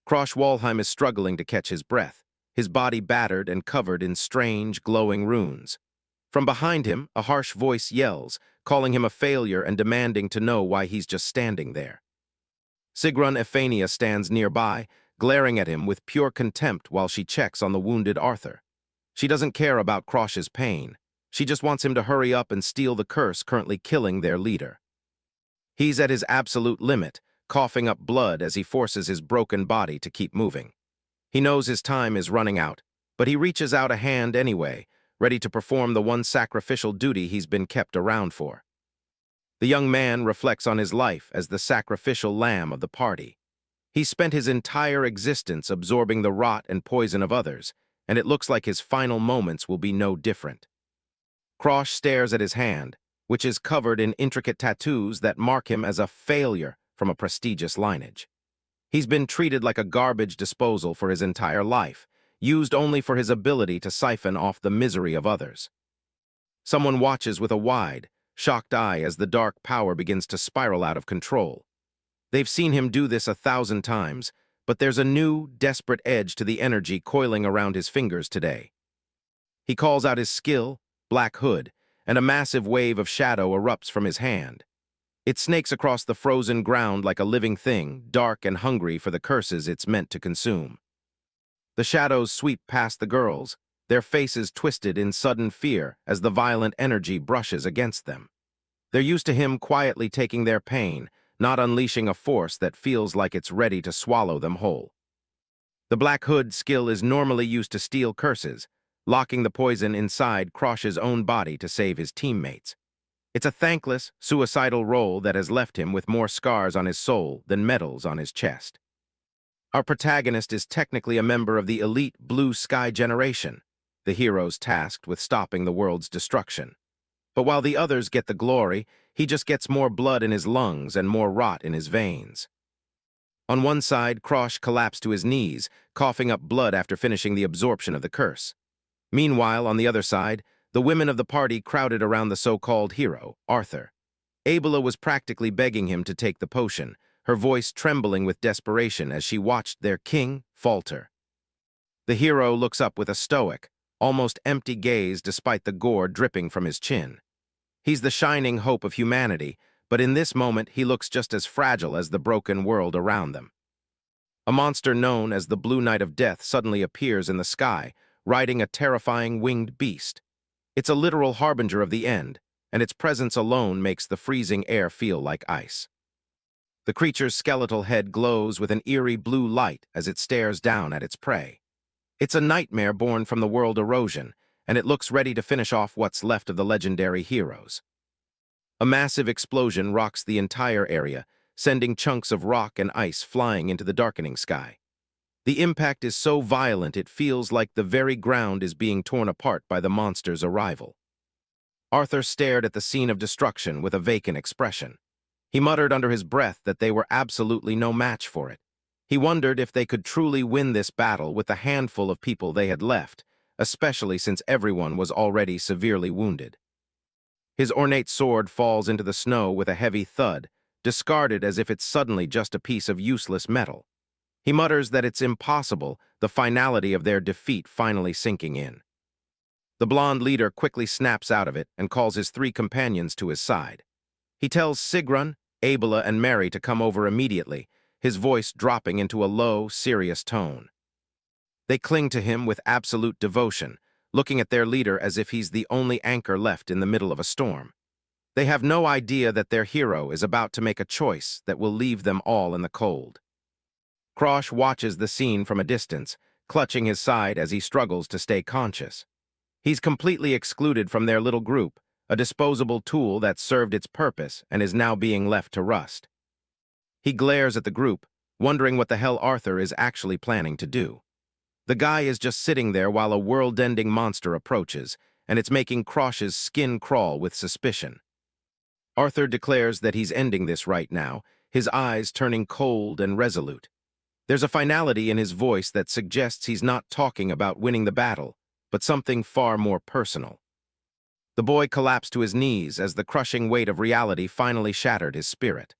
Krosh Walheim is struggling to catch his breath, his body battered and covered in strange, glowing runes. From behind him, a harsh voice yells, calling him a failure and demanding to know why he's just standing there. Sigrun Ephania stands nearby, glaring at him with pure contempt while she checks on the wounded Arthur. She doesn't care about Krosh's pain. She just wants him to hurry up and steal the curse currently killing their leader. He's at his absolute limit, coughing up blood as he forces his broken body to keep moving. He knows his time is running out, but he reaches out a hand anyway, ready to perform the one sacrificial duty he's been kept around for. The young man reflects on his life as the sacrificial lamb of the party. He spent his entire existence absorbing the rot and poison of others, and it looks like his final moments will be no different. Krosh stares at his hand, which is covered in intricate tattoos that mark him as a failure from a prestigious lineage. He's been treated like a garbage disposal for his entire life, used only for his ability to siphon off the misery of others. Someone watches with a wide, shocked eye as the dark power begins to spiral out of control. They've seen him do this 1,000 times, but there's a new, desperate edge to the energy coiling around his fingers today. He calls out his skill, Black Hood, and a massive wave of shadow erupts from his hand. It snakes across the frozen ground like a living thing, dark and hungry for the curses it's meant to consume. The shadows sweep past the girls, their faces twisted in sudden fear as the violent energy brushes against them. They're used to him quietly taking their pain, not unleashing a force that feels like it's ready to swallow them whole. The Black Hood skill is normally used to steal curses, locking the poison inside Krosh's own body to save his teammates. It's a thankless, suicidal role that has left him with more scars on his soul than medals on his chest. Our protagonist is technically a member of the elite Blue Sky generation, the heroes tasked with stopping the world's destruction. But while the others get the glory, he just gets more blood in his lungs and more rot in his veins. On one side, Krosh collapsed to his knees, coughing up blood after finishing the absorption of the curse. Meanwhile, on the other side, the women of the party crowded around the so-called hero, Arthur. Abela was practically begging him to take the potion, her voice trembling with desperation as she watched their king falter. The hero looks up with a stoic, almost empty gaze despite the gore dripping from his chin. He's the shining hope of humanity, but in this moment he looks just as fragile as the broken world around them. A monster known as the Blue Knight of Death suddenly appears in the sky, riding a terrifying winged beast. It's a literal harbinger of the end, and its presence alone makes the freezing air feel like ice. The creature's skeletal head glows with an eerie blue light as it stares down at its prey. It's a nightmare born from the world erosion, and it looks ready to finish off what's left of the legendary heroes. A massive explosion rocks the entire area, sending chunks of rock and ice flying into the darkening sky. The impact is so violent it feels like the very ground is being torn apart by the monster's arrival. Arthur stared at the scene of destruction with a vacant expression. He muttered under his breath that they were absolutely no match for it. He wondered if they could truly win this battle with the handful of people they had left, especially since everyone was already severely wounded. His ornate sword falls into the snow with a heavy thud, discarded as if it's suddenly just a piece of useless metal. He mutters that it's impossible, the finality of their defeat finally sinking in. The blonde leader quickly snaps out of it and calls his 3 companions to his side. He tells Sigrun, Abela, and Mary to come over immediately, his voice dropping into a low, serious tone. They cling to him with absolute devotion, looking at their leader as if he's the only anchor left in the middle of a storm. They have no idea that their hero is about to make a choice that will leave them all in the cold. Krosh watches the scene from a distance, clutching his side as he struggles to stay conscious. He's completely excluded from their little group, a disposable tool that served its purpose and is now being left to rust. He glares at the group, wondering what the hell Arthur is actually planning to do. The guy is just sitting there while a world-ending monster approaches, and it's making Krosh's skin crawl with suspicion. Arthur declares that he's ending this right now, his eyes turning cold and resolute. There's a finality in his voice that suggests he's not talking about winning the battle, but something far more personal. The boy collapsed to his knees as the crushing weight of reality finally shattered his spirit.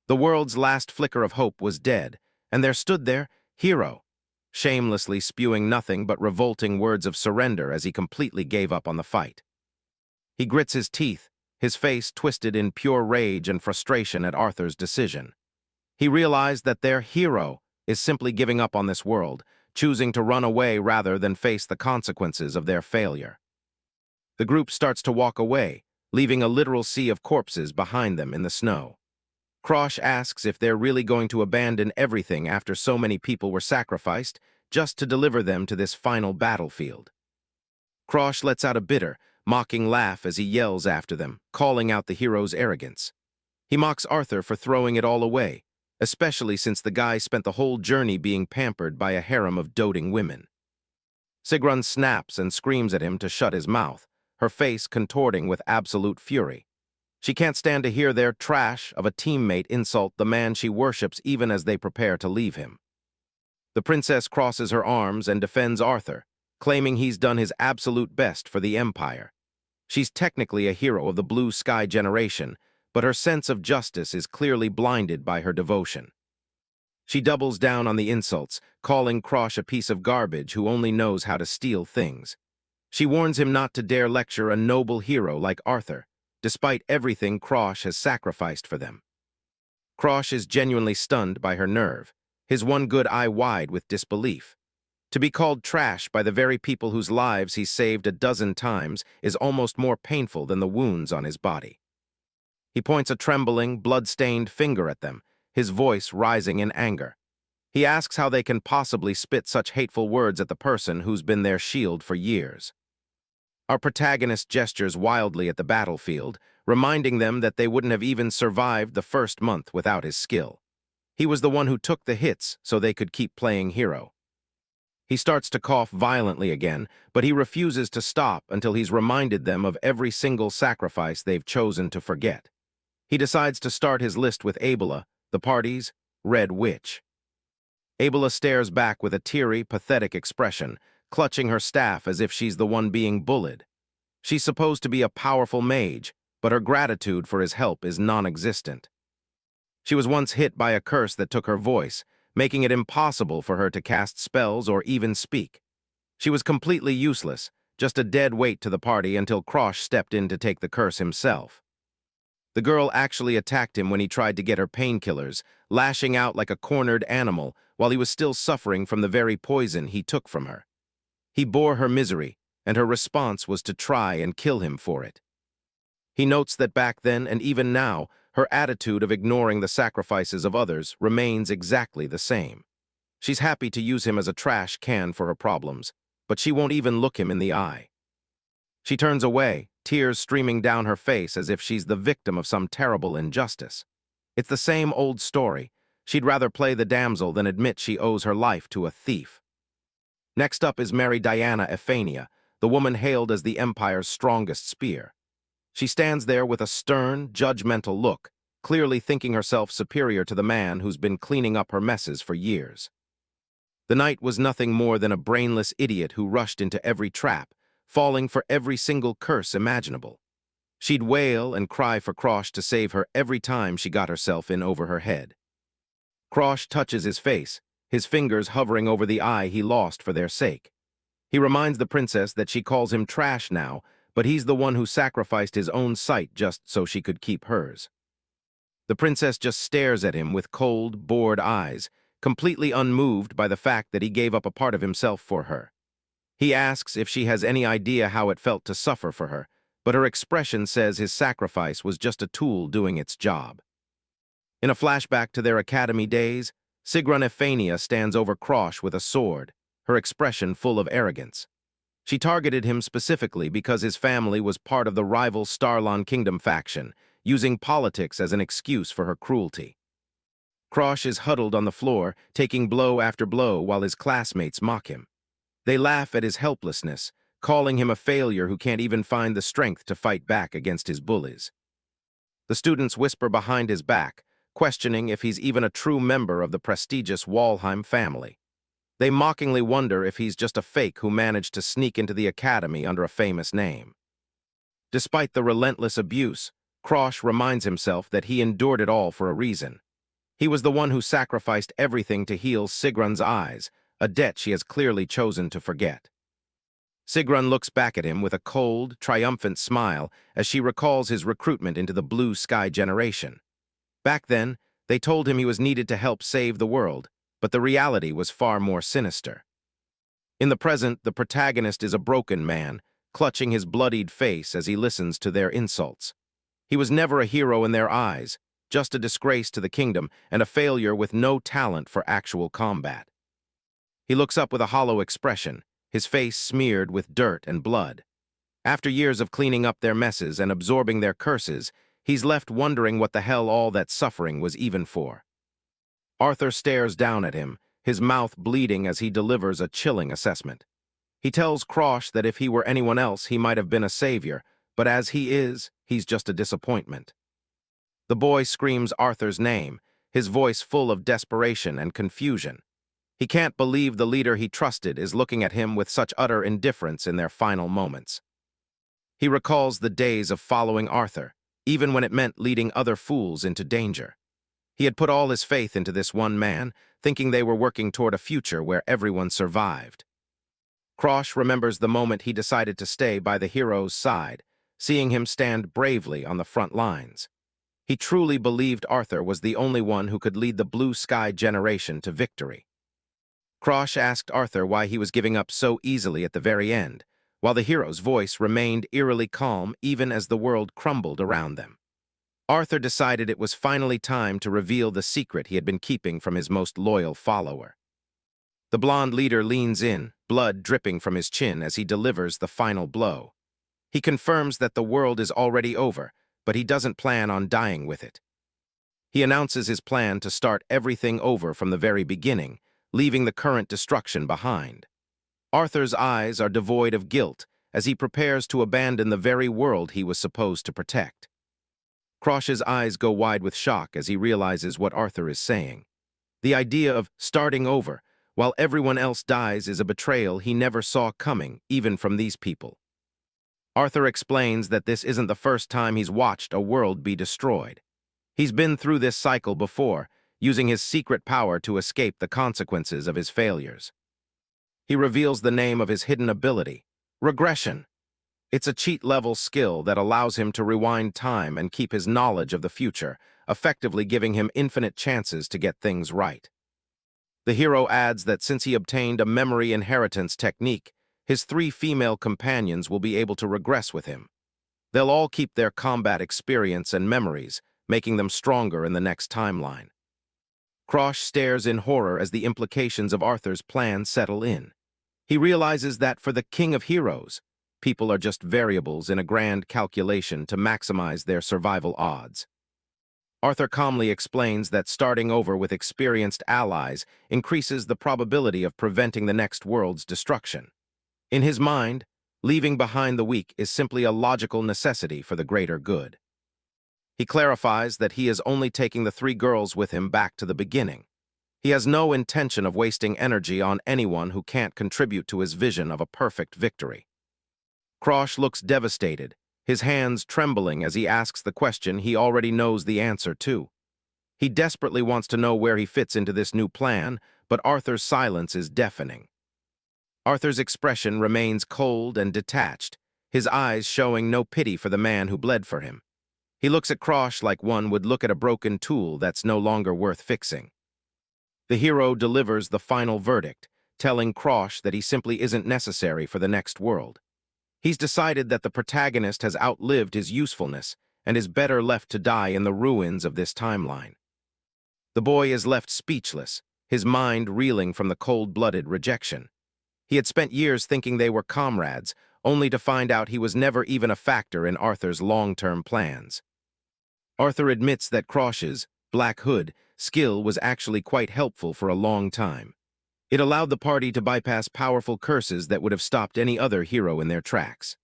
The world's last flicker of hope was dead, and there stood there, "Hero," shamelessly spewing nothing but revolting words of surrender as he completely gave up on the fight. He grits his teeth, his face twisted in pure rage and frustration at Arthur's decision. He realized that their hero is simply giving up on this world, choosing to run away rather than face the consequences of their failure. The group starts to walk away, leaving a literal sea of corpses behind them in the snow. Krosh asks if they're really going to abandon everything after so many people were sacrificed just to deliver them to this final battlefield. Krosh lets out a bitter, mocking laugh as he yells after them, calling out the hero's arrogance. He mocks Arthur for throwing it all away, especially since the guy spent the whole journey being pampered by a harem of doting women. Sigrun snaps and screams at him to shut his mouth, her face contorting with absolute fury. She can't stand to hear their trash of a teammate insult the man she worships even as they prepare to leave him. The princess crosses her arms and defends Arthur, claiming he's done his absolute best for the Empire. She's technically a hero of the Blue Sky generation, but her sense of justice is clearly blinded by her devotion. She doubles down on the insults, calling Krosh a piece of garbage who only knows how to steal things. She warns him not to dare lecture a noble hero like Arthur, despite everything Krosh has sacrificed for them. Krosh is genuinely stunned by her nerve, his one good eye wide with disbelief. To be called trash by the very people whose lives he saved a dozen times is almost more painful than the wounds on his body. He points a trembling, blood-stained finger at them, his voice rising in anger. He asks how they can possibly spit such hateful words at the person who's been their shield for years. Our protagonist gestures wildly at the battlefield, reminding them that they wouldn't have even survived the first month without his skill. He was the one who took the hits so they could keep playing hero. He starts to cough violently again, but he refuses to stop until he's reminded them of every single sacrifice they've chosen to forget. He decides to start his list with Abela, the party's Red Witch. Abela stares back with a teary, pathetic expression, clutching her staff as if she's the one being bullied. She's supposed to be a powerful mage, but her gratitude for his help is non-existent. She was once hit by a curse that took her voice, making it impossible for her to cast spells or even speak. She was completely useless, just a dead weight to the party until Krosh stepped in to take the curse himself. The girl actually attacked him when he tried to get her painkillers, lashing out like a cornered animal while he was still suffering from the very poison he took from her. He bore her misery, and her response was to try and kill him for it. He notes that back then and even now, her attitude of ignoring the sacrifices of others remains exactly the same. She's happy to use him as a trash can for her problems, but she won't even look him in the eye. She turns away, tears streaming down her face as if she's the victim of some terrible injustice. It's the same old story. She'd rather play the damsel than admit she owes her life to a thief. Next up is Mary Diana Ephania, the woman hailed as the Empire's strongest spear. She stands there with a stern, judgmental look, clearly thinking herself superior to the man who's been cleaning up her messes for years. The knight was nothing more than a brainless idiot who rushed into every trap, falling for every single curse imaginable. She'd wail and cry for Krosh to save her every time she got herself in over her head. Krosh touches his face, his fingers hovering over the eye he lost for their sake. He reminds the princess that she calls him trash now, but he's the one who sacrificed his own sight just so she could keep hers. The princess just stares at him with cold, bored eyes, completely unmoved by the fact that he gave up a part of himself for her. He asks if she has any idea how it felt to suffer for her, but her expression says his sacrifice was just a tool doing its job. In a flashback to their academy days, Sigrun Ephania stands over Krosh with a sword, her expression full of arrogance. She targeted him specifically because his family was part of the rival Starlon Kingdom faction, using politics as an excuse for her cruelty. Krosh is huddled on the floor, taking blow after blow while his classmates mock him. They laugh at his helplessness, calling him a failure who can't even find the strength to fight back against his bullies. The students whisper behind his back, questioning if he's even a true member of the prestigious Walheim family. They mockingly wonder if he's just a fake who managed to sneak into the academy under a famous name. Despite the relentless abuse, Krosh reminds himself that he endured it all for a reason. He was the one who sacrificed everything to heal Sigrun's eyes, a debt she has clearly chosen to forget. Sigrun looks back at him with a cold, triumphant smile as she recalls his recruitment into the Blue Sky generation. Back then, they told him he was needed to help save the world, but the reality was far more sinister. In the present, the protagonist is a broken man, clutching his bloodied face as he listens to their insults. He was never a hero in their eyes, just a disgrace to the kingdom and a failure with no talent for actual combat. He looks up with a hollow expression, his face smeared with dirt and blood. After years of cleaning up their messes and absorbing their curses, he's left wondering what the hell all that suffering was even for. Arthur stares down at him, his mouth bleeding as he delivers a chilling assessment. He tells Krosh that if he were anyone else, he might have been a savior, but as he is, he's just a disappointment. The boy screams Arthur's name, his voice full of desperation and confusion. He can't believe the leader he trusted is looking at him with such utter indifference in their final moments. He recalls the days of following Arthur, even when it meant leading other fools into danger. He had put all his faith into this one man, thinking they were working toward a future where everyone survived. Krosh remembers the moment he decided to stay by the hero's side, seeing him stand bravely on the front lines. He truly believed Arthur was the only one who could lead the Blue Sky generation to victory. Krosh asked Arthur why he was giving up so easily at the very end, while the hero's voice remained eerily calm even as the world crumbled around them. Arthur decided it was finally time to reveal the secret he had been keeping from his most loyal follower. The blonde leader leans in, blood dripping from his chin as he delivers the final blow. He confirms that the world is already over, but he doesn't plan on dying with it. He announces his plan to start everything over from the very beginning, leaving the current destruction behind. Arthur's eyes are devoid of guilt as he prepares to abandon the very world he was supposed to protect. Krosh's eyes go wide with shock as he realizes what Arthur is saying. The idea of starting over while everyone else dies is a betrayal he never saw coming, even from these people. Arthur explains that this isn't the first time he's watched a world be destroyed. He's been through this cycle before, using his secret power to escape the consequences of his failures. He reveals the name of his hidden ability, regression. It's a cheat-level skill that allows him to rewind time and keep his knowledge of the future, effectively giving him infinite chances to get things right. The hero adds that since he obtained a memory inheritance technique, his 3 female companions will be able to regress with him. They'll all keep their combat experience and memories, making them stronger in the next timeline. Krosh stares in horror as the implications of Arthur's plan settle in. He realizes that for the King of Heroes, people are just variables in a grand calculation to maximize their survival odds. Arthur calmly explains that starting over with experienced allies increases the probability of preventing the next world's destruction. In his mind, leaving behind the weak is simply a logical necessity for the greater good. He clarifies that he is only taking the 3 girls with him back to the beginning. He has no intention of wasting energy on anyone who can't contribute to his vision of a perfect victory. Krosh looks devastated, his hands trembling as he asks the question he already knows the answer to. He desperately wants to know where he fits into this new plan, but Arthur's silence is deafening. Arthur's expression remains cold and detached, his eyes showing no pity for the man who bled for him. He looks at Krosh like one would look at a broken tool that's no longer worth fixing. The hero delivers the final verdict, telling Krosh that he simply isn't necessary for the next world. He's decided that the protagonist has outlived his usefulness and is better left to die in the ruins of this timeline. The boy is left speechless, his mind reeling from the cold-blooded rejection. He had spent years thinking they were comrades, only to find out he was never even a factor in Arthur's long-term plans. Arthur admits that Krosh's Black Hood skill was actually quite helpful for a long time. It allowed the party to bypass powerful curses that would have stopped any other hero in their tracks.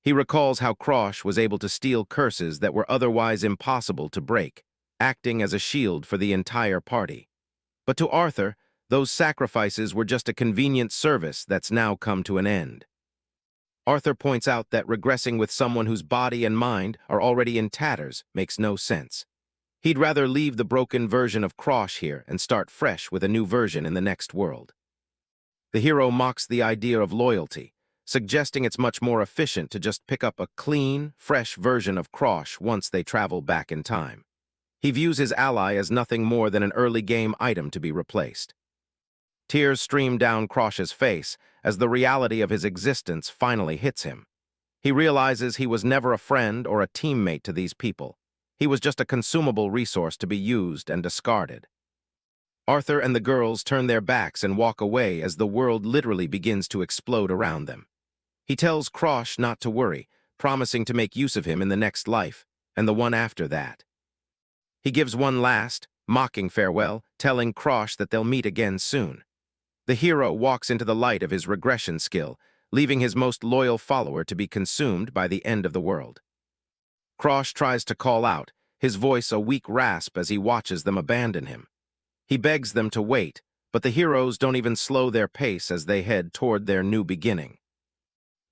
He recalls how Krosh was able to steal curses that were otherwise impossible to break, acting as a shield for the entire party. But to Arthur, those sacrifices were just a convenient service that's now come to an end. Arthur points out that regressing with someone whose body and mind are already in tatters makes no sense. He'd rather leave the broken version of Krosh here and start fresh with a new version in the next world. The hero mocks the idea of loyalty, suggesting it's much more efficient to just pick up a clean, fresh version of Krosh once they travel back in time. He views his ally as nothing more than an early-game item to be replaced. Tears stream down Krosh's face as the reality of his existence finally hits him. He realizes he was never a friend or a teammate to these people. He was just a consumable resource to be used and discarded. Arthur and the girls turn their backs and walk away as the world literally begins to explode around them. He tells Krosh not to worry, promising to make use of him in the next life, and the one after that. He gives one last, mocking farewell, telling Krosh that they'll meet again soon. The hero walks into the light of his regression skill, leaving his most loyal follower to be consumed by the end of the world. Krosh tries to call out, his voice a weak rasp as he watches them abandon him. He begs them to wait, but the heroes don't even slow their pace as they head toward their new beginning.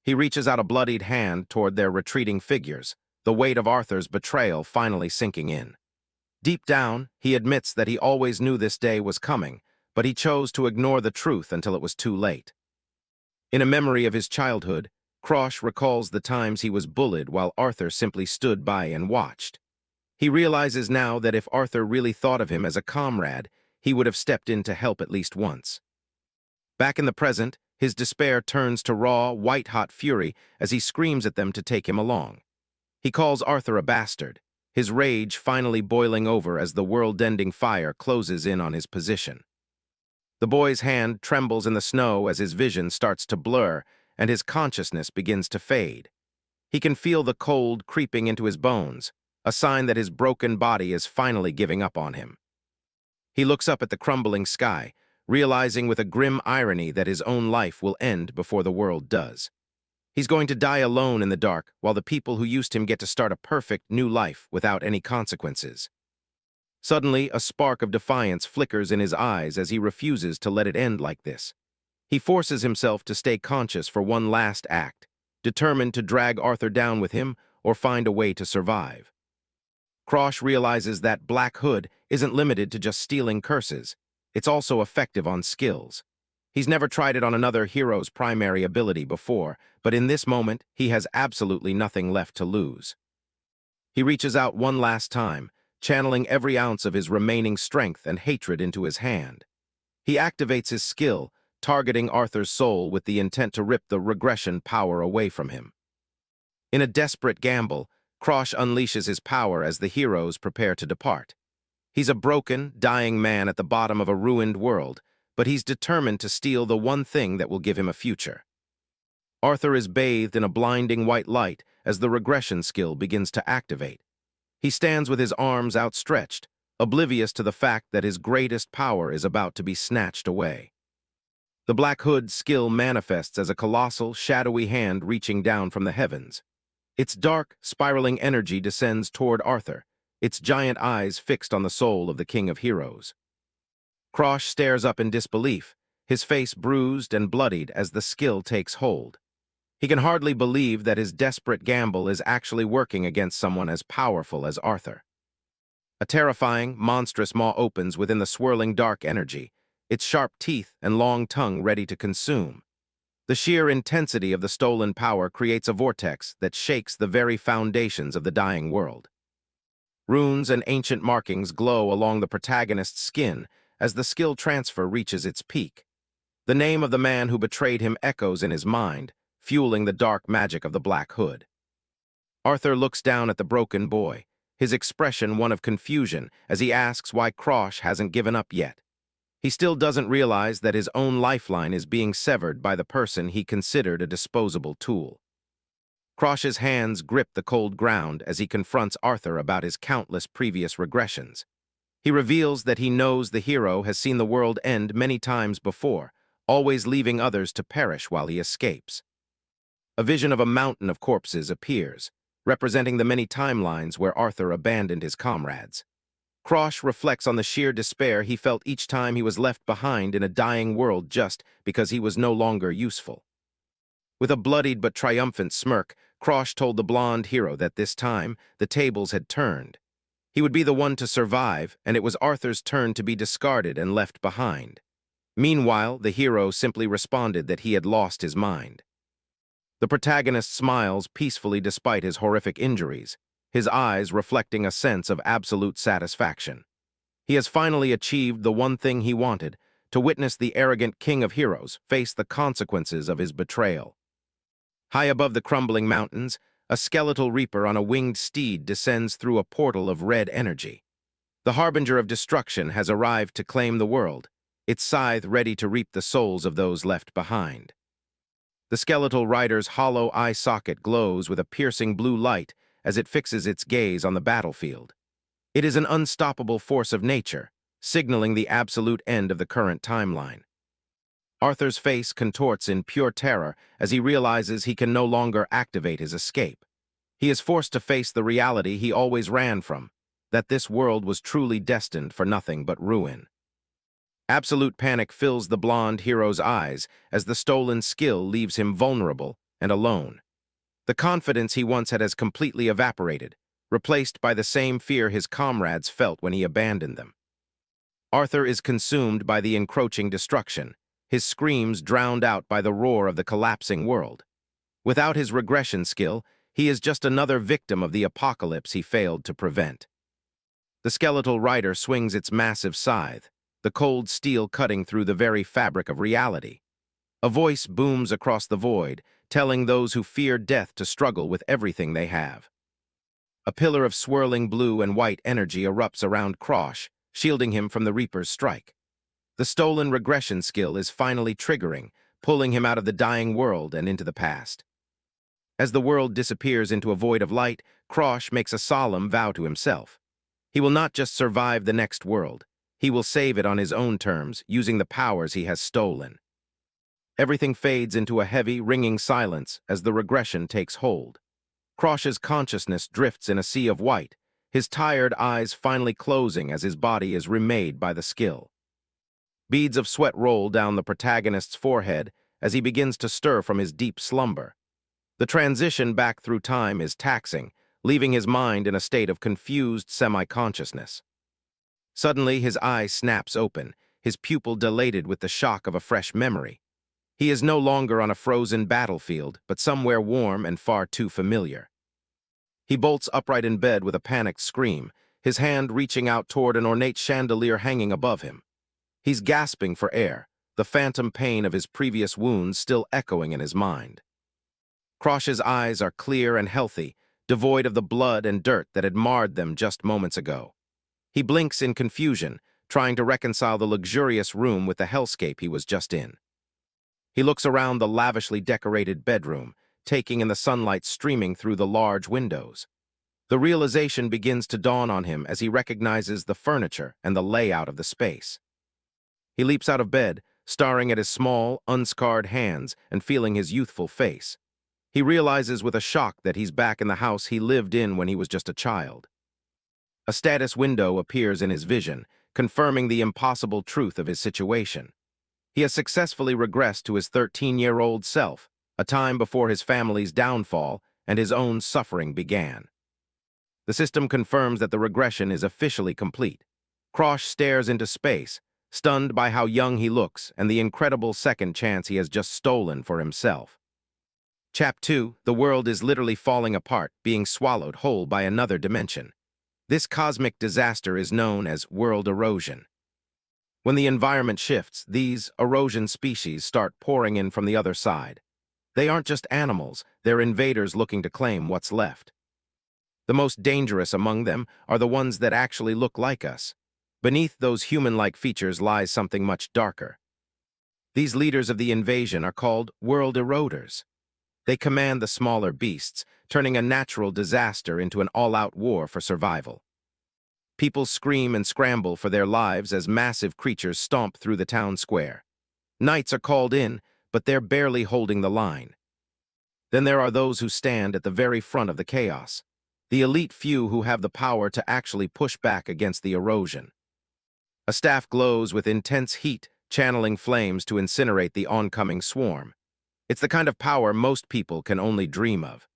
He reaches out a bloodied hand toward their retreating figures, the weight of Arthur's betrayal finally sinking in. Deep down, he admits that he always knew this day was coming, but he chose to ignore the truth until it was too late. In a memory of his childhood, Krosh recalls the times he was bullied while Arthur simply stood by and watched. He realizes now that if Arthur really thought of him as a comrade, he would have stepped in to help at least once. Back in the present, his despair turns to raw, white-hot fury as he screams at them to take him along. He calls Arthur a bastard, his rage finally boiling over as the world-ending fire closes in on his position. The boy's hand trembles in the snow as his vision starts to blur and his consciousness begins to fade. He can feel the cold creeping into his bones, a sign that his broken body is finally giving up on him. He looks up at the crumbling sky, realizing with a grim irony that his own life will end before the world does. He's going to die alone in the dark while the people who used him get to start a perfect new life without any consequences. Suddenly, a spark of defiance flickers in his eyes as he refuses to let it end like this. He forces himself to stay conscious for one last act, determined to drag Arthur down with him or find a way to survive. Krosh realizes that Black Hood isn't limited to just stealing curses. It's also effective on skills. He's never tried it on another hero's primary ability before, but in this moment, he has absolutely nothing left to lose. He reaches out one last time, channeling every ounce of his remaining strength and hatred into his hand. He activates his skill, targeting Arthur's soul with the intent to rip the regression power away from him. In a desperate gamble, Krosh unleashes his power as the heroes prepare to depart. He's a broken, dying man at the bottom of a ruined world, but he's determined to steal the one thing that will give him a future. Arthur is bathed in a blinding white light as the regression skill begins to activate. He stands with his arms outstretched, oblivious to the fact that his greatest power is about to be snatched away. The Black Hood skill manifests as a colossal, shadowy hand reaching down from the heavens. Its dark, spiraling energy descends toward Arthur, its giant eyes fixed on the soul of the King of Heroes. Krosh stares up in disbelief, his face bruised and bloodied as the skill takes hold. He can hardly believe that his desperate gamble is actually working against someone as powerful as Arthur. A terrifying, monstrous maw opens within the swirling dark energy, its sharp teeth and long tongue ready to consume. The sheer intensity of the stolen power creates a vortex that shakes the very foundations of the dying world. Runes and ancient markings glow along the protagonist's skin as the skill transfer reaches its peak. The name of the man who betrayed him echoes in his mind, fueling the dark magic of the Black Hood. Arthur looks down at the broken boy, his expression one of confusion as he asks why Krosh hasn't given up yet. He still doesn't realize that his own lifeline is being severed by the person he considered a disposable tool. Krosh's hands grip the cold ground as he confronts Arthur about his countless previous regressions. He reveals that he knows the hero has seen the world end many times before, always leaving others to perish while he escapes. A vision of a mountain of corpses appears, representing the many timelines where Arthur abandoned his comrades. Krosh reflects on the sheer despair he felt each time he was left behind in a dying world just because he was no longer useful. With a bloodied but triumphant smirk, Krosh told the blonde hero that this time, the tables had turned. He would be the one to survive, and it was Arthur's turn to be discarded and left behind. Meanwhile, the hero simply responded that he had lost his mind. The protagonist smiles peacefully despite his horrific injuries, his eyes reflecting a sense of absolute satisfaction. He has finally achieved the one thing he wanted, to witness the arrogant king of heroes face the consequences of his betrayal. High above the crumbling mountains, a skeletal reaper on a winged steed descends through a portal of red energy. The harbinger of destruction has arrived to claim the world, its scythe ready to reap the souls of those left behind. The skeletal rider's hollow eye socket glows with a piercing blue light as it fixes its gaze on the battlefield. It is an unstoppable force of nature, signaling the absolute end of the current timeline. Arthur's face contorts in pure terror as he realizes he can no longer activate his escape. He is forced to face the reality he always ran from, that this world was truly destined for nothing but ruin. Absolute panic fills the blonde hero's eyes as the stolen skill leaves him vulnerable and alone. The confidence he once had has completely evaporated, replaced by the same fear his comrades felt when he abandoned them. Arthur is consumed by the encroaching destruction, his screams drowned out by the roar of the collapsing world. Without his regression skill, he is just another victim of the apocalypse he failed to prevent. The skeletal rider swings its massive scythe, the cold steel cutting through the very fabric of reality. A voice booms across the void, telling those who fear death to struggle with everything they have. A pillar of swirling blue and white energy erupts around Krosh, shielding him from the Reaper's strike. The stolen regression skill is finally triggering, pulling him out of the dying world and into the past. As the world disappears into a void of light, Krosh makes a solemn vow to himself. He will not just survive the next world, he will save it on his own terms, using the powers he has stolen. Everything fades into a heavy, ringing silence as the regression takes hold. Krosh's consciousness drifts in a sea of white, his tired eyes finally closing as his body is remade by the skill. Beads of sweat roll down the protagonist's forehead as he begins to stir from his deep slumber. The transition back through time is taxing, leaving his mind in a state of confused semi-consciousness. Suddenly, his eye snaps open, his pupil dilated with the shock of a fresh memory. He is no longer on a frozen battlefield, but somewhere warm and far too familiar. He bolts upright in bed with a panicked scream, his hand reaching out toward an ornate chandelier hanging above him. He's gasping for air, the phantom pain of his previous wounds still echoing in his mind. Krosh's eyes are clear and healthy, devoid of the blood and dirt that had marred them just moments ago. He blinks in confusion, trying to reconcile the luxurious room with the hellscape he was just in. He looks around the lavishly decorated bedroom, taking in the sunlight streaming through the large windows. The realization begins to dawn on him as he recognizes the furniture and the layout of the space. He leaps out of bed, staring at his small, unscarred hands and feeling his youthful face. He realizes with a shock that he's back in the house he lived in when he was just a child. A status window appears in his vision, confirming the impossible truth of his situation. He has successfully regressed to his 13-year-old self, a time before his family's downfall and his own suffering began. The system confirms that the regression is officially complete. Krosh stares into space, stunned by how young he looks and the incredible second chance he has just stolen for himself. Chapter 2, the world is literally falling apart, being swallowed whole by another dimension. This cosmic disaster is known as world erosion. When the environment shifts, these erosion species start pouring in from the other side. They aren't just animals, they're invaders looking to claim what's left. The most dangerous among them are the ones that actually look like us. Beneath those human-like features lies something much darker. These leaders of the invasion are called world eroders. They command the smaller beasts, turning a natural disaster into an all-out war for survival. People scream and scramble for their lives as massive creatures stomp through the town square. Knights are called in, but they're barely holding the line. Then there are those who stand at the very front of the chaos, the elite few who have the power to actually push back against the erosion. A staff glows with intense heat, channeling flames to incinerate the oncoming swarm. It's the kind of power most people can only dream of.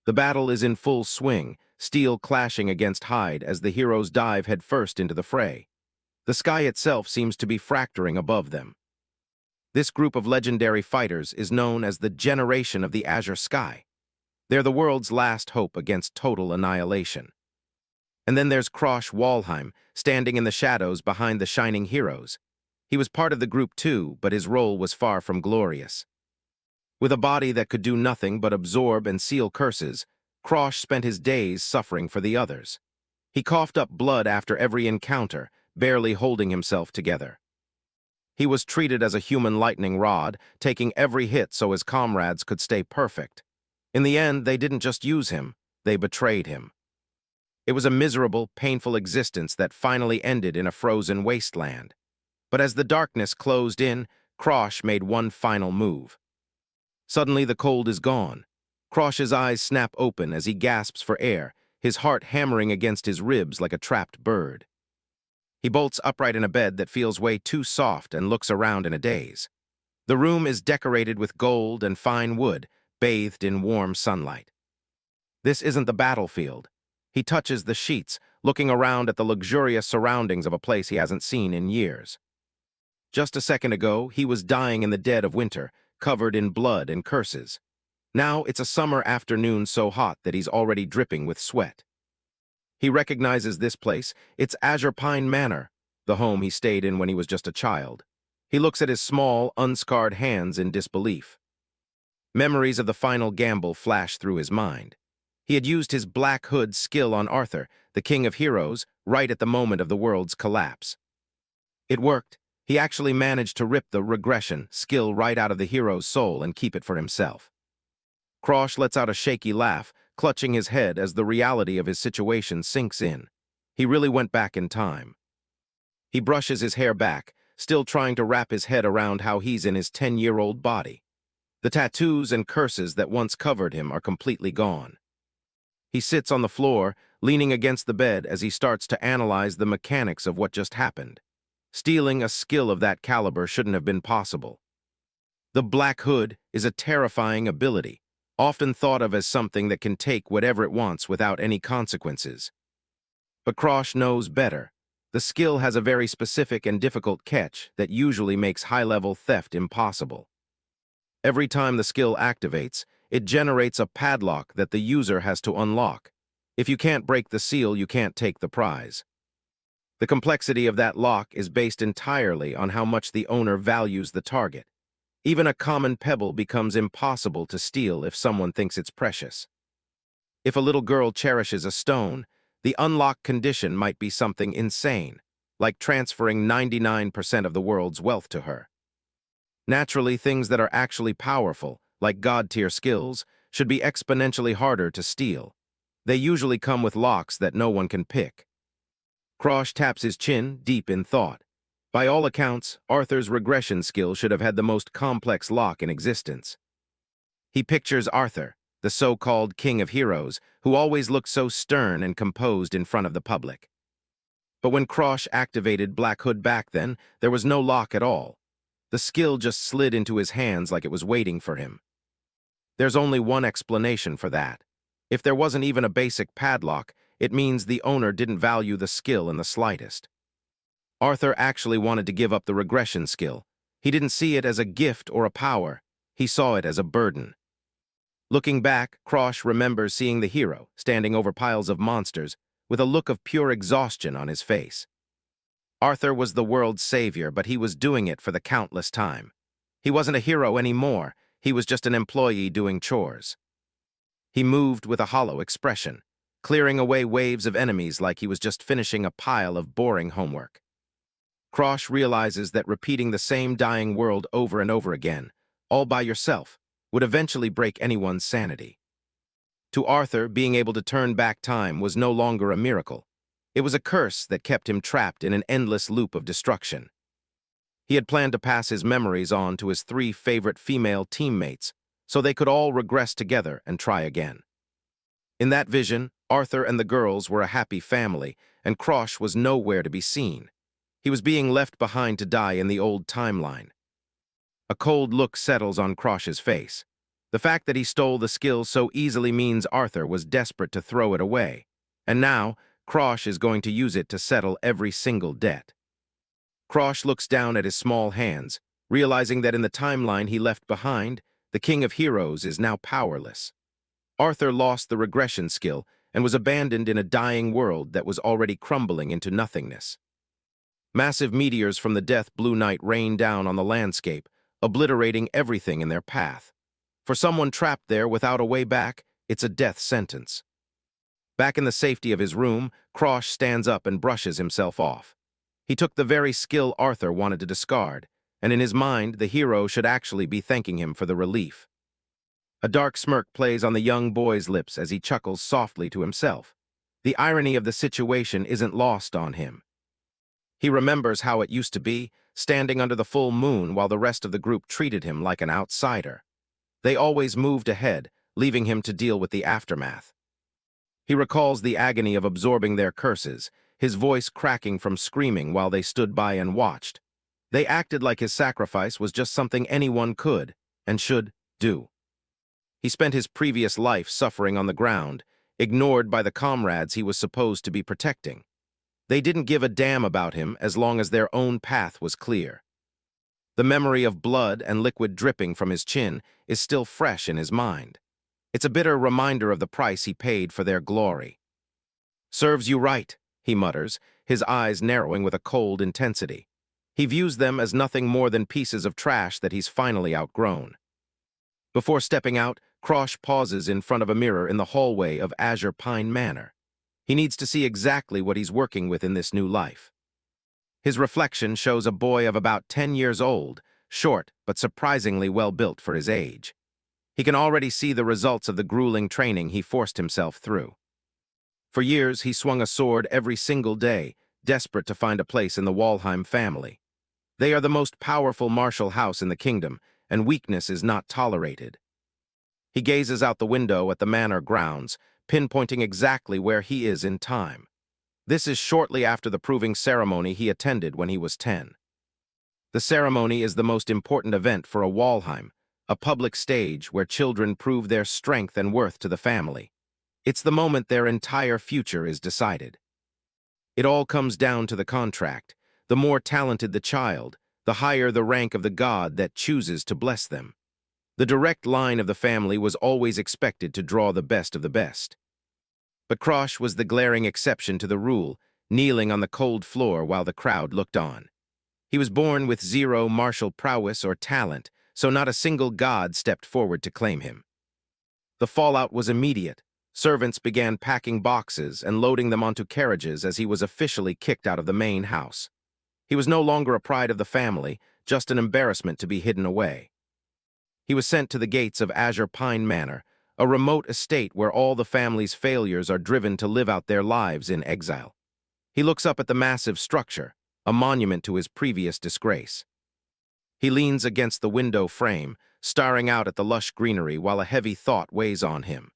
The battle is in full swing, steel clashing against hide as the heroes dive headfirst into the fray. The sky itself seems to be fracturing above them. This group of legendary fighters is known as the Generation of the Azure Sky. They're the world's last hope against total annihilation. And then there's Krosh Walheim, standing in the shadows behind the shining heroes. He was part of the group too, but his role was far from glorious. With a body that could do nothing but absorb and seal curses, Krosh spent his days suffering for the others. He coughed up blood after every encounter, barely holding himself together. He was treated as a human lightning rod, taking every hit so his comrades could stay perfect. In the end, they didn't just use him, they betrayed him. It was a miserable, painful existence that finally ended in a frozen wasteland. But as the darkness closed in, Krosh made one final move. Suddenly the cold is gone. Krosh's eyes snap open as he gasps for air, his heart hammering against his ribs like a trapped bird. He bolts upright in a bed that feels way too soft and looks around in a daze. The room is decorated with gold and fine wood, bathed in warm sunlight. This isn't the battlefield. He touches the sheets, looking around at the luxurious surroundings of a place he hasn't seen in years. Just a second ago, he was dying in the dead of winter, covered in blood and curses. Now it's a summer afternoon so hot that he's already dripping with sweat. He recognizes this place. It's Azure Pine Manor, the home he stayed in when he was just a child. He looks at his small, unscarred hands in disbelief. Memories of the final gamble flash through his mind. He had used his Black Hood skill on Arthur, the king of heroes, right at the moment of the world's collapse. It worked. He actually managed to rip the regression skill right out of the hero's soul and keep it for himself. Krosh lets out a shaky laugh, clutching his head as the reality of his situation sinks in. He really went back in time. He brushes his hair back, still trying to wrap his head around how he's in his 10-year-old body. The tattoos and curses that once covered him are completely gone. He sits on the floor, leaning against the bed as he starts to analyze the mechanics of what just happened. Stealing a skill of that caliber shouldn't have been possible. The Black Hood is a terrifying ability, often thought of as something that can take whatever it wants without any consequences. But Krosh knows better. The skill has a very specific and difficult catch that usually makes high-level theft impossible. Every time the skill activates, it generates a padlock that the user has to unlock. If you can't break the seal, you can't take the prize. The complexity of that lock is based entirely on how much the owner values the target. Even a common pebble becomes impossible to steal if someone thinks it's precious. If a little girl cherishes a stone, the unlock condition might be something insane, like transferring 99% of the world's wealth to her. Naturally, things that are actually powerful, like god-tier skills, should be exponentially harder to steal. They usually come with locks that no one can pick. Krosh taps his chin, deep in thought. By all accounts, Arthur's regression skill should have had the most complex lock in existence. He pictures Arthur, the so-called king of heroes, who always looked so stern and composed in front of the public. But when Krosh activated Black Hood back then, there was no lock at all. The skill just slid into his hands like it was waiting for him. There's only one explanation for that. If there wasn't even a basic padlock, it means the owner didn't value the skill in the slightest. Arthur actually wanted to give up the regression skill. He didn't see it as a gift or a power. He saw it as a burden. Looking back, Krosh remembers seeing the hero, standing over piles of monsters, with a look of pure exhaustion on his face. Arthur was the world's savior, but he was doing it for the countless time. He wasn't a hero anymore. He was just an employee doing chores. He moved with a hollow expression, clearing away waves of enemies like he was just finishing a pile of boring homework. Krosh realizes that repeating the same dying world over and over again, all by yourself, would eventually break anyone's sanity. To Arthur, being able to turn back time was no longer a miracle. It was a curse that kept him trapped in an endless loop of destruction. He had planned to pass his memories on to his 3 favorite female teammates, so they could all regress together and try again. In that vision, Arthur and the girls were a happy family, and Krosh was nowhere to be seen. He was being left behind to die in the old timeline. A cold look settles on Krosh's face. The fact that he stole the skill so easily means Arthur was desperate to throw it away. And now, Krosh is going to use it to settle every single debt. Krosh looks down at his small hands, realizing that in the timeline he left behind, the King of Heroes is now powerless. Arthur lost the regression skill and was abandoned in a dying world that was already crumbling into nothingness. Massive meteors from the Death Blue Night rain down on the landscape, obliterating everything in their path. For someone trapped there without a way back, it's a death sentence. Back in the safety of his room, Krosh stands up and brushes himself off. He took the very skill Arthur wanted to discard, and in his mind, the hero should actually be thanking him for the relief. A dark smirk plays on the young boy's lips as he chuckles softly to himself. The irony of the situation isn't lost on him. He remembers how it used to be, standing under the full moon while the rest of the group treated him like an outsider. They always moved ahead, leaving him to deal with the aftermath. He recalls the agony of absorbing their curses, his voice cracking from screaming while they stood by and watched. They acted like his sacrifice was just something anyone could and should do. He spent his previous life suffering on the ground, ignored by the comrades he was supposed to be protecting. They didn't give a damn about him as long as their own path was clear. The memory of blood and liquid dripping from his chin is still fresh in his mind. It's a bitter reminder of the price he paid for their glory. "Serves you right," he mutters, his eyes narrowing with a cold intensity. He views them as nothing more than pieces of trash that he's finally outgrown. Before stepping out, Krosh pauses in front of a mirror in the hallway of Azure Pine Manor. He needs to see exactly what he's working with in this new life. His reflection shows a boy of about 10 years old, short but surprisingly well-built for his age. He can already see the results of the grueling training he forced himself through. For years, he swung a sword every single day, desperate to find a place in the Walheim family. They are the most powerful martial house in the kingdom, and weakness is not tolerated. He gazes out the window at the manor grounds, pinpointing exactly where he is in time. This is shortly after the proving ceremony he attended when he was 10. The ceremony is the most important event for a Walheim, a public stage where children prove their strength and worth to the family. It's the moment their entire future is decided. It all comes down to the contract. The more talented the child, the higher the rank of the god that chooses to bless them. The direct line of the family was always expected to draw the best of the best. But Krosh was the glaring exception to the rule, kneeling on the cold floor while the crowd looked on. He was born with zero martial prowess or talent, so not a single god stepped forward to claim him. The fallout was immediate. Servants began packing boxes and loading them onto carriages as he was officially kicked out of the main house. He was no longer a pride of the family, just an embarrassment to be hidden away. He was sent to the gates of Azure Pine Manor, a remote estate where all the family's failures are driven to live out their lives in exile. He looks up at the massive structure, a monument to his previous disgrace. He leans against the window frame, staring out at the lush greenery while a heavy thought weighs on him.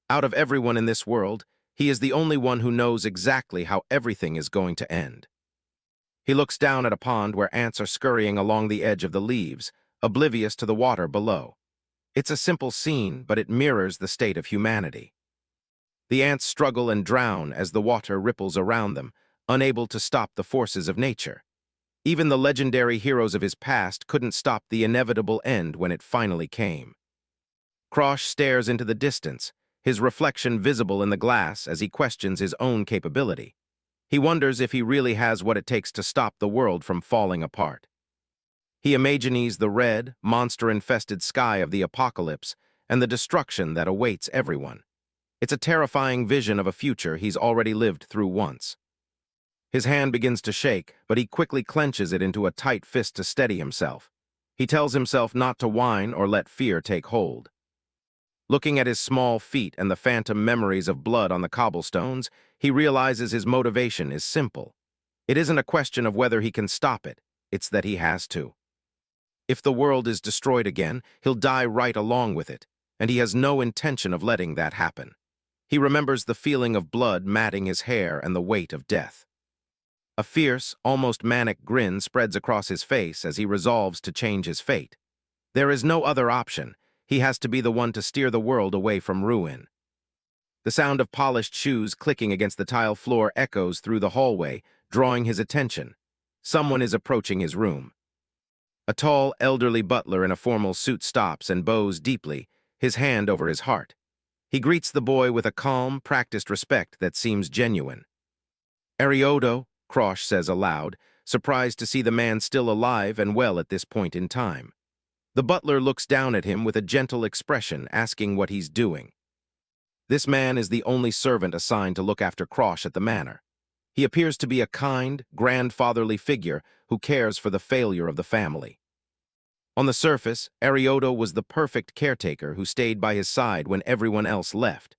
Out of everyone in this world, he is the only one who knows exactly how everything is going to end. He looks down at a pond where ants are scurrying along the edge of the leaves, oblivious to the water below. It's a simple scene, but it mirrors the state of humanity. The ants struggle and drown as the water ripples around them, unable to stop the forces of nature. Even the legendary heroes of his past couldn't stop the inevitable end when it finally came. Krosh stares into the distance, his reflection visible in the glass as he questions his own capability. He wonders if he really has what it takes to stop the world from falling apart. He imagines the red, monster-infested sky of the apocalypse and the destruction that awaits everyone. It's a terrifying vision of a future he's already lived through once. His hand begins to shake, but he quickly clenches it into a tight fist to steady himself. He tells himself not to whine or let fear take hold. Looking at his small feet and the phantom memories of blood on the cobblestones, he realizes his motivation is simple. It isn't a question of whether he can stop it, it's that he has to. If the world is destroyed again, he'll die right along with it, and he has no intention of letting that happen. He remembers the feeling of blood matting his hair and the weight of death. A fierce, almost manic grin spreads across his face as he resolves to change his fate. There is no other option. he has to be the one to steer the world away from ruin. The sound of polished shoes clicking against the tile floor echoes through the hallway, drawing his attention. Someone is approaching his room. A tall, elderly butler in a formal suit stops and bows deeply, his hand over his heart. He greets the boy with a calm, practiced respect that seems genuine. "Arioto," Krosh says aloud, surprised to see the man still alive and well at this point in time. The butler looks down at him with a gentle expression, asking what he's doing. This man is the only servant assigned to look after Krosh at the manor. He appears to be a kind, grandfatherly figure who cares for the failure of the family. On the surface, Arioto was the perfect caretaker who stayed by his side when everyone else left.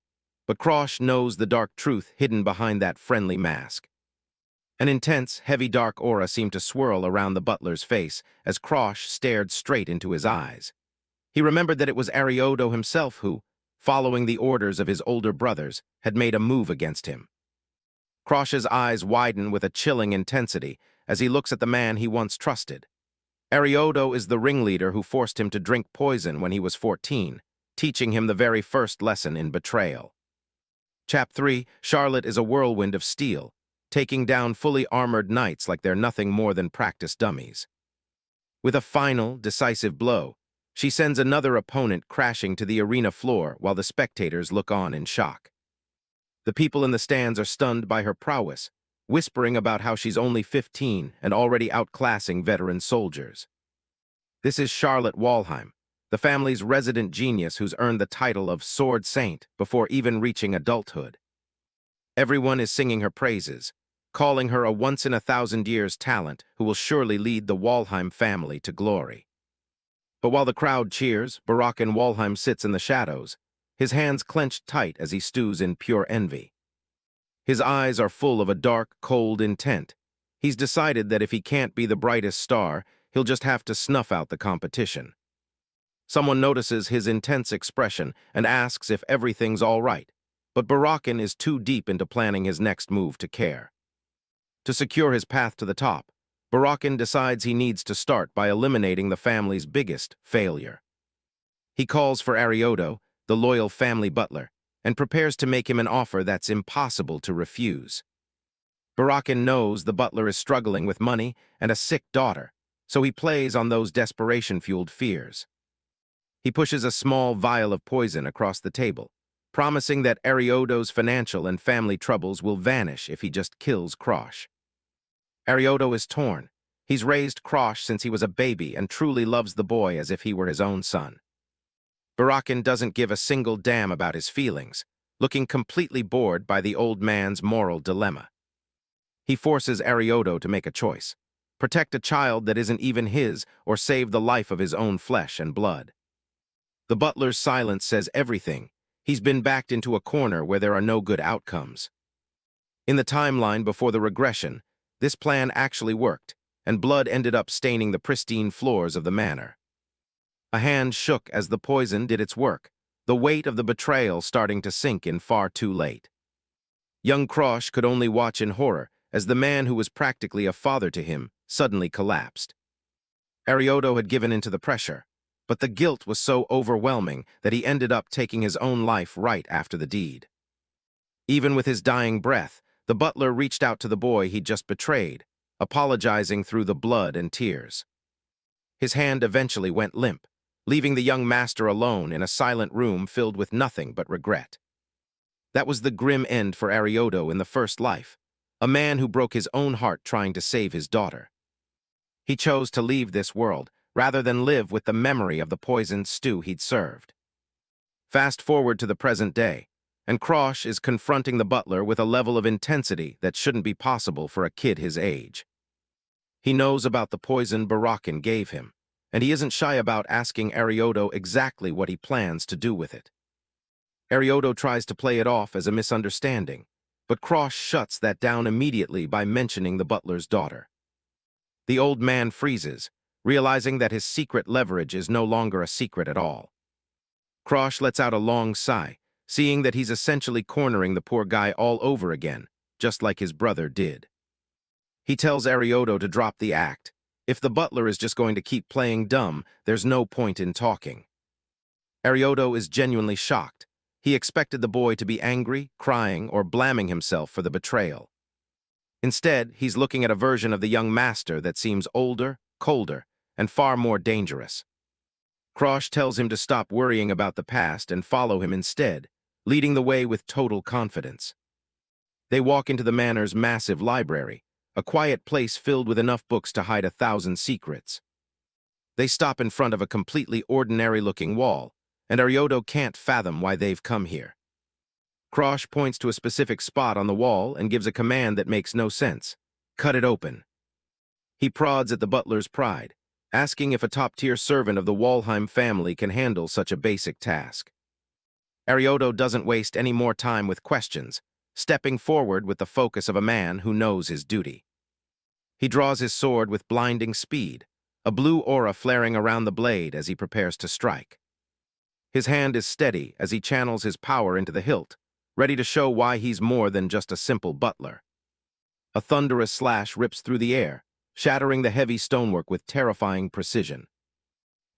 But Krosh knows the dark truth hidden behind that friendly mask. An intense, heavy dark aura seemed to swirl around the butler's face as Krosh stared straight into his eyes. He remembered that it was Arioto himself who, following the orders of his older brothers, had made a move against him. Krosh's eyes widen with a chilling intensity as he looks at the man he once trusted. Arioto is the ringleader who forced him to drink poison when he was 14, teaching him the very first lesson in betrayal. Chap 3, Charlotte is a whirlwind of steel, taking down fully armored knights like they're nothing more than practice dummies. With a final, decisive blow, she sends another opponent crashing to the arena floor while the spectators look on in shock. The people in the stands are stunned by her prowess, whispering about how she's only 15 and already outclassing veteran soldiers. This is Charlotte Walheim, the family's resident genius who's earned the title of Sword Saint before even reaching adulthood. Everyone is singing her praises, calling her a once-in-a-thousand-years talent who will surely lead the Walheim family to glory. But while the crowd cheers, Barakin Walheim sits in the shadows, his hands clenched tight as he stews in pure envy. His eyes are full of a dark, cold intent. He's decided that if he can't be the brightest star, he'll just have to snuff out the competition. Someone notices his intense expression and asks if everything's all right, but Barakin is too deep into planning his next move to care. To secure his path to the top, Barakin decides he needs to start by eliminating the family's biggest failure. He calls for Arioto, the loyal family butler, and prepares to make him an offer that's impossible to refuse. Barakin knows the butler is struggling with money and a sick daughter, so he plays on those desperation-fueled fears. He pushes a small vial of poison across the table, promising that Arioto's financial and family troubles will vanish if he just kills Krosh. Arioto is torn. He's raised Krosh since he was a baby and truly loves the boy as if he were his own son. Barakin doesn't give a single damn about his feelings, looking completely bored by the old man's moral dilemma. He forces Arioto to make a choice: protect a child that isn't even his or save the life of his own flesh and blood. The butler's silence says everything. He's been backed into a corner where there are no good outcomes. In the timeline before the regression, this plan actually worked, and blood ended up staining the pristine floors of the manor. A hand shook as the poison did its work, the weight of the betrayal starting to sink in far too late. Young Krosh could only watch in horror as the man who was practically a father to him suddenly collapsed. Arioto had given in to the pressure, but the guilt was so overwhelming that he ended up taking his own life right after the deed. Even with his dying breath, the butler reached out to the boy he'd just betrayed, apologizing through the blood and tears. His hand eventually went limp, leaving the young master alone in a silent room filled with nothing but regret. That was the grim end for Arioto in the first life, a man who broke his own heart trying to save his daughter. He chose to leave this world rather than live with the memory of the poisoned stew he'd served. Fast forward to the present day, and Krosh is confronting the butler with a level of intensity that shouldn't be possible for a kid his age. He knows about the poison Barakin gave him, and he isn't shy about asking Arioto exactly what he plans to do with it. Arioto tries to play it off as a misunderstanding, but Krosh shuts that down immediately by mentioning the butler's daughter. The old man freezes, realizing that his secret leverage is no longer a secret at all. Krosh lets out a long sigh, seeing that he's essentially cornering the poor guy all over again, just like his brother did. He tells Arioto to drop the act. If the butler is just going to keep playing dumb, there's no point in talking. Arioto is genuinely shocked. He expected the boy to be angry, crying, or blaming himself for the betrayal. Instead, he's looking at a version of the young master that seems older, colder, and far more dangerous. Krosh tells him to stop worrying about the past and follow him instead, leading the way with total confidence. They walk into the manor's massive library, a quiet place filled with enough books to hide 1,000 secrets. They stop in front of a completely ordinary-looking wall, and Arioto can't fathom why they've come here. Krosh points to a specific spot on the wall and gives a command that makes no sense. Cut it open. He prods at the butler's pride, asking if a top-tier servant of the Walheim family can handle such a basic task. Arioto doesn't waste any more time with questions, stepping forward with the focus of a man who knows his duty. He draws his sword with blinding speed, a blue aura flaring around the blade as he prepares to strike. His hand is steady as he channels his power into the hilt, ready to show why he's more than just a simple butler. A thunderous slash rips through the air, shattering the heavy stonework with terrifying precision.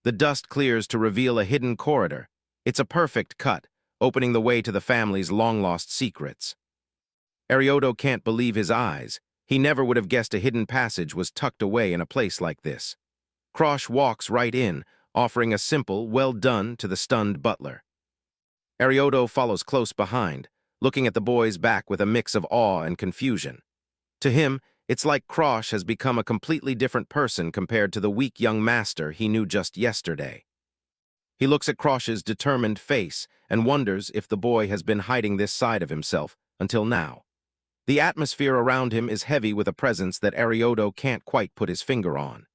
The dust clears to reveal a hidden corridor. It's a perfect cut, opening the way to the family's long-lost secrets. Arioto can't believe his eyes. He never would have guessed a hidden passage was tucked away in a place like this. Krosh walks right in, offering a simple, well done to the stunned butler. Arioto follows close behind, looking at the boy's back with a mix of awe and confusion. To him, it's like Krosh has become a completely different person compared to the weak young master he knew just yesterday. He looks at Krosh's determined face and wonders if the boy has been hiding this side of himself until now. The atmosphere around him is heavy with a presence that Arioto can't quite put his finger on.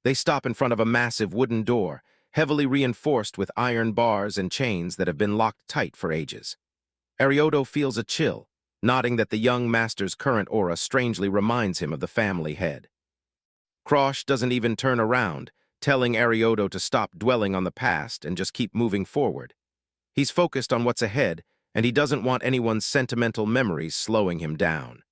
They stop in front of a massive wooden door, heavily reinforced with iron bars and chains that have been locked tight for ages. Arioto feels a chill, nodding that the young master's current aura strangely reminds him of the family head. Krosh doesn't even turn around, telling Arioto to stop dwelling on the past and just keep moving forward. He's focused on what's ahead, and he doesn't want anyone's sentimental memories slowing him down.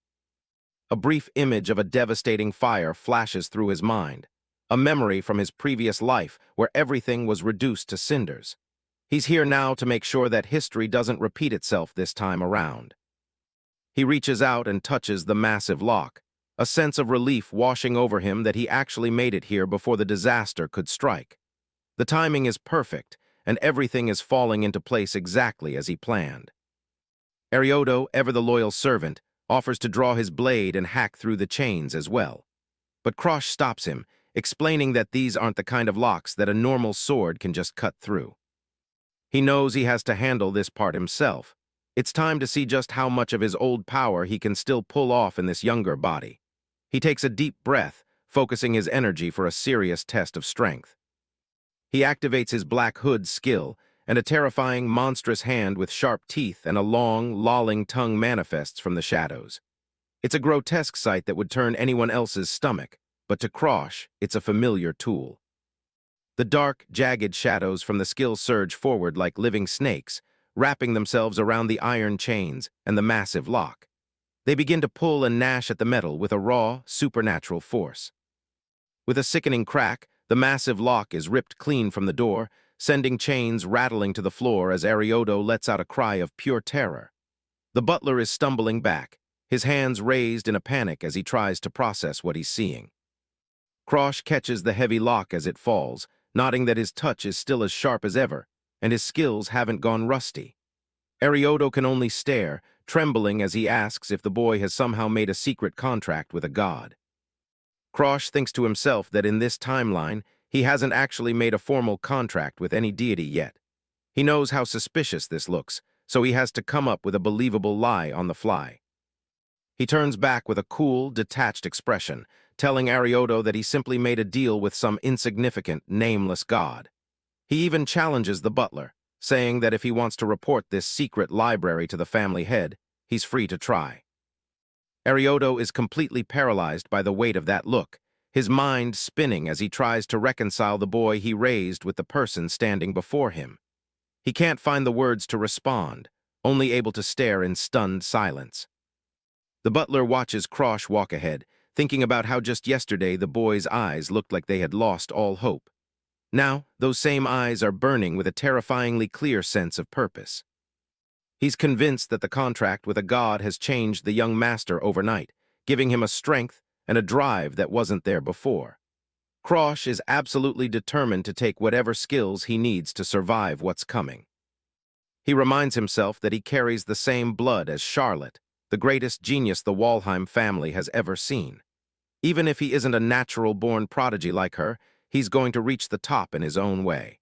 A brief image of a devastating fire flashes through his mind, a memory from his previous life where everything was reduced to cinders. He's here now to make sure that history doesn't repeat itself this time around. He reaches out and touches the massive lock, a sense of relief washing over him that he actually made it here before the disaster could strike. The timing is perfect, and everything is falling into place exactly as he planned. Arioto, ever the loyal servant, offers to draw his blade and hack through the chains as well. But Krosh stops him, explaining that these aren't the kind of locks that a normal sword can just cut through. He knows he has to handle this part himself. It's time to see just how much of his old power he can still pull off in this younger body. He takes a deep breath, focusing his energy for a serious test of strength. He activates his Black Hood skill, and a terrifying, monstrous hand with sharp teeth and a long, lolling tongue manifests from the shadows. It's a grotesque sight that would turn anyone else's stomach, but to Krosh, it's a familiar tool. The dark, jagged shadows from the skill surge forward like living snakes, wrapping themselves around the iron chains and the massive lock. They begin to pull and gnash at the metal with a raw, supernatural force. With a sickening crack, the massive lock is ripped clean from the door, sending chains rattling to the floor as Arioto lets out a cry of pure terror. The butler is stumbling back, his hands raised in a panic as he tries to process what he's seeing. Krosh catches the heavy lock as it falls, nodding that his touch is still as sharp as ever, and his skills haven't gone rusty. Arioto can only stare, trembling as he asks if the boy has somehow made a secret contract with a god. Krosh thinks to himself that in this timeline, he hasn't actually made a formal contract with any deity yet. He knows how suspicious this looks, so he has to come up with a believable lie on the fly. He turns back with a cool, detached expression, telling Arioto that he simply made a deal with some insignificant, nameless god. He even challenges the butler, saying that if he wants to report this secret library to the family head, he's free to try. Arioto is completely paralyzed by the weight of that look, his mind spinning as he tries to reconcile the boy he raised with the person standing before him. He can't find the words to respond, only able to stare in stunned silence. The butler watches Krosh walk ahead, thinking about how just yesterday the boy's eyes looked like they had lost all hope. Now, those same eyes are burning with a terrifyingly clear sense of purpose. He's convinced that the contract with a god has changed the young master overnight, giving him a strength and a drive that wasn't there before. Krosh is absolutely determined to take whatever skills he needs to survive what's coming. He reminds himself that he carries the same blood as Charlotte, the greatest genius the Walheim family has ever seen. Even if he isn't a natural-born prodigy like her, he's going to reach the top in his own way.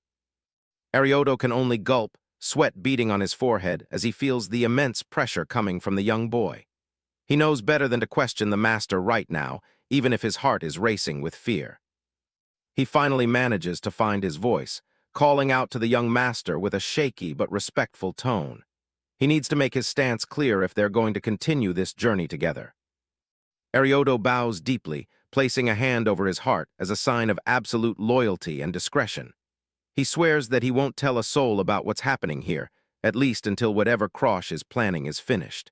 Arioto can only gulp, sweat beading on his forehead as he feels the immense pressure coming from the young boy. He knows better than to question the master right now, even if his heart is racing with fear. He finally manages to find his voice, calling out to the young master with a shaky but respectful tone. He needs to make his stance clear if they're going to continue this journey together. Arioto bows deeply, placing a hand over his heart as a sign of absolute loyalty and discretion. He swears that he won't tell a soul about what's happening here, at least until whatever Krosh is planning is finished.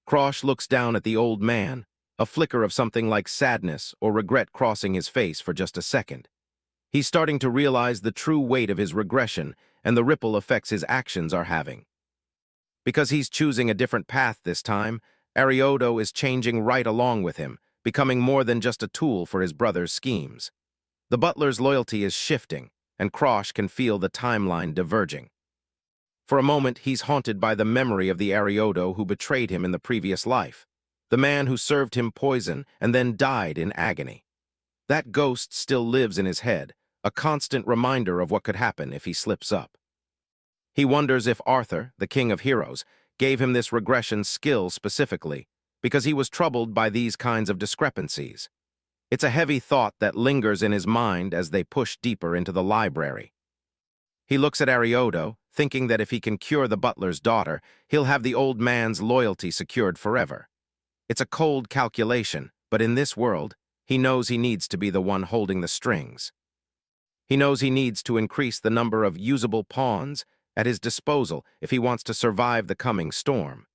Krosh looks down at the old man, a flicker of something like sadness or regret crossing his face for just a second. He's starting to realize the true weight of his regression and the ripple effects his actions are having. Because he's choosing a different path this time, Arioto is changing right along with him, becoming more than just a tool for his brother's schemes. The butler's loyalty is shifting, and Krosh can feel the timeline diverging. For a moment, he's haunted by the memory of the Arioto who betrayed him in the previous life, the man who served him poison and then died in agony. That ghost still lives in his head, a constant reminder of what could happen if he slips up. He wonders if Arthur, the king of heroes, gave him this regression skill specifically, because he was troubled by these kinds of discrepancies. It's a heavy thought that lingers in his mind as they push deeper into the library. He looks at Arioto, thinking that if he can cure the butler's daughter, he'll have the old man's loyalty secured forever. It's a cold calculation, but in this world, he knows he needs to be the one holding the strings. He knows he needs to increase the number of usable pawns at his disposal if he wants to survive the coming storm.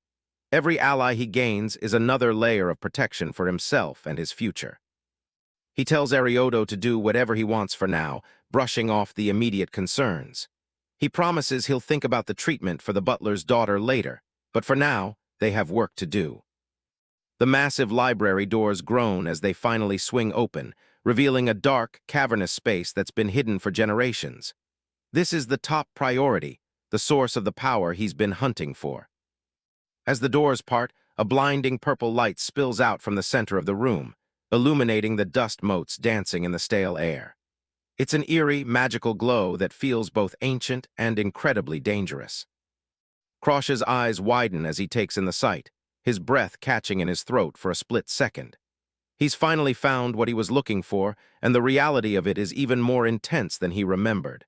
Every ally he gains is another layer of protection for himself and his future. He tells Arioto to do whatever he wants for now, brushing off the immediate concerns. He promises he'll think about the treatment for the butler's daughter later, but for now, they have work to do. The massive library doors groan as they finally swing open, revealing a dark, cavernous space that's been hidden for generations. This is the top priority, the source of the power he's been hunting for. As the doors part, a blinding purple light spills out from the center of the room, illuminating the dust motes dancing in the stale air. It's an eerie, magical glow that feels both ancient and incredibly dangerous. Krosh's eyes widen as he takes in the sight, his breath catching in his throat for a split second. He's finally found what he was looking for, and the reality of it is even more intense than he remembered.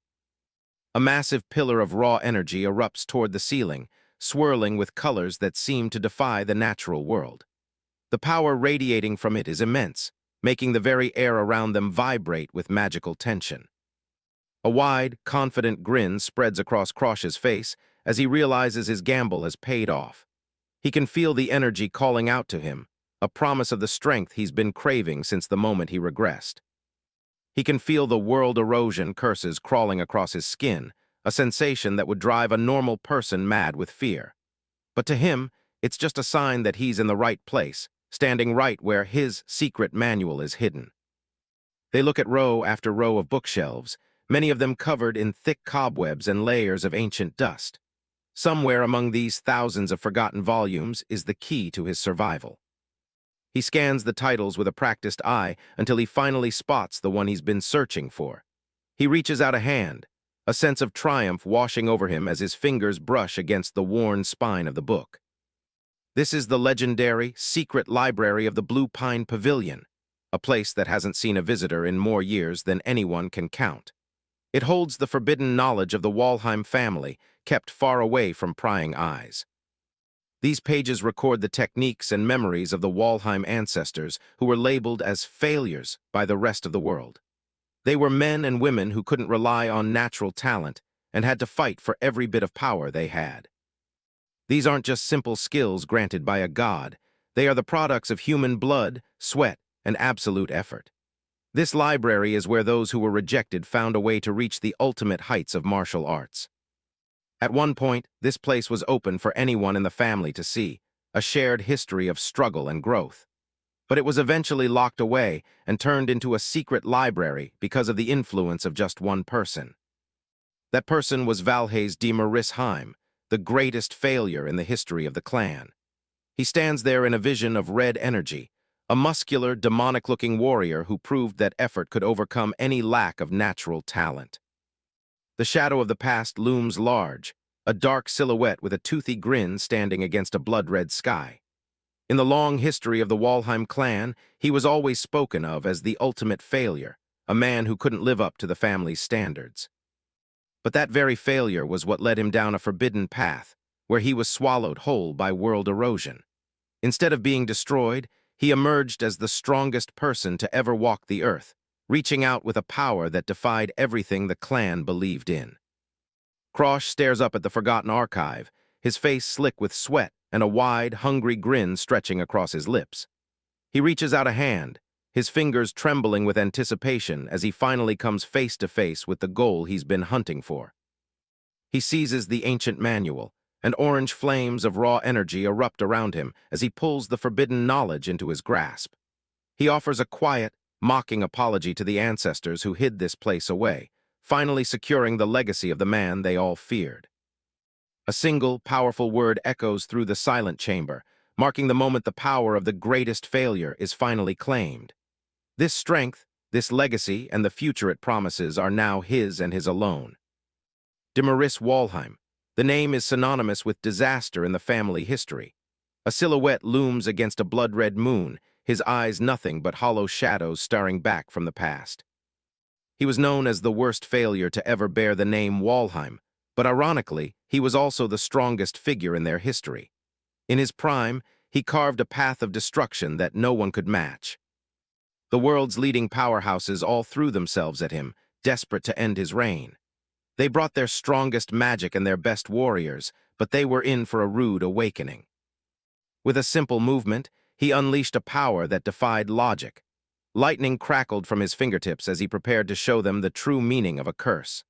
A massive pillar of raw energy erupts toward the ceiling, swirling with colors that seem to defy the natural world. The power radiating from it is immense, making the very air around them vibrate with magical tension. A wide, confident grin spreads across Krosh's face as he realizes his gamble has paid off. He can feel the energy calling out to him, a promise of the strength he's been craving since the moment he regressed. He can feel the world erosion curses crawling across his skin, a sensation that would drive a normal person mad with fear. But to him, it's just a sign that he's in the right place, standing right where his secret manual is hidden. They look at row after row of bookshelves, many of them covered in thick cobwebs and layers of ancient dust. Somewhere among these thousands of forgotten volumes is the key to his survival. He scans the titles with a practiced eye until he finally spots the one he's been searching for. He reaches out a hand, a sense of triumph washing over him as his fingers brush against the worn spine of the book. This is the legendary, secret library of the Blue Pine Pavilion, a place that hasn't seen a visitor in more years than anyone can count. It holds the forbidden knowledge of the Walheim family, kept far away from prying eyes. These pages record the techniques and memories of the Walheim ancestors who were labeled as failures by the rest of the world. They were men and women who couldn't rely on natural talent and had to fight for every bit of power they had. These aren't just simple skills granted by a god. They are the products of human blood, sweat, and absolute effort. This library is where those who were rejected found a way to reach the ultimate heights of martial arts. At one point, this place was open for anyone in the family to see, a shared history of struggle and growth. But it was eventually locked away and turned into a secret library because of the influence of just one person. That person was Valhaes de Marisheim, the greatest failure in the history of the clan. He stands there in a vision of red energy, a muscular, demonic-looking warrior who proved that effort could overcome any lack of natural talent. The shadow of the past looms large, a dark silhouette with a toothy grin standing against a blood-red sky. In the long history of the Walheim clan, he was always spoken of as the ultimate failure, a man who couldn't live up to the family's standards. But that very failure was what led him down a forbidden path, where he was swallowed whole by world erosion. Instead of being destroyed, he emerged as the strongest person to ever walk the earth, reaching out with a power that defied everything the clan believed in. Krosh stares up at the forgotten archive, his face slick with sweat and a wide, hungry grin stretching across his lips. He reaches out a hand, his fingers trembling with anticipation as he finally comes face to face with the goal he's been hunting for. He seizes the ancient manual, and orange flames of raw energy erupt around him as he pulls the forbidden knowledge into his grasp. He offers a quiet, mocking apology to the ancestors who hid this place away, finally securing the legacy of the man they all feared. A single, powerful word echoes through the silent chamber, marking the moment the power of the greatest failure is finally claimed. This strength, this legacy, and the future it promises are now his and his alone. De Maris Walheim. The name is synonymous with disaster in the family history. A silhouette looms against a blood-red moon, his eyes nothing but hollow shadows staring back from the past. He was known as the worst failure to ever bear the name Walheim, but ironically, he was also the strongest figure in their history. In his prime, he carved a path of destruction that no one could match. The world's leading powerhouses all threw themselves at him, desperate to end his reign. They brought their strongest magic and their best warriors, but they were in for a rude awakening. With a simple movement, he unleashed a power that defied logic. Lightning crackled from his fingertips as he prepared to show them the true meaning of a curse.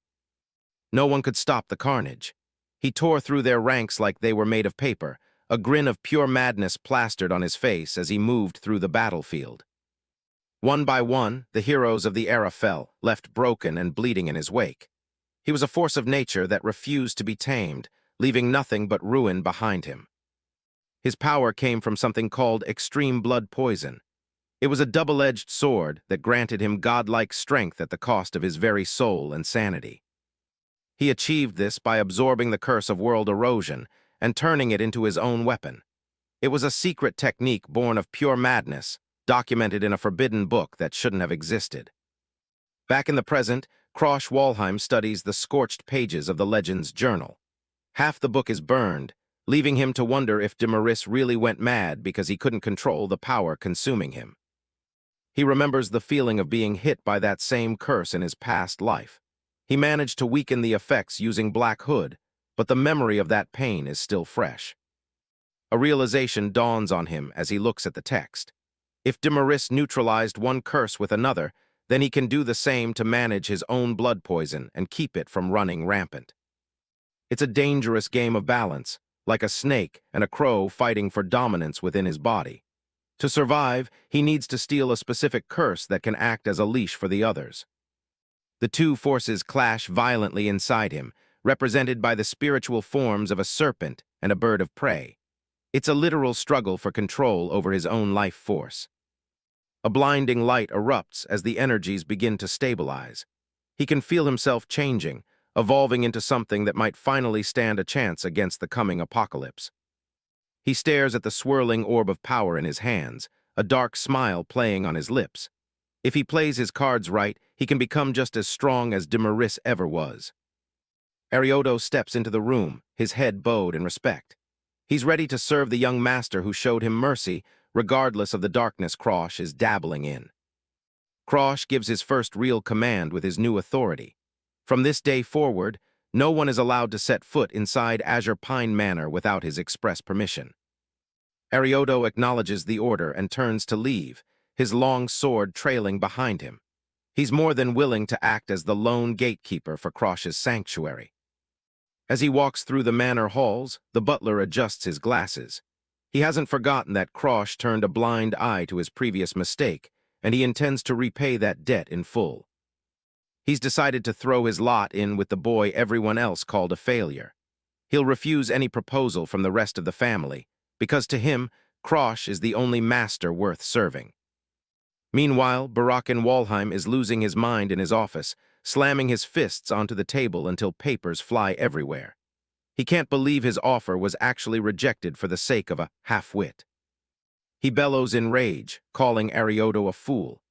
No one could stop the carnage. He tore through their ranks like they were made of paper, a grin of pure madness plastered on his face as he moved through the battlefield. One by one, the heroes of the era fell, left broken and bleeding in his wake. He was a force of nature that refused to be tamed, leaving nothing but ruin behind him. His power came from something called extreme blood poison. It was a double-edged sword that granted him godlike strength at the cost of his very soul and sanity. He achieved this by absorbing the curse of world erosion and turning it into his own weapon. It was a secret technique born of pure madness, documented in a forbidden book that shouldn't have existed. Back in the present, Krosh Walheim studies the scorched pages of the legend's journal. Half the book is burned, leaving him to wonder if de Maris really went mad because he couldn't control the power consuming him. He remembers the feeling of being hit by that same curse in his past life. He managed to weaken the effects using Black Hood, but the memory of that pain is still fresh. A realization dawns on him as he looks at the text. If de Maris neutralized one curse with another, then he can do the same to manage his own blood poison and keep it from running rampant. It's a dangerous game of balance, like a snake and a crow fighting for dominance within his body. To survive, he needs to steal a specific curse that can act as a leash for the others. The two forces clash violently inside him, represented by the spiritual forms of a serpent and a bird of prey. It's a literal struggle for control over his own life force. A blinding light erupts as the energies begin to stabilize. He can feel himself changing, evolving into something that might finally stand a chance against the coming apocalypse. He stares at the swirling orb of power in his hands, a dark smile playing on his lips. If he plays his cards right, he can become just as strong as de Maris ever was. Arioto steps into the room, his head bowed in respect. He's ready to serve the young master who showed him mercy, regardless of the darkness Krosh is dabbling in. Krosh gives his first real command with his new authority. From this day forward, no one is allowed to set foot inside Azure Pine Manor without his express permission. Arioto acknowledges the order and turns to leave, his long sword trailing behind him. He's more than willing to act as the lone gatekeeper for Krosh's sanctuary. As he walks through the manor halls, the butler adjusts his glasses. He hasn't forgotten that Krosh turned a blind eye to his previous mistake, and he intends to repay that debt in full. He's decided to throw his lot in with the boy everyone else called a failure. He'll refuse any proposal from the rest of the family, because to him, Krosh is the only master worth serving. Meanwhile, Barakin Walheim is losing his mind in his office, slamming his fists onto the table until papers fly everywhere. He can't believe his offer was actually rejected for the sake of a half-wit. He bellows in rage, calling Arioto a fool.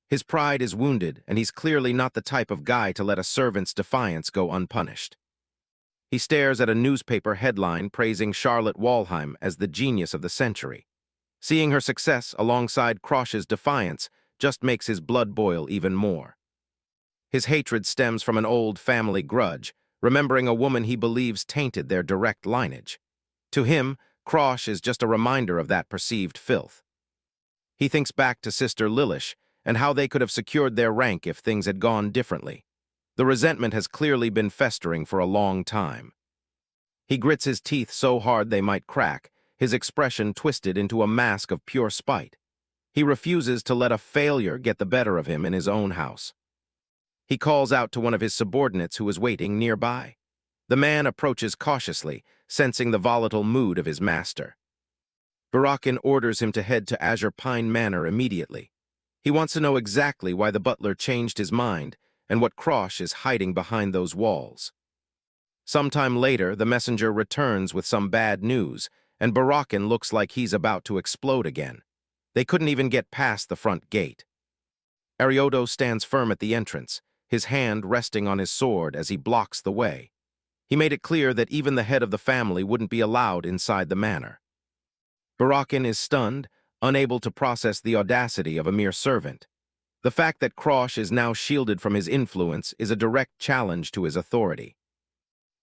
His pride is wounded, and he's clearly not the type of guy to let a servant's defiance go unpunished. He stares at a newspaper headline praising Charlotte Walheim as the genius of the century. Seeing her success alongside Krosh's defiance just makes his blood boil even more. His hatred stems from an old family grudge, remembering a woman he believes tainted their direct lineage. To him, Krosh is just a reminder of that perceived filth. He thinks back to Sister Lilish and how they could have secured their rank if things had gone differently. The resentment has clearly been festering for a long time. He grits his teeth so hard they might crack, his expression twisted into a mask of pure spite. He refuses to let a failure get the better of him in his own house. He calls out to one of his subordinates who is waiting nearby. The man approaches cautiously, sensing the volatile mood of his master. Barakin orders him to head to Azure Pine Manor immediately. He wants to know exactly why the butler changed his mind and what Krosh is hiding behind those walls. Sometime later, the messenger returns with some bad news, and Barakin looks like he's about to explode again. They couldn't even get past the front gate. Arioto stands firm at the entrance, his hand resting on his sword as he blocks the way. He made it clear that even the head of the family wouldn't be allowed inside the manor. Barakin is stunned, unable to process the audacity of a mere servant. The fact that Krosh is now shielded from his influence is a direct challenge to his authority.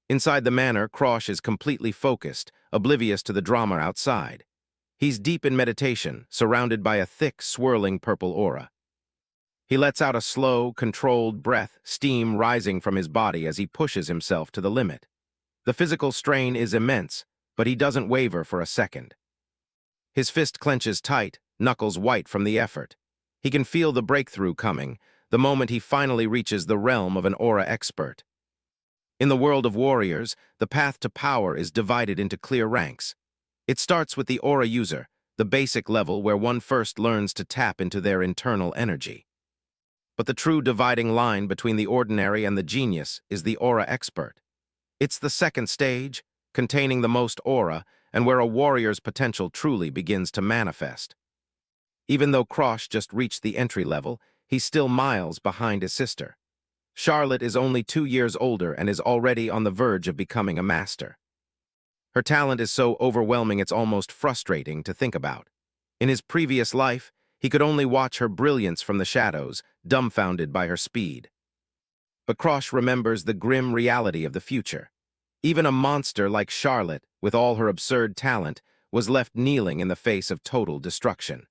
Inside the manor, Krosh is completely focused, oblivious to the drama outside. He's deep in meditation, surrounded by a thick, swirling purple aura. He lets out a slow, controlled breath, steam rising from his body as he pushes himself to the limit. The physical strain is immense, but he doesn't waver for a second. His fist clenches tight, knuckles white from the effort. He can feel the breakthrough coming, the moment he finally reaches the realm of an aura expert. In the world of warriors, the path to power is divided into clear ranks. It starts with the aura user, the basic level where one first learns to tap into their internal energy. But the true dividing line between the ordinary and the genius is the aura expert. It's the second stage, containing the most aura, and where a warrior's potential truly begins to manifest. Even though Krosh just reached the entry level, he's still miles behind his sister. Charlotte is only 2 years older and is already on the verge of becoming a master. Her talent is so overwhelming it's almost frustrating to think about. In his previous life, he could only watch her brilliance from the shadows, dumbfounded by her speed. But Krosh remembers the grim reality of the future. Even a monster like Charlotte, with all her absurd talent, was left kneeling in the face of total destruction.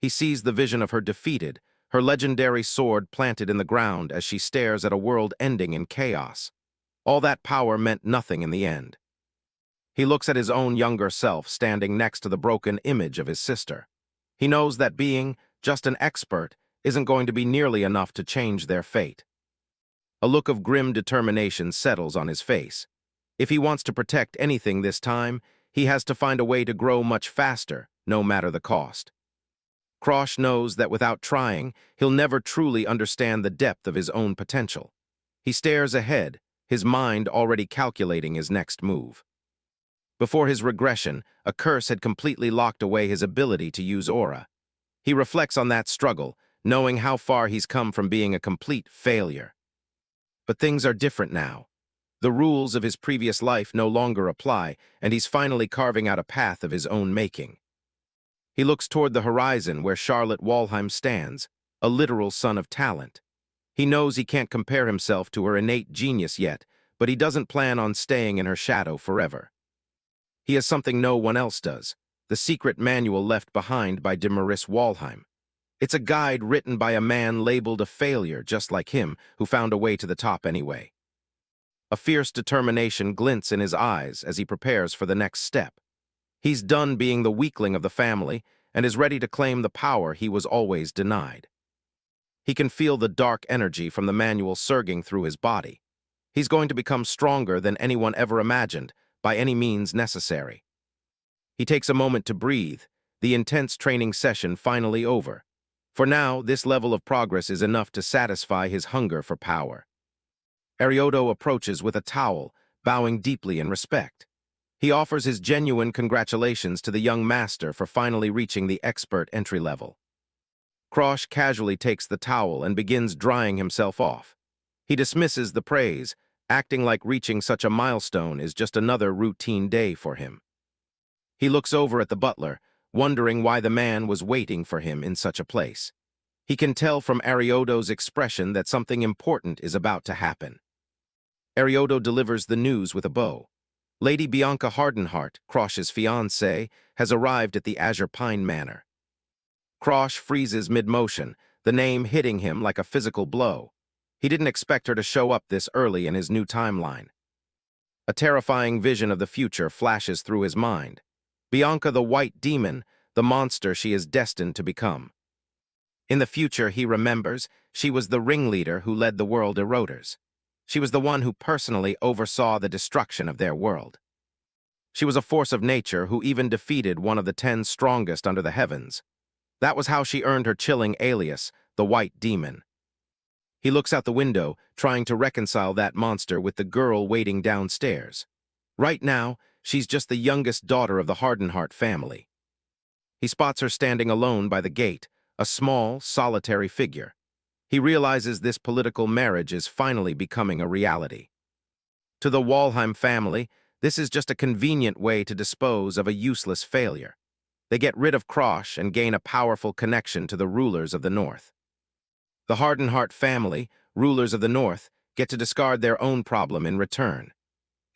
He sees the vision of her defeated, her legendary sword planted in the ground as she stares at a world ending in chaos. All that power meant nothing in the end. He looks at his own younger self standing next to the broken image of his sister. He knows that being just an expert isn't going to be nearly enough to change their fate. A look of grim determination settles on his face. If he wants to protect anything this time, he has to find a way to grow much faster, no matter the cost. Krosh knows that without trying, he'll never truly understand the depth of his own potential. He stares ahead, his mind already calculating his next move. Before his regression, a curse had completely locked away his ability to use aura. He reflects on that struggle, knowing how far he's come from being a complete failure. But things are different now. The rules of his previous life no longer apply, and he's finally carving out a path of his own making. He looks toward the horizon where Charlotte Walheim stands, a literal son of talent. He knows he can't compare himself to her innate genius yet, but he doesn't plan on staying in her shadow forever. He has something no one else does, the secret manual left behind by Demaris Walheim. It's a guide written by a man labeled a failure just like him, who found a way to the top anyway. A fierce determination glints in his eyes as he prepares for the next step. He's done being the weakling of the family and is ready to claim the power he was always denied. He can feel the dark energy from the manual surging through his body. He's going to become stronger than anyone ever imagined, by any means necessary. He takes a moment to breathe, the intense training session finally over. For now, this level of progress is enough to satisfy his hunger for power. Arioto approaches with a towel, bowing deeply in respect. He offers his genuine congratulations to the young master for finally reaching the expert entry level. Krosh casually takes the towel and begins drying himself off. He dismisses the praise, acting like reaching such a milestone is just another routine day for him. He looks over at the butler, wondering why the man was waiting for him in such a place. He can tell from Arioto's expression that something important is about to happen. Arioto delivers the news with a bow. Lady Bianca Hardenheart, Krosh's fiancée, has arrived at the Azure Pine Manor. Krosh freezes mid-motion, the name hitting him like a physical blow. He didn't expect her to show up this early in his new timeline. A terrifying vision of the future flashes through his mind. Bianca the White Demon, the monster she is destined to become. In the future, he remembers, she was the ringleader who led the world eroders. She was the one who personally oversaw the destruction of their world. She was a force of nature who even defeated one of the 10 strongest under the heavens. That was how she earned her chilling alias, the White Demon. He looks out the window, trying to reconcile that monster with the girl waiting downstairs. Right now, she's just the youngest daughter of the Hardenheart family. He spots her standing alone by the gate, a small, solitary figure. He realizes this political marriage is finally becoming a reality. To the Walheim family, this is just a convenient way to dispose of a useless failure. They get rid of Krosh and gain a powerful connection to the rulers of the North. The Hardenheart family, rulers of the North, get to discard their own problem in return.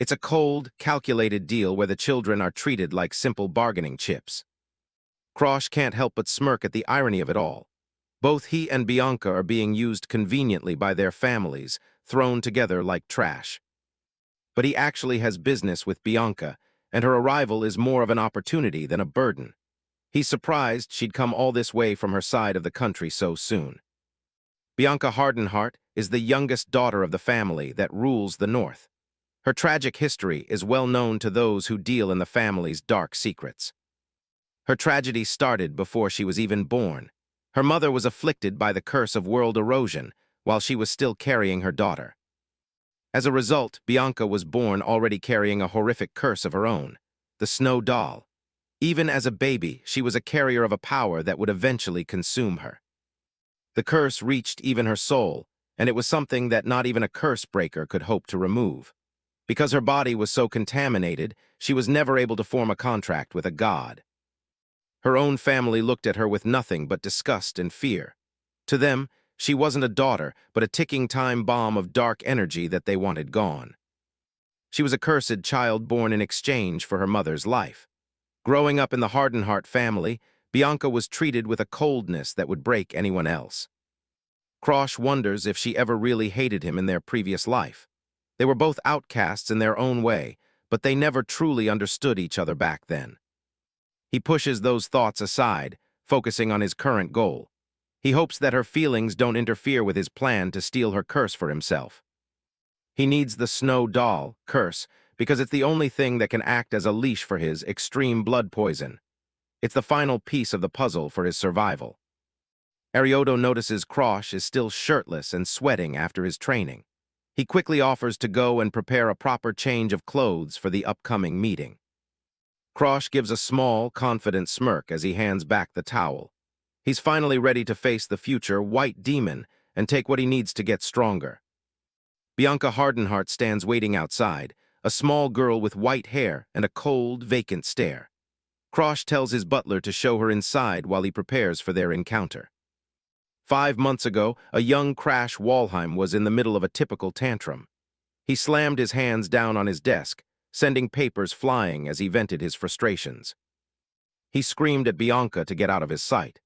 It's a cold, calculated deal where the children are treated like simple bargaining chips. Krosh can't help but smirk at the irony of it all. Both he and Bianca are being used conveniently by their families, thrown together like trash. But he actually has business with Bianca, and her arrival is more of an opportunity than a burden. He's surprised she'd come all this way from her side of the country so soon. Bianca Hardenheart is the youngest daughter of the family that rules the North. Her tragic history is well known to those who deal in the family's dark secrets. Her tragedy started before she was even born. Her mother was afflicted by the curse of world erosion while she was still carrying her daughter. As a result, Bianca was born already carrying a horrific curse of her own, the Snow Doll. Even as a baby, she was a carrier of a power that would eventually consume her. The curse reached even her soul, and it was something that not even a curse breaker could hope to remove. Because her body was so contaminated, she was never able to form a contract with a god. Her own family looked at her with nothing but disgust and fear. To them, she wasn't a daughter, but a ticking time bomb of dark energy that they wanted gone. She was a cursed child born in exchange for her mother's life. Growing up in the Hardenheart family, Bianca was treated with a coldness that would break anyone else. Krosh wonders if she ever really hated him in their previous life. They were both outcasts in their own way, but they never truly understood each other back then. He pushes those thoughts aside, focusing on his current goal. He hopes that her feelings don't interfere with his plan to steal her curse for himself. He needs the Snow Doll, curse, because it's the only thing that can act as a leash for his extreme blood poison. It's the final piece of the puzzle for his survival. Arioto notices Krosh is still shirtless and sweating after his training. He quickly offers to go and prepare a proper change of clothes for the upcoming meeting. Krosh gives a small, confident smirk as he hands back the towel. He's finally ready to face the future White Demon and take what he needs to get stronger. Bianca Hardenheart stands waiting outside, a small girl with white hair and a cold, vacant stare. Krosh tells his butler to show her inside while he prepares for their encounter. 5 months ago, a young Crash Walheim was in the middle of a typical tantrum. He slammed his hands down on his desk, sending papers flying as he vented his frustrations. He screamed at Bianca to get out of his sight.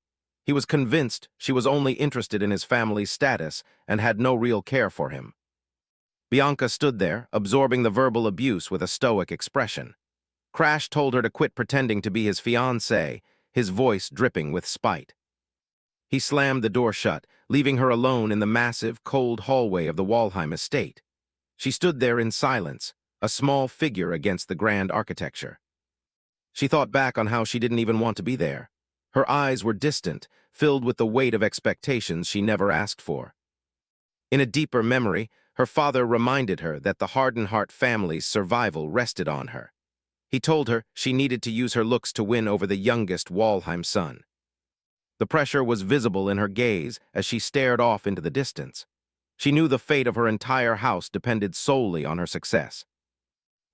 He was convinced she was only interested in his family's status and had no real care for him. Bianca stood there, absorbing the verbal abuse with a stoic expression. Crash told her to quit pretending to be his fiancée, his voice dripping with spite. He slammed the door shut, leaving her alone in the massive, cold hallway of the Walheim estate. She stood there in silence, a small figure against the grand architecture. She thought back on how she didn't even want to be there. Her eyes were distant, filled with the weight of expectations she never asked for. In a deeper memory, her father reminded her that the Hardenhart family's survival rested on her. He told her she needed to use her looks to win over the youngest Walheim son. The pressure was visible in her gaze as she stared off into the distance. She knew the fate of her entire house depended solely on her success.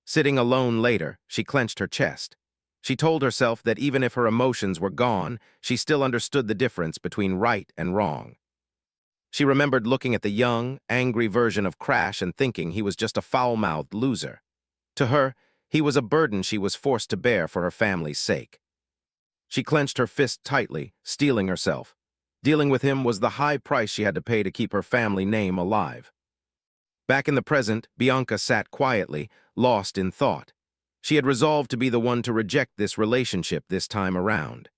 Sitting alone later, she clenched her chest. She told herself that even if her emotions were gone, she still understood the difference between right and wrong. She remembered looking at the young, angry version of Crash and thinking he was just a foul-mouthed loser. To her, he was a burden she was forced to bear for her family's sake. She clenched her fist tightly, steeling herself. Dealing with him was the high price she had to pay to keep her family name alive. Back in the present, Bianca sat quietly, lost in thought. She had resolved to be the one to reject this relationship this time around.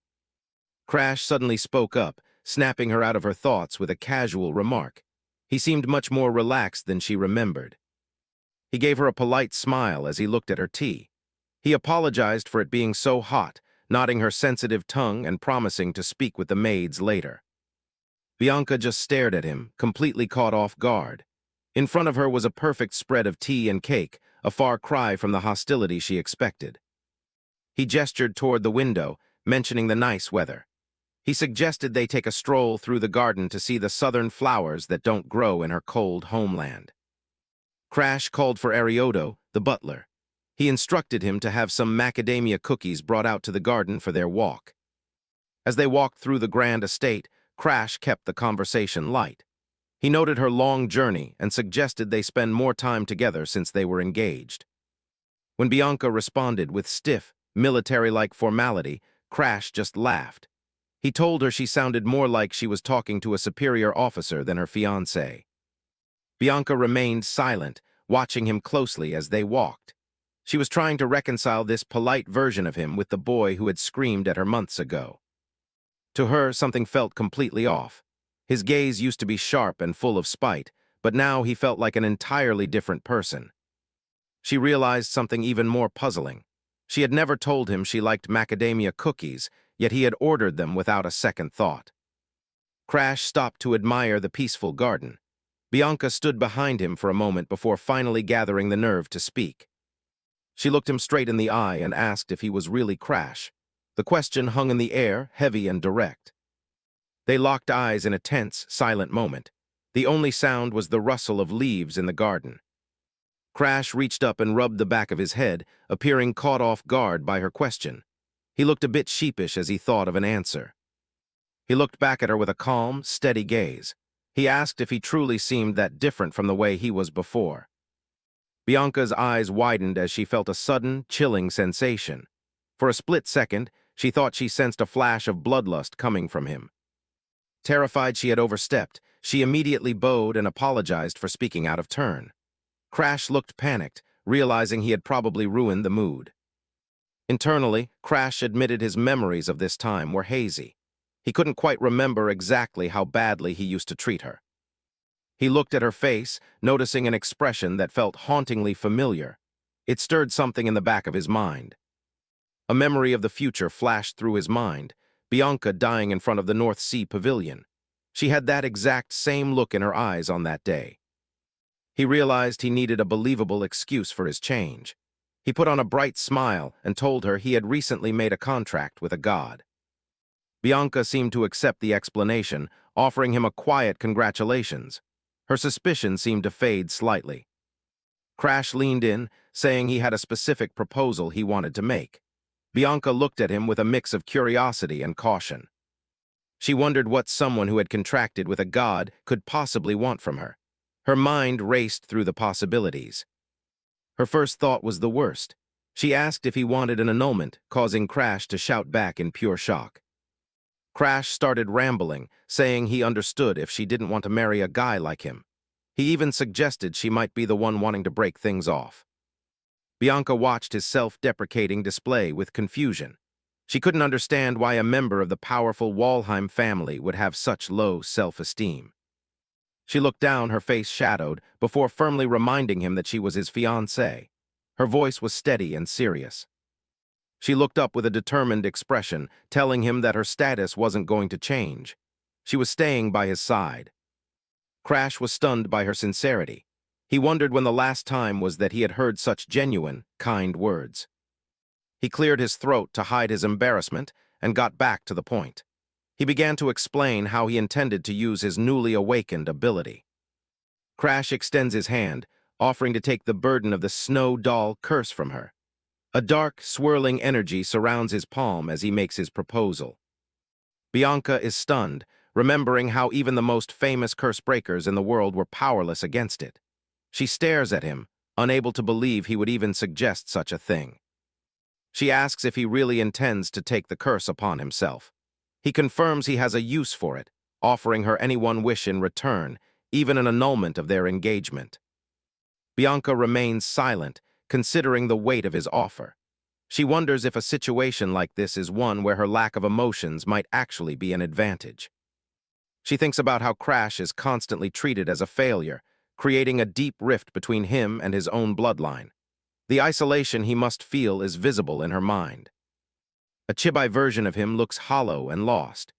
Crash suddenly spoke up, snapping her out of her thoughts with a casual remark. He seemed much more relaxed than she remembered. He gave her a polite smile as he looked at her tea. He apologized for it being so hot, nodding her sensitive tongue and promising to speak with the maids later. Bianca just stared at him, completely caught off guard. In front of her was a perfect spread of tea and cake, a far cry from the hostility she expected. He gestured toward the window, mentioning the nice weather. He suggested they take a stroll through the garden to see the southern flowers that don't grow in her cold homeland. Crash called for Arioto, the butler. He instructed him to have some macadamia cookies brought out to the garden for their walk. As they walked through the grand estate, Crash kept the conversation light. He noted her long journey and suggested they spend more time together since they were engaged. When Bianca responded with stiff, military-like formality, Crash just laughed. He told her she sounded more like she was talking to a superior officer than her fiancé. Bianca remained silent, watching him closely as they walked. She was trying to reconcile this polite version of him with the boy who had screamed at her months ago. To her, something felt completely off. His gaze used to be sharp and full of spite, but now he felt like an entirely different person. She realized something even more puzzling. She had never told him she liked macadamia cookies, yet he had ordered them without a second thought. Crash stopped to admire the peaceful garden. Bianca stood behind him for a moment before finally gathering the nerve to speak. She looked him straight in the eye and asked if he was really Crash. The question hung in the air, heavy and direct. They locked eyes in a tense, silent moment. The only sound was the rustle of leaves in the garden. Crash reached up and rubbed the back of his head, appearing caught off guard by her question. He looked a bit sheepish as he thought of an answer. He looked back at her with a calm, steady gaze. He asked if he truly seemed that different from the way he was before. Bianca's eyes widened as she felt a sudden, chilling sensation. For a split second, she thought she sensed a flash of bloodlust coming from him. Terrified she had overstepped, she immediately bowed and apologized for speaking out of turn. Crash looked panicked, realizing he had probably ruined the mood. Internally, Crash admitted his memories of this time were hazy. He couldn't quite remember exactly how badly he used to treat her. He looked at her face, noticing an expression that felt hauntingly familiar. It stirred something in the back of his mind. A memory of the future flashed through his mind, Bianca dying in front of the North Sea Pavilion. She had that exact same look in her eyes on that day. He realized he needed a believable excuse for his change. He put on a bright smile and told her he had recently made a contract with a god. Bianca seemed to accept the explanation, offering him a quiet congratulations. Her suspicion seemed to fade slightly. Crash leaned in, saying he had a specific proposal he wanted to make. Bianca looked at him with a mix of curiosity and caution. She wondered what someone who had contracted with a god could possibly want from her. Her mind raced through the possibilities. Her first thought was the worst. She asked if he wanted an annulment, causing Crash to shout back in pure shock. Crash started rambling, saying he understood if she didn't want to marry a guy like him. He even suggested she might be the one wanting to break things off. Bianca watched his self-deprecating display with confusion. She couldn't understand why a member of the powerful Walheim family would have such low self-esteem. She looked down, her face shadowed, before firmly reminding him that she was his fiancée. Her voice was steady and serious. She looked up with a determined expression, telling him that her status wasn't going to change. She was staying by his side. Crash was stunned by her sincerity. He wondered when the last time was that he had heard such genuine, kind words. He cleared his throat to hide his embarrassment and got back to the point. He began to explain how he intended to use his newly awakened ability. Crash extends his hand, offering to take the burden of the snow doll curse from her. A dark, swirling energy surrounds his palm as he makes his proposal. Bianca is stunned, remembering how even the most famous curse breakers in the world were powerless against it. She stares at him, unable to believe he would even suggest such a thing. She asks if he really intends to take the curse upon himself. He confirms he has a use for it, offering her any one wish in return, even an annulment of their engagement. Bianca remains silent, considering the weight of his offer. She wonders if a situation like this is one where her lack of emotions might actually be an advantage. She thinks about how Crash is constantly treated as a failure, creating a deep rift between him and his own bloodline. The isolation he must feel is visible in her mind. A chibi version of him looks hollow and lost.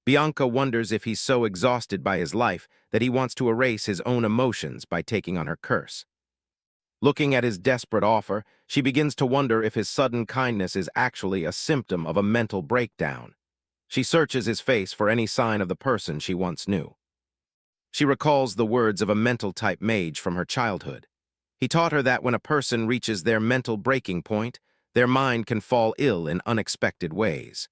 Bianca wonders if he's so exhausted by his life that he wants to erase his own emotions by taking on her curse. Looking at his desperate offer, she begins to wonder if his sudden kindness is actually a symptom of a mental breakdown. She searches his face for any sign of the person she once knew. She recalls the words of a mental-type mage from her childhood. He taught her that when a person reaches their mental breaking point, their mind can fall ill in unexpected ways.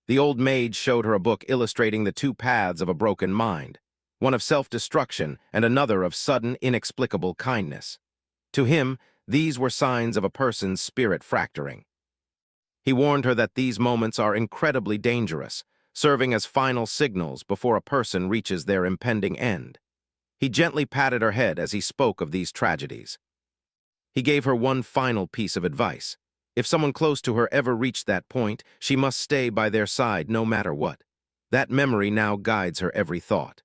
The old mage showed her a book illustrating the two paths of a broken mind, one of self-destruction and another of sudden, inexplicable kindness. To him, these were signs of a person's spirit fracturing. He warned her that these moments are incredibly dangerous, serving as final signals before a person reaches their impending end. He gently patted her head as he spoke of these tragedies. He gave her one final piece of advice. If someone close to her ever reached that point, she must stay by their side no matter what. That memory now guides her every thought.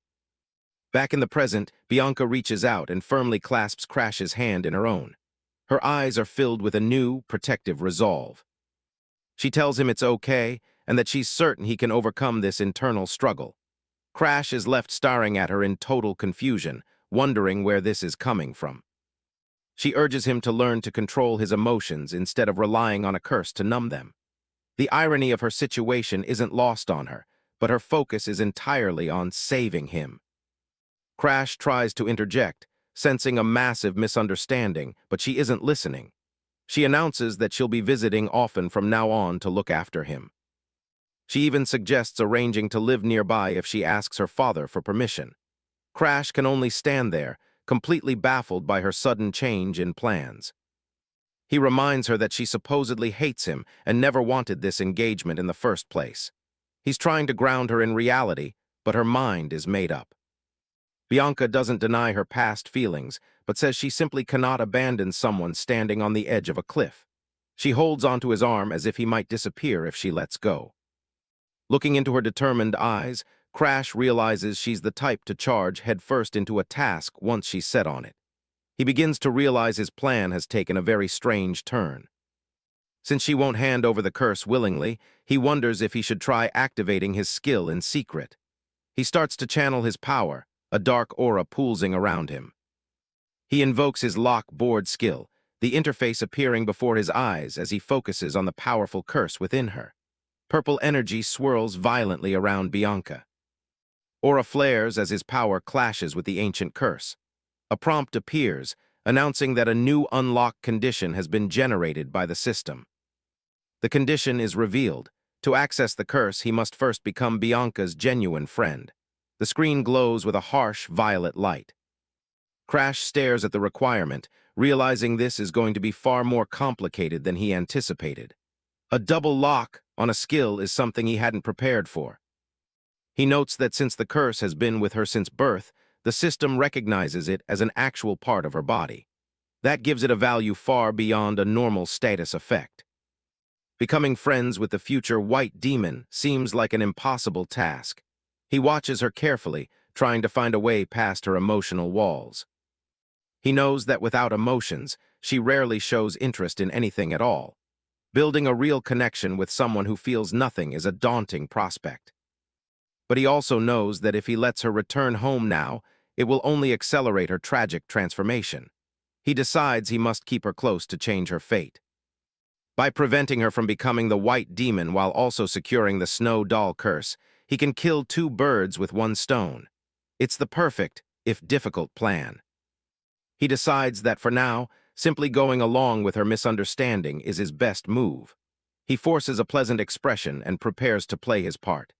Back in the present, Bianca reaches out and firmly clasps Crash's hand in her own. Her eyes are filled with a new, protective resolve. She tells him it's okay and that she's certain he can overcome this internal struggle. Crash is left staring at her in total confusion, wondering where this is coming from. She urges him to learn to control his emotions instead of relying on a curse to numb them. The irony of her situation isn't lost on her, but her focus is entirely on saving him. Crash tries to interject, sensing a massive misunderstanding, but she isn't listening. She announces that she'll be visiting often from now on to look after him. She even suggests arranging to live nearby if she asks her father for permission. Crash can only stand there, completely baffled by her sudden change in plans. He reminds her that she supposedly hates him and never wanted this engagement in the first place. He's trying to ground her in reality, but her mind is made up. Bianca doesn't deny her past feelings, but says she simply cannot abandon someone standing on the edge of a cliff. She holds onto his arm as if he might disappear if she lets go. Looking into her determined eyes, Crash realizes she's the type to charge headfirst into a task once she's set on it. He begins to realize his plan has taken a very strange turn. Since she won't hand over the curse willingly, he wonders if he should try activating his skill in secret. He starts to channel his power, a dark aura pulsing around him. He invokes his lock board skill, the interface appearing before his eyes as he focuses on the powerful curse within her. Purple energy swirls violently around Bianca. Aura flares as his power clashes with the ancient curse. A prompt appears, announcing that a new unlock condition has been generated by the system. The condition is revealed. To access the curse, he must first become Bianca's genuine friend. The screen glows with a harsh, violet light. Crash stares at the requirement, realizing this is going to be far more complicated than he anticipated. A double lock on a skill is something he hadn't prepared for. He notes that since the curse has been with her since birth, the system recognizes it as an actual part of her body. That gives it a value far beyond a normal status effect. Becoming friends with the future white demon seems like an impossible task. He watches her carefully, trying to find a way past her emotional walls. He knows that without emotions, she rarely shows interest in anything at all. Building a real connection with someone who feels nothing is a daunting prospect. But he also knows that if he lets her return home now, it will only accelerate her tragic transformation. He decides he must keep her close to change her fate. By preventing her from becoming the white demon while also securing the snow doll curse, he can kill two birds with one stone. It's the perfect, if difficult, plan. He decides that for now, simply going along with her misunderstanding is his best move. He forces a pleasant expression and prepares to play his part.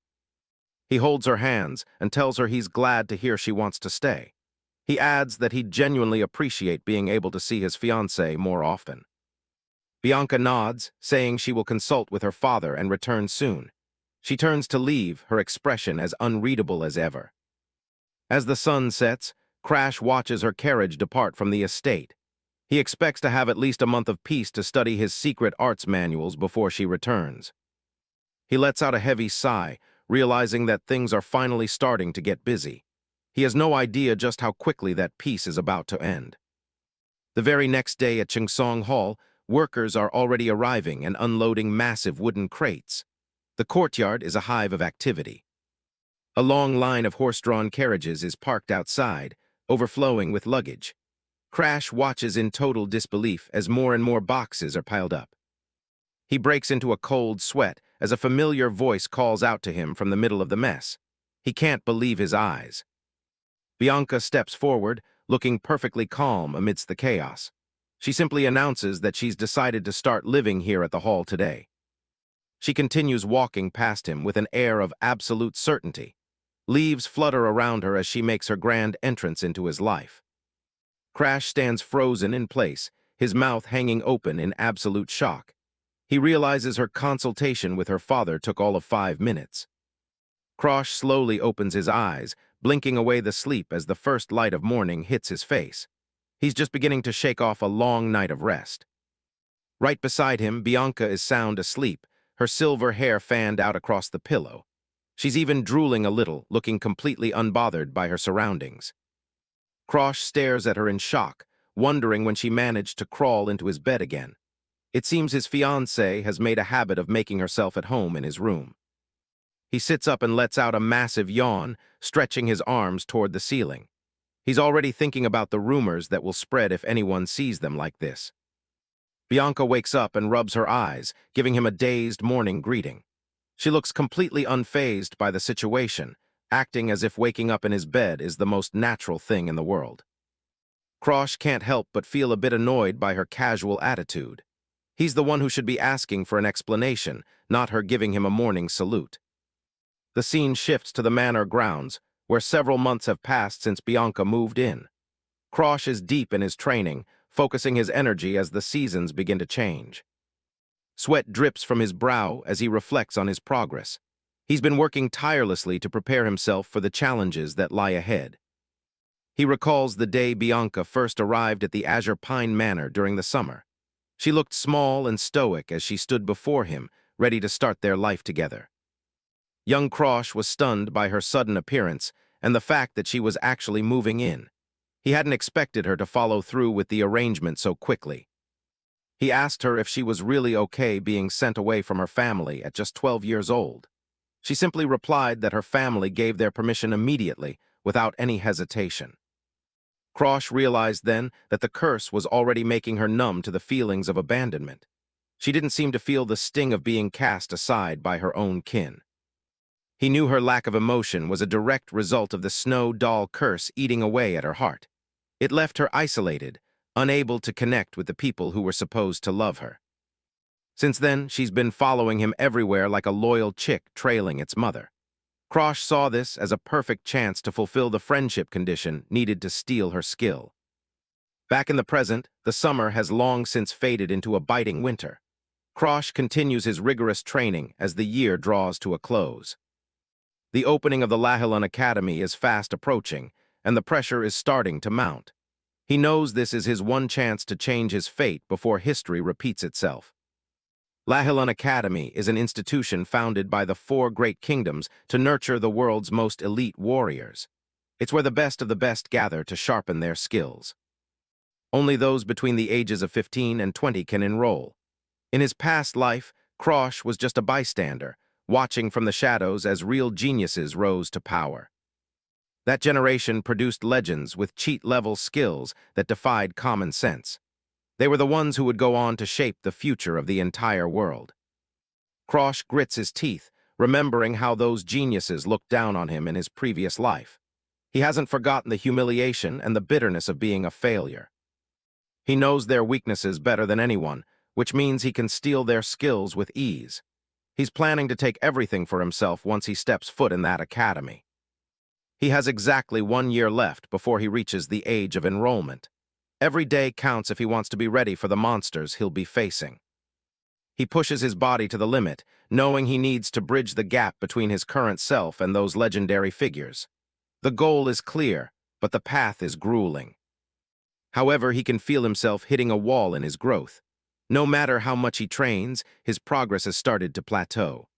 He holds her hands and tells her he's glad to hear she wants to stay. He adds that he'd genuinely appreciate being able to see his fiancée more often. Bianca nods, saying she will consult with her father and return soon. She turns to leave, her expression as unreadable as ever. As the sun sets, Crash watches her carriage depart from the estate. He expects to have at least a month of peace to study his secret arts manuals before she returns. He lets out a heavy sigh, realizing that things are finally starting to get busy. He has no idea just how quickly that peace is about to end. The very next day at Chengsong Hall, workers are already arriving and unloading massive wooden crates. The courtyard is a hive of activity. A long line of horse-drawn carriages is parked outside, overflowing with luggage. Crash watches in total disbelief as more and more boxes are piled up. He breaks into a cold sweat as a familiar voice calls out to him from the middle of the mess. He can't believe his eyes. Bianca steps forward, looking perfectly calm amidst the chaos. She simply announces that she's decided to start living here at the hall today. She continues walking past him with an air of absolute certainty. Leaves flutter around her as she makes her grand entrance into his life. Crash stands frozen in place, his mouth hanging open in absolute shock. He realizes her consultation with her father took all of 5 minutes. Crash slowly opens his eyes, blinking away the sleep as the first light of morning hits his face. He's just beginning to shake off a long night of rest. Right beside him, Bianca is sound asleep, her silver hair fanned out across the pillow. She's even drooling a little, looking completely unbothered by her surroundings. Crash stares at her in shock, wondering when she managed to crawl into his bed again. It seems his fiancée has made a habit of making herself at home in his room. He sits up and lets out a massive yawn, stretching his arms toward the ceiling. He's already thinking about the rumors that will spread if anyone sees them like this. Bianca wakes up and rubs her eyes, giving him a dazed morning greeting. She looks completely unfazed by the situation, acting as if waking up in his bed is the most natural thing in the world. Crash can't help but feel a bit annoyed by her casual attitude. He's the one who should be asking for an explanation, not her giving him a morning salute. The scene shifts to the manor grounds, where several months have passed since Bianca moved in. Crash is deep in his training, focusing his energy as the seasons begin to change. Sweat drips from his brow as he reflects on his progress. He's been working tirelessly to prepare himself for the challenges that lie ahead. He recalls the day Bianca first arrived at the Azure Pine Manor during the summer. She looked small and stoic as she stood before him, ready to start their life together. Young Crash was stunned by her sudden appearance and the fact that she was actually moving in. He hadn't expected her to follow through with the arrangement so quickly. He asked her if she was really okay being sent away from her family at just 12 years old. She simply replied that her family gave their permission immediately, without any hesitation. Crash realized then that the curse was already making her numb to the feelings of abandonment. She didn't seem to feel the sting of being cast aside by her own kin. He knew her lack of emotion was a direct result of the snow doll curse eating away at her heart. It left her isolated, unable to connect with the people who were supposed to love her. Since then, she's been following him everywhere like a loyal chick trailing its mother. Crash saw this as a perfect chance to fulfill the friendship condition needed to steal her skill. Back in the present, the summer has long since faded into a biting winter. Crash continues his rigorous training as the year draws to a close. The opening of the Lahilun Academy is fast approaching, and the pressure is starting to mount. He knows this is his one chance to change his fate before history repeats itself. Lahilun Academy is an institution founded by the four great kingdoms to nurture the world's most elite warriors. It's where the best of the best gather to sharpen their skills. Only those between the ages of 15 and 20 can enroll. In his past life, Krosh was just a bystander, watching from the shadows as real geniuses rose to power. That generation produced legends with cheat-level skills that defied common sense. They were the ones who would go on to shape the future of the entire world. Krosh grits his teeth, remembering how those geniuses looked down on him in his previous life. He hasn't forgotten the humiliation and the bitterness of being a failure. He knows their weaknesses better than anyone, which means he can steal their skills with ease. He's planning to take everything for himself once he steps foot in that academy. He has exactly 1 year left before he reaches the age of enrollment. Every day counts if he wants to be ready for the monsters he'll be facing. He pushes his body to the limit, knowing he needs to bridge the gap between his current self and those legendary figures. The goal is clear, but the path is grueling. However, he can feel himself hitting a wall in his growth. No matter how much he trains, his progress has started to plateau.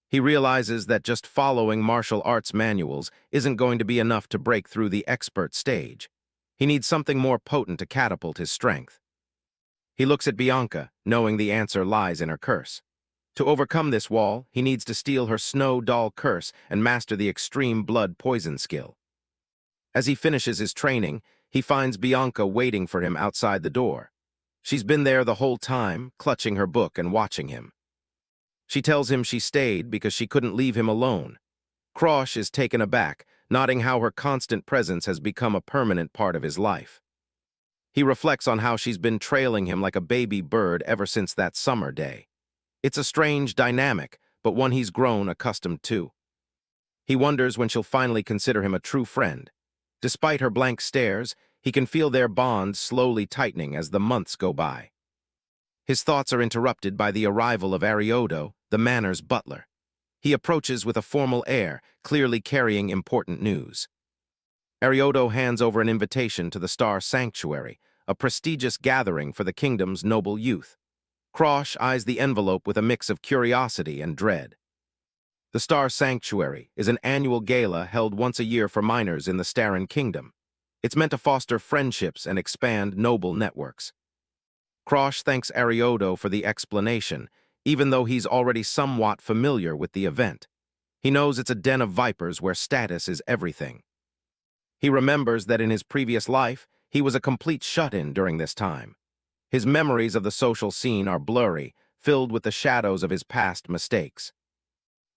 He realizes that just following martial arts manuals isn't going to be enough to break through the expert stage. He needs something more potent to catapult his strength. He looks at Bianca, knowing the answer lies in her curse. To overcome this wall, he needs to steal her snow doll curse and master the extreme blood poison skill. As he finishes his training, he finds Bianca waiting for him outside the door. She's been there the whole time, clutching her book and watching him. She tells him she stayed because she couldn't leave him alone. Krosh is taken aback, noting how her constant presence has become a permanent part of his life. He reflects on how she's been trailing him like a baby bird ever since that summer day. It's a strange dynamic, but one he's grown accustomed to. He wonders when she'll finally consider him a true friend. Despite her blank stares, he can feel their bond slowly tightening as the months go by. His thoughts are interrupted by the arrival of Ariodo, the manor's butler. He approaches with a formal air, clearly carrying important news. Ariodo hands over an invitation to the Star Sanctuary, a prestigious gathering for the kingdom's noble youth. Krosh eyes the envelope with a mix of curiosity and dread. The Star Sanctuary is an annual gala held once a year for minors in the Starin Kingdom. It's meant to foster friendships and expand noble networks. Krosh thanks Ariodo for the explanation, even though he's already somewhat familiar with the event. He knows it's a den of vipers where status is everything. He remembers that in his previous life, he was a complete shut-in during this time. His memories of the social scene are blurry, filled with the shadows of his past mistakes.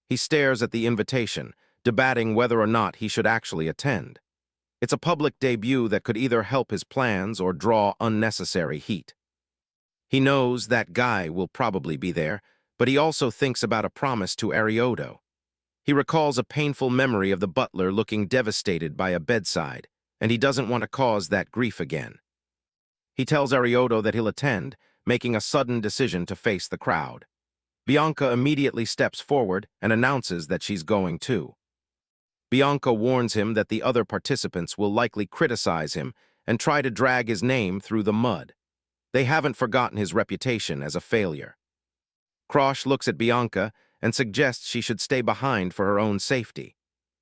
He stares at the invitation, debating whether or not he should actually attend. It's a public debut that could either help his plans or draw unnecessary heat. He knows that guy will probably be there, but he also thinks about a promise to Ariodo. He recalls a painful memory of the butler looking devastated by a bedside, and he doesn't want to cause that grief again. He tells Ariodo that he'll attend, making a sudden decision to face the crowd. Bianca immediately steps forward and announces that she's going too. Bianca warns him that the other participants will likely criticize him and try to drag his name through the mud. They haven't forgotten his reputation as a failure. Krosh looks at Bianca and suggests she should stay behind for her own safety.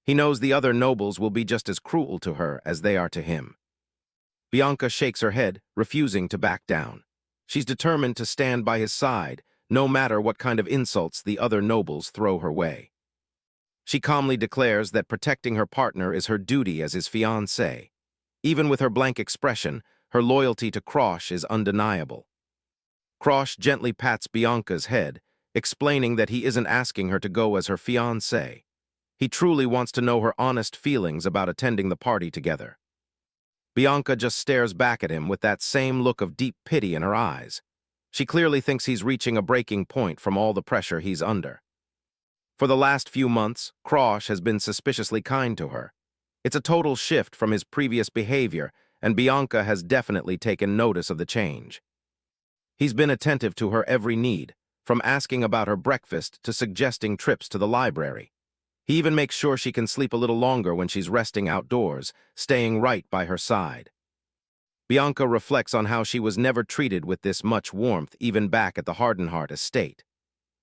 He knows the other nobles will be just as cruel to her as they are to him. Bianca shakes her head, refusing to back down. She's determined to stand by his side, no matter what kind of insults the other nobles throw her way. She calmly declares that protecting her partner is her duty as his fiancé. Even with her blank expression, her loyalty to Krosh is undeniable. Krosh gently pats Bianca's head, explaining that he isn't asking her to go as her fiancé. He truly wants to know her honest feelings about attending the party together. Bianca just stares back at him with that same look of deep pity in her eyes. She clearly thinks he's reaching a breaking point from all the pressure he's under. For the last few months, Krosh has been suspiciously kind to her. It's a total shift from his previous behavior, and Bianca has definitely taken notice of the change. He's been attentive to her every need, from asking about her breakfast to suggesting trips to the library. He even makes sure she can sleep a little longer when she's resting outdoors, staying right by her side. Bianca reflects on how she was never treated with this much warmth even back at the Hardenhart estate.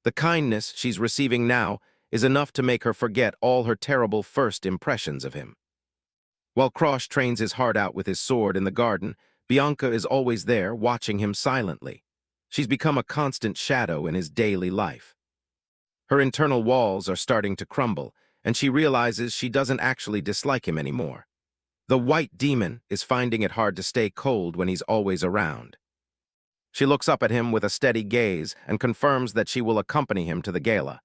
The kindness she's receiving now is enough to make her forget all her terrible first impressions of him. While Krosh trains his heart out with his sword in the garden, Bianca is always there, watching him silently. She's become a constant shadow in his daily life. Her internal walls are starting to crumble, and she realizes she doesn't actually dislike him anymore. The white demon is finding it hard to stay cold when he's always around. She looks up at him with a steady gaze and confirms that she will accompany him to the gala.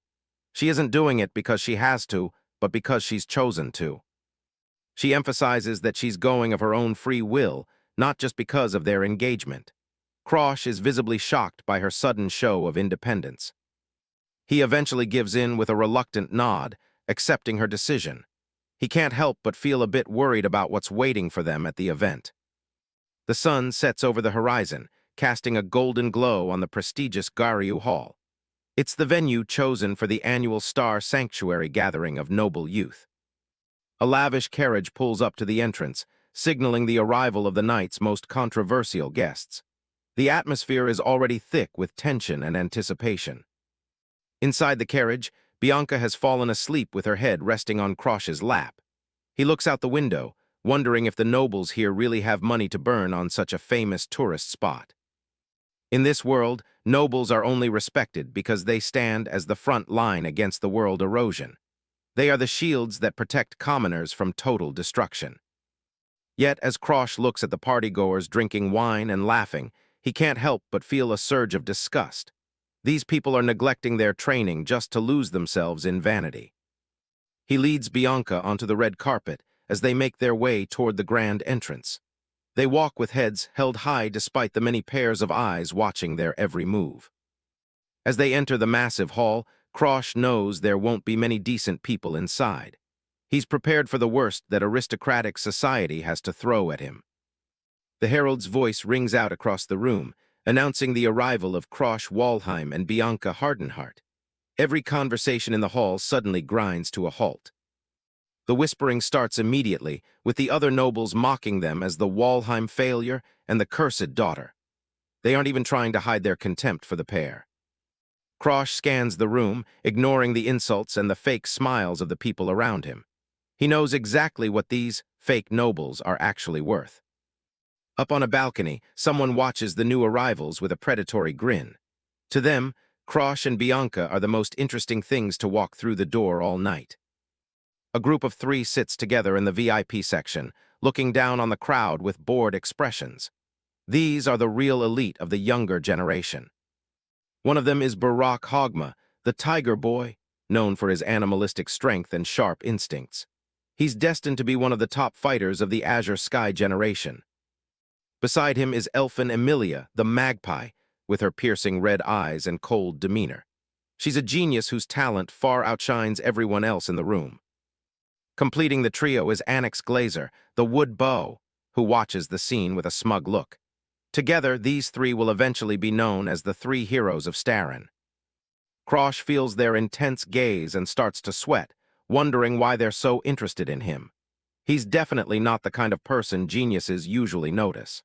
She isn't doing it because she has to, but because she's chosen to. She emphasizes that she's going of her own free will, not just because of their engagement. Krosh is visibly shocked by her sudden show of independence. He eventually gives in with a reluctant nod, accepting her decision. He can't help but feel a bit worried about what's waiting for them at the event. The sun sets over the horizon, casting a golden glow on the prestigious Garyu Hall. It's the venue chosen for the annual Star Sanctuary gathering of noble youth. A lavish carriage pulls up to the entrance, signaling the arrival of the night's most controversial guests. The atmosphere is already thick with tension and anticipation. Inside the carriage, Bianca has fallen asleep with her head resting on Krosh's lap. He looks out the window, wondering if the nobles here really have money to burn on such a famous tourist spot. In this world, nobles are only respected because they stand as the front line against the world erosion. They are the shields that protect commoners from total destruction. Yet, as Krosh looks at the partygoers drinking wine and laughing, he can't help but feel a surge of disgust. These people are neglecting their training just to lose themselves in vanity. He leads Bianca onto the red carpet as they make their way toward the grand entrance. They walk with heads held high despite the many pairs of eyes watching their every move. As they enter the massive hall, Krosh knows there won't be many decent people inside. He's prepared for the worst that aristocratic society has to throw at him. The herald's voice rings out across the room, announcing the arrival of Krosh Walheim and Bianca Hardenhart. Every conversation in the hall suddenly grinds to a halt. The whispering starts immediately, with the other nobles mocking them as the Walheim failure and the cursed daughter. They aren't even trying to hide their contempt for the pair. Krosh scans the room, ignoring the insults and the fake smiles of the people around him. He knows exactly what these fake nobles are actually worth. Up on a balcony, someone watches the new arrivals with a predatory grin. To them, Krosh and Bianca are the most interesting things to walk through the door all night. A group of 3 sits together in the VIP section, looking down on the crowd with bored expressions. These are the real elite of the younger generation. One of them is Barak Hogma, the Tiger Boy, known for his animalistic strength and sharp instincts. He's destined to be one of the top fighters of the Azure Sky generation. Beside him is Elfin Emilia, the Magpie, with her piercing red eyes and cold demeanor. She's a genius whose talent far outshines everyone else in the room. Completing the trio is Annex Glazer, the Wood Bow, who watches the scene with a smug look. Together, these 3 will eventually be known as the 3 heroes of Starin. Krosh feels their intense gaze and starts to sweat, wondering why they're so interested in him. He's definitely not the kind of person geniuses usually notice.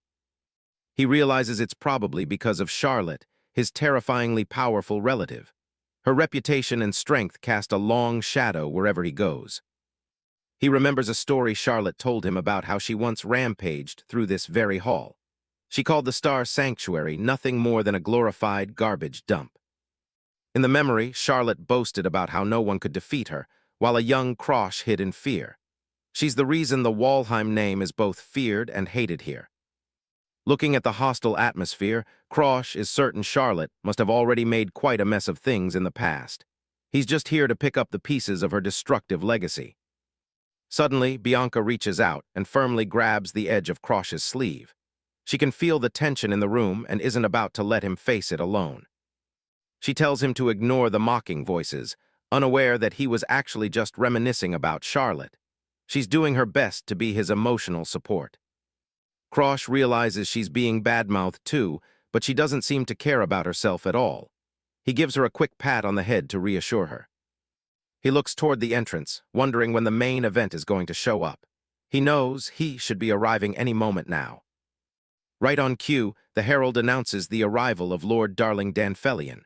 He realizes it's probably because of Charlotte, his terrifyingly powerful relative. Her reputation and strength cast a long shadow wherever he goes. He remembers a story Charlotte told him about how she once rampaged through this very hall. She called the Star Sanctuary nothing more than a glorified garbage dump. In the memory, Charlotte boasted about how no one could defeat her, while a young Krosh hid in fear. She's the reason the Walheim name is both feared and hated here. Looking at the hostile atmosphere, Krosh is certain Charlotte must have already made quite a mess of things in the past. He's just here to pick up the pieces of her destructive legacy. Suddenly, Bianca reaches out and firmly grabs the edge of Krosh's sleeve. She can feel the tension in the room and isn't about to let him face it alone. She tells him to ignore the mocking voices, unaware that he was actually just reminiscing about Charlotte. She's doing her best to be his emotional support. Krosh realizes she's being badmouthed too, but she doesn't seem to care about herself at all. He gives her a quick pat on the head to reassure her. He looks toward the entrance, wondering when the main event is going to show up. He knows he should be arriving any moment now. Right on cue, the herald announces the arrival of Lord Darling Danfelion.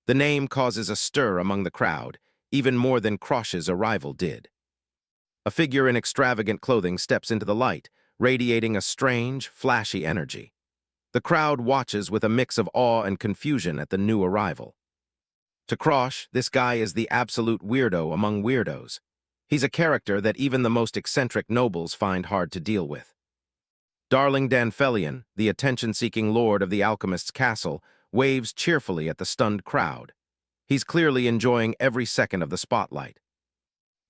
The name causes a stir among the crowd, even more than Krosh's arrival did. A figure in extravagant clothing steps into the light, radiating a strange, flashy energy. The crowd watches with a mix of awe and confusion at the new arrival. To Krosh, this guy is the absolute weirdo among weirdos. He's a character that even the most eccentric nobles find hard to deal with. Darling Danfelion, the attention-seeking lord of the alchemist's castle, waves cheerfully at the stunned crowd. He's clearly enjoying every second of the spotlight.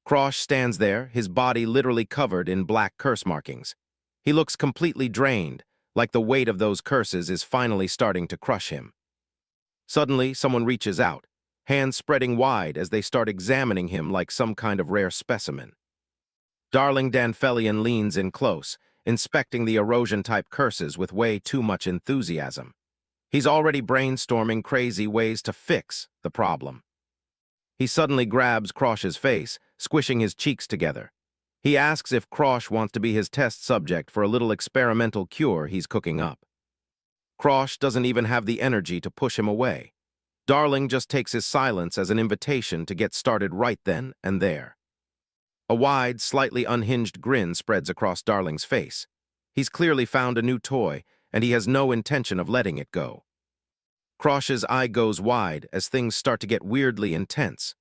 Krosh stands there, his body literally covered in black curse markings. He looks completely drained, like the weight of those curses is finally starting to crush him. Suddenly, someone reaches out, hands spreading wide as they start examining him like some kind of rare specimen. Darling Danfelion leans in close, inspecting the erosion-type curses with way too much enthusiasm. He's already brainstorming crazy ways to fix the problem. He suddenly grabs Krosh's face, squishing his cheeks together. He asks if Krosh wants to be his test subject for a little experimental cure he's cooking up. Krosh doesn't even have the energy to push him away. Darling just takes his silence as an invitation to get started right then and there. A wide, slightly unhinged grin spreads across Darling's face. He's clearly found a new toy, and he has no intention of letting it go. Krosh's eye goes wide as things start to get weirdly intense.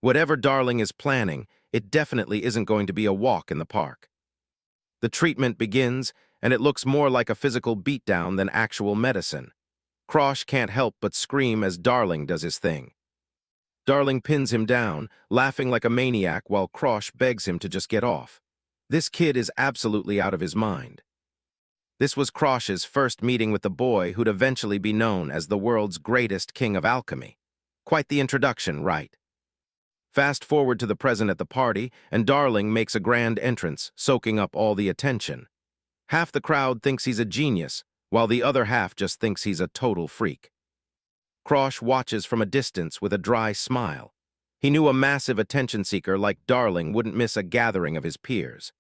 Whatever Darling is planning, it definitely isn't going to be a walk in the park. The treatment begins, and it looks more like a physical beatdown than actual medicine. Krosh can't help but scream as Darling does his thing. Darling pins him down, laughing like a maniac while Krosh begs him to just get off. This kid is absolutely out of his mind. This was Krosh's first meeting with the boy who'd eventually be known as the world's greatest king of alchemy. Quite the introduction, right? Fast forward to the present at the party, and Darling makes a grand entrance, soaking up all the attention. Half the crowd thinks he's a genius, while the other half just thinks he's a total freak. Krosh watches from a distance with a dry smile. He knew a massive attention-seeker like Darling wouldn't miss a gathering of his peers.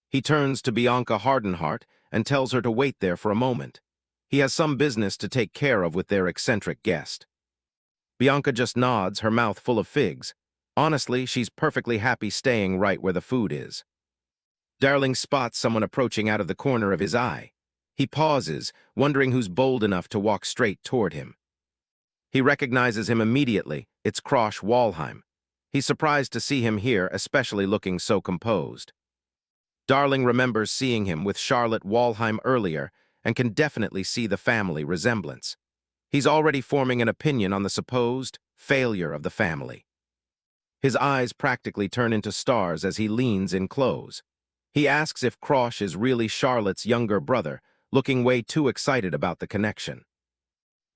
He turns to Bianca Hardenheart and tells her to wait there for a moment. He has some business to take care of with their eccentric guest. Bianca just nods, her mouth full of figs. Honestly, she's perfectly happy staying right where the food is. Darling spots someone approaching out of the corner of his eye. He pauses, wondering who's bold enough to walk straight toward him. He recognizes him immediately. It's Krosh Walheim. He's surprised to see him here, especially looking so composed. Darling remembers seeing him with Charlotte Walheim earlier and can definitely see the family resemblance. He's already forming an opinion on the supposed failure of the family. His eyes practically turn into stars as he leans in close. He asks if Krosh is really Charlotte's younger brother, looking way too excited about the connection.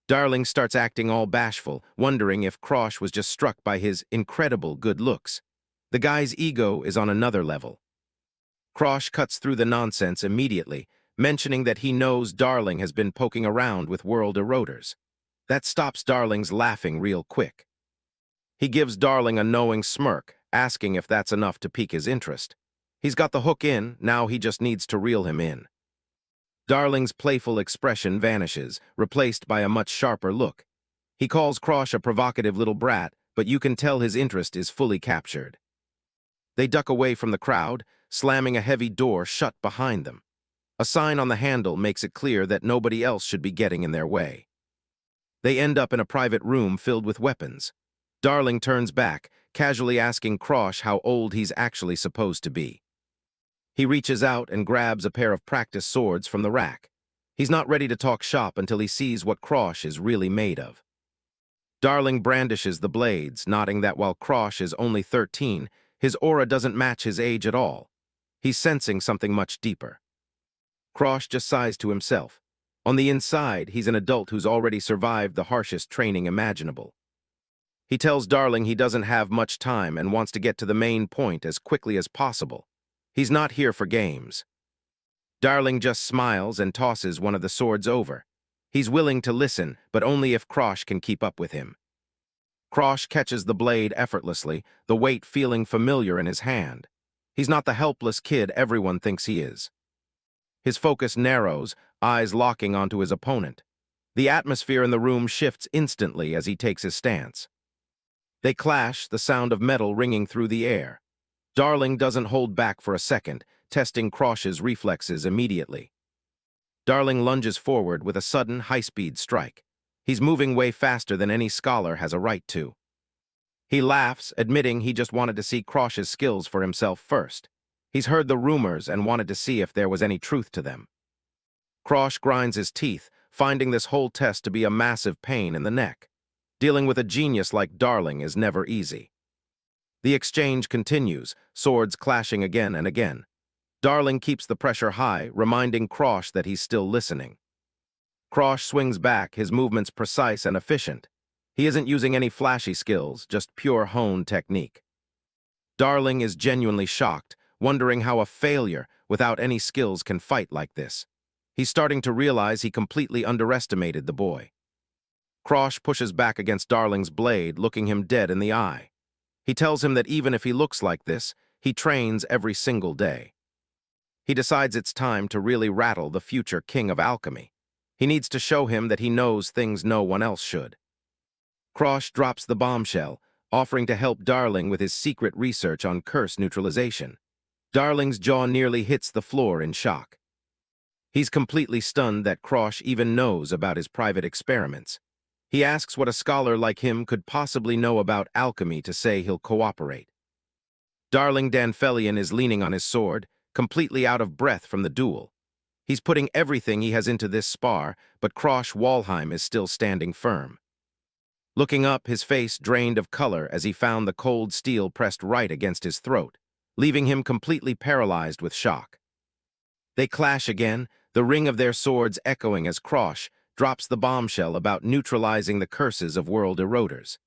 Darling starts acting all bashful, wondering if Krosh was just struck by his incredible good looks. The guy's ego is on another level. Krosh cuts through the nonsense immediately, mentioning that he knows Darling has been poking around with world eroders. That stops Darling's laughing real quick. He gives Darling a knowing smirk, asking if that's enough to pique his interest. He's got the hook in, now he just needs to reel him in. Darling's playful expression vanishes, replaced by a much sharper look. He calls Krosh a provocative little brat, but you can tell his interest is fully captured. They duck away from the crowd, slamming a heavy door shut behind them. A sign on the handle makes it clear that nobody else should be getting in their way. They end up in a private room filled with weapons. Darling turns back, casually asking Krosh how old he's actually supposed to be. He reaches out and grabs a pair of practice swords from the rack. He's not ready to talk shop until he sees what Krosh is really made of. Darling brandishes the blades, nodding that while Krosh is only 13, his aura doesn't match his age at all. He's sensing something much deeper. Krosh just sighs to himself. On the inside, he's an adult who's already survived the harshest training imaginable. He tells Darling he doesn't have much time and wants to get to the main point as quickly as possible. He's not here for games. Darling just smiles and tosses one of the swords over. He's willing to listen, but only if Krosh can keep up with him. Krosh catches the blade effortlessly, the weight feeling familiar in his hand. He's not the helpless kid everyone thinks he is. His focus narrows, eyes locking onto his opponent. The atmosphere in the room shifts instantly as he takes his stance. They clash, the sound of metal ringing through the air. Darling doesn't hold back for a second, testing Krosh's reflexes immediately. Darling lunges forward with a sudden, high-speed strike. He's moving way faster than any scholar has a right to. He laughs, admitting he just wanted to see Krosh's skills for himself first. He's heard the rumors and wanted to see if there was any truth to them. Krosh grinds his teeth, finding this whole test to be a massive pain in the neck. Dealing with a genius like Darling is never easy. The exchange continues, swords clashing again and again. Darling keeps the pressure high, reminding Krosh that he's still listening. Krosh swings back, his movements precise and efficient. He isn't using any flashy skills, just pure honed technique. Darling is genuinely shocked, wondering how a failure without any skills can fight like this. He's starting to realize he completely underestimated the boy. Krosh pushes back against Darling's blade, looking him dead in the eye. He tells him that even if he looks like this, he trains every single day. He decides it's time to really rattle the future king of alchemy. He needs to show him that he knows things no one else should. Krosh drops the bombshell, offering to help Darling with his secret research on curse neutralization. Darling's jaw nearly hits the floor in shock. He's completely stunned that Krosh even knows about his private experiments. He asks what a scholar like him could possibly know about alchemy to say he'll cooperate. Darling Danfelion is leaning on his sword, completely out of breath from the duel. He's putting everything he has into this spar, but Krosh Walheim is still standing firm. Looking up, his face drained of color as he found the cold steel pressed right against his throat, leaving him completely paralyzed with shock. They clash again, the ring of their swords echoing as Krosh drops the bombshell about neutralizing the curses of world eroders.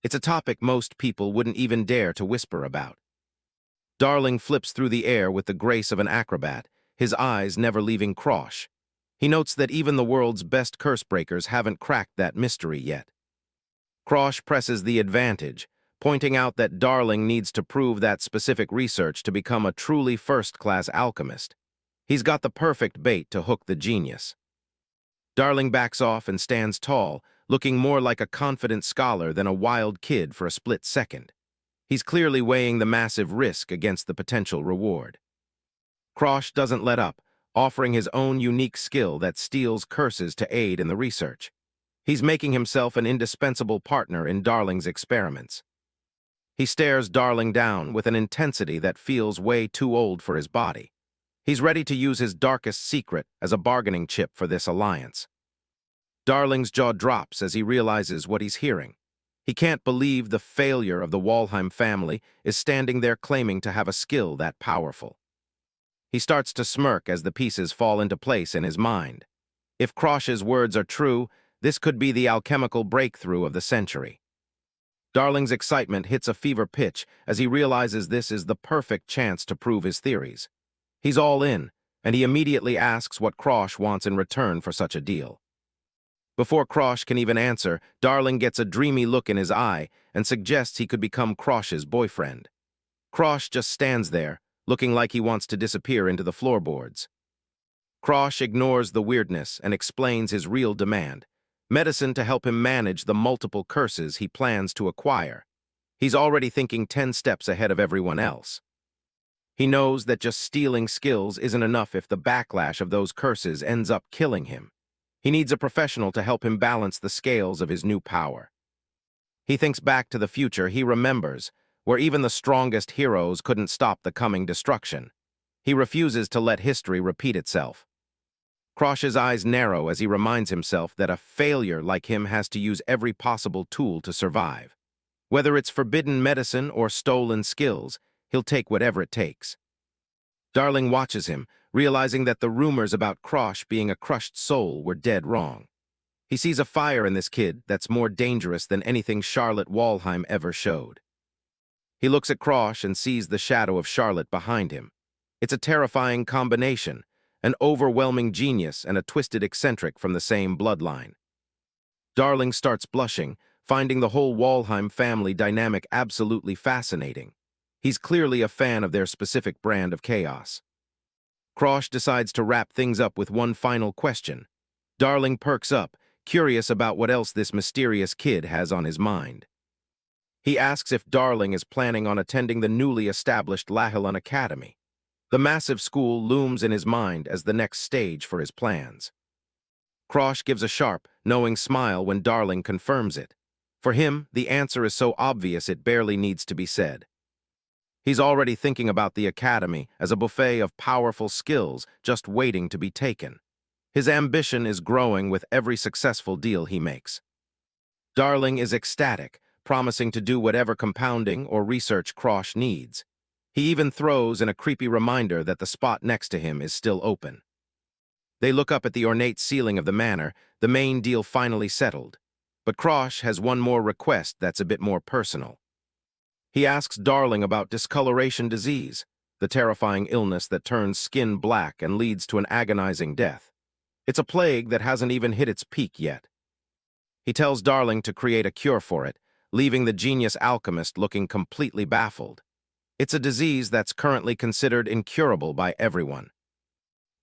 It's a topic most people wouldn't even dare to whisper about. Darling flips through the air with the grace of an acrobat, his eyes never leaving Krosh. He notes that even the world's best curse breakers haven't cracked that mystery yet. Krosh presses the advantage, pointing out that Darling needs to prove that specific research to become a truly first-class alchemist. He's got the perfect bait to hook the genius. Darling backs off and stands tall, looking more like a confident scholar than a wild kid for a split second. He's clearly weighing the massive risk against the potential reward. Krosh doesn't let up, offering his own unique skill that steals curses to aid in the research. He's making himself an indispensable partner in Darling's experiments. He stares Darling down with an intensity that feels way too old for his body. He's ready to use his darkest secret as a bargaining chip for this alliance. Darling's jaw drops as he realizes what he's hearing. He can't believe the failure of the Walheim family is standing there claiming to have a skill that powerful. He starts to smirk as the pieces fall into place in his mind. If Krosh's words are true, this could be the alchemical breakthrough of the century. Darling's excitement hits a fever pitch as he realizes this is the perfect chance to prove his theories. He's all in, and he immediately asks what Krosh wants in return for such a deal. Before Krosh can even answer, Darling gets a dreamy look in his eye and suggests he could become Krosh's boyfriend. Krosh just stands there, looking like he wants to disappear into the floorboards. Krosh ignores the weirdness and explains his real demand: medicine to help him manage the multiple curses he plans to acquire. He's already thinking 10 steps ahead of everyone else. He knows that just stealing skills isn't enough if the backlash of those curses ends up killing him. He needs a professional to help him balance the scales of his new power. He thinks back to the future he remembers, where even the strongest heroes couldn't stop the coming destruction. He refuses to let history repeat itself. Krosh's eyes narrow as he reminds himself that a failure like him has to use every possible tool to survive. Whether it's forbidden medicine or stolen skills, he'll take whatever it takes. Darling watches him, realizing that the rumors about Krosh being a crushed soul were dead wrong. He sees a fire in this kid that's more dangerous than anything Charlotte Walheim ever showed. He looks at Krosh and sees the shadow of Charlotte behind him. It's a terrifying combination, an overwhelming genius and a twisted eccentric from the same bloodline. Darling starts blushing, finding the whole Walheim family dynamic absolutely fascinating. He's clearly a fan of their specific brand of chaos. Krosh decides to wrap things up with one final question. Darling perks up, curious about what else this mysterious kid has on his mind. He asks if Darling is planning on attending the newly established Lahilan Academy. The massive school looms in his mind as the next stage for his plans. Krosh gives a sharp, knowing smile when Darling confirms it. For him, the answer is so obvious it barely needs to be said. He's already thinking about the academy as a buffet of powerful skills just waiting to be taken. His ambition is growing with every successful deal he makes. Darling is ecstatic, promising to do whatever compounding or research Krosh needs. He even throws in a creepy reminder that the spot next to him is still open. They look up at the ornate ceiling of the manor, the main deal finally settled. But Krosh has one more request that's a bit more personal. He asks Darling about discoloration disease, the terrifying illness that turns skin black and leads to an agonizing death. It's a plague that hasn't even hit its peak yet. He tells Darling to create a cure for it, leaving the genius alchemist looking completely baffled. It's a disease that's currently considered incurable by everyone.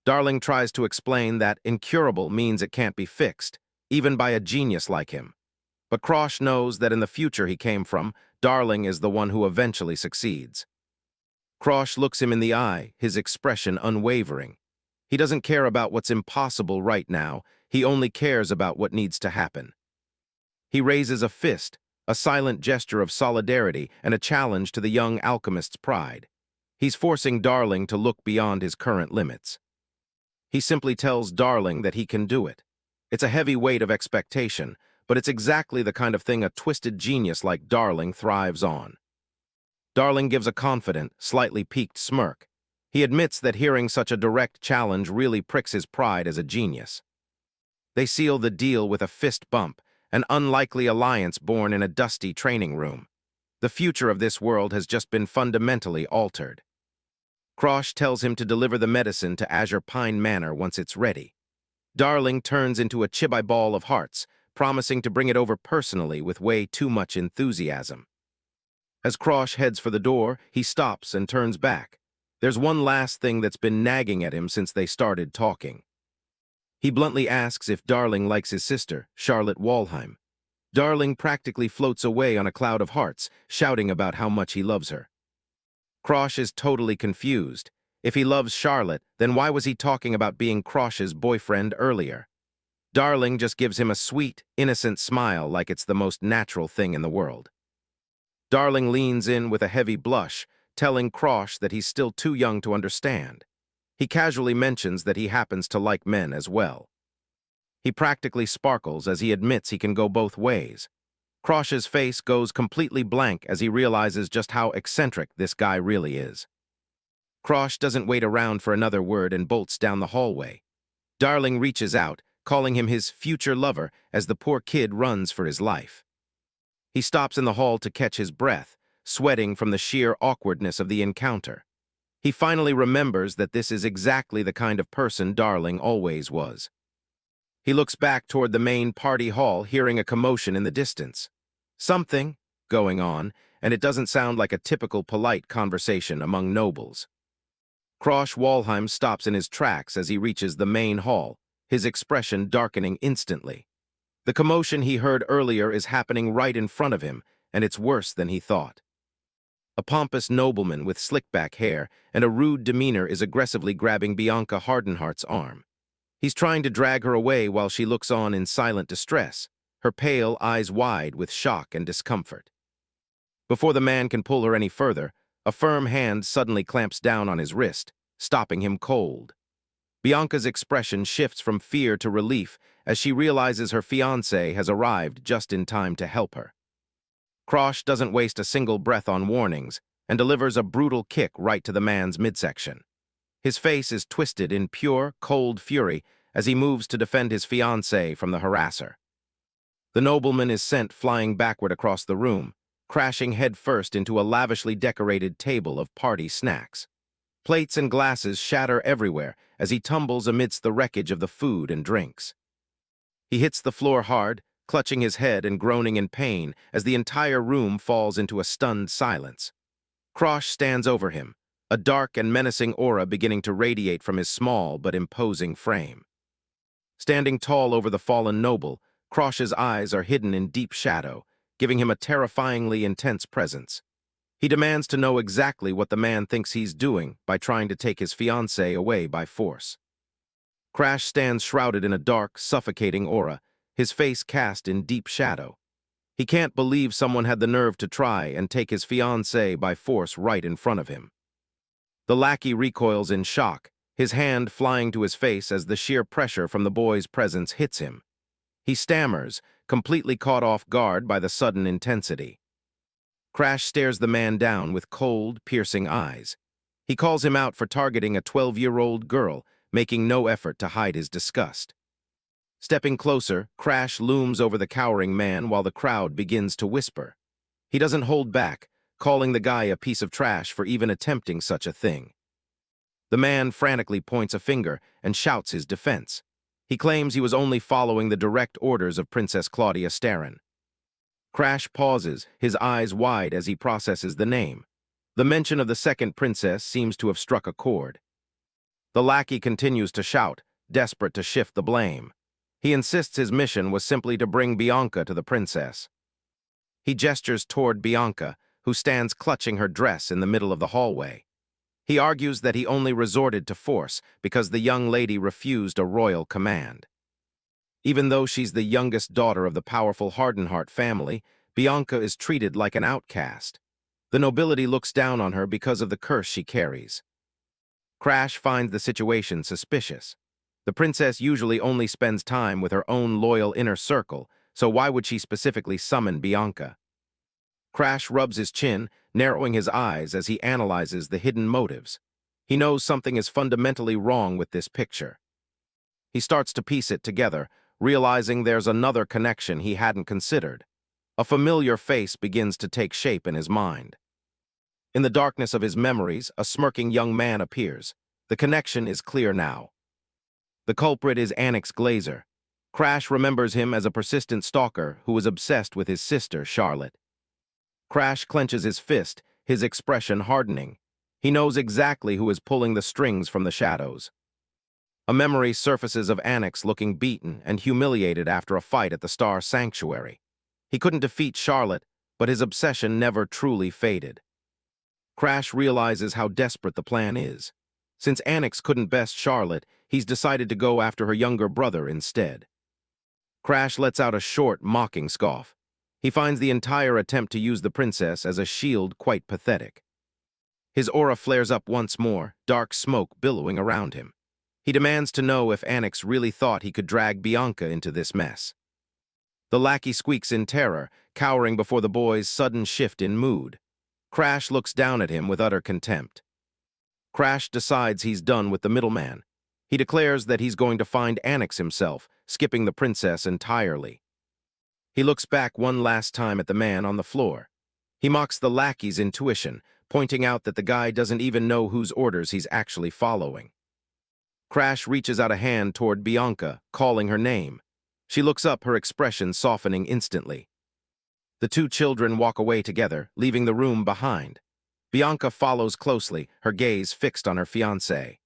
Darling tries to explain that incurable means it can't be fixed, even by a genius like him. But Krosh knows that in the future he came from, Darling is the one who eventually succeeds. Krosh looks him in the eye, his expression unwavering. He doesn't care about what's impossible right now, he only cares about what needs to happen. He raises a fist, a silent gesture of solidarity and a challenge to the young alchemist's pride. He's forcing Darling to look beyond his current limits. He simply tells Darling that he can do it. It's a heavy weight of expectation, but it's exactly the kind of thing a twisted genius like Darling thrives on. Darling gives a confident, slightly piqued smirk. He admits that hearing such a direct challenge really pricks his pride as a genius. They seal the deal with a fist bump, an unlikely alliance born in a dusty training room. The future of this world has just been fundamentally altered. Krosh tells him to deliver the medicine to Azure Pine Manor once it's ready. Darling turns into a chibi ball of hearts, promising to bring it over personally with way too much enthusiasm. As Krosh heads for the door, he stops and turns back. There's one last thing that's been nagging at him since they started talking. He bluntly asks if Darling likes his sister, Charlotte Walheim. Darling practically floats away on a cloud of hearts, shouting about how much he loves her. Krosh is totally confused. If he loves Charlotte, then why was he talking about being Krosh's boyfriend earlier? Darling just gives him a sweet, innocent smile like it's the most natural thing in the world. Darling leans in with a heavy blush, telling Krosh that he's still too young to understand. He casually mentions that he happens to like men as well. He practically sparkles as he admits he can go both ways. Krosh's face goes completely blank as he realizes just how eccentric this guy really is. Krosh doesn't wait around for another word and bolts down the hallway. Darling reaches out, calling him his future lover as the poor kid runs for his life. He stops in the hall to catch his breath, sweating from the sheer awkwardness of the encounter. He finally remembers that this is exactly the kind of person Darling always was. He looks back toward the main party hall, hearing a commotion in the distance. Something going on, and it doesn't sound like a typical polite conversation among nobles. Krosh Walheim stops in his tracks as he reaches the main hall, his expression darkening instantly. The commotion he heard earlier is happening right in front of him, and it's worse than he thought. A pompous nobleman with slick-back hair and a rude demeanor is aggressively grabbing Bianca Hardenhart's arm. He's trying to drag her away while she looks on in silent distress, her pale eyes wide with shock and discomfort. Before the man can pull her any further, a firm hand suddenly clamps down on his wrist, stopping him cold. Bianca's expression shifts from fear to relief as she realizes her fiancé has arrived just in time to help her. Krosh doesn't waste a single breath on warnings and delivers a brutal kick right to the man's midsection. His face is twisted in pure, cold fury as he moves to defend his fiancée from the harasser. The nobleman is sent flying backward across the room, crashing headfirst into a lavishly decorated table of party snacks. Plates and glasses shatter everywhere as he tumbles amidst the wreckage of the food and drinks. He hits the floor hard, clutching his head and groaning in pain as the entire room falls into a stunned silence. Krosh stands over him, a dark and menacing aura beginning to radiate from his small but imposing frame. Standing tall over the fallen noble, Krosh's eyes are hidden in deep shadow, giving him a terrifyingly intense presence. He demands to know exactly what the man thinks he's doing by trying to take his fiancée away by force. Crash stands shrouded in a dark, suffocating aura, his face cast in deep shadow. He can't believe someone had the nerve to try and take his fiancée by force right in front of him. The lackey recoils in shock, his hand flying to his face as the sheer pressure from the boy's presence hits him. He stammers, completely caught off guard by the sudden intensity. Crash stares the man down with cold, piercing eyes. He calls him out for targeting a 12-year-old girl, making no effort to hide his disgust. Stepping closer, Crash looms over the cowering man while the crowd begins to whisper. He doesn't hold back, calling the guy a piece of trash for even attempting such a thing. The man frantically points a finger and shouts his defense. He claims he was only following the direct orders of Princess Claudia Starren. Crash pauses, his eyes wide as he processes the name. The mention of the second princess seems to have struck a chord. The lackey continues to shout, desperate to shift the blame. He insists his mission was simply to bring Bianca to the princess. He gestures toward Bianca, who stands clutching her dress in the middle of the hallway. He argues that he only resorted to force because the young lady refused a royal command. Even though she's the youngest daughter of the powerful Hardenheart family, Bianca is treated like an outcast. The nobility looks down on her because of the curse she carries. Crash finds the situation suspicious. The princess usually only spends time with her own loyal inner circle, so why would she specifically summon Bianca? Crash rubs his chin, narrowing his eyes as he analyzes the hidden motives. He knows something is fundamentally wrong with this picture. He starts to piece it together, realizing there's another connection he hadn't considered. A familiar face begins to take shape in his mind. In the darkness of his memories, a smirking young man appears. The connection is clear now. The culprit is Annex Glazer. Crash remembers him as a persistent stalker who was obsessed with his sister, Charlotte. Crash clenches his fist, his expression hardening. He knows exactly who is pulling the strings from the shadows. A memory surfaces of Annex looking beaten and humiliated after a fight at the Star Sanctuary. He couldn't defeat Charlotte, but his obsession never truly faded. Crash realizes how desperate the plan is. Since Annex couldn't best Charlotte, he's decided to go after her younger brother instead. Crash lets out a short, mocking scoff. He finds the entire attempt to use the princess as a shield quite pathetic. His aura flares up once more, dark smoke billowing around him. He demands to know if Annex really thought he could drag Bianca into this mess. The lackey squeaks in terror, cowering before the boy's sudden shift in mood. Crash looks down at him with utter contempt. Crash decides he's done with the middleman. He declares that he's going to find Annex himself, skipping the princess entirely. He looks back one last time at the man on the floor. He mocks the lackey's intuition, pointing out that the guy doesn't even know whose orders he's actually following. Crash reaches out a hand toward Bianca, calling her name. She looks up, her expression softening instantly. The two children walk away together, leaving the room behind. Bianca follows closely, her gaze fixed on her fiancé.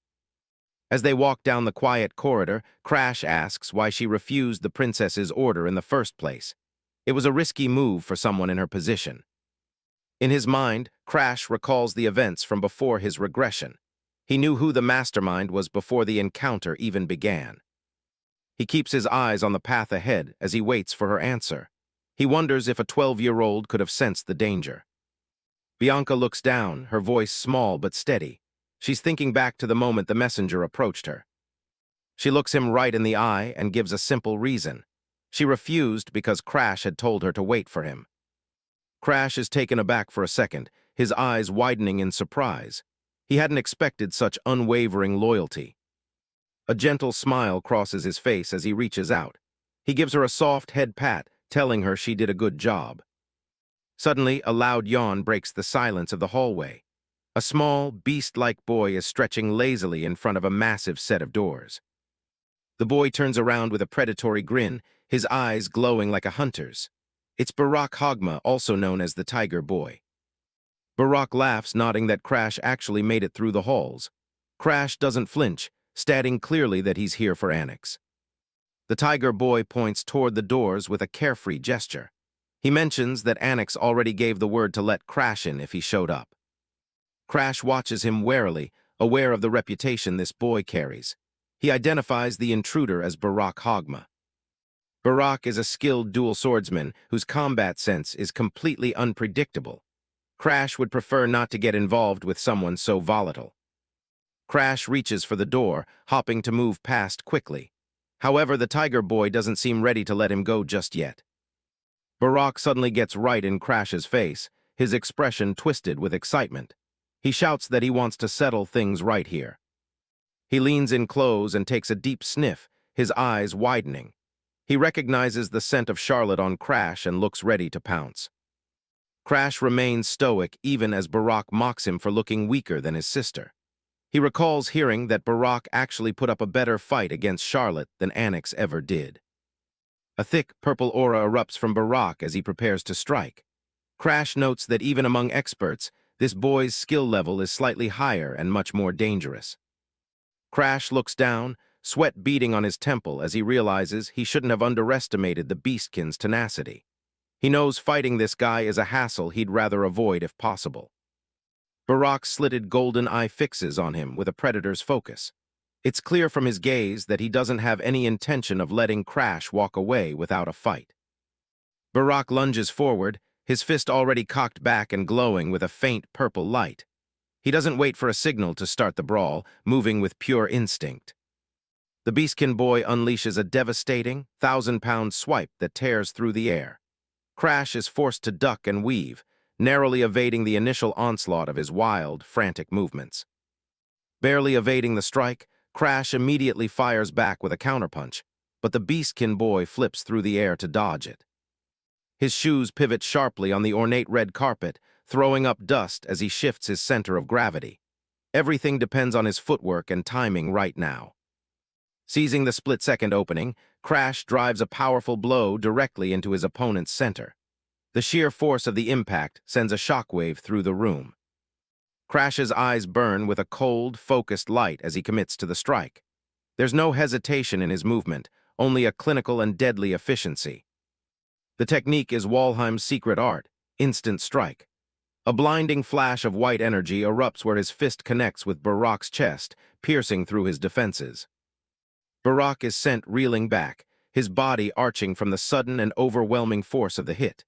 As they walk down the quiet corridor, Crash asks why she refused the princess's order in the first place. It was a risky move for someone in her position. In his mind, Crash recalls the events from before his regression. He knew who the mastermind was before the encounter even began. He keeps his eyes on the path ahead as he waits for her answer. He wonders if a 12-year-old could have sensed the danger. Bianca looks down, her voice small but steady. She's thinking back to the moment the messenger approached her. She looks him right in the eye and gives a simple reason. She refused because Crash had told her to wait for him. Crash is taken aback for a second, his eyes widening in surprise. He hadn't expected such unwavering loyalty. A gentle smile crosses his face as he reaches out. He gives her a soft head pat, telling her she did a good job. Suddenly, a loud yawn breaks the silence of the hallway. A small, beast-like boy is stretching lazily in front of a massive set of doors. The boy turns around with a predatory grin, his eyes glowing like a hunter's. It's Barack Hogma, also known as the Tiger Boy. Barack laughs, nodding that Crash actually made it through the halls. Crash doesn't flinch, stating clearly that he's here for Annex. The Tiger Boy points toward the doors with a carefree gesture. He mentions that Annex already gave the word to let Crash in if he showed up. Crash watches him warily, aware of the reputation this boy carries. He identifies the intruder as Barack Hogma. Barack is a skilled dual swordsman whose combat sense is completely unpredictable. Crash would prefer not to get involved with someone so volatile. Crash reaches for the door, hopping to move past quickly. However, the Tiger Boy doesn't seem ready to let him go just yet. Barack suddenly gets right in Crash's face, his expression twisted with excitement. He shouts that he wants to settle things right here. He leans in close and takes a deep sniff, his eyes widening. He recognizes the scent of Charlotte on Crash and looks ready to pounce. Crash remains stoic even as Barack mocks him for looking weaker than his sister. He recalls hearing that Barack actually put up a better fight against Charlotte than Annex ever did. A thick purple aura erupts from Barack as he prepares to strike. Crash notes that even among experts, this boy's skill level is slightly higher and much more dangerous. Crash looks down, sweat beading on his temple as he realizes he shouldn't have underestimated the Beastkin's tenacity. He knows fighting this guy is a hassle he'd rather avoid if possible. Barack's slitted golden eye fixes on him with a predator's focus. It's clear from his gaze that he doesn't have any intention of letting Crash walk away without a fight. Barack lunges forward, his fist already cocked back and glowing with a faint purple light. He doesn't wait for a signal to start the brawl, moving with pure instinct. The Beastkin boy unleashes a devastating, 1,000-pound swipe that tears through the air. Crash is forced to duck and weave, narrowly evading the initial onslaught of his wild, frantic movements. Barely evading the strike, Crash immediately fires back with a counterpunch, but the Beastkin boy flips through the air to dodge it. His shoes pivot sharply on the ornate red carpet, throwing up dust as he shifts his center of gravity. Everything depends on his footwork and timing right now. Seizing the split-second opening, Crash drives a powerful blow directly into his opponent's center. The sheer force of the impact sends a shockwave through the room. Crash's eyes burn with a cold, focused light as he commits to the strike. There's no hesitation in his movement, only a clinical and deadly efficiency. The technique is Walheim's secret art, instant strike. A blinding flash of white energy erupts where his fist connects with Barack's chest, piercing through his defenses. Barack is sent reeling back, his body arching from the sudden and overwhelming force of the hit.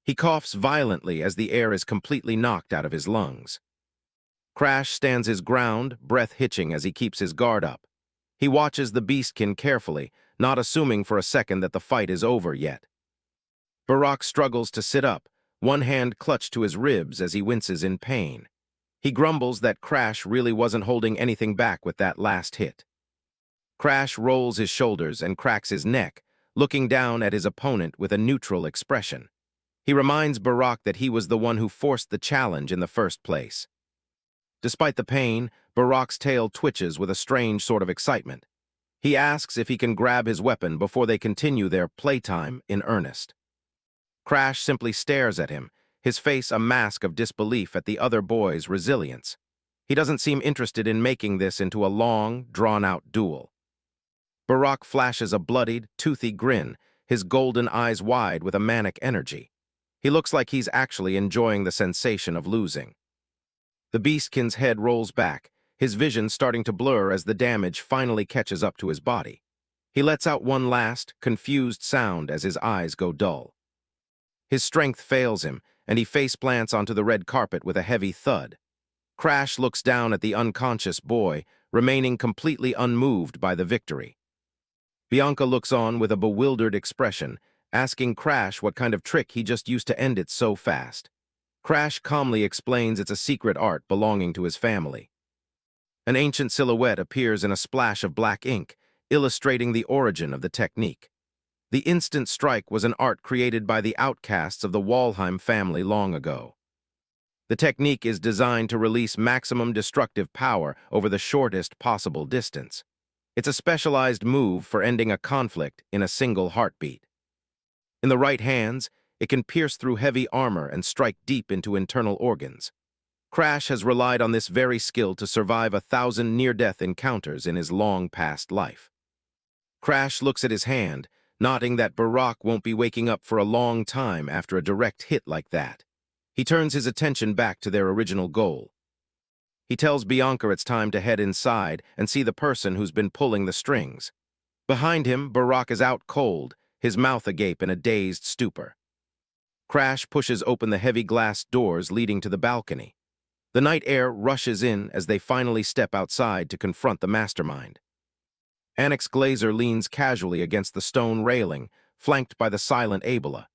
He coughs violently as the air is completely knocked out of his lungs. Crash stands his ground, breath hitching as he keeps his guard up. He watches the Beastkin carefully, not assuming for a second that the fight is over yet. Barack struggles to sit up, one hand clutched to his ribs as he winces in pain. He grumbles that Crash really wasn't holding anything back with that last hit. Crash rolls his shoulders and cracks his neck, looking down at his opponent with a neutral expression. He reminds Barack that he was the one who forced the challenge in the first place. Despite the pain, Barack's tail twitches with a strange sort of excitement. He asks if he can grab his weapon before they continue their playtime in earnest. Crash simply stares at him, his face a mask of disbelief at the other boy's resilience. He doesn't seem interested in making this into a long, drawn-out duel. Barack flashes a bloodied, toothy grin, his golden eyes wide with a manic energy. He looks like he's actually enjoying the sensation of losing. The Beastkin's head rolls back, his vision starting to blur as the damage finally catches up to his body. He lets out one last, confused sound as his eyes go dull. His strength fails him, and he face-plants onto the red carpet with a heavy thud. Crash looks down at the unconscious boy, remaining completely unmoved by the victory. Bianca looks on with a bewildered expression, asking Crash what kind of trick he just used to end it so fast. Crash calmly explains it's a secret art belonging to his family. An ancient silhouette appears in a splash of black ink, illustrating the origin of the technique. The instant strike was an art created by the outcasts of the Walheim family long ago. The technique is designed to release maximum destructive power over the shortest possible distance. It's a specialized move for ending a conflict in a single heartbeat. In the right hands, it can pierce through heavy armor and strike deep into internal organs. Crash has relied on this very skill to survive 1,000 near-death encounters in his long past life. Crash looks at his hand, noting that Barack won't be waking up for a long time after a direct hit like that. He turns his attention back to their original goal. He tells Bianca it's time to head inside and see the person who's been pulling the strings. Behind him, Barack is out cold, his mouth agape in a dazed stupor. Crash pushes open the heavy glass doors leading to the balcony. The night air rushes in as they finally step outside to confront the mastermind. Annex Glazer leans casually against the stone railing, flanked by the silent Abela.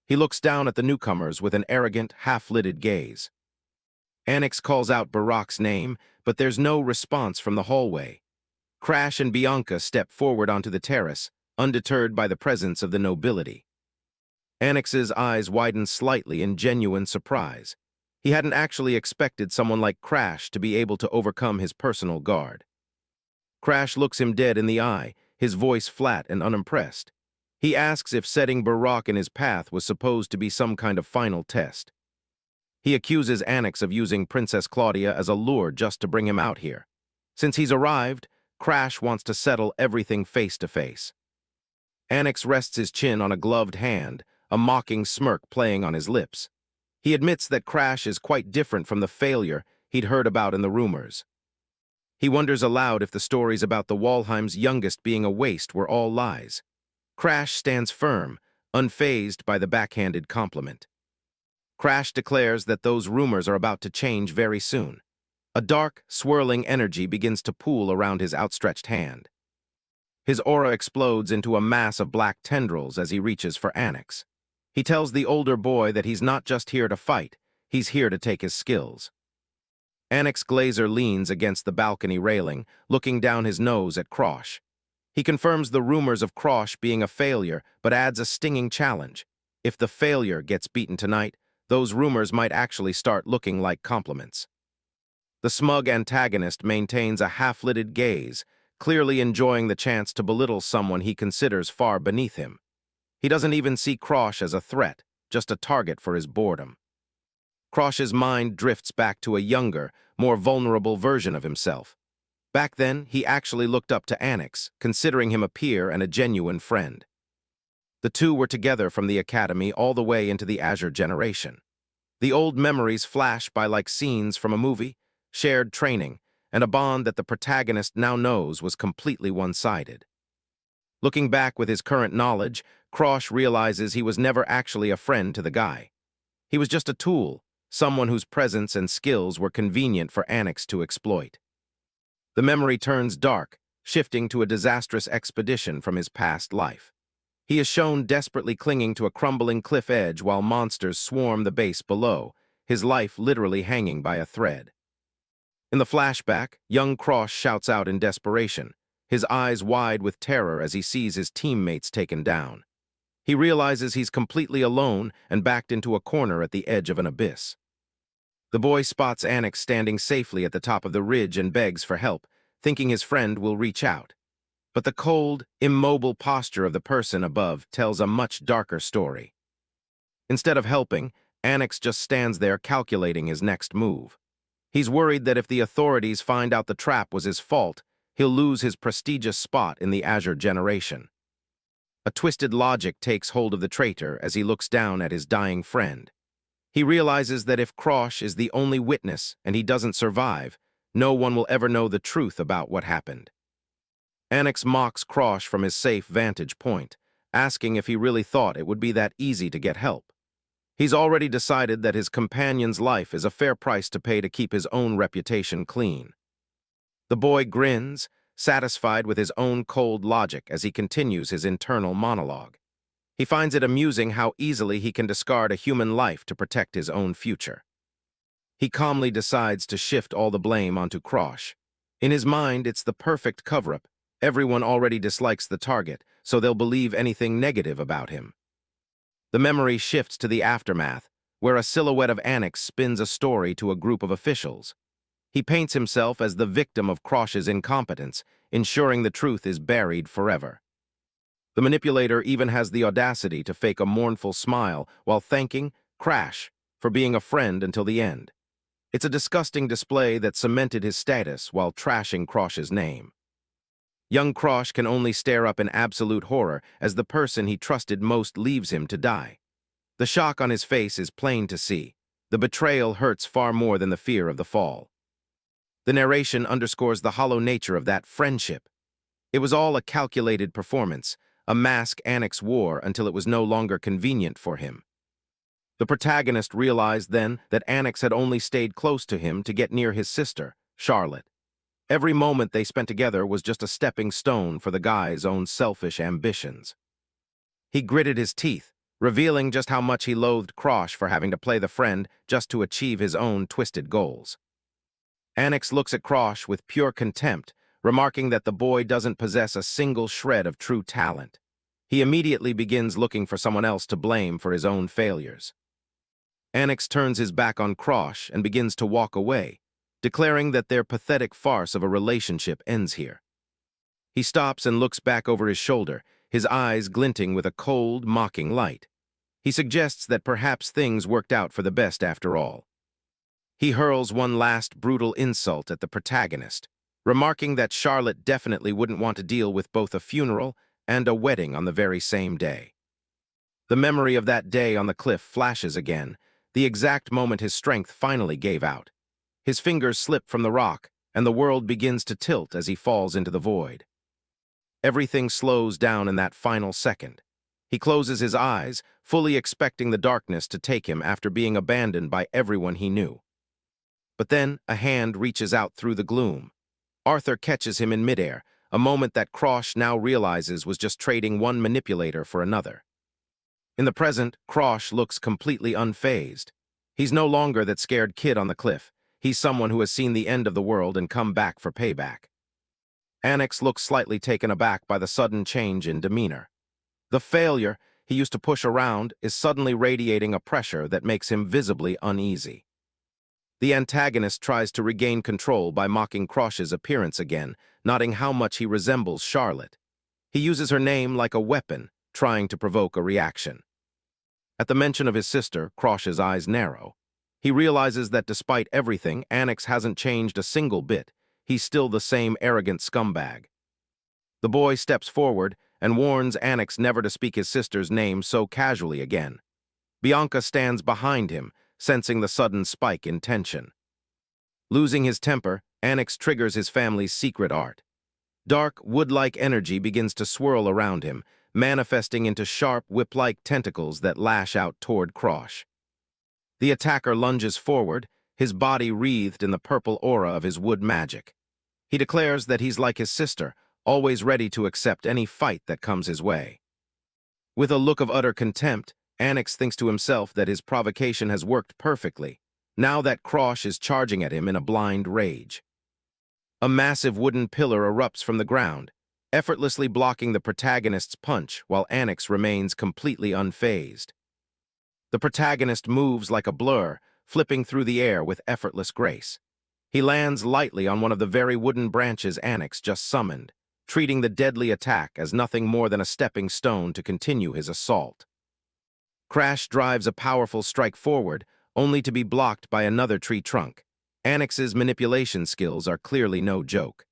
He looks down at the newcomers with an arrogant, half-lidded gaze. Annex calls out Barack's name, but there's no response from the hallway. Crash and Bianca step forward onto the terrace, undeterred by the presence of the nobility. Annex's eyes widen slightly in genuine surprise. He hadn't actually expected someone like Crash to be able to overcome his personal guard. Crash looks him dead in the eye, his voice flat and unimpressed. He asks if setting Barack in his path was supposed to be some kind of final test. He accuses Annex of using Princess Claudia as a lure just to bring him out here. Since he's arrived, Crash wants to settle everything face to face. Annex rests his chin on a gloved hand, a mocking smirk playing on his lips. He admits that Crash is quite different from the failure he'd heard about in the rumors. He wonders aloud if the stories about the Walheim's youngest being a waste were all lies. Crash stands firm, unfazed by the backhanded compliment. Crash declares that those rumors are about to change very soon. A dark, swirling energy begins to pool around his outstretched hand. His aura explodes into a mass of black tendrils as he reaches for Annex. He tells the older boy that he's not just here to fight, he's here to take his skills. Annex Glazer leans against the balcony railing, looking down his nose at Crash. He confirms the rumors of Crash being a failure, but adds a stinging challenge. If the failure gets beaten tonight, those rumors might actually start looking like compliments. The smug antagonist maintains a half-lidded gaze, clearly enjoying the chance to belittle someone he considers far beneath him. He doesn't even see Crash as a threat, just a target for his boredom. Crash's mind drifts back to a younger, more vulnerable version of himself. Back then, he actually looked up to Annex, considering him a peer and a genuine friend. The two were together from the academy all the way into the Azure generation. The old memories flash by like scenes from a movie, shared training, and a bond that the protagonist now knows was completely one-sided. Looking back with his current knowledge, Crash realizes he was never actually a friend to the guy. He was just a tool, someone whose presence and skills were convenient for Annex to exploit. The memory turns dark, shifting to a disastrous expedition from his past life. He is shown desperately clinging to a crumbling cliff edge while monsters swarm the base below, his life literally hanging by a thread. In the flashback, young Crash shouts out in desperation, his eyes wide with terror as he sees his teammates taken down. He realizes he's completely alone and backed into a corner at the edge of an abyss. The boy spots Annex standing safely at the top of the ridge and begs for help, thinking his friend will reach out. But the cold, immobile posture of the person above tells a much darker story. Instead of helping, Annex just stands there calculating his next move. He's worried that if the authorities find out the trap was his fault, he'll lose his prestigious spot in the Azure generation. A twisted logic takes hold of the traitor as he looks down at his dying friend. He realizes that if Crash is the only witness and he doesn't survive, no one will ever know the truth about what happened. Annex mocks Crash from his safe vantage point, asking if he really thought it would be that easy to get help. He's already decided that his companion's life is a fair price to pay to keep his own reputation clean. The boy grins, satisfied with his own cold logic as he continues his internal monologue. He finds it amusing how easily he can discard a human life to protect his own future. He calmly decides to shift all the blame onto Crash. In his mind, it's the perfect cover-up. Everyone already dislikes the target, so they'll believe anything negative about him. The memory shifts to the aftermath, where a silhouette of Annex spins a story to a group of officials. He paints himself as the victim of Crash's incompetence, ensuring the truth is buried forever. The manipulator even has the audacity to fake a mournful smile while thanking Crash for being a friend until the end. It's a disgusting display that cemented his status while trashing Krosh's name. Young Krosh can only stare up in absolute horror as the person he trusted most leaves him to die. The shock on his face is plain to see. The betrayal hurts far more than the fear of the fall. The narration underscores the hollow nature of that friendship. It was all a calculated performance, a mask Annex wore until it was no longer convenient for him. The protagonist realized then that Annex had only stayed close to him to get near his sister, Charlotte. Every moment they spent together was just a stepping stone for the guy's own selfish ambitions. He gritted his teeth, revealing just how much he loathed Krosh for having to play the friend just to achieve his own twisted goals. Annex looks at Krosh with pure contempt, remarking that the boy doesn't possess a single shred of true talent. He immediately begins looking for someone else to blame for his own failures. Annex turns his back on Krosh and begins to walk away, declaring that their pathetic farce of a relationship ends here. He stops and looks back over his shoulder, his eyes glinting with a cold, mocking light. He suggests that perhaps things worked out for the best after all. He hurls one last brutal insult at the protagonist, remarking that Charlotte definitely wouldn't want to deal with both a funeral and a wedding on the very same day. The memory of that day on the cliff flashes again, the exact moment his strength finally gave out. His fingers slip from the rock, and the world begins to tilt as he falls into the void. Everything slows down in that final second. He closes his eyes, fully expecting the darkness to take him after being abandoned by everyone he knew. But then a hand reaches out through the gloom. Arthur catches him in midair, a moment that Krosh now realizes was just trading one manipulator for another. In the present, Krosh looks completely unfazed. He's no longer that scared kid on the cliff. He's someone who has seen the end of the world and come back for payback. Annex looks slightly taken aback by the sudden change in demeanor. The failure he used to push around is suddenly radiating a pressure that makes him visibly uneasy. The antagonist tries to regain control by mocking Krosh's appearance again, noting how much he resembles Charlotte. He uses her name like a weapon, trying to provoke a reaction. At the mention of his sister, Krosh's eyes narrow. He realizes that despite everything, Annex hasn't changed a single bit. He's still the same arrogant scumbag. The boy steps forward and warns Annex never to speak his sister's name so casually again. Bianca stands behind him, sensing the sudden spike in tension. Losing his temper, Annex triggers his family's secret art. Dark, wood-like energy begins to swirl around him, manifesting into sharp, whip-like tentacles that lash out toward Krosh. The attacker lunges forward, his body wreathed in the purple aura of his wood magic. He declares that he's like his sister, always ready to accept any fight that comes his way. With a look of utter contempt, Annex thinks to himself that his provocation has worked perfectly, now that Krosh is charging at him in a blind rage. A massive wooden pillar erupts from the ground, effortlessly blocking the protagonist's punch while Annex remains completely unfazed. The protagonist moves like a blur, flipping through the air with effortless grace. He lands lightly on one of the very wooden branches Annex just summoned, treating the deadly attack as nothing more than a stepping stone to continue his assault. Crash drives a powerful strike forward, only to be blocked by another tree trunk. Annex's manipulation skills are clearly no joke.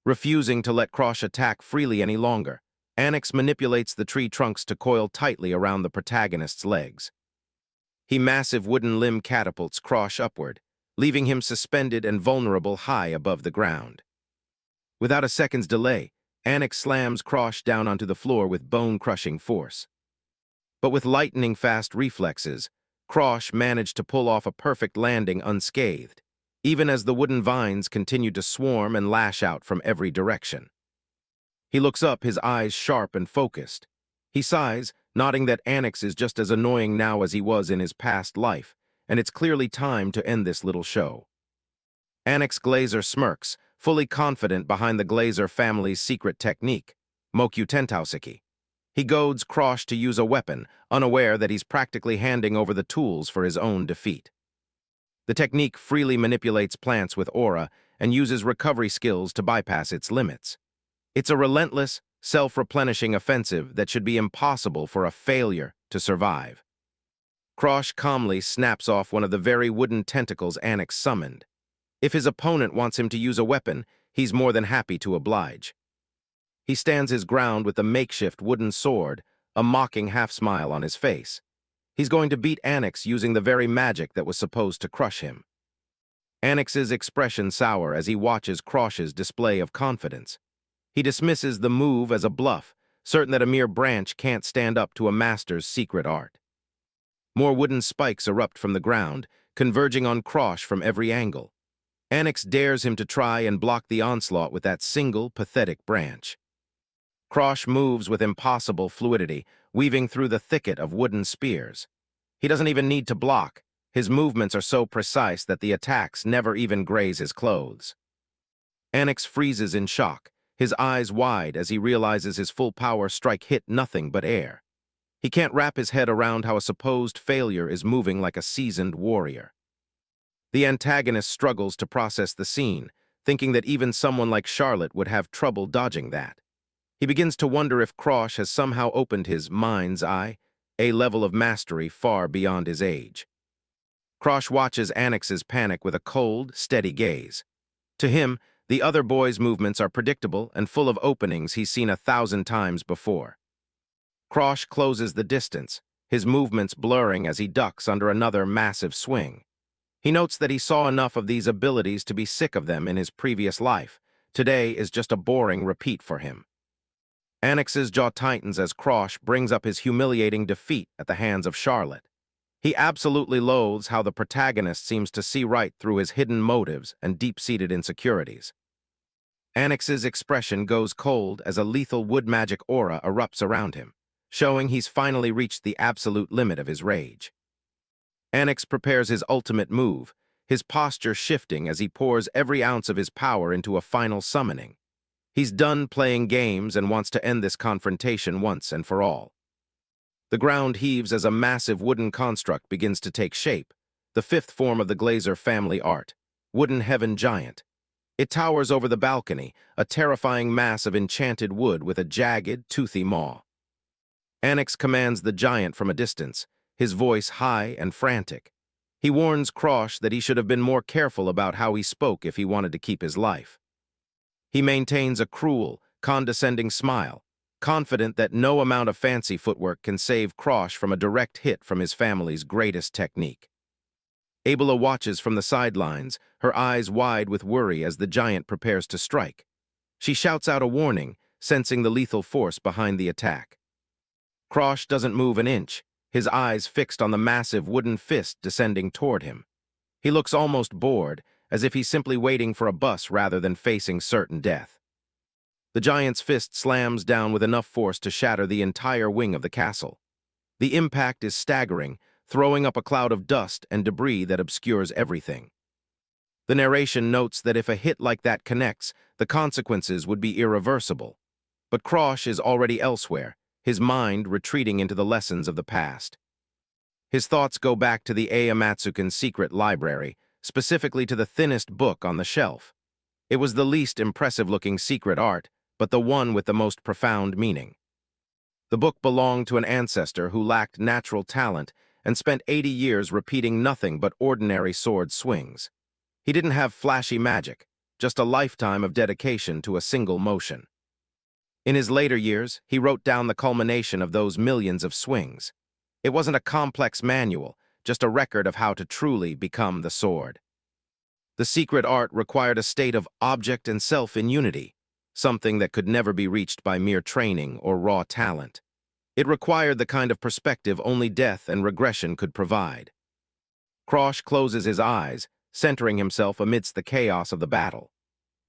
Refusing to let Krosh attack freely any longer, Annex manipulates the tree trunks to coil tightly around the protagonist's legs. He massive wooden limb catapults Krosh upward, leaving him suspended and vulnerable high above the ground. Without a second's delay, Annex slams Krosh down onto the floor with bone-crushing force. But with lightning-fast reflexes, Krosh managed to pull off a perfect landing unscathed, even as the wooden vines continued to swarm and lash out from every direction. He looks up, his eyes sharp and focused. He sighs, nodding that Annex is just as annoying now as he was in his past life, and it's clearly time to end this little show. Annex Glazer smirks, fully confident behind the Glazer family's secret technique, Mokyu Tentauseki. He goads Krosh to use a weapon, unaware that he's practically handing over the tools for his own defeat. The technique freely manipulates plants with aura and uses recovery skills to bypass its limits. It's a relentless, self-replenishing offensive that should be impossible for a failure to survive. Krosh calmly snaps off one of the very wooden tentacles Anix summoned. If his opponent wants him to use a weapon, he's more than happy to oblige. He stands his ground with the makeshift wooden sword, a mocking half-smile on his face. He's going to beat Anix using the very magic that was supposed to crush him. Anix's expression sour as he watches Krosh's display of confidence. He dismisses the move as a bluff, certain that a mere branch can't stand up to a master's secret art. More wooden spikes erupt from the ground, converging on Krosh from every angle. Anix dares him to try and block the onslaught with that single, pathetic branch. Krosh moves with impossible fluidity, weaving through the thicket of wooden spears. He doesn't even need to block. His movements are so precise that the attacks never even graze his clothes. Anix freezes in shock, his eyes wide as he realizes his full power strike hit nothing but air. He can't wrap his head around how a supposed failure is moving like a seasoned warrior. The antagonist struggles to process the scene, thinking that even someone like Charlotte would have trouble dodging that. He begins to wonder if Krosh has somehow opened his mind's eye, a level of mastery far beyond his age. Krosh watches Anix's panic with a cold, steady gaze. To him, the other boy's movements are predictable and full of openings he's seen 1,000 times before. Krosh closes the distance, his movements blurring as he ducks under another massive swing. He notes that he saw enough of these abilities to be sick of them in his previous life. Today is just a boring repeat for him. Anix's jaw tightens as Krosh brings up his humiliating defeat at the hands of Charlotte. He absolutely loathes how the protagonist seems to see right through his hidden motives and deep-seated insecurities. Anix's expression goes cold as a lethal wood magic aura erupts around him, showing he's finally reached the absolute limit of his rage. Anix prepares his ultimate move, his posture shifting as he pours every ounce of his power into a final summoning. He's done playing games and wants to end this confrontation once and for all. The ground heaves as a massive wooden construct begins to take shape, the fifth form of the Glazer family art, Wooden Heaven Giant. It towers over the balcony, a terrifying mass of enchanted wood with a jagged, toothy maw. Anix commands the giant from a distance, his voice high and frantic. He warns Krosh that he should have been more careful about how he spoke if he wanted to keep his life. He maintains a cruel, condescending smile, confident that no amount of fancy footwork can save Krosh from a direct hit from his family's greatest technique. Abela watches from the sidelines, her eyes wide with worry as the giant prepares to strike. She shouts out a warning, sensing the lethal force behind the attack. Krosh doesn't move an inch, his eyes fixed on the massive wooden fist descending toward him. He looks almost bored, as if he's simply waiting for a bus rather than facing certain death. The giant's fist slams down with enough force to shatter the entire wing of the castle. The impact is staggering, throwing up a cloud of dust and debris that obscures everything. The narration notes that if a hit like that connects, the consequences would be irreversible. But Krosh is already elsewhere, his mind retreating into the lessons of the past. His thoughts go back to the Matsukan's secret library, specifically to the thinnest book on the shelf. It was the least impressive-looking secret art, but the one with the most profound meaning. The book belonged to an ancestor who lacked natural talent and spent 80 years repeating nothing but ordinary sword swings. He didn't have flashy magic, just a lifetime of dedication to a single motion. In his later years, he wrote down the culmination of those millions of swings. It wasn't a complex manual, just a record of how to truly become the sword. The secret art required a state of object and self in unity, something that could never be reached by mere training or raw talent. It required the kind of perspective only death and regression could provide. Krosh closes his eyes, centering himself amidst the chaos of the battle.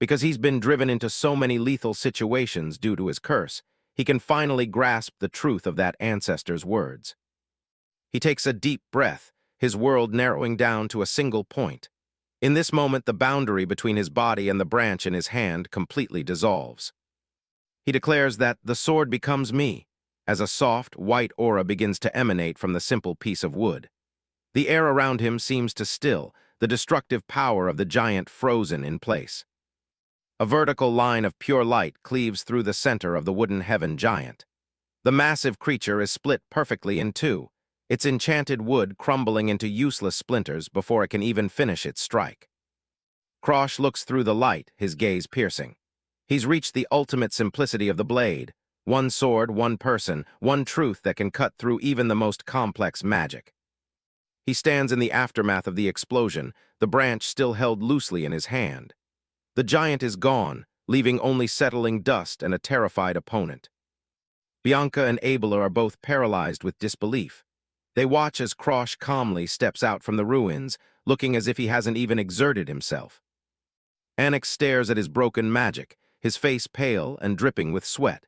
Because he's been driven into so many lethal situations due to his curse, he can finally grasp the truth of that ancestor's words. He takes a deep breath, his world narrowing down to a single point. In this moment, the boundary between his body and the branch in his hand completely dissolves. He declares that the sword becomes me, as a soft, white aura begins to emanate from the simple piece of wood. The air around him seems to still, the destructive power of the giant frozen in place. A vertical line of pure light cleaves through the center of the wooden heaven giant. The massive creature is split perfectly in two, its enchanted wood crumbling into useless splinters before it can even finish its strike. Krosh looks through the light, his gaze piercing. He's reached the ultimate simplicity of the blade. One sword, one person, one truth that can cut through even the most complex magic. He stands in the aftermath of the explosion, the branch still held loosely in his hand. The giant is gone, leaving only settling dust and a terrified opponent. Bianca and Abelard are both paralyzed with disbelief. They watch as Krosh calmly steps out from the ruins, looking as if he hasn't even exerted himself. Annex stares at his broken magic, his face pale and dripping with sweat.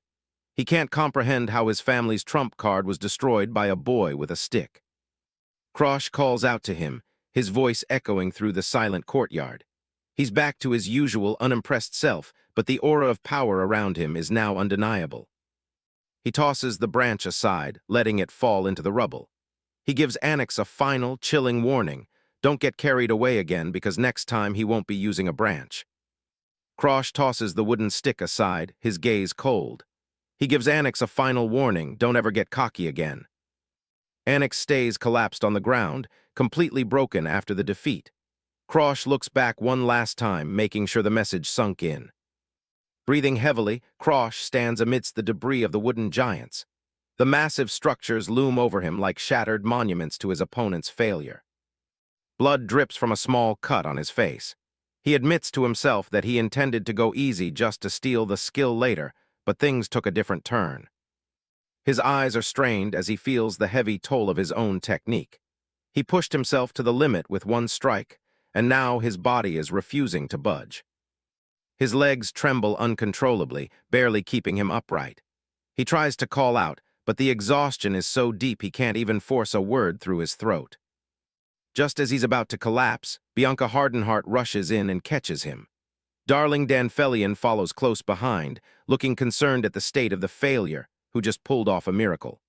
He can't comprehend how his family's trump card was destroyed by a boy with a stick. Krosh calls out to him, his voice echoing through the silent courtyard. He's back to his usual unimpressed self, but the aura of power around him is now undeniable. He tosses the branch aside, letting it fall into the rubble. He gives Annex a final, chilling warning. Don't get carried away again because next time he won't be using a branch. Krosh tosses the wooden stick aside, his gaze cold. He gives Annex a final warning, don't ever get cocky again. Annex stays collapsed on the ground, completely broken after the defeat. Krosh looks back one last time, making sure the message sunk in. Breathing heavily, Krosh stands amidst the debris of the wooden giants. The massive structures loom over him like shattered monuments to his opponent's failure. Blood drips from a small cut on his face. He admits to himself that he intended to go easy just to steal the skill later, but things took a different turn. His eyes are strained as he feels the heavy toll of his own technique. He pushed himself to the limit with one strike, and now his body is refusing to budge. His legs tremble uncontrollably, barely keeping him upright. He tries to call out, but the exhaustion is so deep he can't even force a word through his throat. Just as he's about to collapse, Bianca Hardenheart rushes in and catches him. Darling Danfelion follows close behind, looking concerned at the state of the failure, who just pulled off a miracle.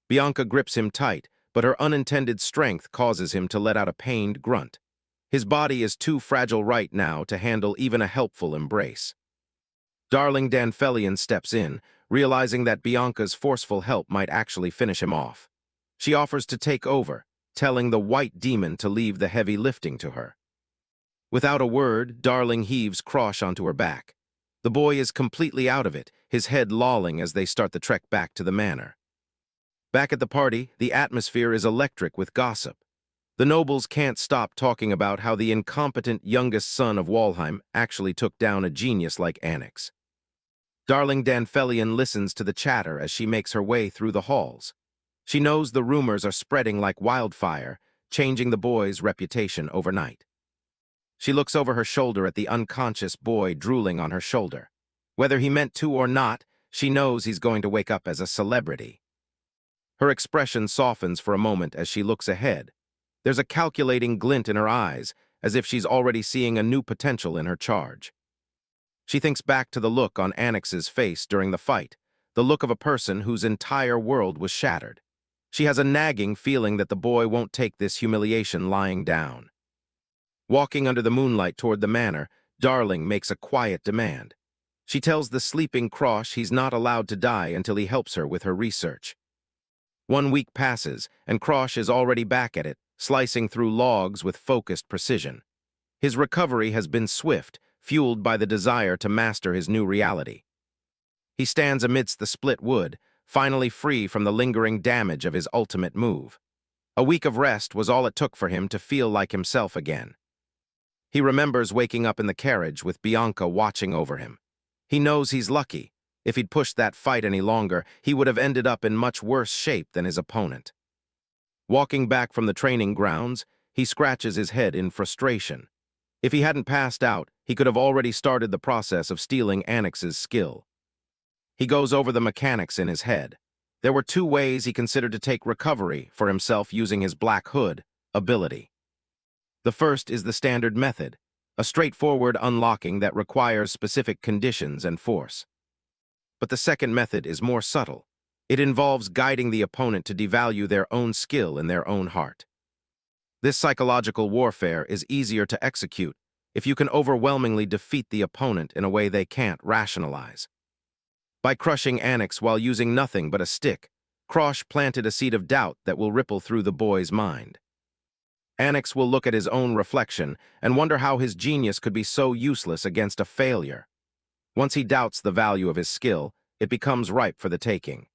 Bianca grips him tight, but her unintended strength causes him to let out a pained grunt. His body is too fragile right now to handle even a helpful embrace. Darling Danfelion steps in, realizing that Bianca's forceful help might actually finish him off. She offers to take over, telling the white demon to leave the heavy lifting to her. Without a word, Darling heaves Krosh onto her back. The boy is completely out of it, his head lolling as they start the trek back to the manor. Back at the party, the atmosphere is electric with gossip. The nobles can't stop talking about how the incompetent youngest son of Walheim actually took down a genius like Annex. Darling Danfelion listens to the chatter as she makes her way through the halls. She knows the rumors are spreading like wildfire, changing the boy's reputation overnight. She looks over her shoulder at the unconscious boy drooling on her shoulder. Whether he meant to or not, she knows he's going to wake up as a celebrity. Her expression softens for a moment as she looks ahead. There's a calculating glint in her eyes, as if she's already seeing a new potential in her charge. She thinks back to the look on Annex's face during the fight, the look of a person whose entire world was shattered. She has a nagging feeling that the boy won't take this humiliation lying down. Walking under the moonlight toward the manor, Darling makes a quiet demand. She tells the sleeping Krosh he's not allowed to die until he helps her with her research. 1 week passes, and Krosh is already back at it, slicing through logs with focused precision. His recovery has been swift, fueled by the desire to master his new reality. He stands amidst the split wood, finally free from the lingering damage of his ultimate move. A week of rest was all it took for him to feel like himself again. He remembers waking up in the carriage with Bianca watching over him. He knows he's lucky. If he'd pushed that fight any longer, he would have ended up in much worse shape than his opponent. Walking back from the training grounds, he scratches his head in frustration. If he hadn't passed out, he could have already started the process of stealing Annex's skill. He goes over the mechanics in his head. There were 2 ways he considered to take recovery for himself using his Black Hood ability. The first is the standard method, a straightforward unlocking that requires specific conditions and force. But the second method is more subtle. It involves guiding the opponent to devalue their own skill in their own heart. This psychological warfare is easier to execute, if you can overwhelmingly defeat the opponent in a way they can't rationalize. By crushing Annex while using nothing but a stick, Krosh planted a seed of doubt that will ripple through the boy's mind. Annex will look at his own reflection and wonder how his genius could be so useless against a failure. Once he doubts the value of his skill, it becomes ripe for the taking.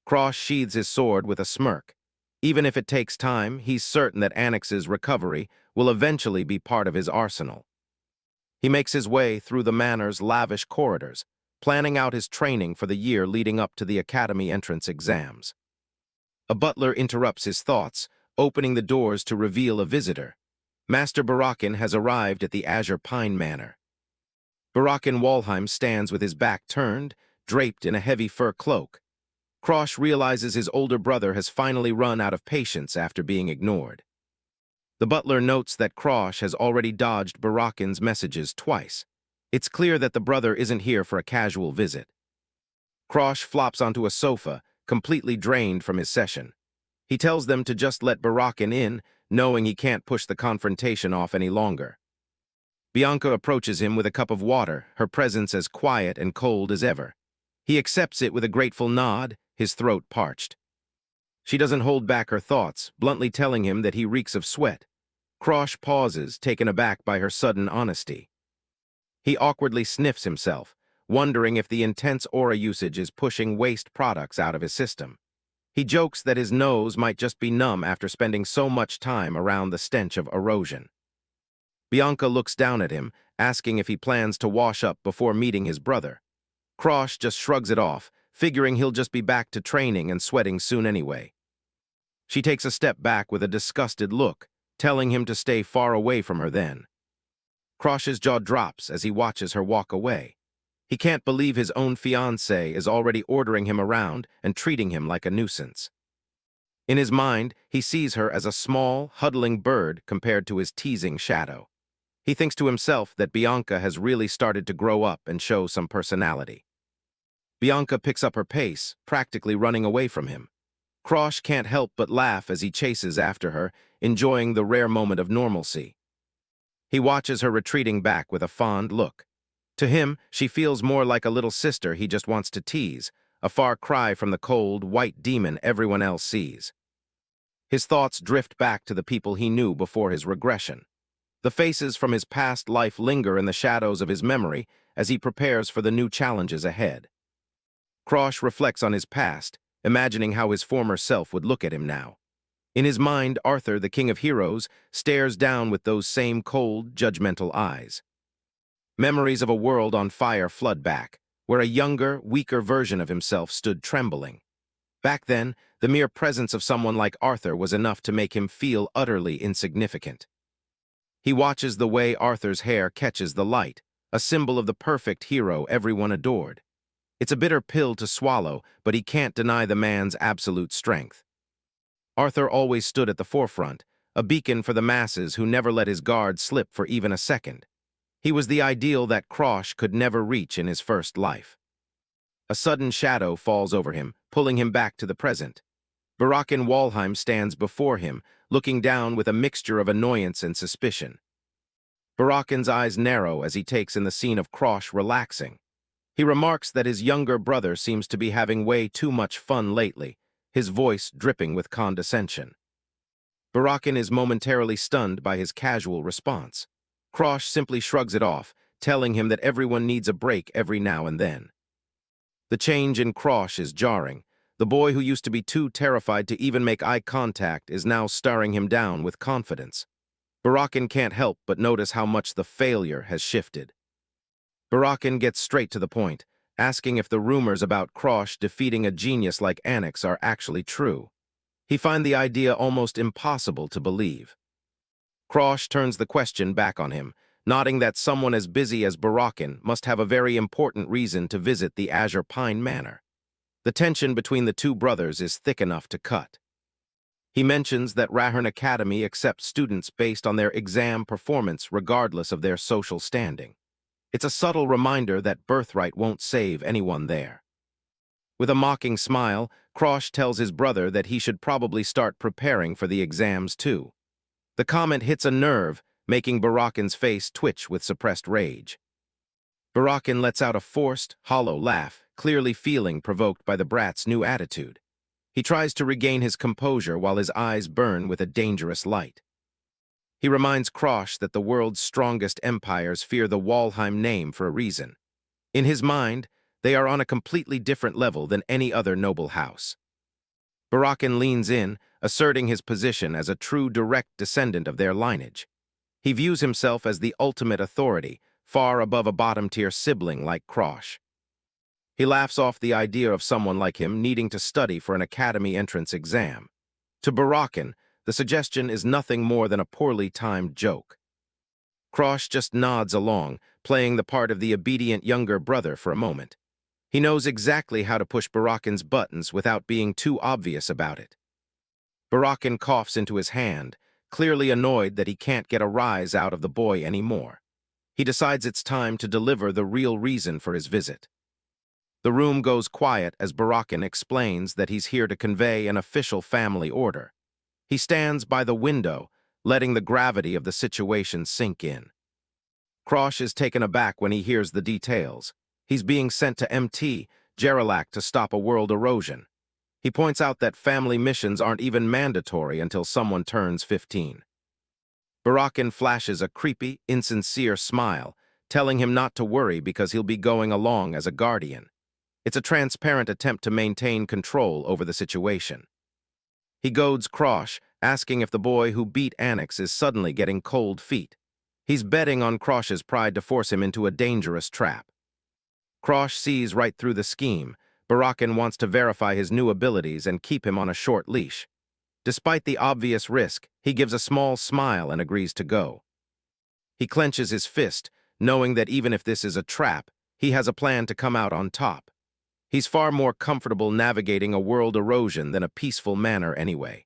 Krosh sheathes his sword with a smirk. Even if it takes time, he's certain that Annex's recovery will eventually be part of his arsenal. He makes his way through the manor's lavish corridors, planning out his training for the year leading up to the academy entrance exams. A butler interrupts his thoughts, opening the doors to reveal a visitor. Master Barakin has arrived at the Azure Pine Manor. Barakin Walheim stands with his back turned, draped in a heavy fur cloak. Krosh realizes his older brother has finally run out of patience after being ignored. The butler notes that Krosh has already dodged Barakin's messages twice. It's clear that the brother isn't here for a casual visit. Krosh flops onto a sofa, completely drained from his session. He tells them to just let Barakin in, knowing he can't push the confrontation off any longer. Bianca approaches him with a cup of water, her presence as quiet and cold as ever. He accepts it with a grateful nod, his throat parched. She doesn't hold back her thoughts, bluntly telling him that he reeks of sweat. Krosh pauses, taken aback by her sudden honesty. He awkwardly sniffs himself, wondering if the intense aura usage is pushing waste products out of his system. He jokes that his nose might just be numb after spending so much time around the stench of erosion. Bianca looks down at him, asking if he plans to wash up before meeting his brother. Krosh just shrugs it off, figuring he'll just be back to training and sweating soon anyway. She takes a step back with a disgusted look, telling him to stay far away from her then. Krosh's jaw drops as he watches her walk away. He can't believe his own fiancée is already ordering him around and treating him like a nuisance. In his mind, he sees her as a small, huddling bird compared to his teasing shadow. He thinks to himself that Bianca has really started to grow up and show some personality. Bianca picks up her pace, practically running away from him. Krosh can't help but laugh as he chases after her, enjoying the rare moment of normalcy. He watches her retreating back with a fond look. To him, she feels more like a little sister he just wants to tease, a far cry from the cold, white demon everyone else sees. His thoughts drift back to the people he knew before his regression. The faces from his past life linger in the shadows of his memory as he prepares for the new challenges ahead. Krosh reflects on his past, imagining how his former self would look at him now. In his mind, Arthur, the King of Heroes, stares down with those same cold, judgmental eyes. Memories of a world on fire flood back, where a younger, weaker version of himself stood trembling. Back then, the mere presence of someone like Arthur was enough to make him feel utterly insignificant. He watches the way Arthur's hair catches the light, a symbol of the perfect hero everyone adored. It's a bitter pill to swallow, but he can't deny the man's absolute strength. Arthur always stood at the forefront, a beacon for the masses who never let his guard slip for even a second. He was the ideal that Krosh could never reach in his first life. A sudden shadow falls over him, pulling him back to the present. Barakin Walheim stands before him, looking down with a mixture of annoyance and suspicion. Barakin's eyes narrow as he takes in the scene of Krosh relaxing. He remarks that his younger brother seems to be having way too much fun lately, his voice dripping with condescension. Barakin is momentarily stunned by his casual response. Krosh simply shrugs it off, telling him that everyone needs a break every now and then. The change in Krosh is jarring. The boy who used to be too terrified to even make eye contact is now staring him down with confidence. Barakin can't help but notice how much the failure has shifted. Barakin gets straight to the point, asking if the rumors about Krosh defeating a genius like Annex are actually true. He finds the idea almost impossible to believe. Krosh turns the question back on him, nodding that someone as busy as Barakin must have a very important reason to visit the Azure Pine Manor. The tension between the two brothers is thick enough to cut. He mentions that Rahern Academy accepts students based on their exam performance regardless of their social standing. It's a subtle reminder that birthright won't save anyone there. With a mocking smile, Krosh tells his brother that he should probably start preparing for the exams too. The comment hits a nerve, making Barakin's face twitch with suppressed rage. Barakin lets out a forced, hollow laugh, clearly feeling provoked by the brat's new attitude. He tries to regain his composure while his eyes burn with a dangerous light. He reminds Krosh that the world's strongest empires fear the Walheim name for a reason. In his mind, they are on a completely different level than any other noble house. Barakin leans in, asserting his position as a true direct descendant of their lineage. He views himself as the ultimate authority, far above a bottom-tier sibling like Krosh. He laughs off the idea of someone like him needing to study for an academy entrance exam. To Barakin, the suggestion is nothing more than a poorly timed joke. Krosh just nods along, playing the part of the obedient younger brother for a moment. He knows exactly how to push Barakin's buttons without being too obvious about it. Barakin coughs into his hand, clearly annoyed that he can't get a rise out of the boy anymore. He decides it's time to deliver the real reason for his visit. The room goes quiet as Barakin explains that he's here to convey an official family order. He stands by the window, letting the gravity of the situation sink in. Krosh is taken aback when he hears the details. He's being sent to MT, Geralak, to stop a world erosion. He points out that family missions aren't even mandatory until someone turns 15. Barakin flashes a creepy, insincere smile, telling him not to worry because he'll be going along as a guardian. It's a transparent attempt to maintain control over the situation. He goads Krosh, asking if the boy who beat Annex is suddenly getting cold feet. He's betting on Krosh's pride to force him into a dangerous trap. Krosh sees right through the scheme. Barakin wants to verify his new abilities and keep him on a short leash. Despite the obvious risk, he gives a small smile and agrees to go. He clenches his fist, knowing that even if this is a trap, he has a plan to come out on top. He's far more comfortable navigating a world erosion than a peaceful manner anyway.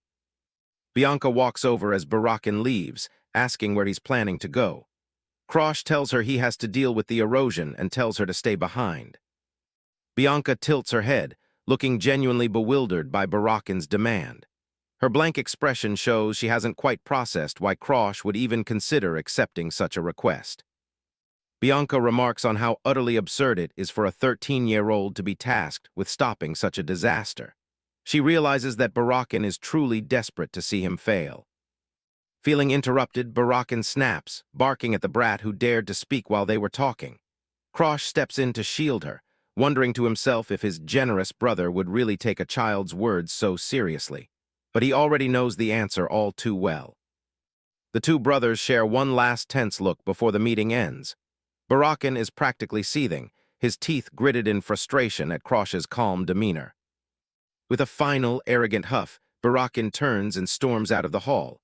Bianca walks over as Barakin leaves, asking where he's planning to go. Krosh tells her he has to deal with the erosion and tells her to stay behind. Bianca tilts her head, looking genuinely bewildered by Barakin's demand. Her blank expression shows she hasn't quite processed why Krosh would even consider accepting such a request. Bianca remarks on how utterly absurd it is for a 13-year-old to be tasked with stopping such a disaster. She realizes that Barakin is truly desperate to see him fail. Feeling interrupted, Barakin snaps, barking at the brat who dared to speak while they were talking. Krosh steps in to shield her, wondering to himself if his generous brother would really take a child's words so seriously. But he already knows the answer all too well. The two brothers share one last tense look before the meeting ends. Barakin is practically seething, his teeth gritted in frustration at Krosh's calm demeanor. With a final, arrogant huff, Barakin turns and storms out of the hall.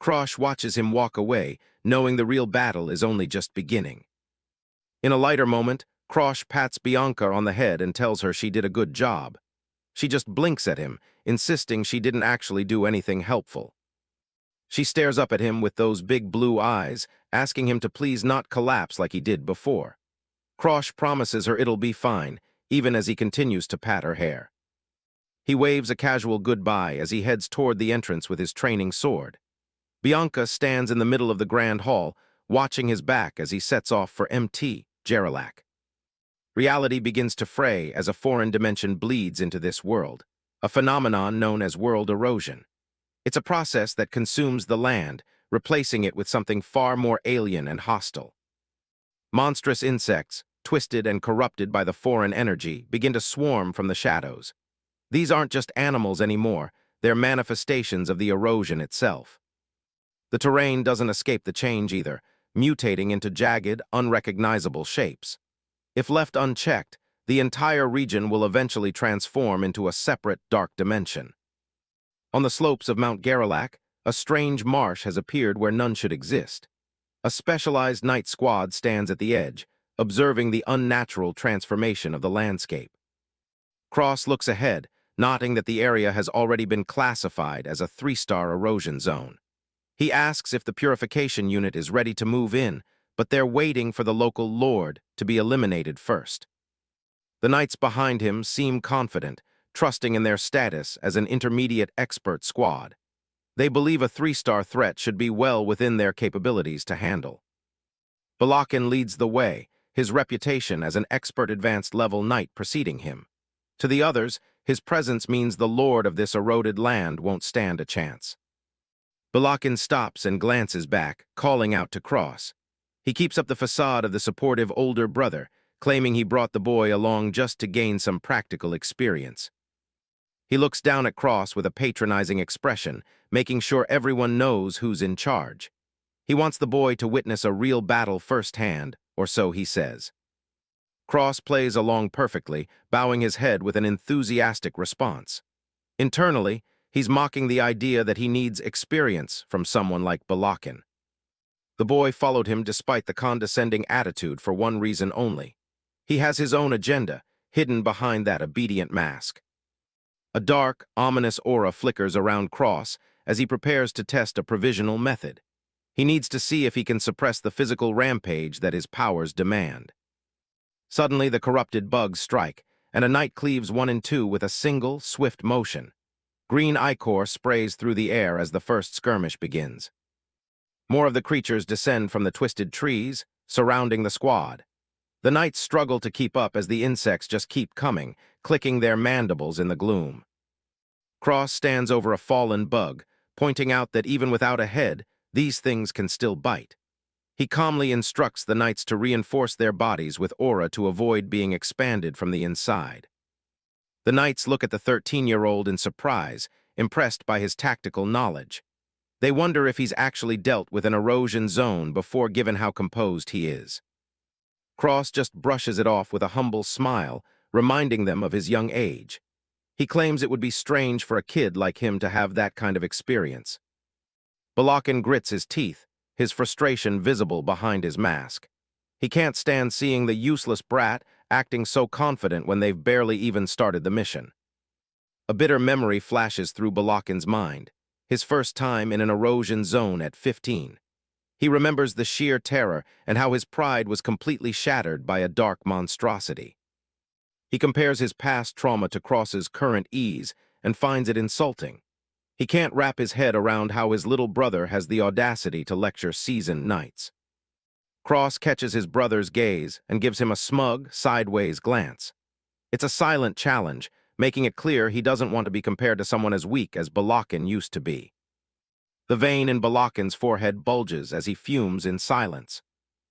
Krosh watches him walk away, knowing the real battle is only just beginning. In a lighter moment, Krosh pats Bianca on the head and tells her she did a good job. She just blinks at him, insisting she didn't actually do anything helpful. She stares up at him with those big blue eyes, asking him to please not collapse like he did before. Krosh promises her it'll be fine, even as he continues to pat her hair. He waves a casual goodbye as he heads toward the entrance with his training sword. Bianca stands in the middle of the grand hall, watching his back as he sets off for MT, Geralak. Reality begins to fray as a foreign dimension bleeds into this world, a phenomenon known as world erosion. It's a process that consumes the land, replacing it with something far more alien and hostile. Monstrous insects, twisted and corrupted by the foreign energy, begin to swarm from the shadows. These aren't just animals anymore, they're manifestations of the erosion itself. The terrain doesn't escape the change either, mutating into jagged, unrecognizable shapes. If left unchecked, the entire region will eventually transform into a separate, dark dimension. On the slopes of Mount Geralak, a strange marsh has appeared where none should exist. A specialized night squad stands at the edge, observing the unnatural transformation of the landscape. Krosh looks ahead, noting that the area has already been classified as a 3-star erosion zone. He asks if the purification unit is ready to move in, but they're waiting for the local lord to be eliminated first. The knights behind him seem confident, trusting in their status as an intermediate expert squad. They believe a 3-star threat should be well within their capabilities to handle. Balakin leads the way, his reputation as an expert advanced-level knight preceding him. To the others, his presence means the lord of this eroded land won't stand a chance. Balakin stops and glances back, calling out to Cross. He keeps up the facade of the supportive older brother, claiming he brought the boy along just to gain some practical experience. He looks down at Cross with a patronizing expression, making sure everyone knows who's in charge. He wants the boy to witness a real battle firsthand, or so he says. Cross plays along perfectly, bowing his head with an enthusiastic response. Internally, he's mocking the idea that he needs experience from someone like Balakin. The boy followed him despite the condescending attitude for one reason only. He has his own agenda, hidden behind that obedient mask. A dark, ominous aura flickers around Cross as he prepares to test a provisional method. He needs to see if he can suppress the physical rampage that his powers demand. Suddenly, the corrupted bugs strike, and a knight cleaves 1 and 2 with a single, swift motion. Green ichor sprays through the air as the first skirmish begins. More of the creatures descend from the twisted trees, surrounding the squad. The knights struggle to keep up as the insects just keep coming, clicking their mandibles in the gloom. Cross stands over a fallen bug, pointing out that even without a head, these things can still bite. He calmly instructs the knights to reinforce their bodies with aura to avoid being expanded from the inside. The knights look at the 13-year-old in surprise, impressed by his tactical knowledge. They wonder if he's actually dealt with an erosion zone before, given how composed he is. Cross just brushes it off with a humble smile, reminding them of his young age. He claims it would be strange for a kid like him to have that kind of experience. Balakin grits his teeth, his frustration visible behind his mask. He can't stand seeing the useless brat acting so confident when they've barely even started the mission. A bitter memory flashes through Balakin's mind, his first time in an erosion zone at 15. He remembers the sheer terror and how his pride was completely shattered by a dark monstrosity. He compares his past trauma to Cross's current ease and finds it insulting. He can't wrap his head around how his little brother has the audacity to lecture seasoned knights. Cross catches his brother's gaze and gives him a smug, sideways glance. It's a silent challenge, making it clear he doesn't want to be compared to someone as weak as Balakin used to be. The vein in Balakin's forehead bulges as he fumes in silence.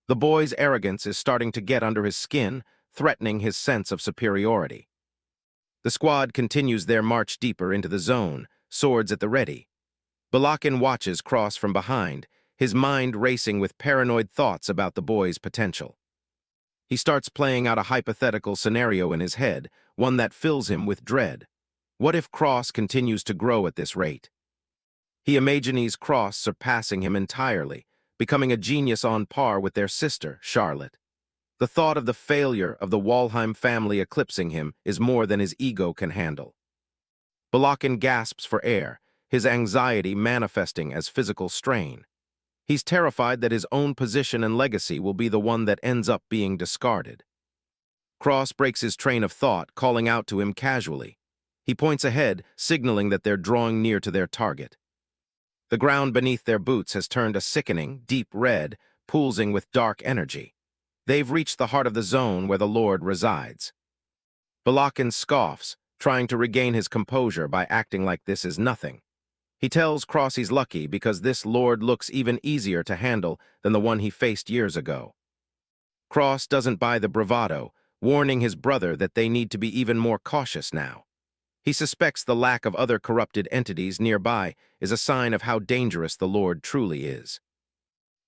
The boy's arrogance is starting to get under his skin, threatening his sense of superiority. The squad continues their march deeper into the zone, swords at the ready. Balakin watches Cross from behind, his mind racing with paranoid thoughts about the boy's potential. He starts playing out a hypothetical scenario in his head, one that fills him with dread. What if Cross continues to grow at this rate? He imagines Cross surpassing him entirely, becoming a genius on par with their sister, Charlotte. The thought of the failure of the Walheim family eclipsing him is more than his ego can handle. Balakin gasps for air, his anxiety manifesting as physical strain. He's terrified that his own position and legacy will be the one that ends up being discarded. Cross breaks his train of thought, calling out to him casually. He points ahead, signaling that they're drawing near to their target. The ground beneath their boots has turned a sickening, deep red, pulsing with dark energy. They've reached the heart of the zone where the Lord resides. Balakin scoffs, trying to regain his composure by acting like this is nothing. He tells Cross he's lucky because this Lord looks even easier to handle than the one he faced years ago. Cross doesn't buy the bravado, warning his brother that they need to be even more cautious now. He suspects the lack of other corrupted entities nearby is a sign of how dangerous the Lord truly is.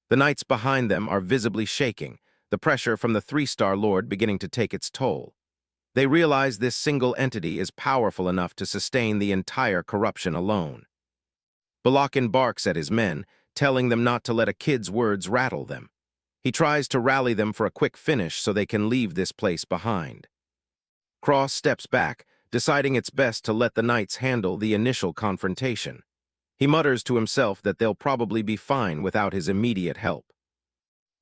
The knights behind them are visibly shaking, the pressure from the 3-star Lord beginning to take its toll. They realize this single entity is powerful enough to sustain the entire corruption alone. Balakin barks at his men, telling them not to let a kid's words rattle them. He tries to rally them for a quick finish so they can leave this place behind. Cross steps back, deciding it's best to let the knights handle the initial confrontation. He mutters to himself that they'll probably be fine without his immediate help.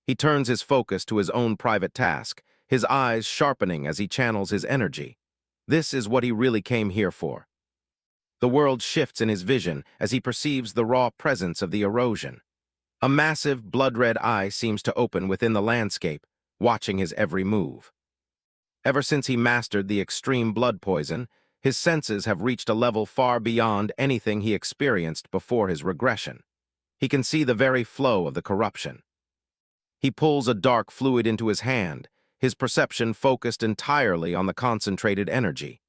He turns his focus to his own private task, his eyes sharpening as he channels his energy. This is what he really came here for. The world shifts in his vision as he perceives the raw presence of the erosion. A massive, blood-red eye seems to open within the landscape, watching his every move. Ever since he mastered the extreme blood poison, his senses have reached a level far beyond anything he experienced before his regression. He can see the very flow of the corruption. He pulls a dark fluid into his hand, his perception focused entirely on the concentrated energy.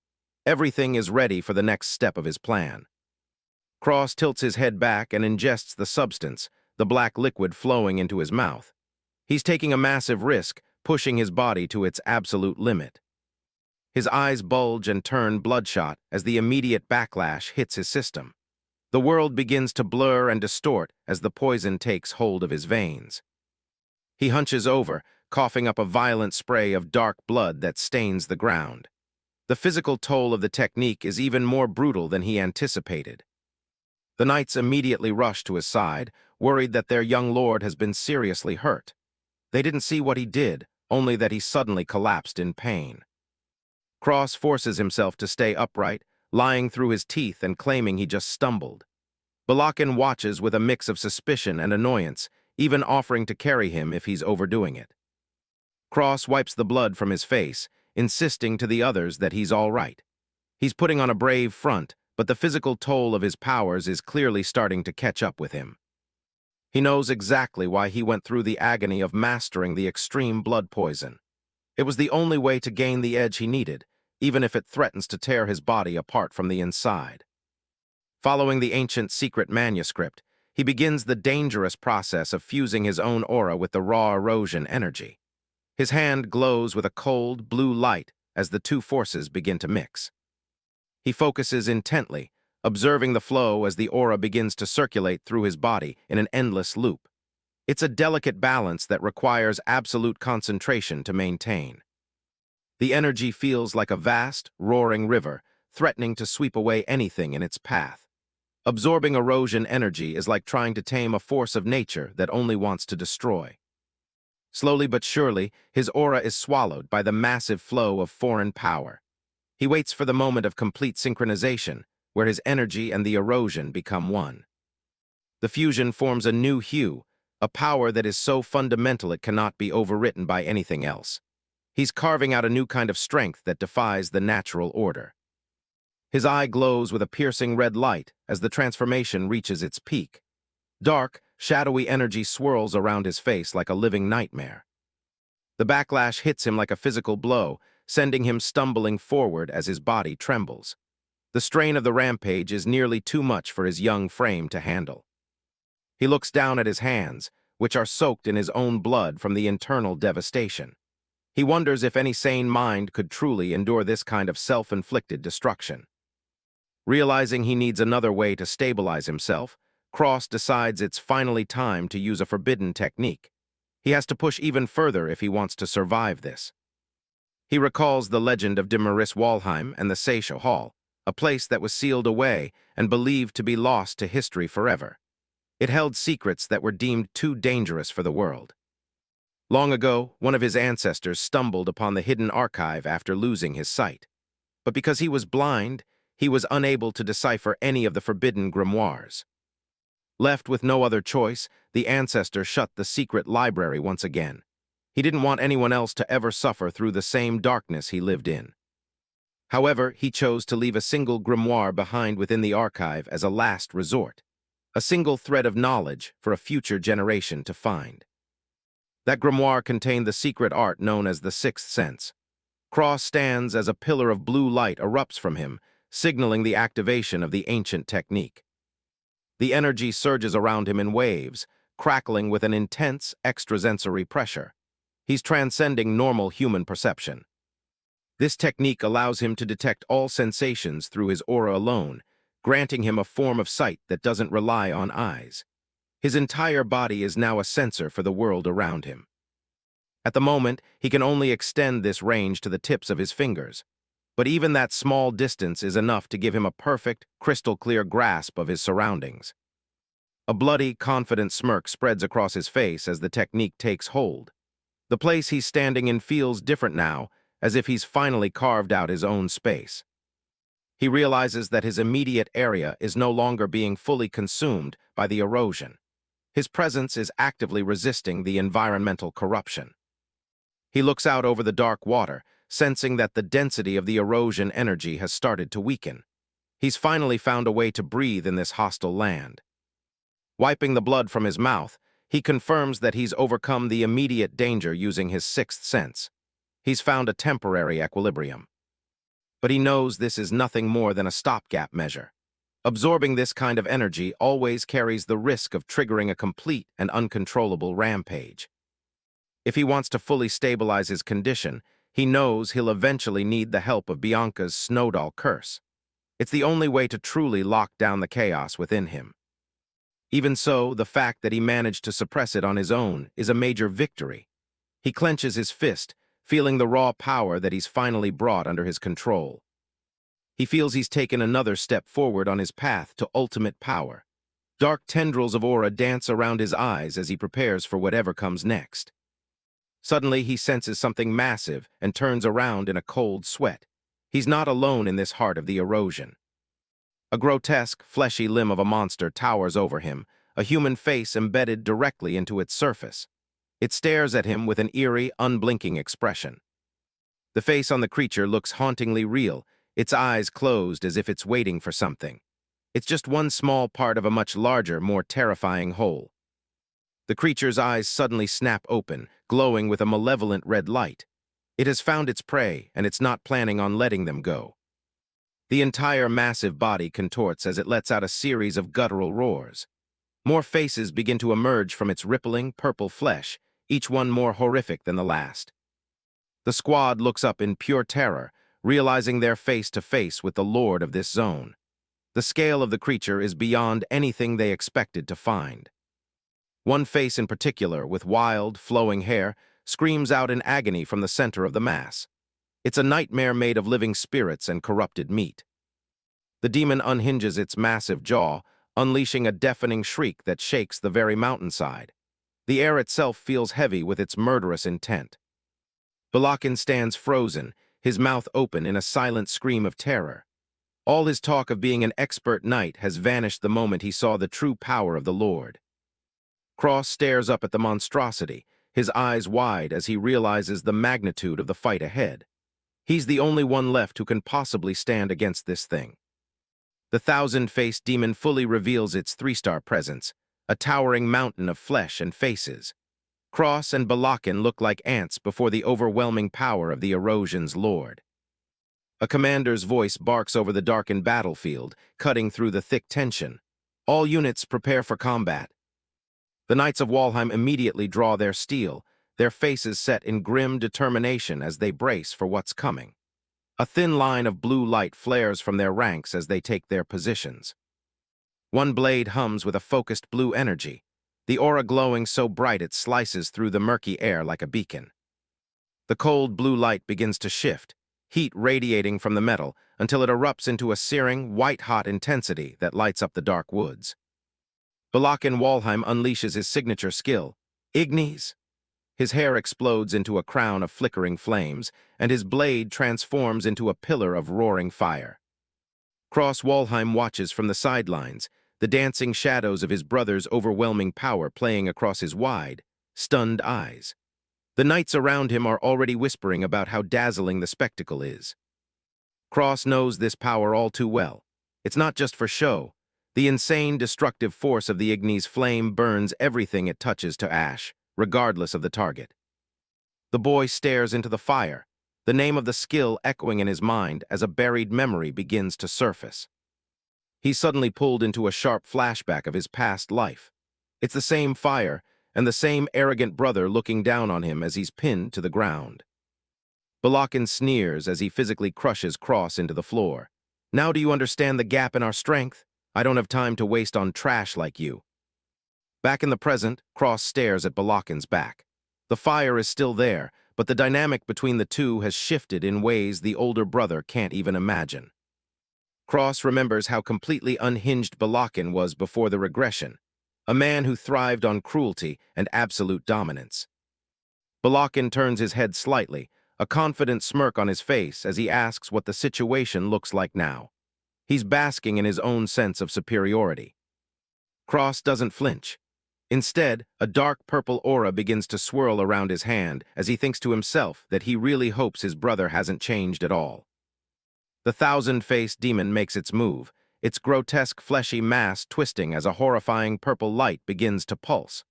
Everything is ready for the next step of his plan. Cross tilts his head back and ingests the substance, the black liquid flowing into his mouth. He's taking a massive risk, pushing his body to its absolute limit. His eyes bulge and turn bloodshot as the immediate backlash hits his system. The world begins to blur and distort as the poison takes hold of his veins. He hunches over, coughing up a violent spray of dark blood that stains the ground. The physical toll of the technique is even more brutal than he anticipated. The knights immediately rush to his side, worried that their young lord has been seriously hurt. They didn't see what he did, only that he suddenly collapsed in pain. Cross forces himself to stay upright, lying through his teeth and claiming he just stumbled. Balakin watches with a mix of suspicion and annoyance, even offering to carry him if he's overdoing it. Cross wipes the blood from his face, insisting to the others that he's all right. He's putting on a brave front, but the physical toll of his powers is clearly starting to catch up with him. He knows exactly why he went through the agony of mastering the extreme blood poison. It was the only way to gain the edge he needed, even if it threatens to tear his body apart from the inside. Following the ancient secret manuscript, he begins the dangerous process of fusing his own aura with the raw erosion energy. His hand glows with a cold, blue light as the two forces begin to mix. He focuses intently, observing the flow as the aura begins to circulate through his body in an endless loop. It's a delicate balance that requires absolute concentration to maintain. The energy feels like a vast, roaring river, threatening to sweep away anything in its path. Absorbing erosion energy is like trying to tame a force of nature that only wants to destroy. Slowly but surely, his aura is swallowed by the massive flow of foreign power. He waits for the moment of complete synchronization, where his energy and the erosion become one. The fusion forms a new hue, a power that is so fundamental it cannot be overwritten by anything else. He's carving out a new kind of strength that defies the natural order. His eye glows with a piercing red light as the transformation reaches its peak. Dark, shadowy energy swirls around his face like a living nightmare. The backlash hits him like a physical blow, sending him stumbling forward as his body trembles. The strain of the rampage is nearly too much for his young frame to handle. He looks down at his hands, which are soaked in his own blood from the internal devastation. He wonders if any sane mind could truly endure this kind of self-inflicted destruction. Realizing he needs another way to stabilize himself, Cross decides it's finally time to use a forbidden technique. He has to push even further if he wants to survive this. He recalls the legend of Maurice Walheim and the Seisho Hall, a place that was sealed away and believed to be lost to history forever. It held secrets that were deemed too dangerous for the world. Long ago, one of his ancestors stumbled upon the hidden archive after losing his sight. But because he was blind, he was unable to decipher any of the forbidden grimoires. Left with no other choice, the ancestor shut the secret library once again. He didn't want anyone else to ever suffer through the same darkness he lived in. However, he chose to leave a single grimoire behind within the archive as a last resort, a single thread of knowledge for a future generation to find. That grimoire contained the secret art known as the Sixth Sense. Cross stands as a pillar of blue light erupts from him, signaling the activation of the ancient technique. The energy surges around him in waves, crackling with an intense extrasensory pressure. He's transcending normal human perception. This technique allows him to detect all sensations through his aura alone, granting him a form of sight that doesn't rely on eyes. His entire body is now a sensor for the world around him. At the moment, he can only extend this range to the tips of his fingers, but even that small distance is enough to give him a perfect, crystal-clear grasp of his surroundings. A bloody, confident smirk spreads across his face as the technique takes hold. The place he's standing in feels different now, as if he's finally carved out his own space. He realizes that his immediate area is no longer being fully consumed by the erosion. His presence is actively resisting the environmental corruption. He looks out over the dark water, sensing that the density of the erosion energy has started to weaken. He's finally found a way to breathe in this hostile land. Wiping the blood from his mouth, he confirms that he's overcome the immediate danger using his sixth sense. He's found a temporary equilibrium. But he knows this is nothing more than a stopgap measure. Absorbing this kind of energy always carries the risk of triggering a complete and uncontrollable rampage. If he wants to fully stabilize his condition, he knows he'll eventually need the help of Bianca's Snowdoll curse. It's the only way to truly lock down the chaos within him. Even so, the fact that he managed to suppress it on his own is a major victory. He clenches his fist, feeling the raw power that he's finally brought under his control. He feels he's taken another step forward on his path to ultimate power. Dark tendrils of aura dance around his eyes as he prepares for whatever comes next. Suddenly, he senses something massive and turns around in a cold sweat. He's not alone in this heart of the erosion. A grotesque, fleshy limb of a monster towers over him, a human face embedded directly into its surface. It stares at him with an eerie, unblinking expression. The face on the creature looks hauntingly real, its eyes closed as if it's waiting for something. It's just one small part of a much larger, more terrifying whole. The creature's eyes suddenly snap open, glowing with a malevolent red light. It has found its prey, and it's not planning on letting them go. The entire massive body contorts as it lets out a series of guttural roars. More faces begin to emerge from its rippling, purple flesh, each one more horrific than the last. The squad looks up in pure terror, realizing they're face to face with the lord of this zone. The scale of the creature is beyond anything they expected to find. One face in particular, with wild, flowing hair, screams out in agony from the center of the mass. It's a nightmare made of living spirits and corrupted meat. The demon unhinges its massive jaw, unleashing a deafening shriek that shakes the very mountainside. The air itself feels heavy with its murderous intent. Balakin stands frozen, his mouth open in a silent scream of terror. All his talk of being an expert knight has vanished the moment he saw the true power of the Lord. Cross stares up at the monstrosity, his eyes wide as he realizes the magnitude of the fight ahead. He's the only one left who can possibly stand against this thing. The thousand-faced demon fully reveals its three-star presence, a towering mountain of flesh and faces. Cross and Balakin look like ants before the overwhelming power of the erosion's lord. A commander's voice barks over the darkened battlefield, cutting through the thick tension. All units prepare for combat. The Knights of Walheim immediately draw their steel, their faces set in grim determination as they brace for what's coming. A thin line of blue light flares from their ranks as they take their positions. One blade hums with a focused blue energy, the aura glowing so bright it slices through the murky air like a beacon. The cold blue light begins to shift, heat radiating from the metal until it erupts into a searing, white-hot intensity that lights up the dark woods. Balakin Walheim unleashes his signature skill, Ignis. His hair explodes into a crown of flickering flames, and his blade transforms into a pillar of roaring fire. Cross Walheim watches from the sidelines, the dancing shadows of his brother's overwhelming power playing across his wide, stunned eyes. The knights around him are already whispering about how dazzling the spectacle is. Cross knows this power all too well. It's not just for show. The insane, destructive force of the Ignis flame burns everything it touches to ash, regardless of the target. The boy stares into the fire, the name of the skill echoing in his mind as a buried memory begins to surface. He's suddenly pulled into a sharp flashback of his past life. It's the same fire, and the same arrogant brother looking down on him as he's pinned to the ground. Balakin sneers as he physically crushes Cross into the floor. Now do you understand the gap in our strength? I don't have time to waste on trash like you. Back in the present, Cross stares at Balakin's back. The fire is still there, but the dynamic between the two has shifted in ways the older brother can't even imagine. Cross remembers how completely unhinged Balakin was before the regression, a man who thrived on cruelty and absolute dominance. Balakin turns his head slightly, a confident smirk on his face as he asks what the situation looks like now. He's basking in his own sense of superiority. Cross doesn't flinch. Instead, a dark purple aura begins to swirl around his hand as he thinks to himself that he really hopes his brother hasn't changed at all. The thousand-faced demon makes its move, its grotesque fleshy mass twisting as a horrifying purple light begins to pulse.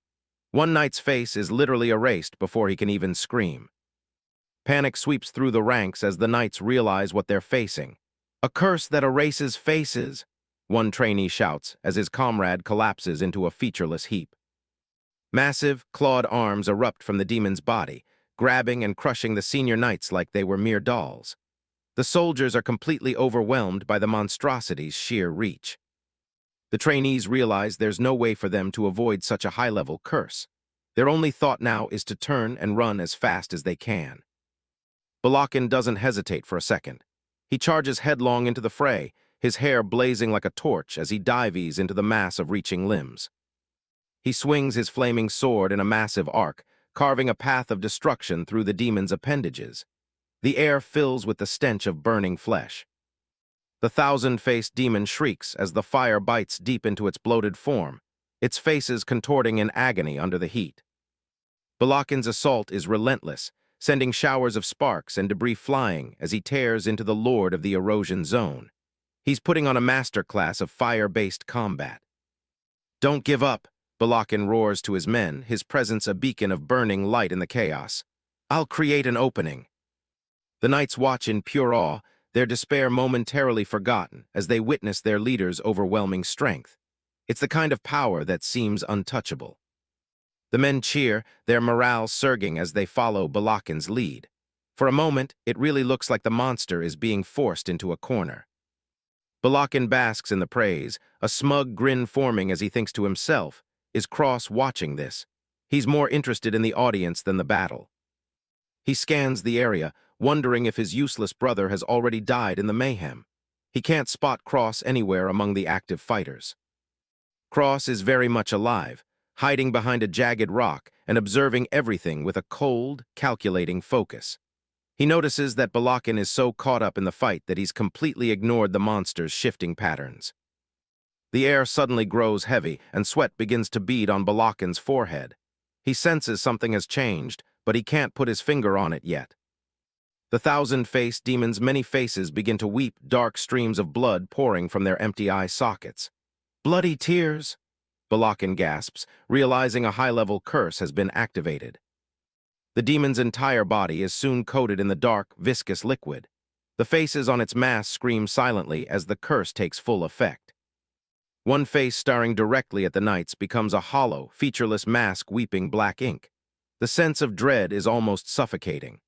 One knight's face is literally erased before he can even scream. Panic sweeps through the ranks as the knights realize what they're facing. A curse that erases faces, one trainee shouts as his comrade collapses into a featureless heap. Massive, clawed arms erupt from the demon's body, grabbing and crushing the senior knights like they were mere dolls. The soldiers are completely overwhelmed by the monstrosity's sheer reach. The trainees realize there's no way for them to avoid such a high-level curse. Their only thought now is to turn and run as fast as they can. Balakin doesn't hesitate for a second. He charges headlong into the fray, his hair blazing like a torch as he dives into the mass of reaching limbs. He swings his flaming sword in a massive arc, carving a path of destruction through the demon's appendages. The air fills with the stench of burning flesh. The thousand-faced demon shrieks as the fire bites deep into its bloated form, its faces contorting in agony under the heat. Balakin's assault is relentless, sending showers of sparks and debris flying as he tears into the lord of the erosion zone. He's putting on a masterclass of fire-based combat. "Don't give up," Balakin roars to his men, his presence a beacon of burning light in the chaos. "I'll create an opening." The knights watch in pure awe, their despair momentarily forgotten as they witness their leader's overwhelming strength. It's the kind of power that seems untouchable. The men cheer, their morale surging as they follow Balakin's lead. For a moment, it really looks like the monster is being forced into a corner. Balakin basks in the praise, a smug grin forming as he thinks to himself, is Cross watching this? He's more interested in the audience than the battle. He scans the area, wondering if his useless brother has already died in the mayhem. He can't spot Cross anywhere among the active fighters. Cross is very much alive, hiding behind a jagged rock and observing everything with a cold, calculating focus. He notices that Balakin is so caught up in the fight that he's completely ignored the monster's shifting patterns. The air suddenly grows heavy, and sweat begins to bead on Balakin's forehead. He senses something has changed, but he can't put his finger on it yet. The thousand-faced demon's many faces begin to weep, dark streams of blood pouring from their empty eye sockets. "Bloody tears," Balakin gasps, realizing a high-level curse has been activated. The demon's entire body is soon coated in the dark, viscous liquid. The faces on its mass scream silently as the curse takes full effect. One face staring directly at the knights becomes a hollow, featureless mask weeping black ink. The sense of dread is almost suffocating.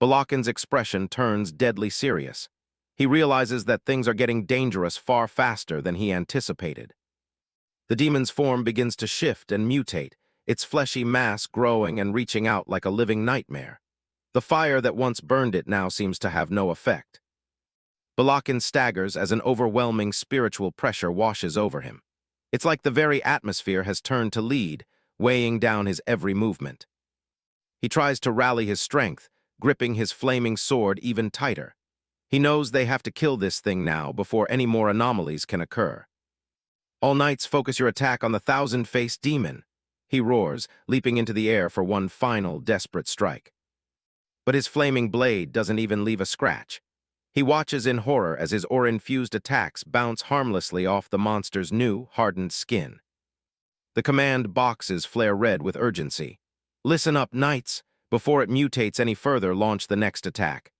Balakin's expression turns deadly serious. He realizes that things are getting dangerous far faster than he anticipated. The demon's form begins to shift and mutate, its fleshy mass growing and reaching out like a living nightmare. The fire that once burned it now seems to have no effect. Balakin staggers as an overwhelming spiritual pressure washes over him. It's like the very atmosphere has turned to lead, weighing down his every movement. He tries to rally his strength, gripping his flaming sword even tighter. He knows they have to kill this thing now before any more anomalies can occur. "All knights, focus your attack on the thousand-faced demon," he roars, leaping into the air for one final, desperate strike. But his flaming blade doesn't even leave a scratch. He watches in horror as his aura-infused attacks bounce harmlessly off the monster's new, hardened skin. The command boxes flare red with urgency. "Listen up, knights. Before it mutates any further, launch the next attack."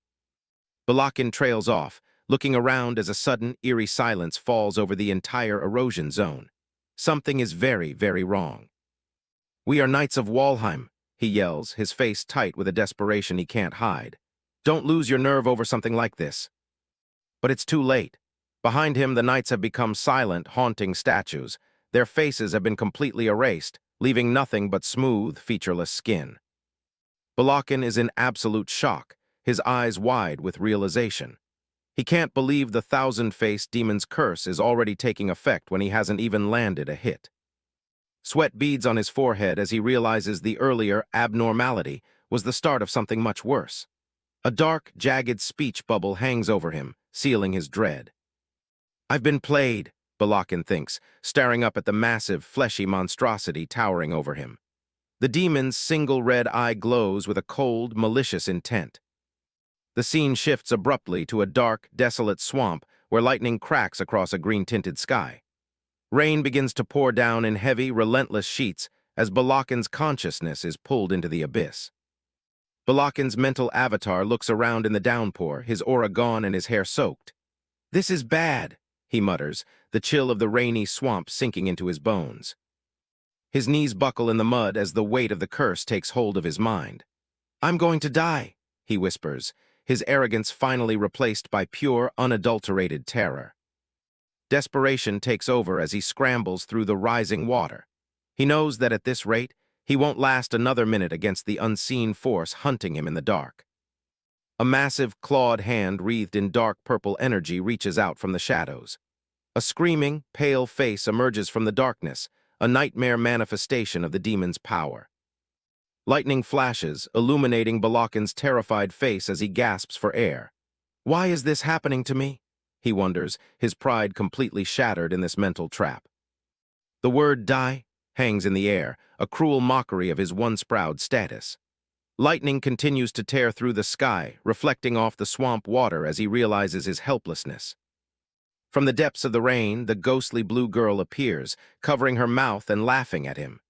Balakin trails off, looking around as a sudden, eerie silence falls over the entire erosion zone. Something is very, very wrong. "We are Knights of Walheim," he yells, his face tight with a desperation he can't hide. "Don't lose your nerve over something like this." But it's too late. Behind him, the knights have become silent, haunting statues. Their faces have been completely erased, leaving nothing but smooth, featureless skin. Balakin is in absolute shock, his eyes wide with realization. He can't believe the thousand-faced demon's curse is already taking effect when he hasn't even landed a hit. Sweat beads on his forehead as he realizes the earlier abnormality was the start of something much worse. A dark, jagged speech bubble hangs over him, sealing his dread. I've been played, Balakin thinks, staring up at the massive, fleshy monstrosity towering over him. The demon's single red eye glows with a cold, malicious intent. The scene shifts abruptly to a dark, desolate swamp where lightning cracks across a green-tinted sky. Rain begins to pour down in heavy, relentless sheets as Balakin's consciousness is pulled into the abyss. Balakin's mental avatar looks around in the downpour, his aura gone and his hair soaked. "This is bad," he mutters, the chill of the rainy swamp sinking into his bones. His knees buckle in the mud as the weight of the curse takes hold of his mind. "I'm going to die," he whispers, his arrogance finally replaced by pure, unadulterated terror. Desperation takes over as he scrambles through the rising water. He knows that at this rate, he won't last another minute against the unseen force hunting him in the dark. A massive, clawed hand wreathed in dark purple energy reaches out from the shadows. A screaming, pale face emerges from the darkness, a nightmare manifestation of the demon's power. Lightning flashes, illuminating Balakin's terrified face as he gasps for air. "Why is this happening to me?" he wonders, his pride completely shattered in this mental trap. The word "die" hangs in the air, a cruel mockery of his once proud status. Lightning continues to tear through the sky, reflecting off the swamp water as he realizes his helplessness. From the depths of the rain, the ghostly blue girl appears, covering her mouth and laughing at him.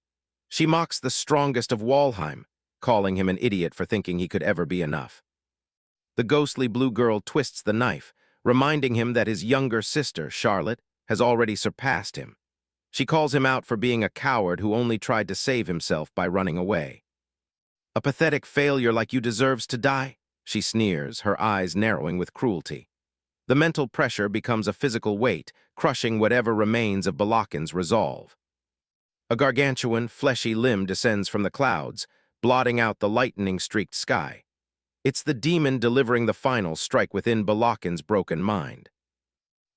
She mocks the strongest of Walheim, calling him an idiot for thinking he could ever be enough. The ghostly blue girl twists the knife, reminding him that his younger sister, Charlotte, has already surpassed him. She calls him out for being a coward who only tried to save himself by running away. "A pathetic failure like you deserves to die," she sneers, her eyes narrowing with cruelty. The mental pressure becomes a physical weight, crushing whatever remains of Balakin's resolve. A gargantuan, fleshy limb descends from the clouds, blotting out the lightning-streaked sky. It's the demon delivering the final strike within Balakin's broken mind.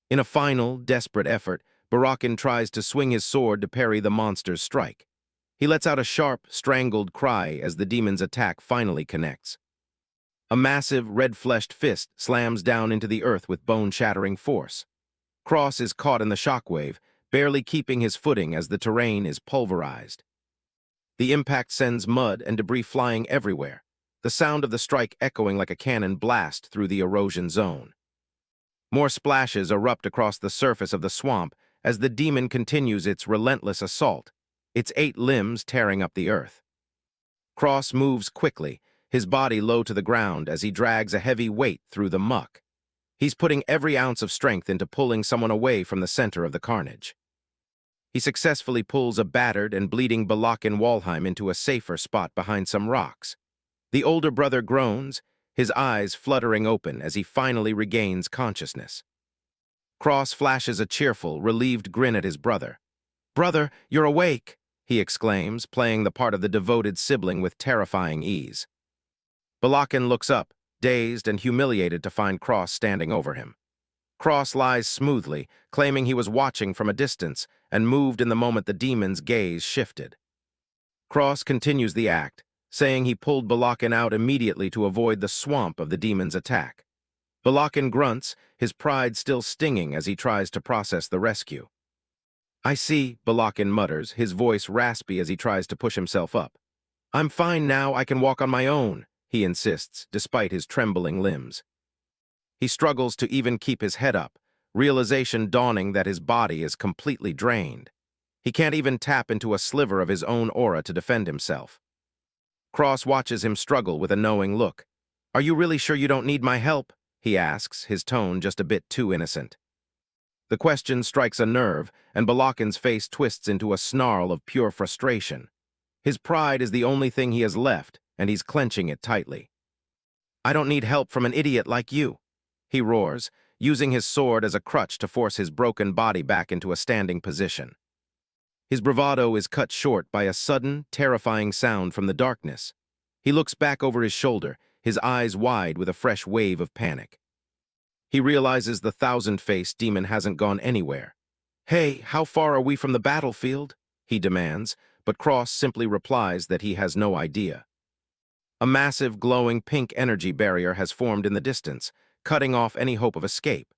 In a final, desperate effort, Balakin tries to swing his sword to parry the monster's strike. He lets out a sharp, strangled cry as the demon's attack finally connects. A massive, red-fleshed fist slams down into the earth with bone-shattering force. Cross is caught in the shockwave, barely keeping his footing as the terrain is pulverized. The impact sends mud and debris flying everywhere, the sound of the strike echoing like a cannon blast through the erosion zone. More splashes erupt across the surface of the swamp as the demon continues its relentless assault, its 8 limbs tearing up the earth. Cross moves quickly, his body low to the ground as he drags a heavy weight through the muck. He's putting every ounce of strength into pulling someone away from the center of the carnage. He successfully pulls a battered and bleeding Balakin Walheim into a safer spot behind some rocks. The older brother groans, his eyes fluttering open as he finally regains consciousness. Cross flashes a cheerful, relieved grin at his brother. "Brother, you're awake!" he exclaims, playing the part of the devoted sibling with terrifying ease. Balakin looks up, dazed and humiliated to find Cross standing over him. Cross lies smoothly, claiming he was watching from a distance and moved in the moment the demon's gaze shifted. Cross continues the act, saying he pulled Balakin out immediately to avoid the swamp of the demon's attack. Balakin grunts, his pride still stinging as he tries to process the rescue. "I see," Balakin mutters, his voice raspy as he tries to push himself up. "I'm fine now, I can walk on my own," he insists, despite his trembling limbs. He struggles to even keep his head up, realization dawning that his body is completely drained. He can't even tap into a sliver of his own aura to defend himself. Cross watches him struggle with a knowing look. "Are you really sure you don't need my help?" he asks, his tone just a bit too innocent. The question strikes a nerve, and Balakin's face twists into a snarl of pure frustration. His pride is the only thing he has left, and he's clenching it tightly. "I don't need help from an idiot like you," he roars, using his sword as a crutch to force his broken body back into a standing position. His bravado is cut short by a sudden, terrifying sound from the darkness. He looks back over his shoulder, his eyes wide with a fresh wave of panic. He realizes the thousand-faced demon hasn't gone anywhere. "Hey, how far are we from the battlefield?" he demands, but Cross simply replies that he has no idea. A massive, glowing pink energy barrier has formed in the distance, cutting off any hope of escape.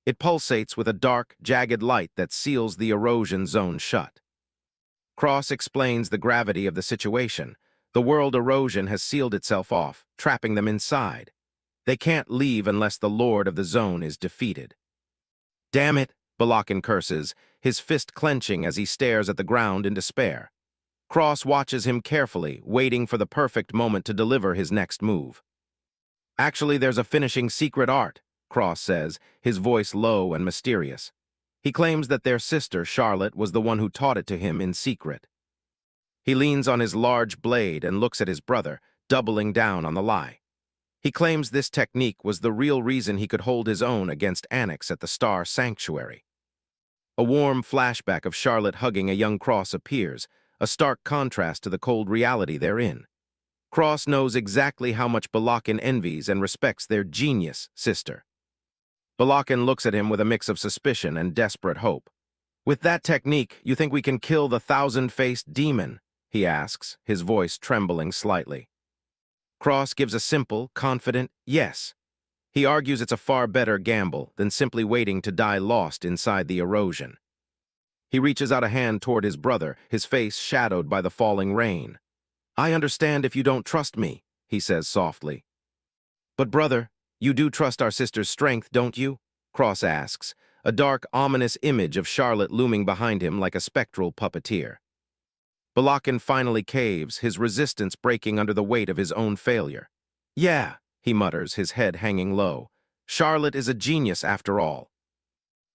It pulsates with a dark, jagged light that seals the erosion zone shut. Cross explains the gravity of the situation. The world erosion has sealed itself off, trapping them inside. They can't leave unless the lord of the zone is defeated. Damn it, Balakin curses, his fist clenching as he stares at the ground in despair. Cross watches him carefully, waiting for the perfect moment to deliver his next move. Actually, there's a finishing secret art, Cross says, his voice low and mysterious. He claims that their sister, Charlotte, was the one who taught it to him in secret. He leans on his large blade and looks at his brother, doubling down on the lie. He claims this technique was the real reason he could hold his own against Annex at the Star Sanctuary. A warm flashback of Charlotte hugging a young Cross appears, a stark contrast to the cold reality they're in. Cross knows exactly how much Balakin envies and respects their genius sister. Balakin looks at him with a mix of suspicion and desperate hope. "With that technique, you think we can kill the thousand-faced demon?" he asks, his voice trembling slightly. Cross gives a simple, confident yes. He argues it's a far better gamble than simply waiting to die lost inside the erosion. He reaches out a hand toward his brother, his face shadowed by the falling rain. "I understand if you don't trust me," he says softly. "But brother, you do trust our sister's strength, don't you?" Cross asks, a dark, ominous image of Charlotte looming behind him like a spectral puppeteer. Balakin finally caves, his resistance breaking under the weight of his own failure. "Yeah," he mutters, his head hanging low. "Charlotte is a genius after all."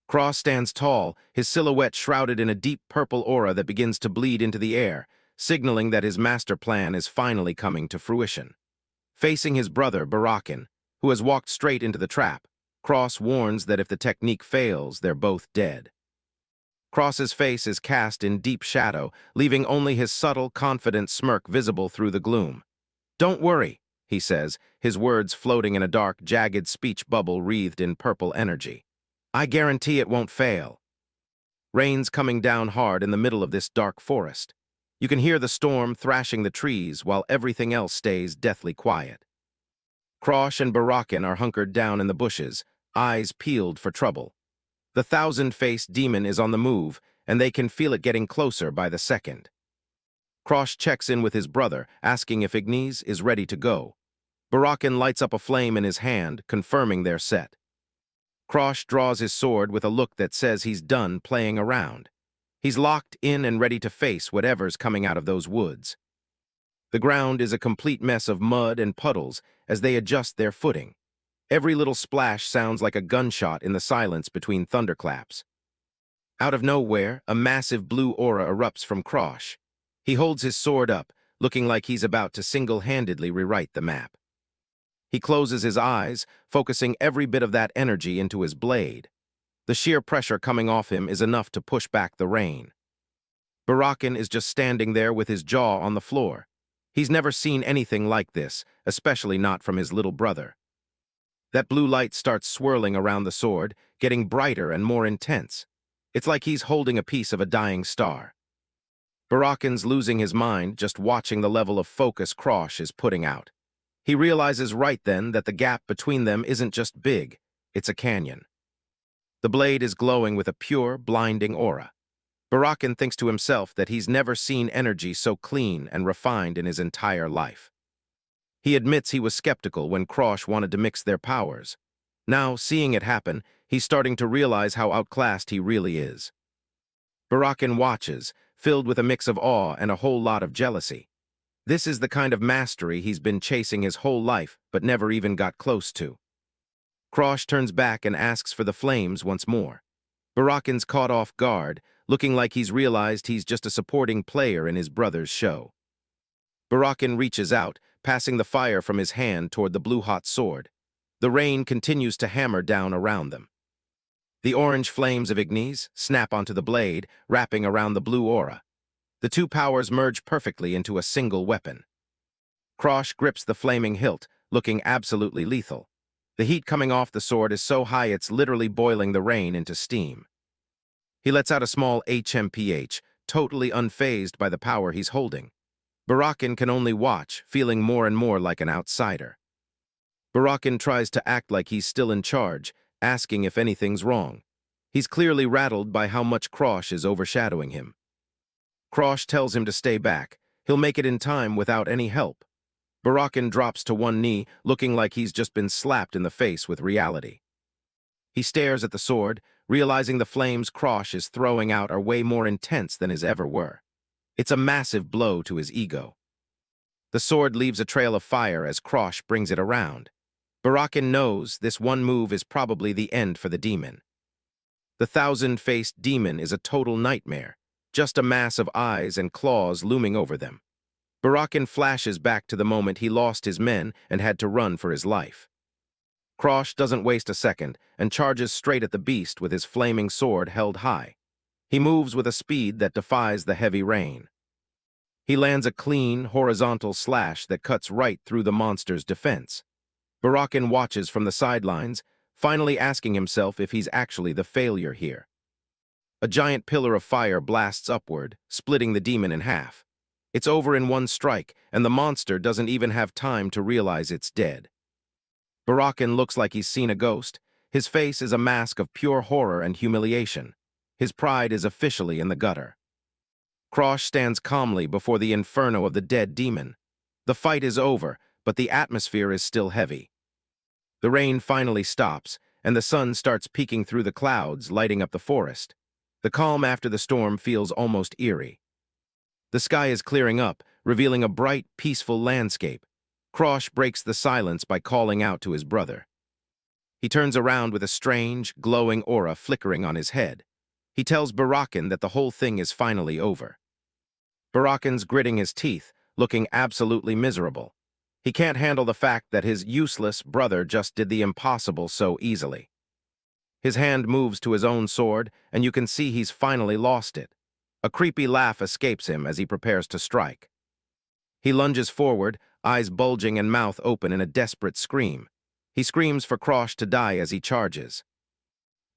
Cross stands tall, his silhouette shrouded in a deep purple aura that begins to bleed into the air, signaling that his master plan is finally coming to fruition. Facing his brother, Barakin, who has walked straight into the trap, Cross warns that if the technique fails, they're both dead. Cross's face is cast in deep shadow, leaving only his subtle, confident smirk visible through the gloom. "Don't worry," he says, his words floating in a dark, jagged speech bubble wreathed in purple energy. "I guarantee it won't fail." Rain's coming down hard in the middle of this dark forest. You can hear the storm thrashing the trees while everything else stays deathly quiet. Cross and Barakin are hunkered down in the bushes, eyes peeled for trouble. The thousand-faced demon is on the move, and they can feel it getting closer by the second. Cross checks in with his brother, asking if Ignis is ready to go. Barakin lights up a flame in his hand, confirming they're set. Cross draws his sword with a look that says he's done playing around. He's locked in and ready to face whatever's coming out of those woods. The ground is a complete mess of mud and puddles as they adjust their footing. Every little splash sounds like a gunshot in the silence between thunderclaps. Out of nowhere, a massive blue aura erupts from Cross. He holds his sword up, looking like he's about to single-handedly rewrite the map. He closes his eyes, focusing every bit of that energy into his blade. The sheer pressure coming off him is enough to push back the rain. Barakin is just standing there with his jaw on the floor. He's never seen anything like this, especially not from his little brother. That blue light starts swirling around the sword, getting brighter and more intense. It's like he's holding a piece of a dying star. Barakin's losing his mind just watching the level of focus Cross is putting out. He realizes right then that the gap between them isn't just big, it's a canyon. The blade is glowing with a pure, blinding aura. Barakin thinks to himself that he's never seen energy so clean and refined in his entire life. He admits he was skeptical when Cross wanted to mix their powers. Now, seeing it happen, he's starting to realize how outclassed he really is. Barakin watches, filled with a mix of awe and a whole lot of jealousy. This is the kind of mastery he's been chasing his whole life but never even got close to. Cross turns back and asks for the flames once more. Barakin's caught off guard, looking like he's realized he's just a supporting player in his brother's show. Barakin reaches out, passing the fire from his hand toward the blue-hot sword. The rain continues to hammer down around them. The orange flames of Ignis snap onto the blade, wrapping around the blue aura. The two powers merge perfectly into a single weapon. Cross grips the flaming hilt, looking absolutely lethal. The heat coming off the sword is so high it's literally boiling the rain into steam. He lets out a small HMPH, totally unfazed by the power he's holding. Barakin can only watch, feeling more and more like an outsider. Barakin tries to act like he's still in charge, asking if anything's wrong. He's clearly rattled by how much Krosh is overshadowing him. Krosh tells him to stay back. He'll make it in time without any help. Barakin drops to one knee, looking like he's just been slapped in the face with reality. He stares at the sword, realizing the flames Krosh is throwing out are way more intense than his ever were. It's a massive blow to his ego. The sword leaves a trail of fire as Krosh brings it around. Barakin knows this one move is probably the end for the demon. The thousand-faced demon is a total nightmare, just a mass of eyes and claws looming over them. Barakin flashes back to the moment he lost his men and had to run for his life. Krosh doesn't waste a second and charges straight at the beast with his flaming sword held high. He moves with a speed that defies the heavy rain. He lands a clean, horizontal slash that cuts right through the monster's defense. Barakin watches from the sidelines, finally asking himself if he's actually the failure here. A giant pillar of fire blasts upward, splitting the demon in half. It's over in one strike, and the monster doesn't even have time to realize it's dead. Barakin looks like he's seen a ghost. His face is a mask of pure horror and humiliation. His pride is officially in the gutter. Krosh stands calmly before the inferno of the dead demon. The fight is over, but the atmosphere is still heavy. The rain finally stops, and the sun starts peeking through the clouds, lighting up the forest. The calm after the storm feels almost eerie. The sky is clearing up, revealing a bright, peaceful landscape. Krosh breaks the silence by calling out to his brother. He turns around with a strange, glowing aura flickering on his head. He tells Barakin that the whole thing is finally over. Barakin's gritting his teeth, looking absolutely miserable. He can't handle the fact that his useless brother just did the impossible so easily. His hand moves to his own sword, and you can see he's finally lost it. A creepy laugh escapes him as he prepares to strike. He lunges forward, eyes bulging and mouth open in a desperate scream. He screams for Krosh to die as he charges.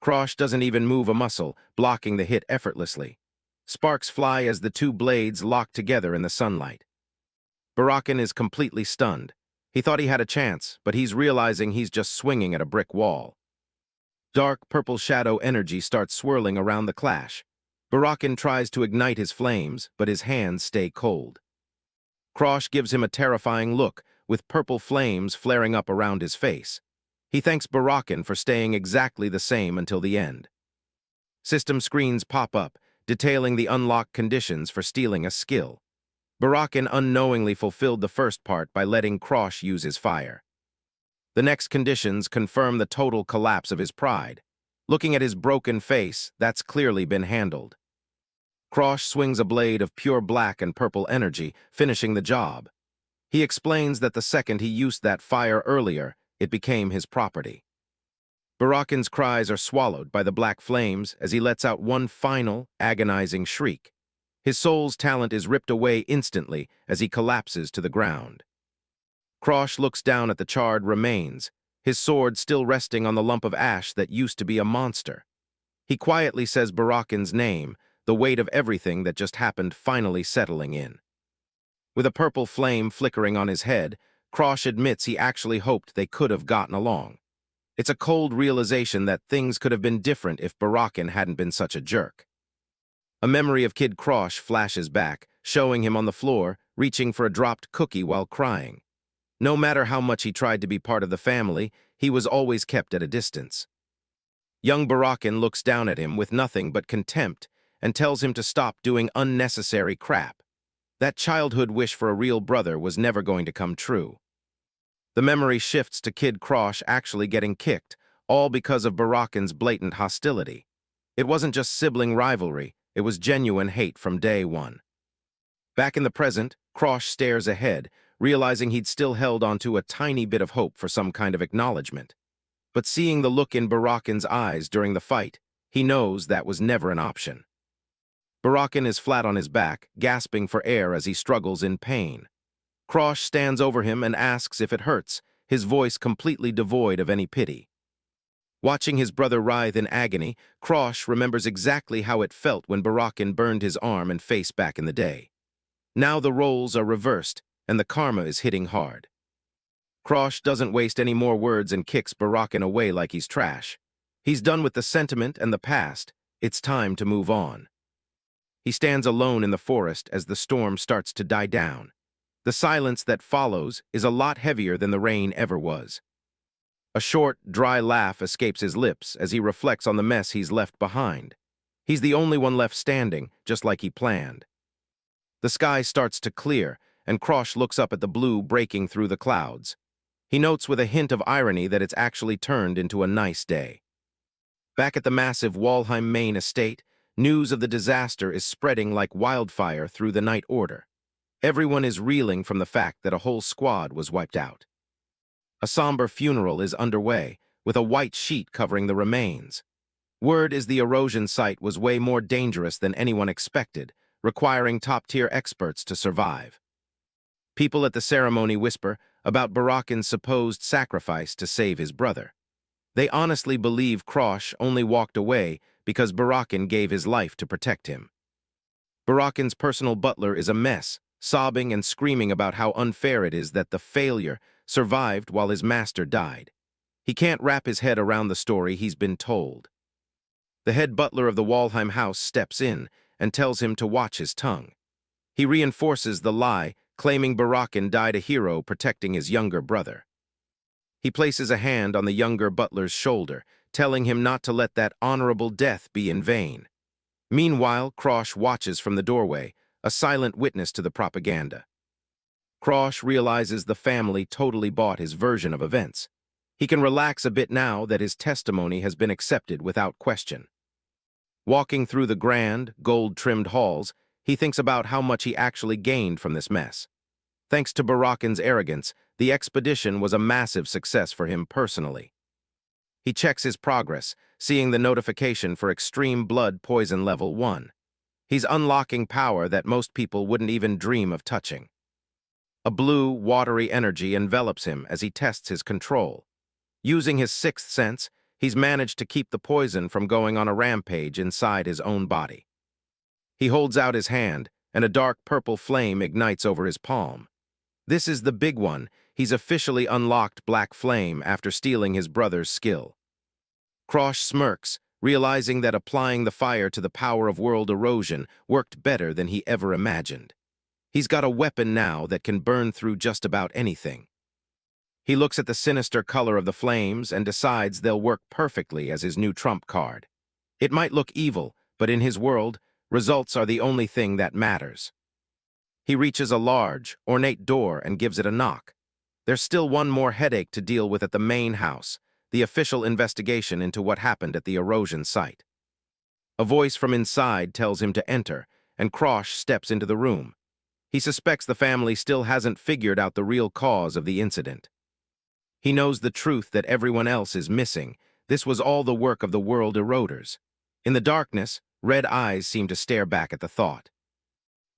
Krosh doesn't even move a muscle, blocking the hit effortlessly. Sparks fly as the two blades lock together in the sunlight. Barakin is completely stunned. He thought he had a chance, but he's realizing he's just swinging at a brick wall. Dark purple shadow energy starts swirling around the clash. Barakin tries to ignite his flames, but his hands stay cold. Krosh gives him a terrifying look, with purple flames flaring up around his face. He thanks Barakin for staying exactly the same until the end. System screens pop up, detailing the unlocked conditions for stealing a skill. Barakin unknowingly fulfilled the first part by letting Krosh use his fire. The next conditions confirm the total collapse of his pride. Looking at his broken face, that's clearly been handled. Krosh swings a blade of pure black and purple energy, finishing the job. He explains that the second he used that fire earlier, it became his property. Barakin's cries are swallowed by the black flames as he lets out one final, agonizing shriek. His soul's talent is ripped away instantly as he collapses to the ground. Krosh looks down at the charred remains, his sword still resting on the lump of ash that used to be a monster. He quietly says Barakin's name, the weight of everything that just happened finally settling in. With a purple flame flickering on his head, Krosh admits he actually hoped they could have gotten along. It's a cold realization that things could have been different if Barakin hadn't been such a jerk. A memory of Kid Krosh flashes back, showing him on the floor, reaching for a dropped cookie while crying. No matter how much he tried to be part of the family, he was always kept at a distance. Young Barakin looks down at him with nothing but contempt and tells him to stop doing unnecessary crap. That childhood wish for a real brother was never going to come true. The memory shifts to Kid Krosh actually getting kicked, all because of Barakin's blatant hostility. It wasn't just sibling rivalry, it was genuine hate from day one. Back in the present, Krosh stares ahead, realizing he'd still held onto a tiny bit of hope for some kind of acknowledgement. But seeing the look in Barakin's eyes during the fight, he knows that was never an option. Barakin is flat on his back, gasping for air as he struggles in pain. Krosh stands over him and asks if it hurts, his voice completely devoid of any pity. Watching his brother writhe in agony, Krosh remembers exactly how it felt when Barakin burned his arm and face back in the day. Now the roles are reversed, and the karma is hitting hard. Krosh doesn't waste any more words and kicks Barakin away like he's trash. He's done with the sentiment and the past. It's time to move on. He stands alone in the forest as the storm starts to die down. The silence that follows is a lot heavier than the rain ever was. A short, dry laugh escapes his lips as he reflects on the mess he's left behind. He's the only one left standing, just like he planned. The sky starts to clear, and Krosh looks up at the blue breaking through the clouds. He notes with a hint of irony that it's actually turned into a nice day. Back at the massive Walheim Main estate, news of the disaster is spreading like wildfire through the night order. Everyone is reeling from the fact that a whole squad was wiped out. A somber funeral is underway, with a white sheet covering the remains. Word is the erosion site was way more dangerous than anyone expected, requiring top-tier experts to survive. People at the ceremony whisper about Barakin's supposed sacrifice to save his brother. They honestly believe Krosh only walked away because Barakin gave his life to protect him. Barakin's personal butler is a mess, sobbing and screaming about how unfair it is that the failure survived while his master died. He can't wrap his head around the story he's been told. The head butler of the Walheim house steps in and tells him to watch his tongue. He reinforces the lie, claiming Barakin died a hero protecting his younger brother. He places a hand on the younger butler's shoulder, telling him not to let that honorable death be in vain. Meanwhile, Krosh watches from the doorway, a silent witness to the propaganda. Krosh realizes the family totally bought his version of events. He can relax a bit now that his testimony has been accepted without question. Walking through the grand, gold-trimmed halls, he thinks about how much he actually gained from this mess. Thanks to Barakin's arrogance, the expedition was a massive success for him personally. He checks his progress, seeing the notification for extreme blood poison level 1. He's unlocking power that most people wouldn't even dream of touching. A blue, watery energy envelops him as he tests his control. Using his sixth sense, he's managed to keep the poison from going on a rampage inside his own body. He holds out his hand, and a dark purple flame ignites over his palm. This is the big one. He's officially unlocked Black Flame after stealing his brother's skill. Krosh smirks, realizing that applying the fire to the power of world erosion worked better than he ever imagined. He's got a weapon now that can burn through just about anything. He looks at the sinister color of the flames and decides they'll work perfectly as his new trump card. It might look evil, but in his world, results are the only thing that matters. He reaches a large, ornate door and gives it a knock. There's still one more headache to deal with at the main house, the official investigation into what happened at the erosion site. A voice from inside tells him to enter, and Krosh steps into the room. He suspects the family still hasn't figured out the real cause of the incident. He knows the truth that everyone else is missing. This was all the work of the world eroders. In the darkness, red eyes seem to stare back at the thought.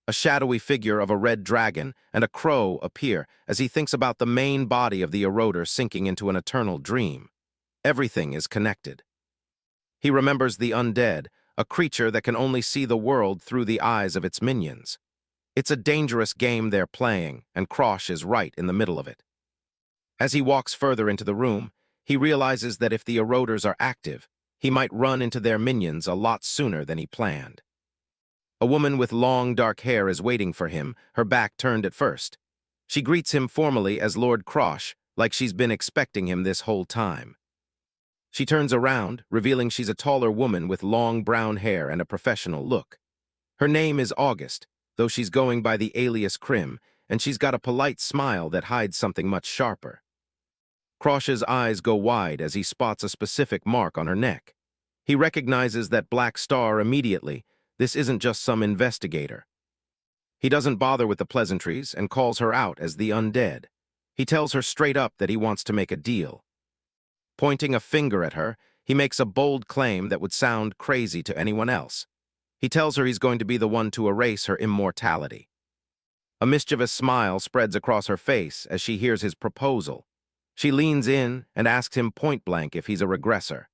A shadowy figure of a red dragon and a crow appear as he thinks about the main body of the eroder sinking into an eternal dream. Everything is connected. He remembers the undead, a creature that can only see the world through the eyes of its minions. It's a dangerous game they're playing, and Krosh is right in the middle of it. As he walks further into the room, he realizes that if the eroders are active, he might run into their minions a lot sooner than he planned. A woman with long, dark hair is waiting for him, her back turned at first. She greets him formally as Lord Krosh, like she's been expecting him this whole time. She turns around, revealing she's a taller woman with long brown hair and a professional look. Her name is August, though she's going by the alias Krim, and she's got a polite smile that hides something much sharper. Krosh's eyes go wide as he spots a specific mark on her neck. He recognizes that black star immediately. This isn't just some investigator. He doesn't bother with the pleasantries and calls her out as the undead. He tells her straight up that he wants to make a deal. Pointing a finger at her, he makes a bold claim that would sound crazy to anyone else. He tells her he's going to be the one to erase her immortality. A mischievous smile spreads across her face as she hears his proposal. She leans in and asks him point-blank if he's a regressor.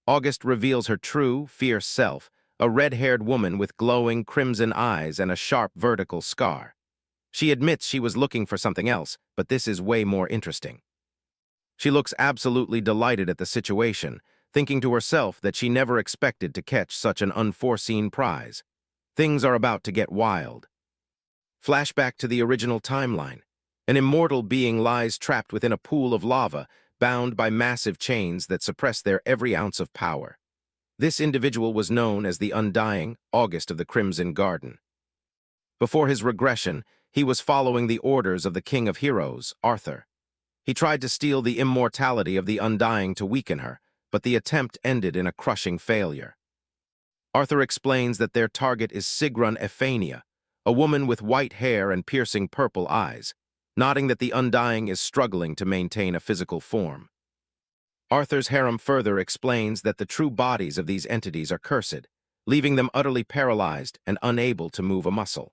August reveals her true, fierce self, a red-haired woman with glowing crimson eyes and a sharp vertical scar. She admits she was looking for something else, but this is way more interesting. She looks absolutely delighted at the situation, thinking to herself that she never expected to catch such an unforeseen prize. Things are about to get wild. Flashback to the original timeline. An immortal being lies trapped within a pool of lava, bound by massive chains that suppress their every ounce of power. This individual was known as the Undying August of the Crimson Garden. Before his regression, he was following the orders of the King of Heroes, Arthur. He tried to steal the immortality of the Undying to weaken her, but the attempt ended in a crushing failure. Arthur explains that their target is Sigrun Ephania, a woman with white hair and piercing purple eyes, noting that the Undying is struggling to maintain a physical form. Arthur's harem further explains that the true bodies of these entities are cursed, leaving them utterly paralyzed and unable to move a muscle.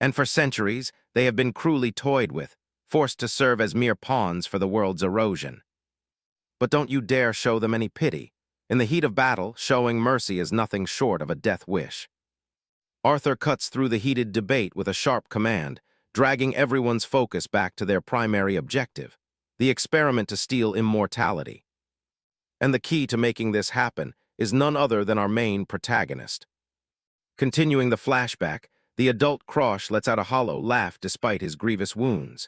And for centuries, they have been cruelly toyed with, forced to serve as mere pawns for the world's erosion. But don't you dare show them any pity. In the heat of battle, showing mercy is nothing short of a death wish. Arthur cuts through the heated debate with a sharp command, dragging everyone's focus back to their primary objective, the experiment to steal immortality. And the key to making this happen is none other than our main protagonist. Continuing the flashback, the adult Krosh lets out a hollow laugh despite his grievous wounds.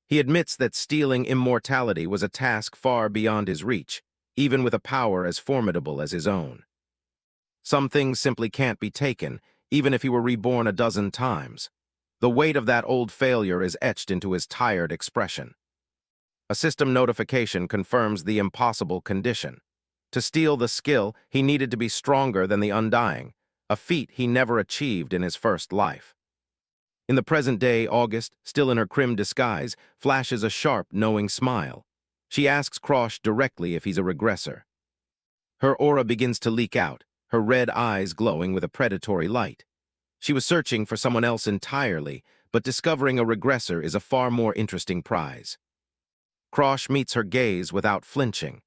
He admits that stealing immortality was a task far beyond his reach, even with a power as formidable as his own. Some things simply can't be taken, even if he were reborn a dozen times. The weight of that old failure is etched into his tired expression. A system notification confirms the impossible condition. To steal the skill, he needed to be stronger than the Undying, a feat he never achieved in his first life. In the present day, August, still in her crim disguise, flashes a sharp, knowing smile. She asks Krosh directly if he's a regressor. Her aura begins to leak out, her red eyes glowing with a predatory light. She was searching for someone else entirely, but discovering a regressor is a far more interesting prize. Krosh meets her gaze without flinching.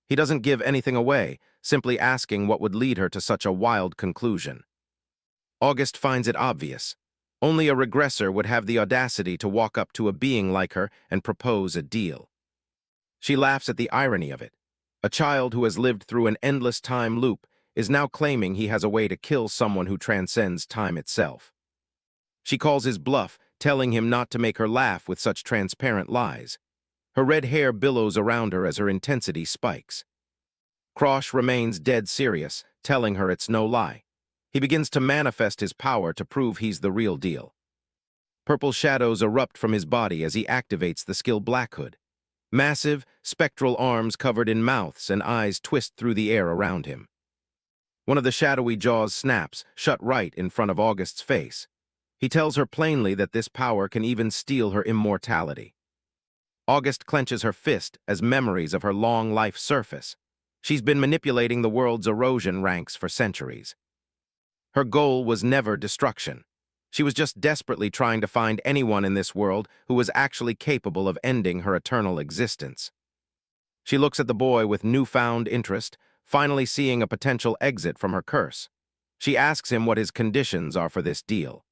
He doesn't give anything away, simply asking what would lead her to such a wild conclusion. August finds it obvious. Only a regressor would have the audacity to walk up to a being like her and propose a deal. She laughs at the irony of it. A child who has lived through an endless time loop is now claiming he has a way to kill someone who transcends time itself. She calls his bluff, telling him not to make her laugh with such transparent lies. Her red hair billows around her as her intensity spikes. Krosh remains dead serious, telling her it's no lie. He begins to manifest his power to prove he's the real deal. Purple shadows erupt from his body as he activates the skill Black Hood. Massive, spectral arms covered in mouths and eyes twist through the air around him. One of the shadowy jaws snaps, shut right in front of August's face. He tells her plainly that this power can even steal her immortality. August clenches her fist as memories of her long life surface. She's been manipulating the world's erosion ranks for centuries. Her goal was never destruction. She was just desperately trying to find anyone in this world who was actually capable of ending her eternal existence. She looks at the boy with newfound interest, finally seeing a potential exit from her curse. She asks him what his conditions are for this deal.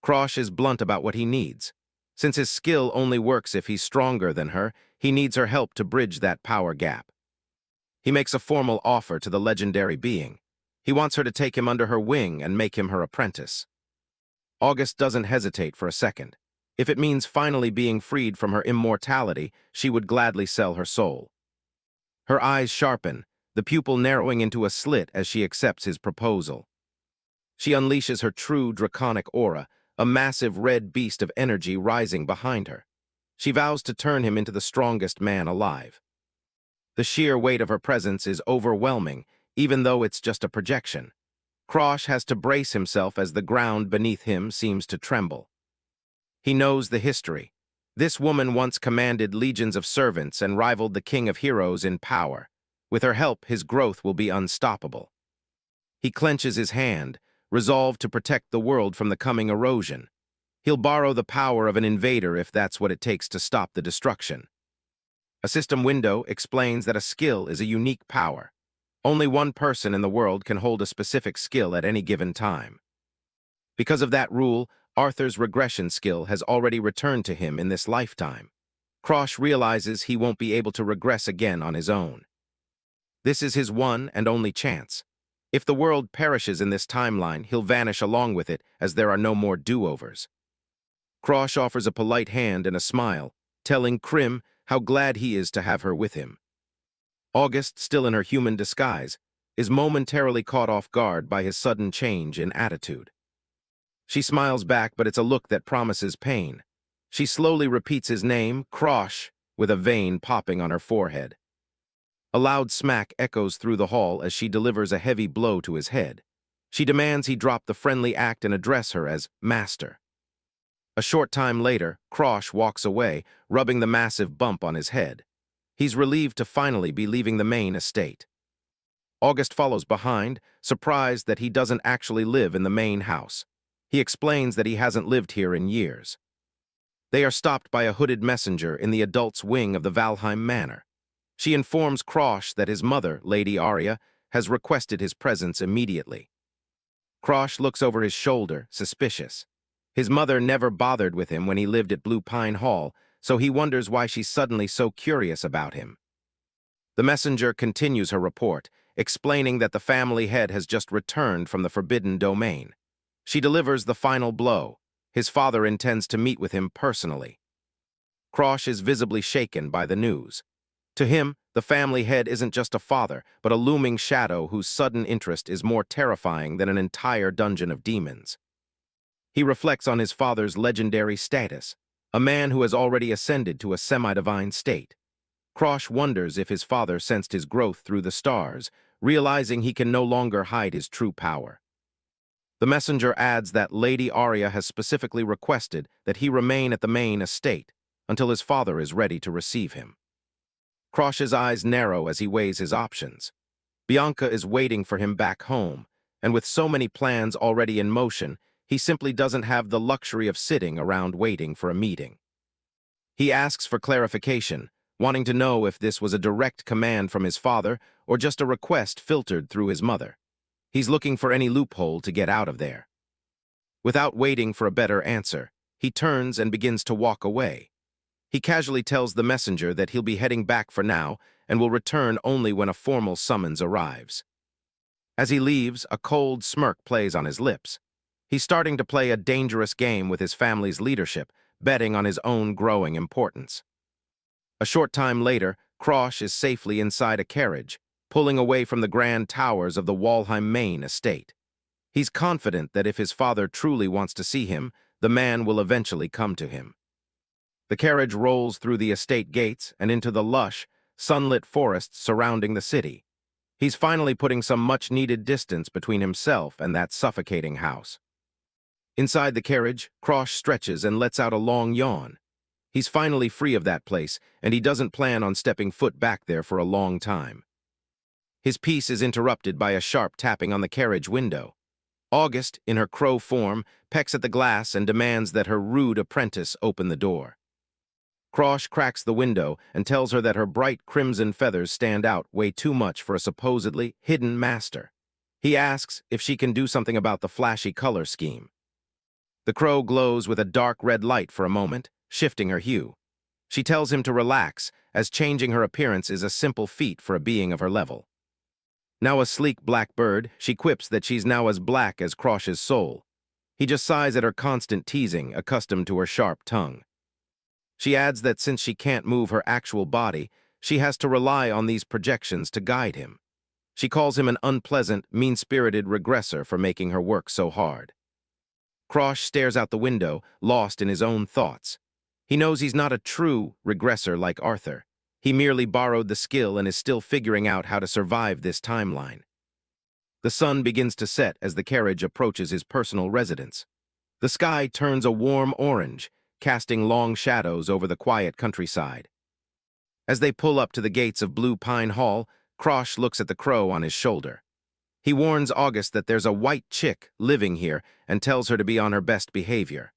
Krosh is blunt about what he needs. Since his skill only works if he's stronger than her, he needs her help to bridge that power gap. He makes a formal offer to the legendary being. He wants her to take him under her wing and make him her apprentice. August doesn't hesitate for a second. If it means finally being freed from her immortality, she would gladly sell her soul. Her eyes sharpen, the pupil narrowing into a slit as she accepts his proposal. She unleashes her true draconic aura, a massive red beast of energy rising behind her. She vows to turn him into the strongest man alive. The sheer weight of her presence is overwhelming, even though it's just a projection. Krosh has to brace himself as the ground beneath him seems to tremble. He knows the history. This woman once commanded legions of servants and rivaled the King of Heroes in power. With her help, his growth will be unstoppable. He clenches his hand, resolved to protect the world from the coming erosion. He'll borrow the power of an invader if that's what it takes to stop the destruction. A system window explains that a skill is a unique power. Only one person in the world can hold a specific skill at any given time. Because of that rule, Arthur's regression skill has already returned to him in this lifetime. Krosh realizes he won't be able to regress again on his own. This is his one and only chance. If the world perishes in this timeline, he'll vanish along with it, as there are no more do-overs. Krosh offers a polite hand and a smile, telling Krim how glad he is to have her with him. August, still in her human disguise, is momentarily caught off guard by his sudden change in attitude. She smiles back, but it's a look that promises pain. She slowly repeats his name, Krosh, with a vein popping on her forehead. A loud smack echoes through the hall as she delivers a heavy blow to his head. She demands he drop the friendly act and address her as Master. A short time later, Krosh walks away, rubbing the massive bump on his head. He's relieved to finally be leaving the main estate. August follows behind, surprised that he doesn't actually live in the main house. He explains that he hasn't lived here in years. They are stopped by a hooded messenger in the adults' wing of the Valheim Manor. She informs Krosh that his mother, Lady Arya, has requested his presence immediately. Krosh looks over his shoulder, suspicious. His mother never bothered with him when he lived at Blue Pine Hall, so he wonders why she's suddenly so curious about him. The messenger continues her report, explaining that the family head has just returned from the Forbidden Domain. She delivers the final blow. His father intends to meet with him personally. Krosh is visibly shaken by the news. To him, the family head isn't just a father, but a looming shadow whose sudden interest is more terrifying than an entire dungeon of demons. He reflects on his father's legendary status, a man who has already ascended to a semi-divine state. Krosh wonders if his father sensed his growth through the stars, realizing he can no longer hide his true power. The messenger adds that Lady Arya has specifically requested that he remain at the main estate until his father is ready to receive him. Krosh's eyes narrow as he weighs his options. Bianca is waiting for him back home, and with so many plans already in motion, he simply doesn't have the luxury of sitting around waiting for a meeting. He asks for clarification, wanting to know if this was a direct command from his father or just a request filtered through his mother. He's looking for any loophole to get out of there. Without waiting for a better answer, he turns and begins to walk away. He casually tells the messenger that he'll be heading back for now and will return only when a formal summons arrives. As he leaves, a cold smirk plays on his lips. He's starting to play a dangerous game with his family's leadership, betting on his own growing importance. A short time later, Krosh is safely inside a carriage, pulling away from the grand towers of the Walheim main estate. He's confident that if his father truly wants to see him, the man will eventually come to him. The carriage rolls through the estate gates and into the lush, sunlit forests surrounding the city. He's finally putting some much-needed distance between himself and that suffocating house. Inside the carriage, Krosh stretches and lets out a long yawn. He's finally free of that place, and he doesn't plan on stepping foot back there for a long time. His peace is interrupted by a sharp tapping on the carriage window. August, in her crow form, pecks at the glass and demands that her rude apprentice open the door. Krosh cracks the window and tells her that her bright crimson feathers stand out way too much for a supposedly hidden master. He asks if she can do something about the flashy color scheme. The crow glows with a dark red light for a moment, shifting her hue. She tells him to relax, as changing her appearance is a simple feat for a being of her level. Now a sleek black bird, she quips that she's now as black as Krosh's soul. He just sighs at her constant teasing, accustomed to her sharp tongue. She adds that since she can't move her actual body, she has to rely on these projections to guide him. She calls him an unpleasant, mean-spirited regressor for making her work so hard. Krosh stares out the window, lost in his own thoughts. He knows he's not a true regressor like Arthur. He merely borrowed the skill and is still figuring out how to survive this timeline. The sun begins to set as the carriage approaches his personal residence. The sky turns a warm orange, casting long shadows over the quiet countryside. As they pull up to the gates of Blue Pine Hall, Krosh looks at the crow on his shoulder. He warns August that there's a white chick living here and tells her to be on her best behavior.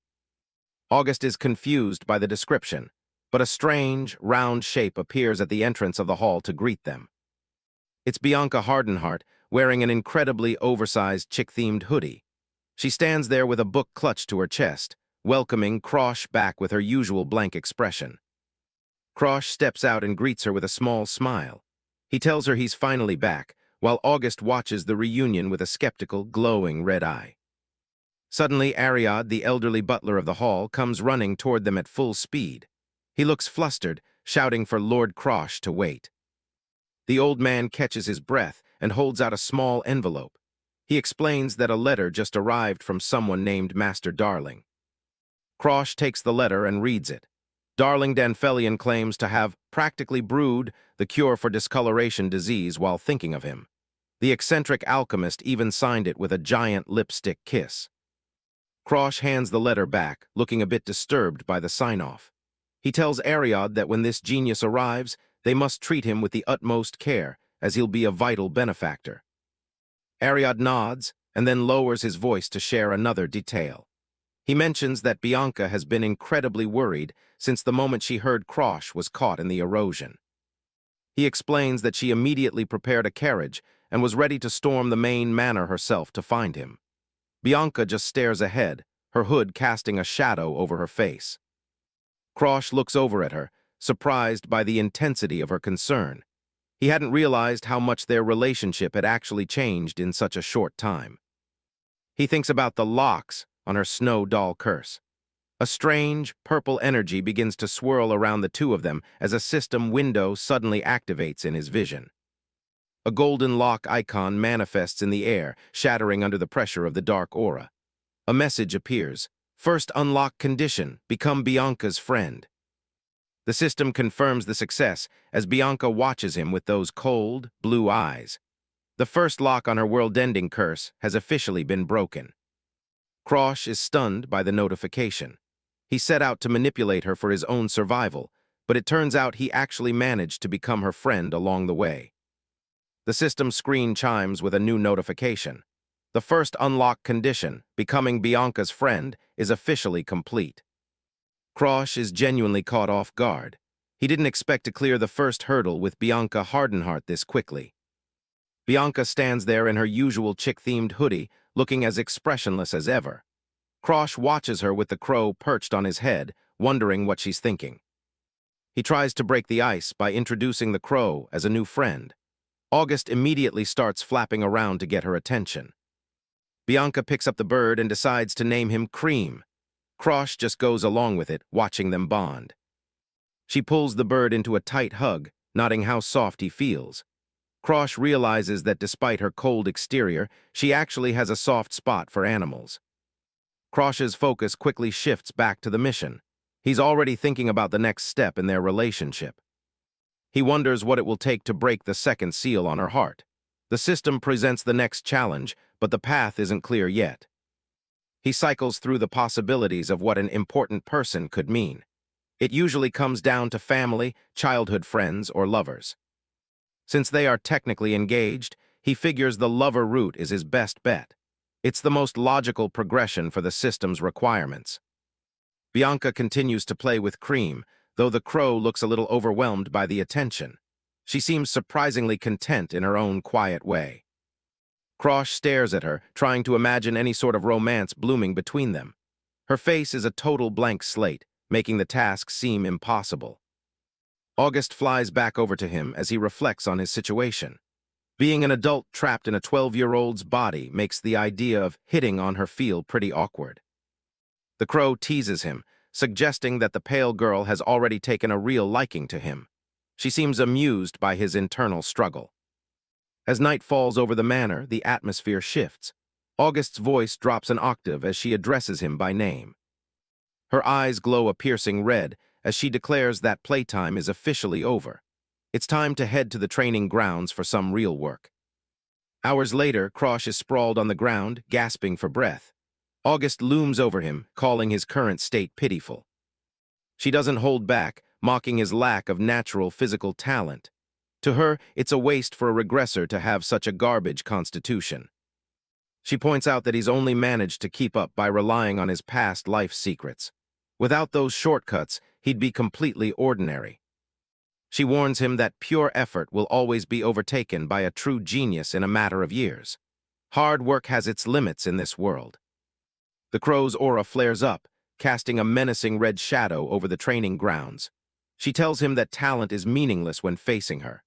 August is confused by the description, but a strange, round shape appears at the entrance of the hall to greet them. It's Bianca Hardenheart, wearing an incredibly oversized chick-themed hoodie. She stands there with a book clutched to her chest, welcoming Krosh back with her usual blank expression. Krosh steps out and greets her with a small smile. He tells her he's finally back, while August watches the reunion with a skeptical, glowing red eye. Suddenly, Ariad, the elderly butler of the hall, comes running toward them at full speed. He looks flustered, shouting for Lord Crosh to wait. The old man catches his breath and holds out a small envelope. He explains that a letter just arrived from someone named Master Darling. Crosh takes the letter and reads it. Darling Danfelion claims to have practically brewed the cure for discoloration disease while thinking of him. The eccentric alchemist even signed it with a giant lipstick kiss. Crosh hands the letter back, looking a bit disturbed by the sign-off. He tells Ariad that when this genius arrives, they must treat him with the utmost care, as he'll be a vital benefactor. Ariad nods, and then lowers his voice to share another detail. He mentions that Bianca has been incredibly worried since the moment she heard Crosh was caught in the erosion. He explains that she immediately prepared a carriage and was ready to storm the main manor herself to find him. Bianca just stares ahead, her hood casting a shadow over her face. Crosh looks over at her, surprised by the intensity of her concern. He hadn't realized how much their relationship had actually changed in such a short time. He thinks about the locks on her snow doll curse. A strange, purple energy begins to swirl around the two of them as a system window suddenly activates in his vision. A golden lock icon manifests in the air, shattering under the pressure of the dark aura. A message appears. First unlock condition, become Bianca's friend. The system confirms the success as Bianca watches him with those cold, blue eyes. The first lock on her world-ending curse has officially been broken. Crosh is stunned by the notification. He set out to manipulate her for his own survival, but it turns out he actually managed to become her friend along the way. The system screen chimes with a new notification. The first unlock condition, becoming Bianca's friend, is officially complete. Crosh is genuinely caught off guard. He didn't expect to clear the first hurdle with Bianca Hardenheart this quickly. Bianca stands there in her usual chick-themed hoodie, looking as expressionless as ever. Crosh watches her with the crow perched on his head, wondering what she's thinking. He tries to break the ice by introducing the crow as a new friend. August immediately starts flapping around to get her attention. Bianca picks up the bird and decides to name him Cream. Crosh just goes along with it, watching them bond. She pulls the bird into a tight hug, nodding how soft he feels. Crosh realizes that despite her cold exterior, she actually has a soft spot for animals. Crosh's focus quickly shifts back to the mission. He's already thinking about the next step in their relationship. He wonders what it will take to break the second seal on her heart. The system presents the next challenge, but the path isn't clear yet. He cycles through the possibilities of what an important person could mean. It usually comes down to family, childhood friends, or lovers. Since they are technically engaged, he figures the lover route is his best bet. It's the most logical progression for the system's requirements. Bianca continues to play with Cream, though the crow looks a little overwhelmed by the attention. She seems surprisingly content in her own quiet way. Crosh stares at her, trying to imagine any sort of romance blooming between them. Her face is a total blank slate, making the task seem impossible. August flies back over to him as he reflects on his situation. Being an adult trapped in a 12-year-old's body makes the idea of hitting on her feel pretty awkward. The crow teases him, suggesting that the pale girl has already taken a real liking to him. She seems amused by his internal struggle. As night falls over the manor, the atmosphere shifts. August's voice drops an octave as she addresses him by name. Her eyes glow a piercing red as she declares that playtime is officially over. It's time to head to the training grounds for some real work. Hours later, Crosh is sprawled on the ground, gasping for breath. August looms over him, calling his current state pitiful. She doesn't hold back, mocking his lack of natural physical talent. To her, it's a waste for a regressor to have such a garbage constitution. She points out that he's only managed to keep up by relying on his past life secrets. Without those shortcuts, he'd be completely ordinary. She warns him that pure effort will always be overtaken by a true genius in a matter of years. Hard work has its limits in this world. The crow's aura flares up, casting a menacing red shadow over the training grounds. She tells him that talent is meaningless when facing her.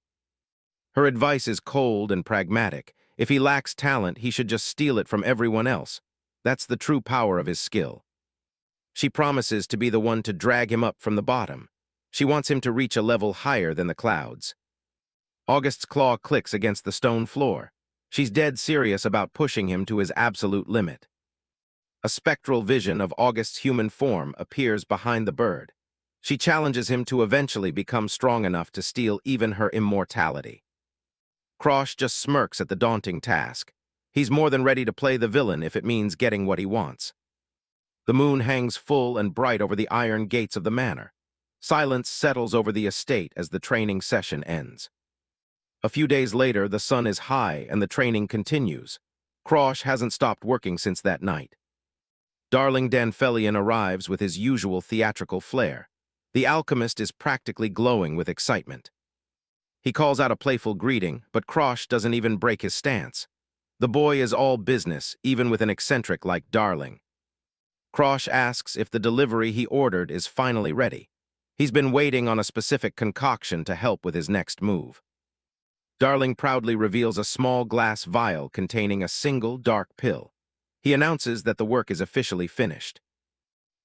Her advice is cold and pragmatic. If he lacks talent, he should just steal it from everyone else. That's the true power of his skill. She promises to be the one to drag him up from the bottom. She wants him to reach a level higher than the clouds. August's claw clicks against the stone floor. She's dead serious about pushing him to his absolute limit. A spectral vision of August's human form appears behind the bird. She challenges him to eventually become strong enough to steal even her immortality. Krosh just smirks at the daunting task. He's more than ready to play the villain if it means getting what he wants. The moon hangs full and bright over the iron gates of the manor. Silence settles over the estate as the training session ends. A few days later, the sun is high and the training continues. Krosh hasn't stopped working since that night. Darling Danfelion arrives with his usual theatrical flair. The alchemist is practically glowing with excitement. He calls out a playful greeting, but Krosh doesn't even break his stance. The boy is all business, even with an eccentric like Darling. Krosh asks if the delivery he ordered is finally ready. He's been waiting on a specific concoction to help with his next move. Darling proudly reveals a small glass vial containing a single dark pill. He announces that the work is officially finished.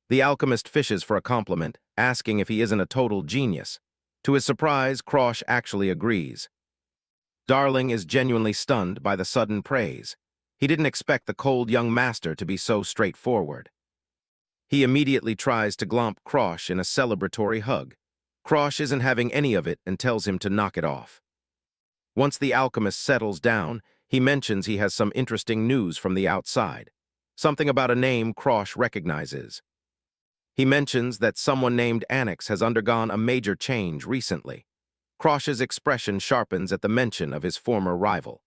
The alchemist fishes for a compliment, asking if he isn't a total genius. To his surprise, Krosh actually agrees. Darling is genuinely stunned by the sudden praise. He didn't expect the cold young master to be so straightforward. He immediately tries to glomp Krosh in a celebratory hug. Krosh isn't having any of it and tells him to knock it off. Once the alchemist settles down, he mentions he has some interesting news from the outside. Something about a name Krosh recognizes. He mentions that someone named Annex has undergone a major change recently. Krosh's expression sharpens at the mention of his former rival.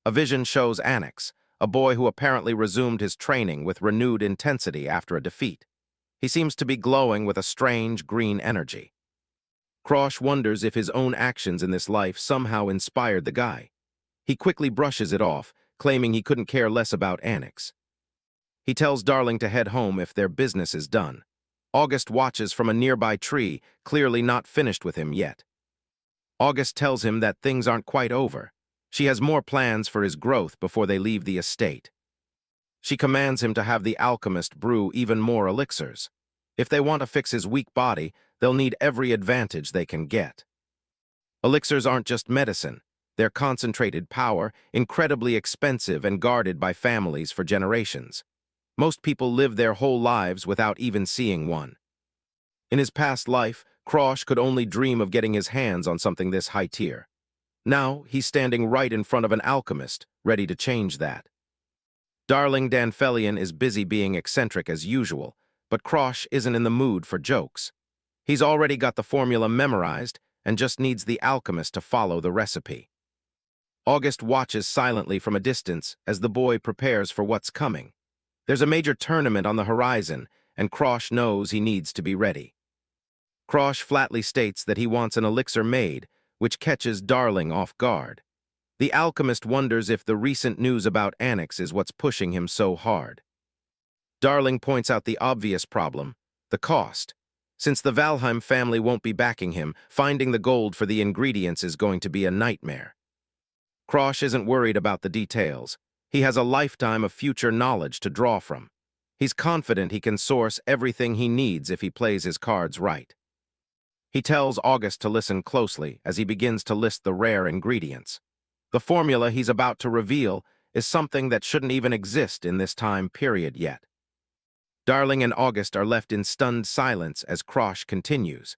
A vision shows Annex, a boy who apparently resumed his training with renewed intensity after a defeat. He seems to be glowing with a strange green energy. Krosh wonders if his own actions in this life somehow inspired the guy. He quickly brushes it off, claiming he couldn't care less about Annex. He tells Darling to head home if their business is done. August watches from a nearby tree, clearly not finished with him yet. August tells him that things aren't quite over. She has more plans for his growth before they leave the estate. She commands him to have the alchemist brew even more elixirs. If they want to fix his weak body, they'll need every advantage they can get. Elixirs aren't just medicine. They're concentrated power, incredibly expensive and guarded by families for generations. Most people live their whole lives without even seeing one. In his past life, Krosh could only dream of getting his hands on something this high tier. Now, he's standing right in front of an alchemist, ready to change that. Darling Danfelion is busy being eccentric as usual, but Krosh isn't in the mood for jokes. He's already got the formula memorized and just needs the alchemist to follow the recipe. August watches silently from a distance as the boy prepares for what's coming. There's a major tournament on the horizon, and Krosh knows he needs to be ready. Krosh flatly states that he wants an elixir made, which catches Darling off guard. The alchemist wonders if the recent news about Annex is what's pushing him so hard. Darling points out the obvious problem, the cost. Since the Valheim family won't be backing him, finding the gold for the ingredients is going to be a nightmare. Krosh isn't worried about the details. He has a lifetime of future knowledge to draw from. He's confident he can source everything he needs if he plays his cards right. He tells August to listen closely as he begins to list the rare ingredients. The formula he's about to reveal is something that shouldn't even exist in this time period yet. Darling and August are left in stunned silence as Krosh continues.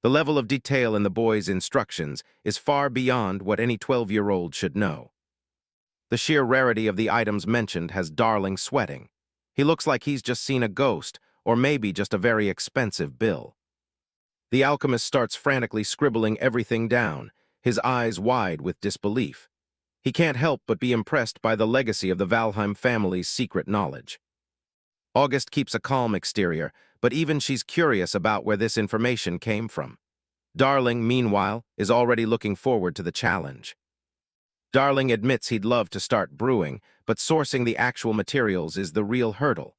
The level of detail in the boy's instructions is far beyond what any 12-year-old should know. The sheer rarity of the items mentioned has Darling sweating. He looks like he's just seen a ghost, or maybe just a very expensive bill. The alchemist starts frantically scribbling everything down, his eyes wide with disbelief. He can't help but be impressed by the legacy of the Valheim family's secret knowledge. August keeps a calm exterior, but even she's curious about where this information came from. Darling, meanwhile, is already looking forward to the challenge. Darling admits he'd love to start brewing, but sourcing the actual materials is the real hurdle.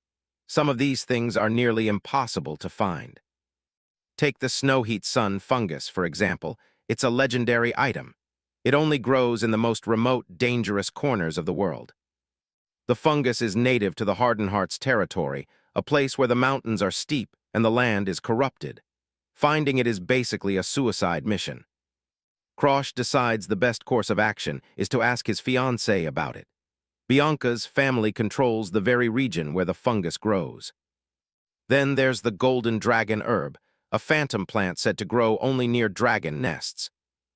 Some of these things are nearly impossible to find. Take the snow heat sun fungus, for example. It's a legendary item. It only grows in the most remote, dangerous corners of the world. The fungus is native to the Hardenheart's territory, a place where the mountains are steep and the land is corrupted. Finding it is basically a suicide mission. Krosh decides the best course of action is to ask his fiancée about it. Bianca's family controls the very region where the fungus grows. Then there's the golden dragon herb, a phantom plant said to grow only near dragon nests.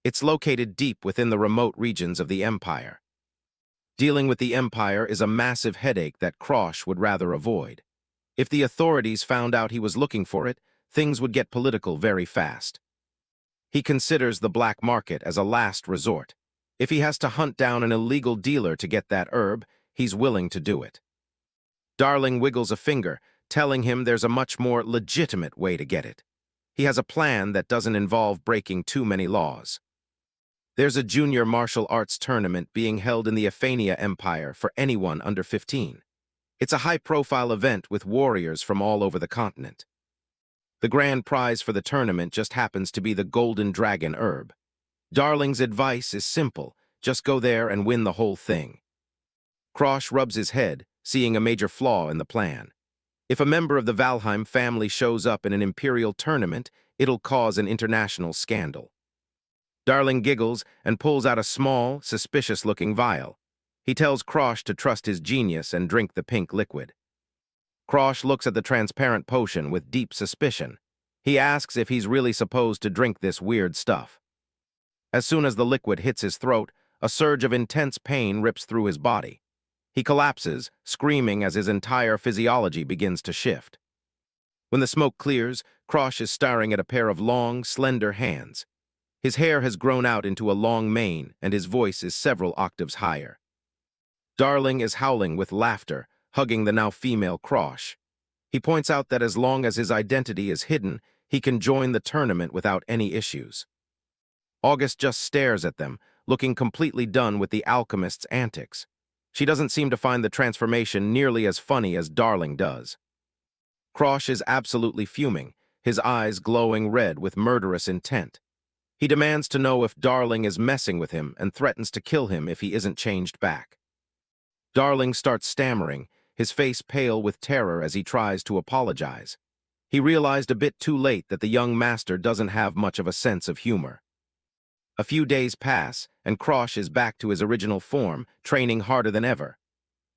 It's located deep within the remote regions of the Empire. Dealing with the Empire is a massive headache that Krosh would rather avoid. If the authorities found out he was looking for it, things would get political very fast. He considers the black market as a last resort. If he has to hunt down an illegal dealer to get that herb, he's willing to do it. Darling wiggles a finger, telling him there's a much more legitimate way to get it. He has a plan that doesn't involve breaking too many laws. There's a junior martial arts tournament being held in the Aphania Empire for anyone under 15. It's a high-profile event with warriors from all over the continent. The grand prize for the tournament just happens to be the golden dragon herb. Darling's advice is simple, just go there and win the whole thing. Krosh rubs his head, seeing a major flaw in the plan. If a member of the Valheim family shows up in an imperial tournament, it'll cause an international scandal. Darling giggles and pulls out a small, suspicious-looking vial. He tells Krosh to trust his genius and drink the pink liquid. Krosh looks at the transparent potion with deep suspicion. He asks if he's really supposed to drink this weird stuff. As soon as the liquid hits his throat, a surge of intense pain rips through his body. He collapses, screaming as his entire physiology begins to shift. When the smoke clears, Krosh is staring at a pair of long, slender hands. His hair has grown out into a long mane, and his voice is several octaves higher. Darling is howling with laughter, hugging the now female Krosh. He points out that as long as his identity is hidden, he can join the tournament without any issues. August just stares at them, looking completely done with the alchemist's antics. She doesn't seem to find the transformation nearly as funny as Darling does. Krosh is absolutely fuming, his eyes glowing red with murderous intent. He demands to know if Darling is messing with him and threatens to kill him if he isn't changed back. Darling starts stammering, his face pale with terror as he tries to apologize. He realized a bit too late that the young master doesn't have much of a sense of humor. A few days pass, and Krosh is back to his original form, training harder than ever.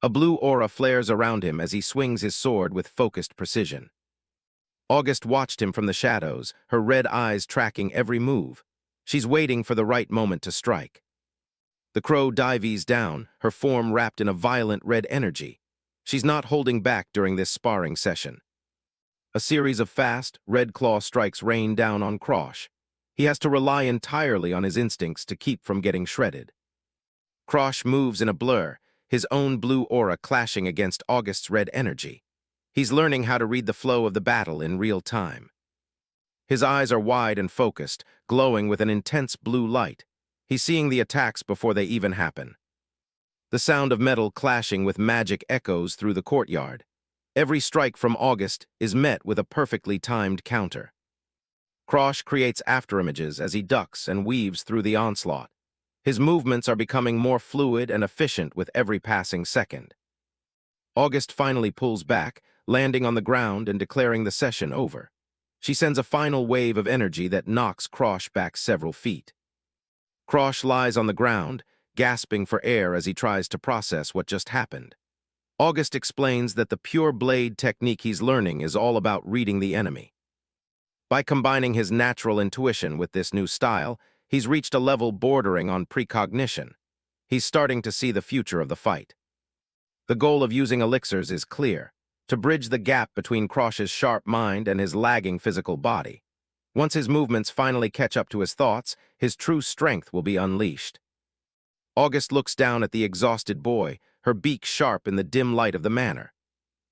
A blue aura flares around him as he swings his sword with focused precision. August watched him from the shadows, her red eyes tracking every move. She's waiting for the right moment to strike. The crow dives down, her form wrapped in a violent red energy. She's not holding back during this sparring session. A series of fast, red claw strikes rain down on Krosh. He has to rely entirely on his instincts to keep from getting shredded. Krosh moves in a blur, his own blue aura clashing against August's red energy. He's learning how to read the flow of the battle in real time. His eyes are wide and focused, glowing with an intense blue light. He's seeing the attacks before they even happen. The sound of metal clashing with magic echoes through the courtyard. Every strike from August is met with a perfectly timed counter. Krosh creates afterimages as he ducks and weaves through the onslaught. His movements are becoming more fluid and efficient with every passing second. August finally pulls back, landing on the ground and declaring the session over. She sends a final wave of energy that knocks Krosh back several feet. Krosh lies on the ground, gasping for air as he tries to process what just happened. August explains that the pure blade technique he's learning is all about reading the enemy. By combining his natural intuition with this new style, he's reached a level bordering on precognition. He's starting to see the future of the fight. The goal of using elixirs is clear, to bridge the gap between Krosh's sharp mind and his lagging physical body. Once his movements finally catch up to his thoughts, his true strength will be unleashed. August looks down at the exhausted boy, her beak sharp in the dim light of the manor.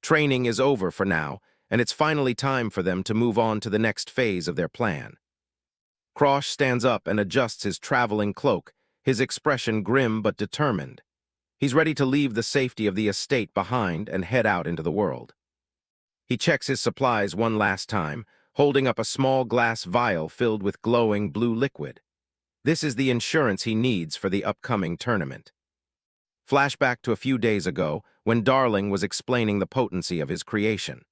Training is over for now, and it's finally time for them to move on to the next phase of their plan. Krosh stands up and adjusts his traveling cloak, his expression grim but determined. He's ready to leave the safety of the estate behind and head out into the world. He checks his supplies one last time, holding up a small glass vial filled with glowing blue liquid. This is the insurance he needs for the upcoming tournament. Flashback to a few days ago, when Darling was explaining the potency of his creation.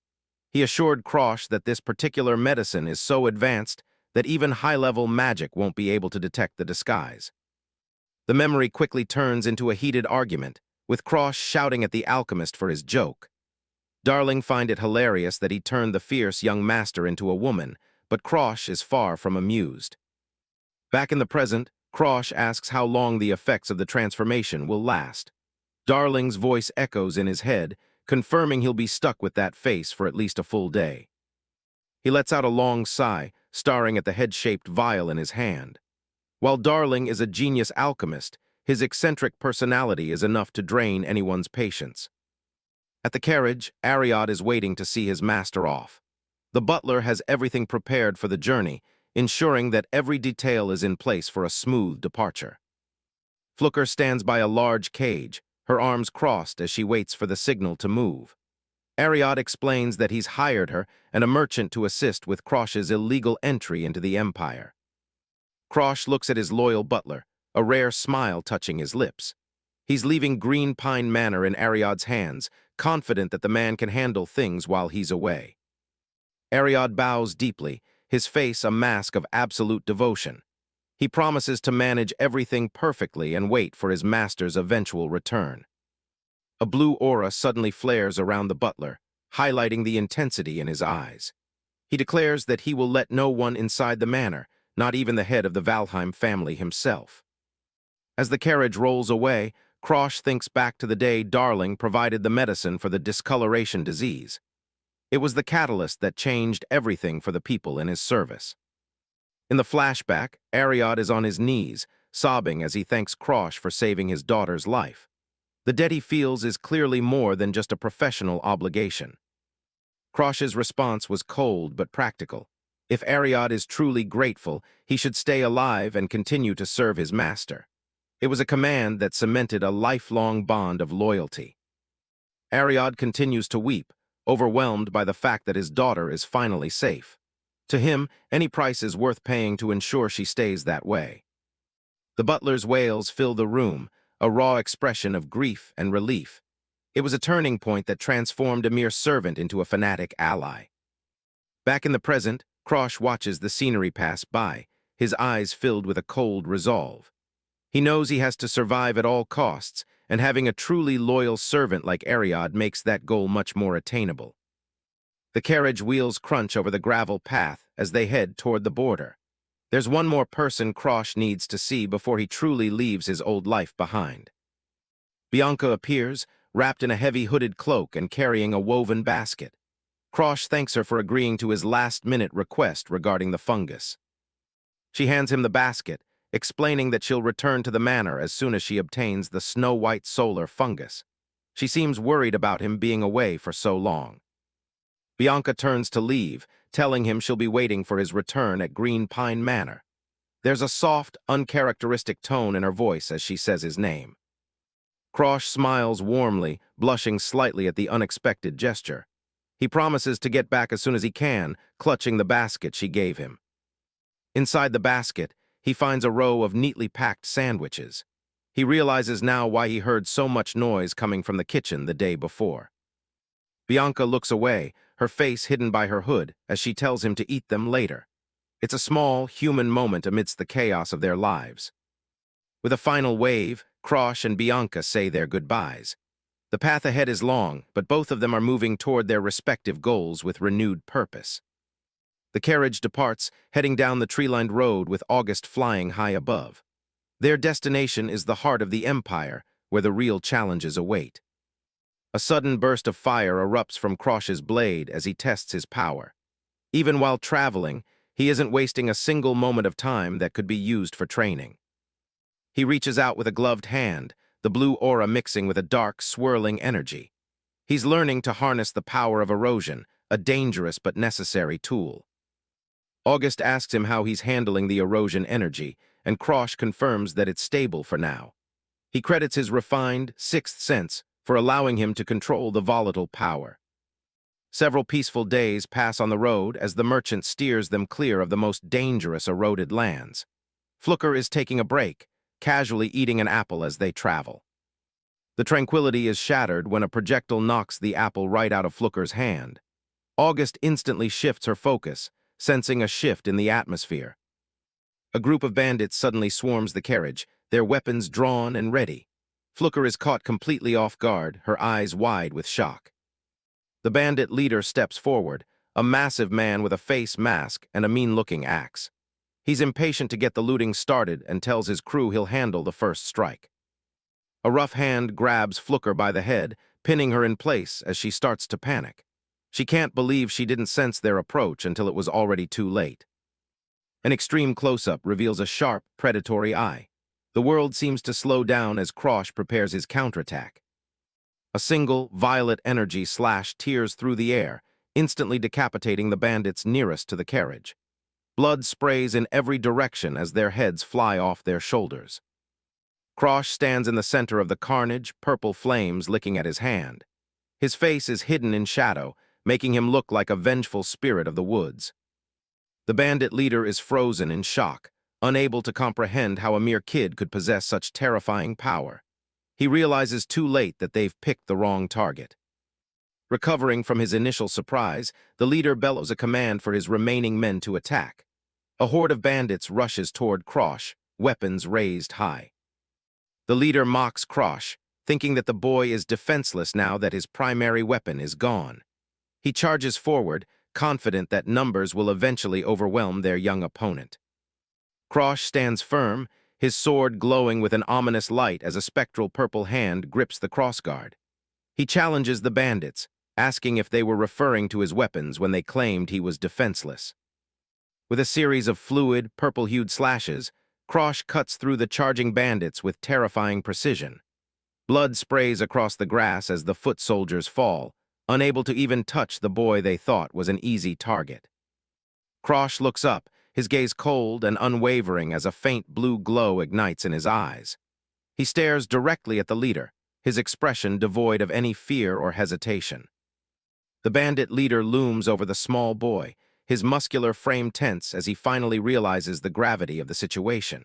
He assured Krosh that this particular medicine is so advanced that even high-level magic won't be able to detect the disguise. The memory quickly turns into a heated argument, with Krosh shouting at the alchemist for his joke. Darling finds it hilarious that he turned the fierce young master into a woman, but Krosh is far from amused. Back in the present, Krosh asks how long the effects of the transformation will last. Darling's voice echoes in his head, confirming he'll be stuck with that face for at least a full day. He lets out a long sigh, staring at the head-shaped vial in his hand. While Darling is a genius alchemist, his eccentric personality is enough to drain anyone's patience. At the carriage, Ariad is waiting to see his master off. The butler has everything prepared for the journey, ensuring that every detail is in place for a smooth departure. Flooker stands by a large cage, her arms crossed as she waits for the signal to move. Ariad explains that he's hired her and a merchant to assist with Krosh's illegal entry into the Empire. Krosh looks at his loyal butler, a rare smile touching his lips. He's leaving Green Pine Manor in Ariad's hands, confident that the man can handle things while he's away. Ariad bows deeply, his face a mask of absolute devotion. He promises to manage everything perfectly and wait for his master's eventual return. A blue aura suddenly flares around the butler, highlighting the intensity in his eyes. He declares that he will let no one inside the manor, not even the head of the Valheim family himself. As the carriage rolls away, Krosh thinks back to the day Darling provided the medicine for the discoloration disease. It was the catalyst that changed everything for the people in his service. In the flashback, Ariad is on his knees, sobbing as he thanks Krosh for saving his daughter's life. The debt he feels is clearly more than just a professional obligation. Krosh's response was cold but practical. If Ariad is truly grateful, he should stay alive and continue to serve his master. It was a command that cemented a lifelong bond of loyalty. Ariad continues to weep, overwhelmed by the fact that his daughter is finally safe. To him, any price is worth paying to ensure she stays that way. The butler's wails fill the room, a raw expression of grief and relief. It was a turning point that transformed a mere servant into a fanatic ally. Back in the present, Krosh watches the scenery pass by, his eyes filled with a cold resolve. He knows he has to survive at all costs, and having a truly loyal servant like Ariad makes that goal much more attainable. The carriage wheels crunch over the gravel path as they head toward the border. There's one more person Krosh needs to see before he truly leaves his old life behind. Bianca appears, wrapped in a heavy hooded cloak and carrying a woven basket. Krosh thanks her for agreeing to his last-minute request regarding the fungus. She hands him the basket, explaining that she'll return to the manor as soon as she obtains the snow-white solar fungus. She seems worried about him being away for so long. Bianca turns to leave, telling him she'll be waiting for his return at Green Pine Manor. There's a soft, uncharacteristic tone in her voice as she says his name. Krosh smiles warmly, blushing slightly at the unexpected gesture. He promises to get back as soon as he can, clutching the basket she gave him. Inside the basket, he finds a row of neatly packed sandwiches. He realizes now why he heard so much noise coming from the kitchen the day before. Bianca looks away, her face hidden by her hood, as she tells him to eat them later. It's a small, human moment amidst the chaos of their lives. With a final wave, Krosh and Bianca say their goodbyes. The path ahead is long, but both of them are moving toward their respective goals with renewed purpose. The carriage departs, heading down the tree-lined road with August flying high above. Their destination is the heart of the Empire, where the real challenges await. A sudden burst of fire erupts from Krosh's blade as he tests his power. Even while traveling, he isn't wasting a single moment of time that could be used for training. He reaches out with a gloved hand, the blue aura mixing with a dark, swirling energy. He's learning to harness the power of erosion, a dangerous but necessary tool. August asks him how he's handling the erosion energy, and Krosh confirms that it's stable for now. He credits his refined, sixth sense for allowing him to control the volatile power. Several peaceful days pass on the road as the merchant steers them clear of the most dangerous eroded lands. Flooker is taking a break, casually eating an apple as they travel. The tranquility is shattered when a projectile knocks the apple right out of Flooker's hand. August instantly shifts her focus, sensing a shift in the atmosphere. A group of bandits suddenly swarms the carriage, their weapons drawn and ready. Flooker is caught completely off guard, her eyes wide with shock. The bandit leader steps forward, a massive man with a face mask and a mean-looking axe. He's impatient to get the looting started and tells his crew he'll handle the first strike. A rough hand grabs Flooker by the head, pinning her in place as she starts to panic. She can't believe she didn't sense their approach until it was already too late. An extreme close-up reveals a sharp, predatory eye. The world seems to slow down as Krosh prepares his counterattack. A single, violet energy slash tears through the air, instantly decapitating the bandits nearest to the carriage. Blood sprays in every direction as their heads fly off their shoulders. Krosh stands in the center of the carnage, purple flames licking at his hand. His face is hidden in shadow, making him look like a vengeful spirit of the woods. The bandit leader is frozen in shock, unable to comprehend how a mere kid could possess such terrifying power. He realizes too late that they've picked the wrong target. Recovering from his initial surprise, the leader bellows a command for his remaining men to attack. A horde of bandits rushes toward Krosh, weapons raised high. The leader mocks Krosh, thinking that the boy is defenseless now that his primary weapon is gone. He charges forward, confident that numbers will eventually overwhelm their young opponent. Krosh stands firm, his sword glowing with an ominous light as a spectral purple hand grips the crossguard. He challenges the bandits, asking if they were referring to his weapons when they claimed he was defenseless. With a series of fluid, purple-hued slashes, Krosh cuts through the charging bandits with terrifying precision. Blood sprays across the grass as the foot soldiers fall, unable to even touch the boy they thought was an easy target. Krosh looks up, his gaze cold and unwavering as a faint blue glow ignites in his eyes. He stares directly at the leader, his expression devoid of any fear or hesitation. The bandit leader looms over the small boy, his muscular frame tense as he finally realizes the gravity of the situation.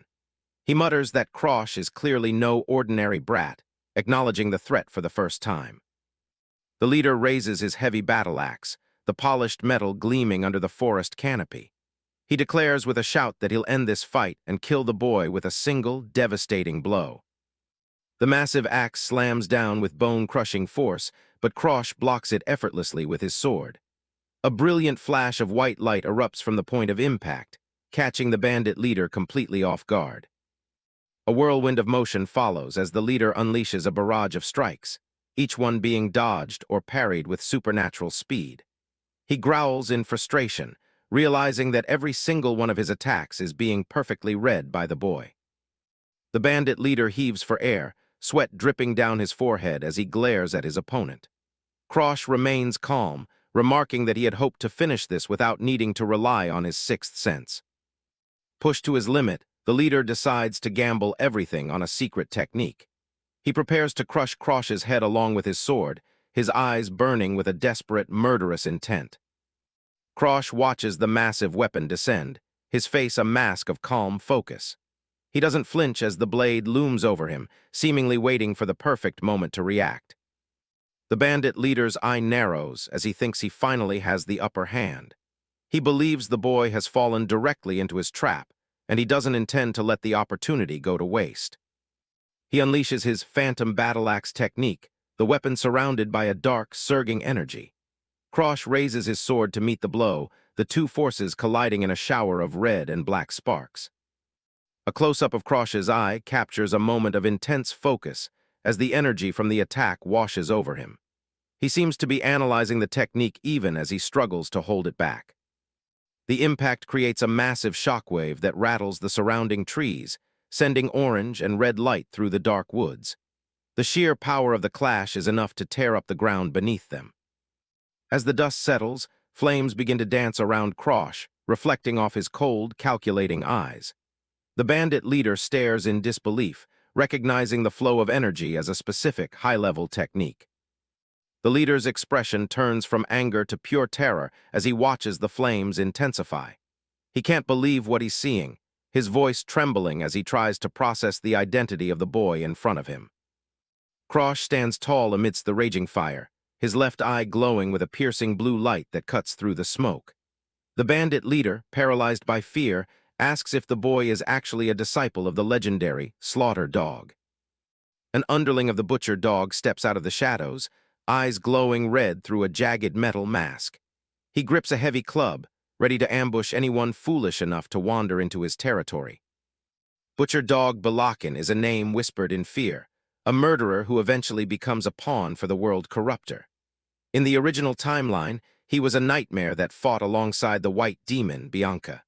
He mutters that Krosh is clearly no ordinary brat, acknowledging the threat for the first time. The leader raises his heavy battle axe, the polished metal gleaming under the forest canopy. He declares with a shout that he'll end this fight and kill the boy with a single, devastating blow. The massive axe slams down with bone-crushing force, but Krosh blocks it effortlessly with his sword. A brilliant flash of white light erupts from the point of impact, catching the bandit leader completely off guard. A whirlwind of motion follows as the leader unleashes a barrage of strikes, each one being dodged or parried with supernatural speed. He growls in frustration, realizing that every single one of his attacks is being perfectly read by the boy. The bandit leader heaves for air, sweat dripping down his forehead as he glares at his opponent. Krosh remains calm, remarking that he had hoped to finish this without needing to rely on his sixth sense. Pushed to his limit, the leader decides to gamble everything on a secret technique. He prepares to crush Krosh's head along with his sword, his eyes burning with a desperate, murderous intent. Krosh watches the massive weapon descend, his face a mask of calm focus. He doesn't flinch as the blade looms over him, seemingly waiting for the perfect moment to react. The bandit leader's eye narrows as he thinks he finally has the upper hand. He believes the boy has fallen directly into his trap, and he doesn't intend to let the opportunity go to waste. He unleashes his phantom battle axe technique, the weapon surrounded by a dark, surging energy. Krosh raises his sword to meet the blow, the two forces colliding in a shower of red and black sparks. A close-up of Krosh's eye captures a moment of intense focus as the energy from the attack washes over him. He seems to be analyzing the technique even as he struggles to hold it back. The impact creates a massive shockwave that rattles the surrounding trees, sending orange and red light through the dark woods. The sheer power of the clash is enough to tear up the ground beneath them. As the dust settles, flames begin to dance around Krosh, reflecting off his cold, calculating eyes. The bandit leader stares in disbelief, recognizing the flow of energy as a specific, high-level technique. The leader's expression turns from anger to pure terror as he watches the flames intensify. He can't believe what he's seeing. his voice trembling as he tries to process the identity of the boy in front of him. Krosh stands tall amidst the raging fire, his left eye glowing with a piercing blue light that cuts through the smoke. The bandit leader, paralyzed by fear, asks if the boy is actually a disciple of the legendary Slaughter Dog. An underling of the butcher dog steps out of the shadows, eyes glowing red through a jagged metal mask. He grips a heavy club, ready to ambush anyone foolish enough to wander into his territory. Butcher Dog Balakin is a name whispered in fear, a murderer who eventually becomes a pawn for the world corruptor. In the original timeline, he was a nightmare that fought alongside the white demon, Bianca.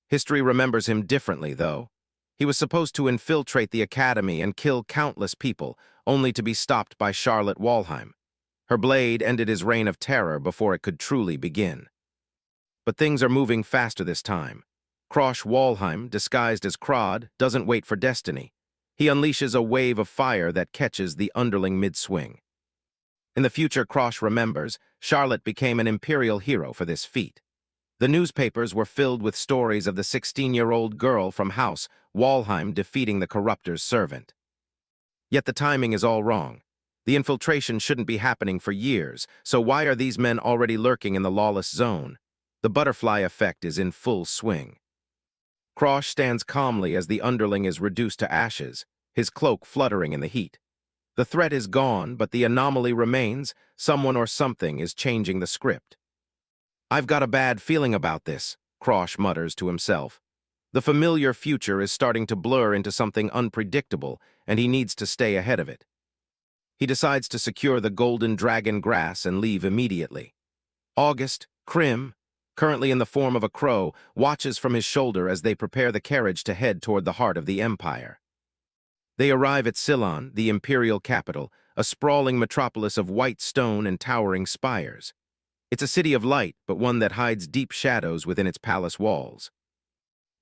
History remembers him differently, though. He was supposed to infiltrate the academy and kill countless people, only to be stopped by Charlotte Walheim. Her blade ended his reign of terror before it could truly begin. But things are moving faster this time. Krosh Walheim, disguised as Krod, doesn't wait for destiny. He unleashes a wave of fire that catches the underling mid-swing. In the future, Krosh remembers, Charlotte became an imperial hero for this feat. The newspapers were filled with stories of the 16-year-old girl from House Walheim defeating the corruptor's servant. Yet the timing is all wrong. The infiltration shouldn't be happening for years, so why are these men already lurking in the lawless zone? The butterfly effect is in full swing. Krosh stands calmly as the underling is reduced to ashes, his cloak fluttering in the heat. The threat is gone, but the anomaly remains. Someone or something is changing the script. "I've got a bad feeling about this," Krosh mutters to himself. The familiar future is starting to blur into something unpredictable, and he needs to stay ahead of it. He decides to secure the golden dragon grass and leave immediately. August, Krim, currently in the form of a crow, watches from his shoulder as they prepare the carriage to head toward the heart of the empire. They arrive at Ceylon, the imperial capital, a sprawling metropolis of white stone and towering spires. It's a city of light, but one that hides deep shadows within its palace walls.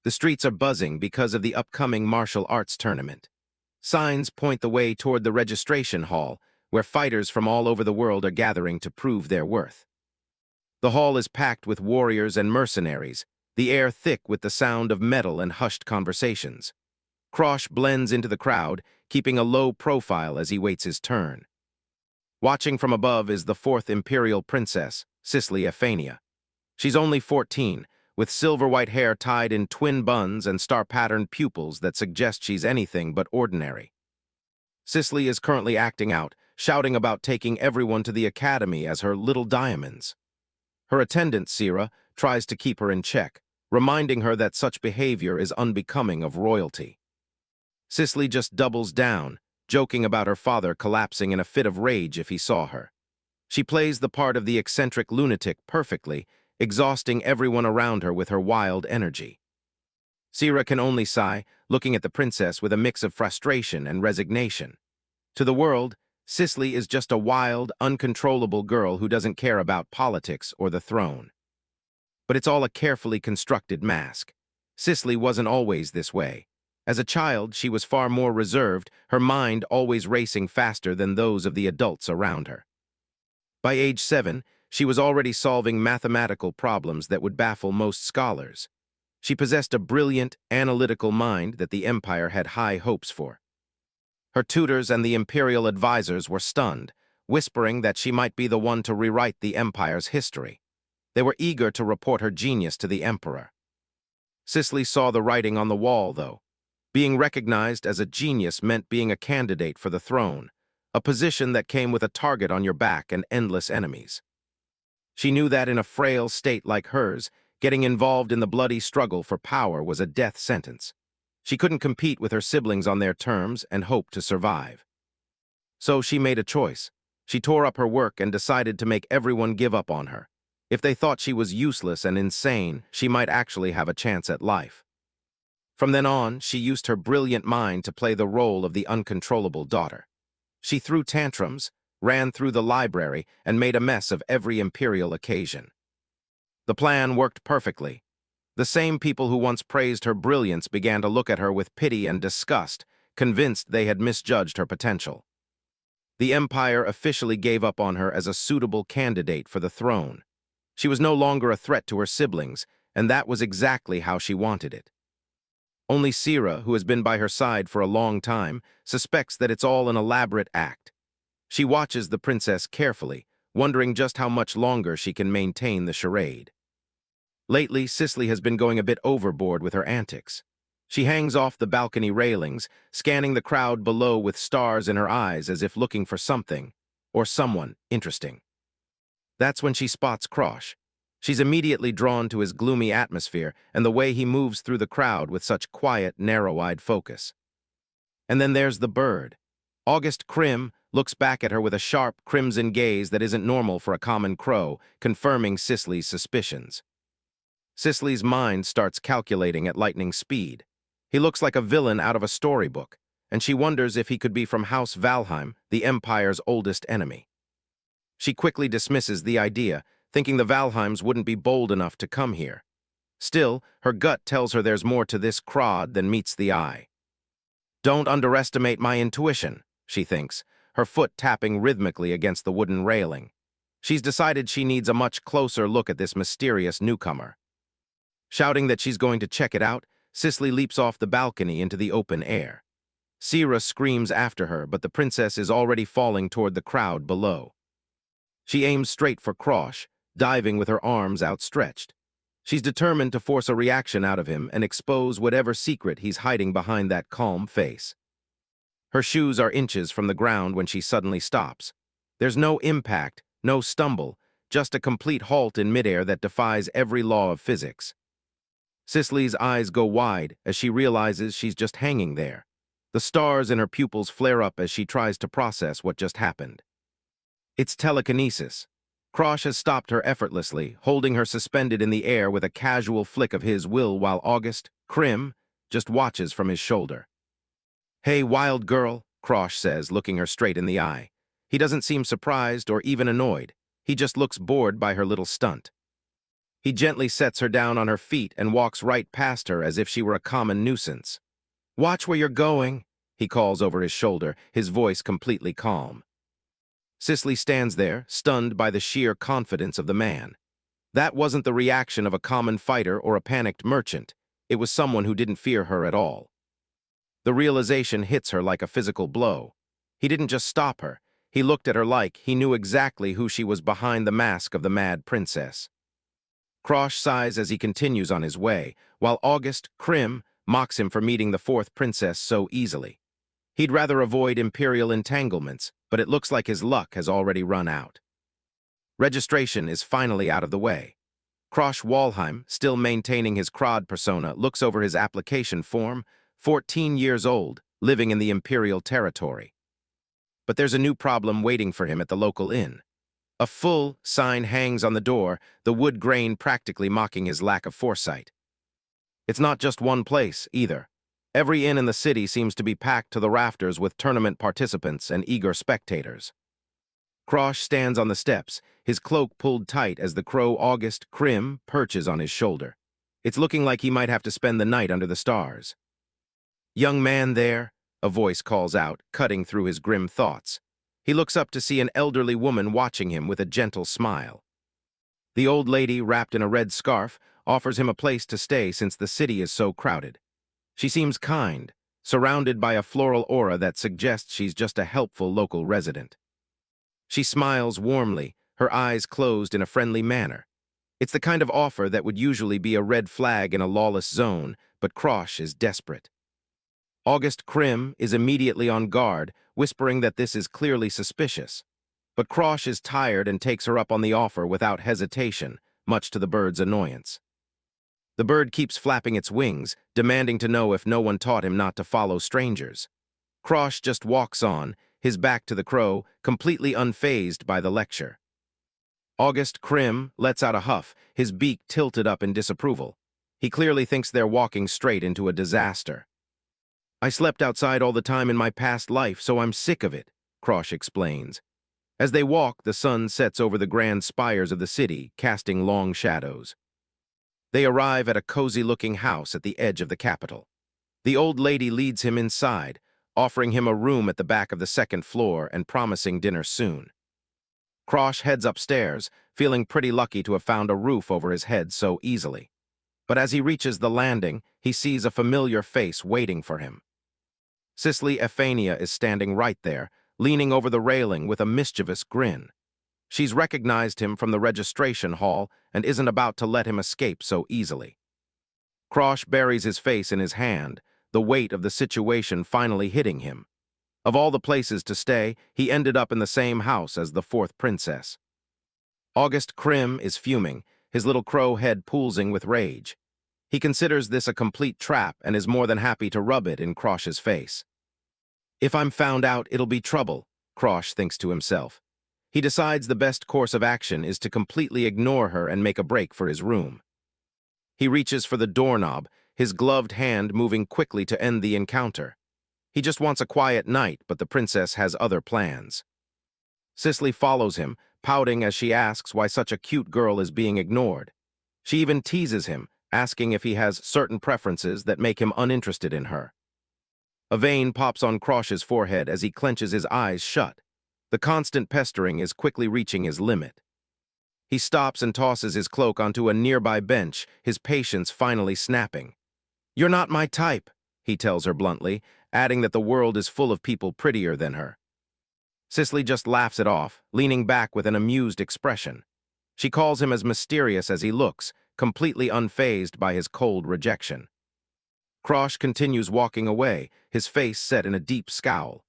The streets are buzzing because of the upcoming martial arts tournament. Signs point the way toward the registration hall, where fighters from all over the world are gathering to prove their worth. The hall is packed with warriors and mercenaries, the air thick with the sound of metal and hushed conversations. Krosh blends into the crowd, keeping a low profile as he waits his turn. Watching from above is the fourth imperial princess, Cicely Ephania. She's only 14, with silver-white hair tied in twin buns and star-patterned pupils that suggest she's anything but ordinary. Cicely is currently acting out, shouting about taking everyone to the academy as her little diamonds. Her attendant, Sira, tries to keep her in check, reminding her that such behavior is unbecoming of royalty. Cicely just doubles down, joking about her father collapsing in a fit of rage if he saw her. She plays the part of the eccentric lunatic perfectly, exhausting everyone around her with her wild energy. Sira can only sigh, looking at the princess with a mix of frustration and resignation. To the world, Cicely is just a wild, uncontrollable girl who doesn't care about politics or the throne. But it's all a carefully constructed mask. Cicely wasn't always this way. As a child, she was far more reserved, her mind always racing faster than those of the adults around her. By age 7, she was already solving mathematical problems that would baffle most scholars. She possessed a brilliant, analytical mind that the Empire had high hopes for. Her tutors and the imperial advisors were stunned, whispering that she might be the one to rewrite the Empire's history. They were eager to report her genius to the Emperor. Cicely saw the writing on the wall, though. Being recognized as a genius meant being a candidate for the throne, a position that came with a target on your back and endless enemies. She knew that in a frail state like hers, getting involved in the bloody struggle for power was a death sentence. She couldn't compete with her siblings on their terms and hope to survive. So she made a choice. She tore up her work and decided to make everyone give up on her. If they thought she was useless and insane, she might actually have a chance at life. From then on, she used her brilliant mind to play the role of the uncontrollable daughter. She threw tantrums, ran through the library, and made a mess of every imperial occasion. The plan worked perfectly. The same people who once praised her brilliance began to look at her with pity and disgust, convinced they had misjudged her potential. The Empire officially gave up on her as a suitable candidate for the throne. She was no longer a threat to her siblings, and that was exactly how she wanted it. Only Sira, who has been by her side for a long time, suspects that it's all an elaborate act. She watches the princess carefully, wondering just how much longer she can maintain the charade. Lately, Cicely has been going a bit overboard with her antics. She hangs off the balcony railings, scanning the crowd below with stars in her eyes as if looking for something, or someone, interesting. That's when she spots Krosh. She's immediately drawn to his gloomy atmosphere and the way he moves through the crowd with such quiet, narrow-eyed focus. And then there's the bird. August Krim looks back at her with a sharp, crimson gaze that isn't normal for a common crow, confirming Cicely's suspicions. Cicely's mind starts calculating at lightning speed. He looks like a villain out of a storybook, and she wonders if he could be from House Valheim, the Empire's oldest enemy. She quickly dismisses the idea, thinking the Valheims wouldn't be bold enough to come here. Still, her gut tells her there's more to this crowd than meets the eye. Don't underestimate my intuition, she thinks, her foot tapping rhythmically against the wooden railing. She's decided she needs a much closer look at this mysterious newcomer. Shouting that she's going to check it out, Cicely leaps off the balcony into the open air. Sira screams after her, but the princess is already falling toward the crowd below. She aims straight for Krosh, diving with her arms outstretched. She's determined to force a reaction out of him and expose whatever secret he's hiding behind that calm face. Her shoes are inches from the ground when she suddenly stops. There's no impact, no stumble, just a complete halt in midair that defies every law of physics. Cicely's eyes go wide as she realizes she's just hanging there. The stars in her pupils flare up as she tries to process what just happened. It's telekinesis. Krosh has stopped her effortlessly, holding her suspended in the air with a casual flick of his will while August, Krim, just watches from his shoulder. "Hey, wild girl," Krosh says, looking her straight in the eye. He doesn't seem surprised or even annoyed. He just looks bored by her little stunt. He gently sets her down on her feet and walks right past her as if she were a common nuisance. "Watch where you're going," he calls over his shoulder, his voice completely calm. Cicely stands there, stunned by the sheer confidence of the man. That wasn't the reaction of a common fighter or a panicked merchant. It was someone who didn't fear her at all. The realization hits her like a physical blow. He didn't just stop her. He looked at her like he knew exactly who she was behind the mask of the mad princess. Krosh sighs as he continues on his way, while August, Krim, mocks him for meeting the fourth princess so easily. He'd rather avoid imperial entanglements, but it looks like his luck has already run out. Registration is finally out of the way. Krosh Walheim, still maintaining his Krod persona, looks over his application form, 14 years old, living in the imperial territory. But there's a new problem waiting for him at the local inn. A full sign hangs on the door, the wood grain practically mocking his lack of foresight. It's not just one place, either. Every inn in the city seems to be packed to the rafters with tournament participants and eager spectators. Krosh stands on the steps, his cloak pulled tight as the crow August Krim perches on his shoulder. It's looking like he might have to spend the night under the stars. "Young man there," a voice calls out, cutting through his grim thoughts. He looks up to see an elderly woman watching him with a gentle smile. The old lady, wrapped in a red scarf, offers him a place to stay since the city is so crowded. She seems kind, surrounded by a floral aura that suggests she's just a helpful local resident. She smiles warmly, her eyes closed in a friendly manner. It's the kind of offer that would usually be a red flag in a lawless zone, but Krosh is desperate. August Krim is immediately on guard, whispering that this is clearly suspicious. But Krosh is tired and takes her up on the offer without hesitation, much to the bird's annoyance. The bird keeps flapping its wings, demanding to know if no one taught him not to follow strangers. Krosh just walks on, his back to the crow, completely unfazed by the lecture. August Krim lets out a huff, his beak tilted up in disapproval. He clearly thinks they're walking straight into a disaster. "I slept outside all the time in my past life, so I'm sick of it," Krosh explains. As they walk, the sun sets over the grand spires of the city, casting long shadows. They arrive at a cozy-looking house at the edge of the capital. The old lady leads him inside, offering him a room at the back of the second floor and promising dinner soon. Krosh heads upstairs, feeling pretty lucky to have found a roof over his head so easily. But as he reaches the landing, he sees a familiar face waiting for him. Cicely Euphania is standing right there, leaning over the railing with a mischievous grin. She's recognized him from the registration hall and isn't about to let him escape so easily. Krosh buries his face in his hand, the weight of the situation finally hitting him. Of all the places to stay, he ended up in the same house as the fourth princess. August Krim is fuming, his little crow head pulsing with rage. He considers this a complete trap and is more than happy to rub it in Krosh's face. If I'm found out, it'll be trouble, Krosh thinks to himself. He decides the best course of action is to completely ignore her and make a break for his room. He reaches for the doorknob, his gloved hand moving quickly to end the encounter. He just wants a quiet night, but the princess has other plans. Cicely follows him, pouting as she asks why such a cute girl is being ignored. She even teases him, asking if he has certain preferences that make him uninterested in her. A vein pops on Krosh's forehead as he clenches his eyes shut. The constant pestering is quickly reaching his limit. He stops and tosses his cloak onto a nearby bench, his patience finally snapping. "You're not my type," he tells her bluntly, adding that the world is full of people prettier than her. Cicely just laughs it off, leaning back with an amused expression. She calls him as mysterious as he looks, completely unfazed by his cold rejection. Krosh continues walking away, his face set in a deep scowl.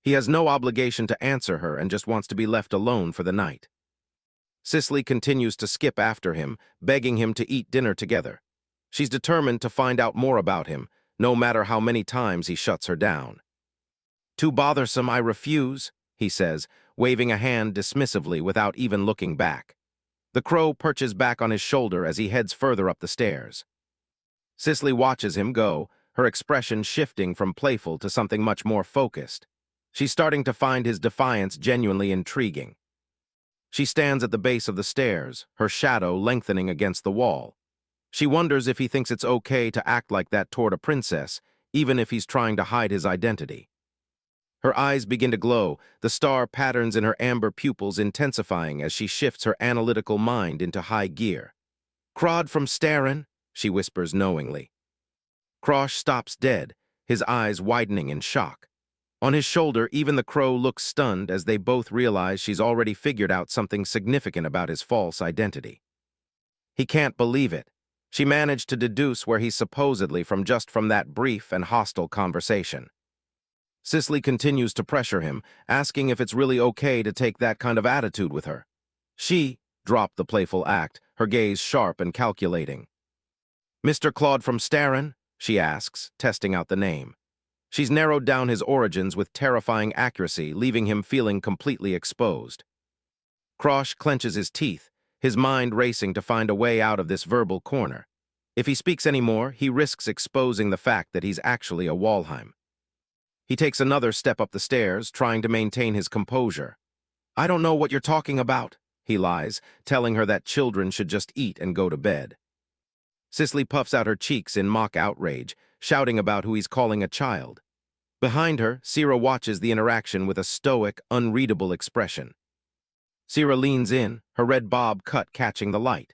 He has no obligation to answer her and just wants to be left alone for the night. Cicely continues to skip after him, begging him to eat dinner together. She's determined to find out more about him, no matter how many times he shuts her down. "Too bothersome, I refuse," he says, waving a hand dismissively without even looking back. The crow perches back on his shoulder as he heads further up the stairs. Cicely watches him go, her expression shifting from playful to something much more focused. She's starting to find his defiance genuinely intriguing. She stands at the base of the stairs, her shadow lengthening against the wall. She wonders if he thinks it's okay to act like that toward a princess, even if he's trying to hide his identity. Her eyes begin to glow, the star patterns in her amber pupils intensifying as she shifts her analytical mind into high gear. "Crod from Starin," she whispers knowingly. Krosh stops dead, his eyes widening in shock. On his shoulder, even the crow looks stunned as they both realize she's already figured out something significant about his false identity. He can't believe it. She managed to deduce where he's supposedly from just from that brief and hostile conversation. Cicely continues to pressure him, asking if it's really okay to take that kind of attitude with her. She dropped the playful act, her gaze sharp and calculating. "Mr. Claude from Starin?" she asks, testing out the name. She's narrowed down his origins with terrifying accuracy, leaving him feeling completely exposed. Krosh clenches his teeth, his mind racing to find a way out of this verbal corner. If he speaks anymore, he risks exposing the fact that he's actually a Walheim. He takes another step up the stairs, trying to maintain his composure. "I don't know what you're talking about," he lies, telling her that children should just eat and go to bed. Cicely puffs out her cheeks in mock outrage, shouting about who he's calling a child. Behind her, Sira watches the interaction with a stoic, unreadable expression. Sira leans in, her red bob cut catching the light.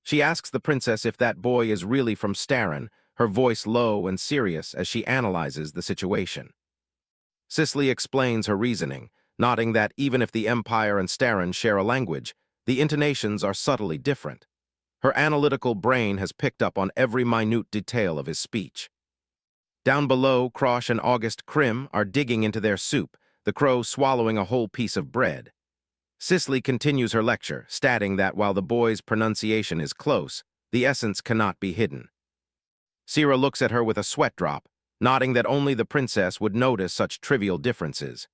She asks the princess if that boy is really from Starin, her voice low and serious as she analyzes the situation. Cicely explains her reasoning, nodding that even if the Empire and Starin share a language, the intonations are subtly different. Her analytical brain has picked up on every minute detail of his speech. Down below, Krosh and August Krim are digging into their soup, the crow swallowing a whole piece of bread. Cicely continues her lecture, stating that while the boy's pronunciation is close, the essence cannot be hidden. Sira looks at her with a sweat drop, nodding that only the princess would notice such trivial differences.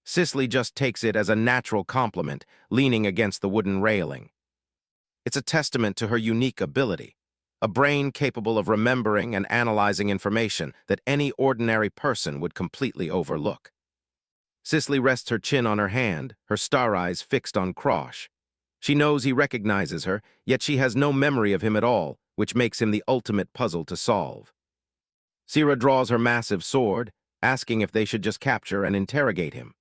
Cicely just takes it as a natural compliment, leaning against the wooden railing. It's a testament to her unique ability, a brain capable of remembering and analyzing information that any ordinary person would completely overlook. Cicely rests her chin on her hand, her star eyes fixed on Krosh. She knows he recognizes her, yet she has no memory of him at all, which makes him the ultimate puzzle to solve. Sira draws her massive sword, asking if they should just capture and interrogate him.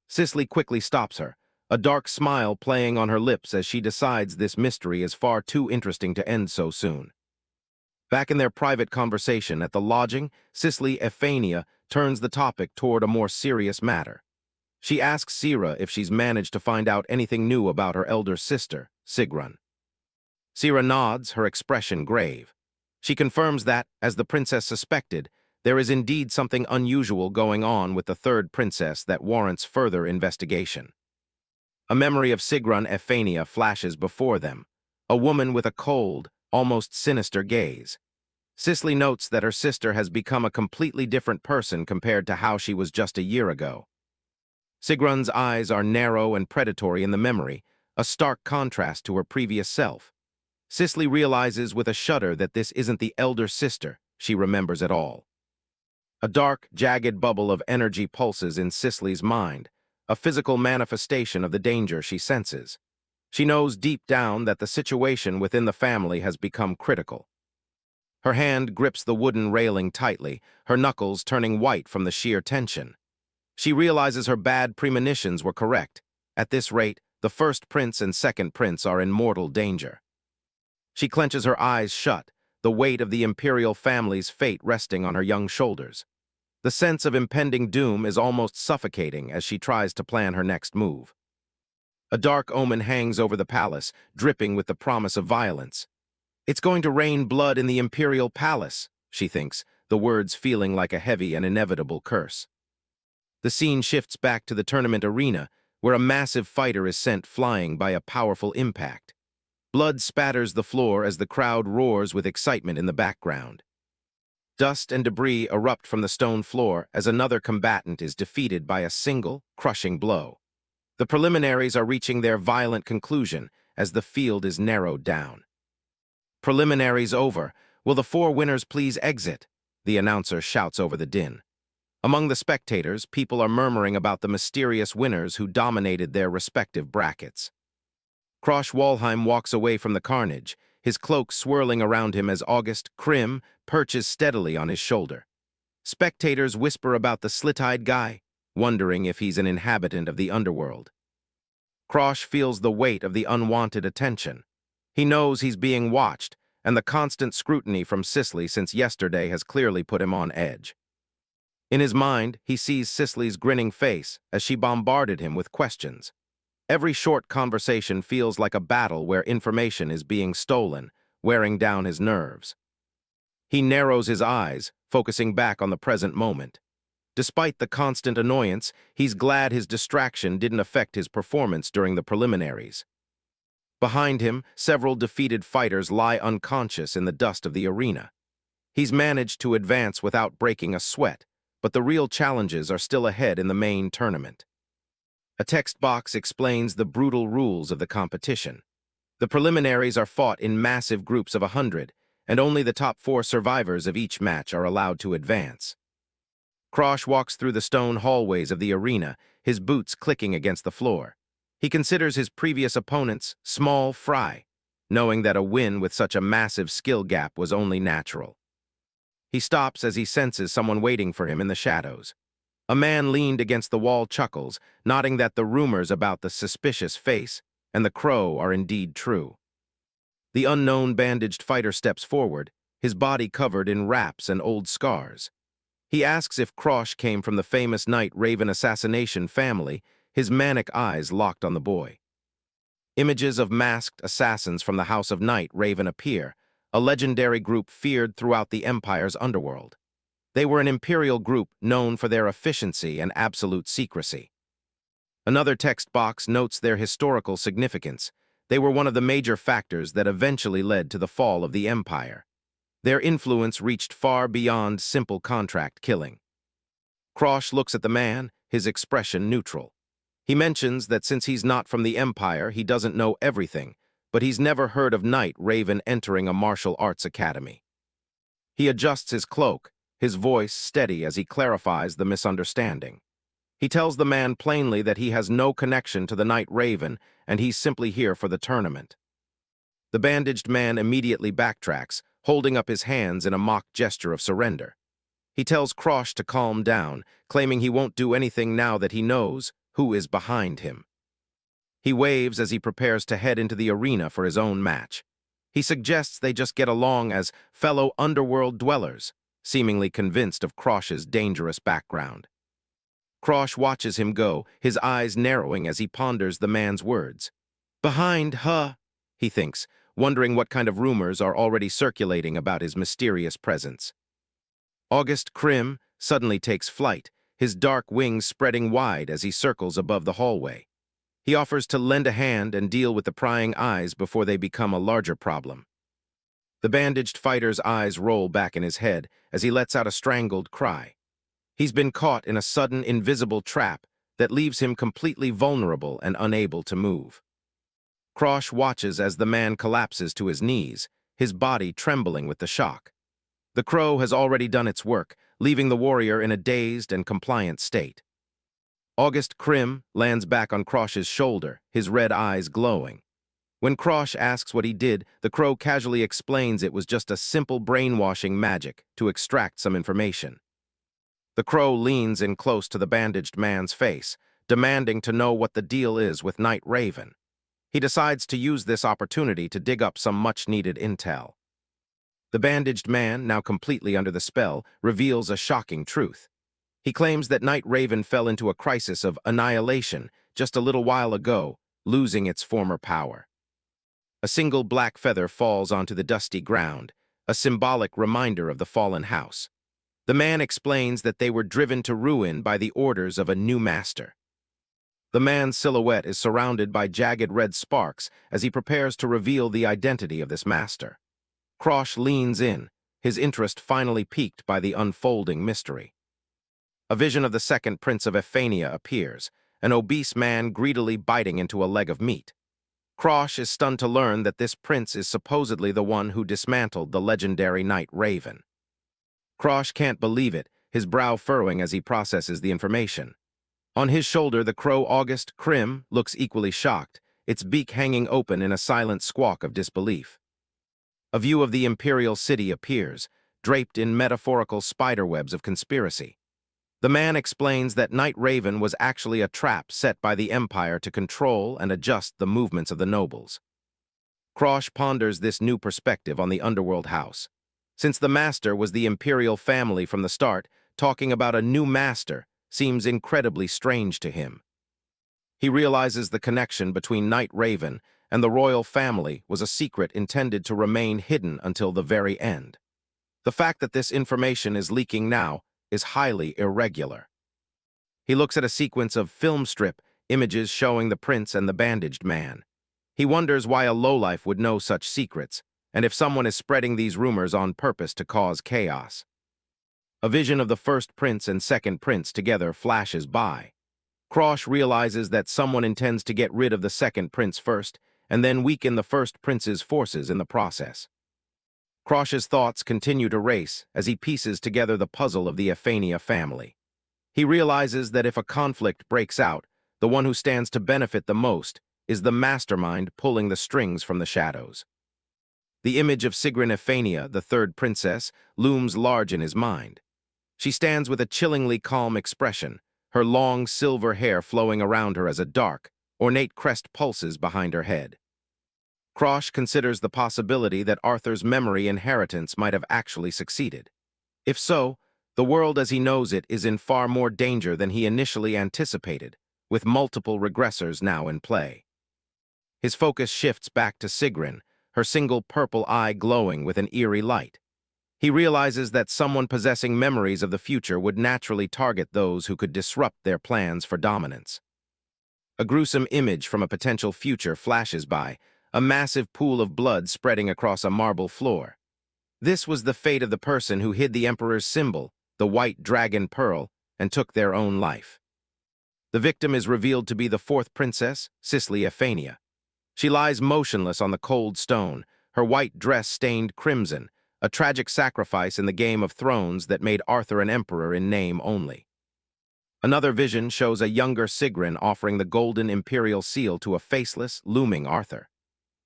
Cicely quickly stops her, a dark smile playing on her lips as she decides this mystery is far too interesting to end so soon. Back in their private conversation at the lodging, Cicely Euphania turns the topic toward a more serious matter. She asks Sira if she's managed to find out anything new about her elder sister, Sigrun. Sira nods, her expression grave. She confirms that, as the princess suspected, there is indeed something unusual going on with the third princess that warrants further investigation. A memory of Sigrun Euphania flashes before them, a woman with a cold, almost sinister gaze. Cicely notes that her sister has become a completely different person compared to how she was just a year ago. Sigrun's eyes are narrow and predatory in the memory, a stark contrast to her previous self. Cicely realizes with a shudder that this isn't the elder sister she remembers at all. A dark, jagged bubble of energy pulses in Cicely's mind, a physical manifestation of the danger she senses. She knows deep down that the situation within the family has become critical. Her hand grips the wooden railing tightly, her knuckles turning white from the sheer tension. She realizes her bad premonitions were correct. At this rate, the first prince and second prince are in mortal danger. She clenches her eyes shut, the weight of the imperial family's fate resting on her young shoulders. The sense of impending doom is almost suffocating as she tries to plan her next move. A dark omen hangs over the palace, dripping with the promise of violence. It's going to rain blood in the imperial palace, she thinks, the words feeling like a heavy and inevitable curse. The scene shifts back to the tournament arena, where a massive fighter is sent flying by a powerful impact. Blood spatters the floor as the crowd roars with excitement in the background. Dust and debris erupt from the stone floor as another combatant is defeated by a single, crushing blow. The preliminaries are reaching their violent conclusion as the field is narrowed down. Preliminaries over. Will the four winners please exit? The announcer shouts over the din. Among the spectators, people are murmuring about the mysterious winners who dominated their respective brackets. Krosh Walheim walks away from the carnage, his cloak swirling around him as August Krim perches steadily on his shoulder. Spectators whisper about the slit-eyed guy, wondering if he's an inhabitant of the underworld. Krosh feels the weight of the unwanted attention. He knows he's being watched, and the constant scrutiny from Cicely since yesterday has clearly put him on edge. In his mind, he sees Cicely's grinning face as she bombarded him with questions. Every short conversation feels like a battle where information is being stolen, wearing down his nerves. He narrows his eyes, focusing back on the present moment. Despite the constant annoyance, he's glad his distraction didn't affect his performance during the preliminaries. Behind him, several defeated fighters lie unconscious in the dust of the arena. He's managed to advance without breaking a sweat, but the real challenges are still ahead in the main tournament. A text box explains the brutal rules of the competition. The preliminaries are fought in massive groups of 100, and only the top 4 survivors of each match are allowed to advance. Krosh walks through the stone hallways of the arena, his boots clicking against the floor. He considers his previous opponents small fry, knowing that a win with such a massive skill gap was only natural. He stops as he senses someone waiting for him in the shadows. A man leaned against the wall chuckles, nodding that the rumors about the suspicious face and the crow are indeed true. The unknown bandaged fighter steps forward, his body covered in wraps and old scars. He asks if Krosh came from the famous Night Raven assassination family, his manic eyes locked on the boy. Images of masked assassins from the House of Night Raven appear, a legendary group feared throughout the Empire's underworld. They were an imperial group known for their efficiency and absolute secrecy. Another text box notes their historical significance. They were one of the major factors that eventually led to the fall of the Empire. Their influence reached far beyond simple contract killing. Krosh looks at the man, his expression neutral. He mentions that since he's not from the Empire, he doesn't know everything, but he's never heard of Night Raven entering a martial arts academy. He adjusts his cloak, his voice steady as he clarifies the misunderstanding. He tells the man plainly that he has no connection to the Night Raven and he's simply here for the tournament. The bandaged man immediately backtracks, holding up his hands in a mock gesture of surrender. He tells Krosh to calm down, claiming he won't do anything now that he knows who is behind him. He waves as he prepares to head into the arena for his own match. He suggests they just get along as fellow underworld dwellers, seemingly convinced of Krosh's dangerous background. Krosh watches him go, his eyes narrowing as he ponders the man's words. Behind, he thinks, wondering what kind of rumors are already circulating about his mysterious presence. August Krim suddenly takes flight, his dark wings spreading wide as he circles above the hallway. He offers to lend a hand and deal with the prying eyes before they become a larger problem. The bandaged fighter's eyes roll back in his head as he lets out a strangled cry. He's been caught in a sudden, invisible trap that leaves him completely vulnerable and unable to move. Krosh watches as the man collapses to his knees, his body trembling with the shock. The crow has already done its work, leaving the warrior in a dazed and compliant state. August Krim lands back on Krosh's shoulder, his red eyes glowing. When Krosh asks what he did, the crow casually explains it was just a simple brainwashing magic to extract some information. The crow leans in close to the bandaged man's face, demanding to know what the deal is with Night Raven. He decides to use this opportunity to dig up some much-needed intel. The bandaged man, now completely under the spell, reveals a shocking truth. He claims that Night Raven fell into a crisis of annihilation just a little while ago, losing its former power. A single black feather falls onto the dusty ground, a symbolic reminder of the fallen house. The man explains that they were driven to ruin by the orders of a new master. The man's silhouette is surrounded by jagged red sparks as he prepares to reveal the identity of this master. Krosh leans in, his interest finally piqued by the unfolding mystery. A vision of the second prince of Ephania appears, an obese man greedily biting into a leg of meat. Krosh is stunned to learn that this prince is supposedly the one who dismantled the legendary Night Raven. Krosh can't believe it, his brow furrowing as he processes the information. On his shoulder, the crow August Krim looks equally shocked, its beak hanging open in a silent squawk of disbelief. A view of the imperial city appears, draped in metaphorical spiderwebs of conspiracy. The man explains that Night Raven was actually a trap set by the Empire to control and adjust the movements of the nobles. Krosh ponders this new perspective on the underworld house. Since the master was the imperial family from the start, talking about a new master seems incredibly strange to him. He realizes the connection between Night Raven and the royal family was a secret intended to remain hidden until the very end. The fact that this information is leaking now is highly irregular. He looks at a sequence of film strip images showing the prince and the bandaged man. He wonders why a lowlife would know such secrets, and if someone is spreading these rumors on purpose to cause chaos. A vision of the first prince and second prince together flashes by. Krosh realizes that someone intends to get rid of the second prince first, and then weaken the first prince's forces in the process. Krosh's thoughts continue to race as he pieces together the puzzle of the Ephania family. He realizes that if a conflict breaks out, the one who stands to benefit the most is the mastermind pulling the strings from the shadows. The image of Sigrin Ephania, the third princess, looms large in his mind. She stands with a chillingly calm expression, her long silver hair flowing around her as a dark, ornate crest pulses behind her head. Krosh considers the possibility that Arthur's memory inheritance might have actually succeeded. If so, the world as he knows it is in far more danger than he initially anticipated, with multiple regressors now in play. His focus shifts back to Sigrin, her single purple eye glowing with an eerie light. He realizes that someone possessing memories of the future would naturally target those who could disrupt their plans for dominance. A gruesome image from a potential future flashes by, a massive pool of blood spreading across a marble floor. This was the fate of the person who hid the Emperor's symbol, the white dragon pearl, and took their own life. The victim is revealed to be the fourth princess, Cicely Ephania. She lies motionless on the cold stone, her white dress stained crimson, a tragic sacrifice in the Game of Thrones that made Arthur an emperor in name only. Another vision shows a younger Sigrin offering the golden imperial seal to a faceless, looming Arthur.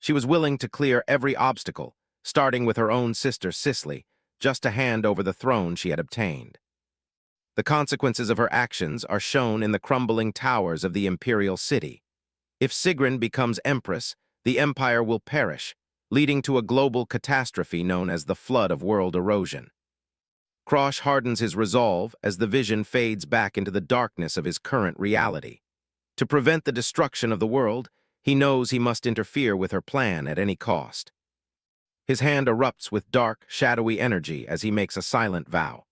She was willing to clear every obstacle, starting with her own sister Cicely, just to hand over the throne she had obtained. The consequences of her actions are shown in the crumbling towers of the imperial city. If Sigrin becomes empress, the empire will perish, leading to a global catastrophe known as the Flood of World Erosion. Krosh hardens his resolve as the vision fades back into the darkness of his current reality. To prevent the destruction of the world, he knows he must interfere with her plan at any cost. His hand erupts with dark, shadowy energy as he makes a silent vow.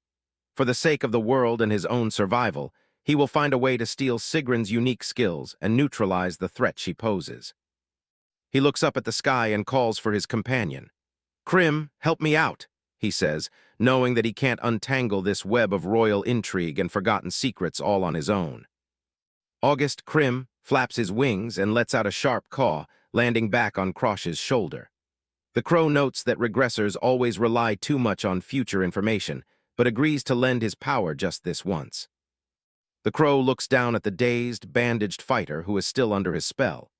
For the sake of the world and his own survival, he will find a way to steal Sigrun's unique skills and neutralize the threat she poses. He looks up at the sky and calls for his companion. "Krim, help me out," he says, knowing that he can't untangle this web of royal intrigue and forgotten secrets all on his own. August Krim flaps his wings and lets out a sharp caw, landing back on Krosh's shoulder. The crow notes that regressors always rely too much on future information, but agrees to lend his power just this once. The crow looks down at the dazed, bandaged fighter who is still under his spell.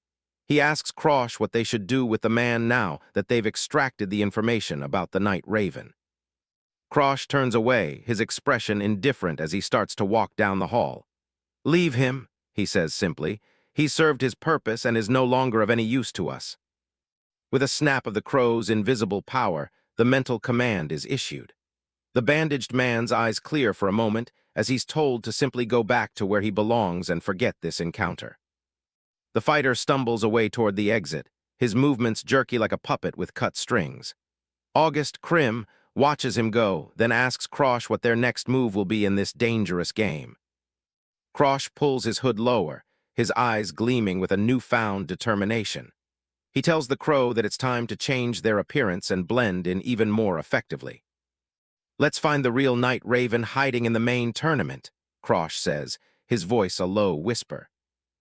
He asks Krosh what they should do with the man now that they've extracted the information about the Night Raven. Krosh turns away, his expression indifferent as he starts to walk down the hall. "Leave him," he says simply. "He's served his purpose and is no longer of any use to us." With a snap of the crow's invisible power, the mental command is issued. The bandaged man's eyes clear for a moment as he's told to simply go back to where he belongs and forget this encounter. The fighter stumbles away toward the exit, his movements jerky like a puppet with cut strings. August Krim watches him go, then asks Krosh what their next move will be in this dangerous game. Krosh pulls his hood lower, his eyes gleaming with a newfound determination. He tells the crow that it's time to change their appearance and blend in even more effectively. "Let's find the real Night Raven hiding in the main tournament," Krosh says, his voice a low whisper.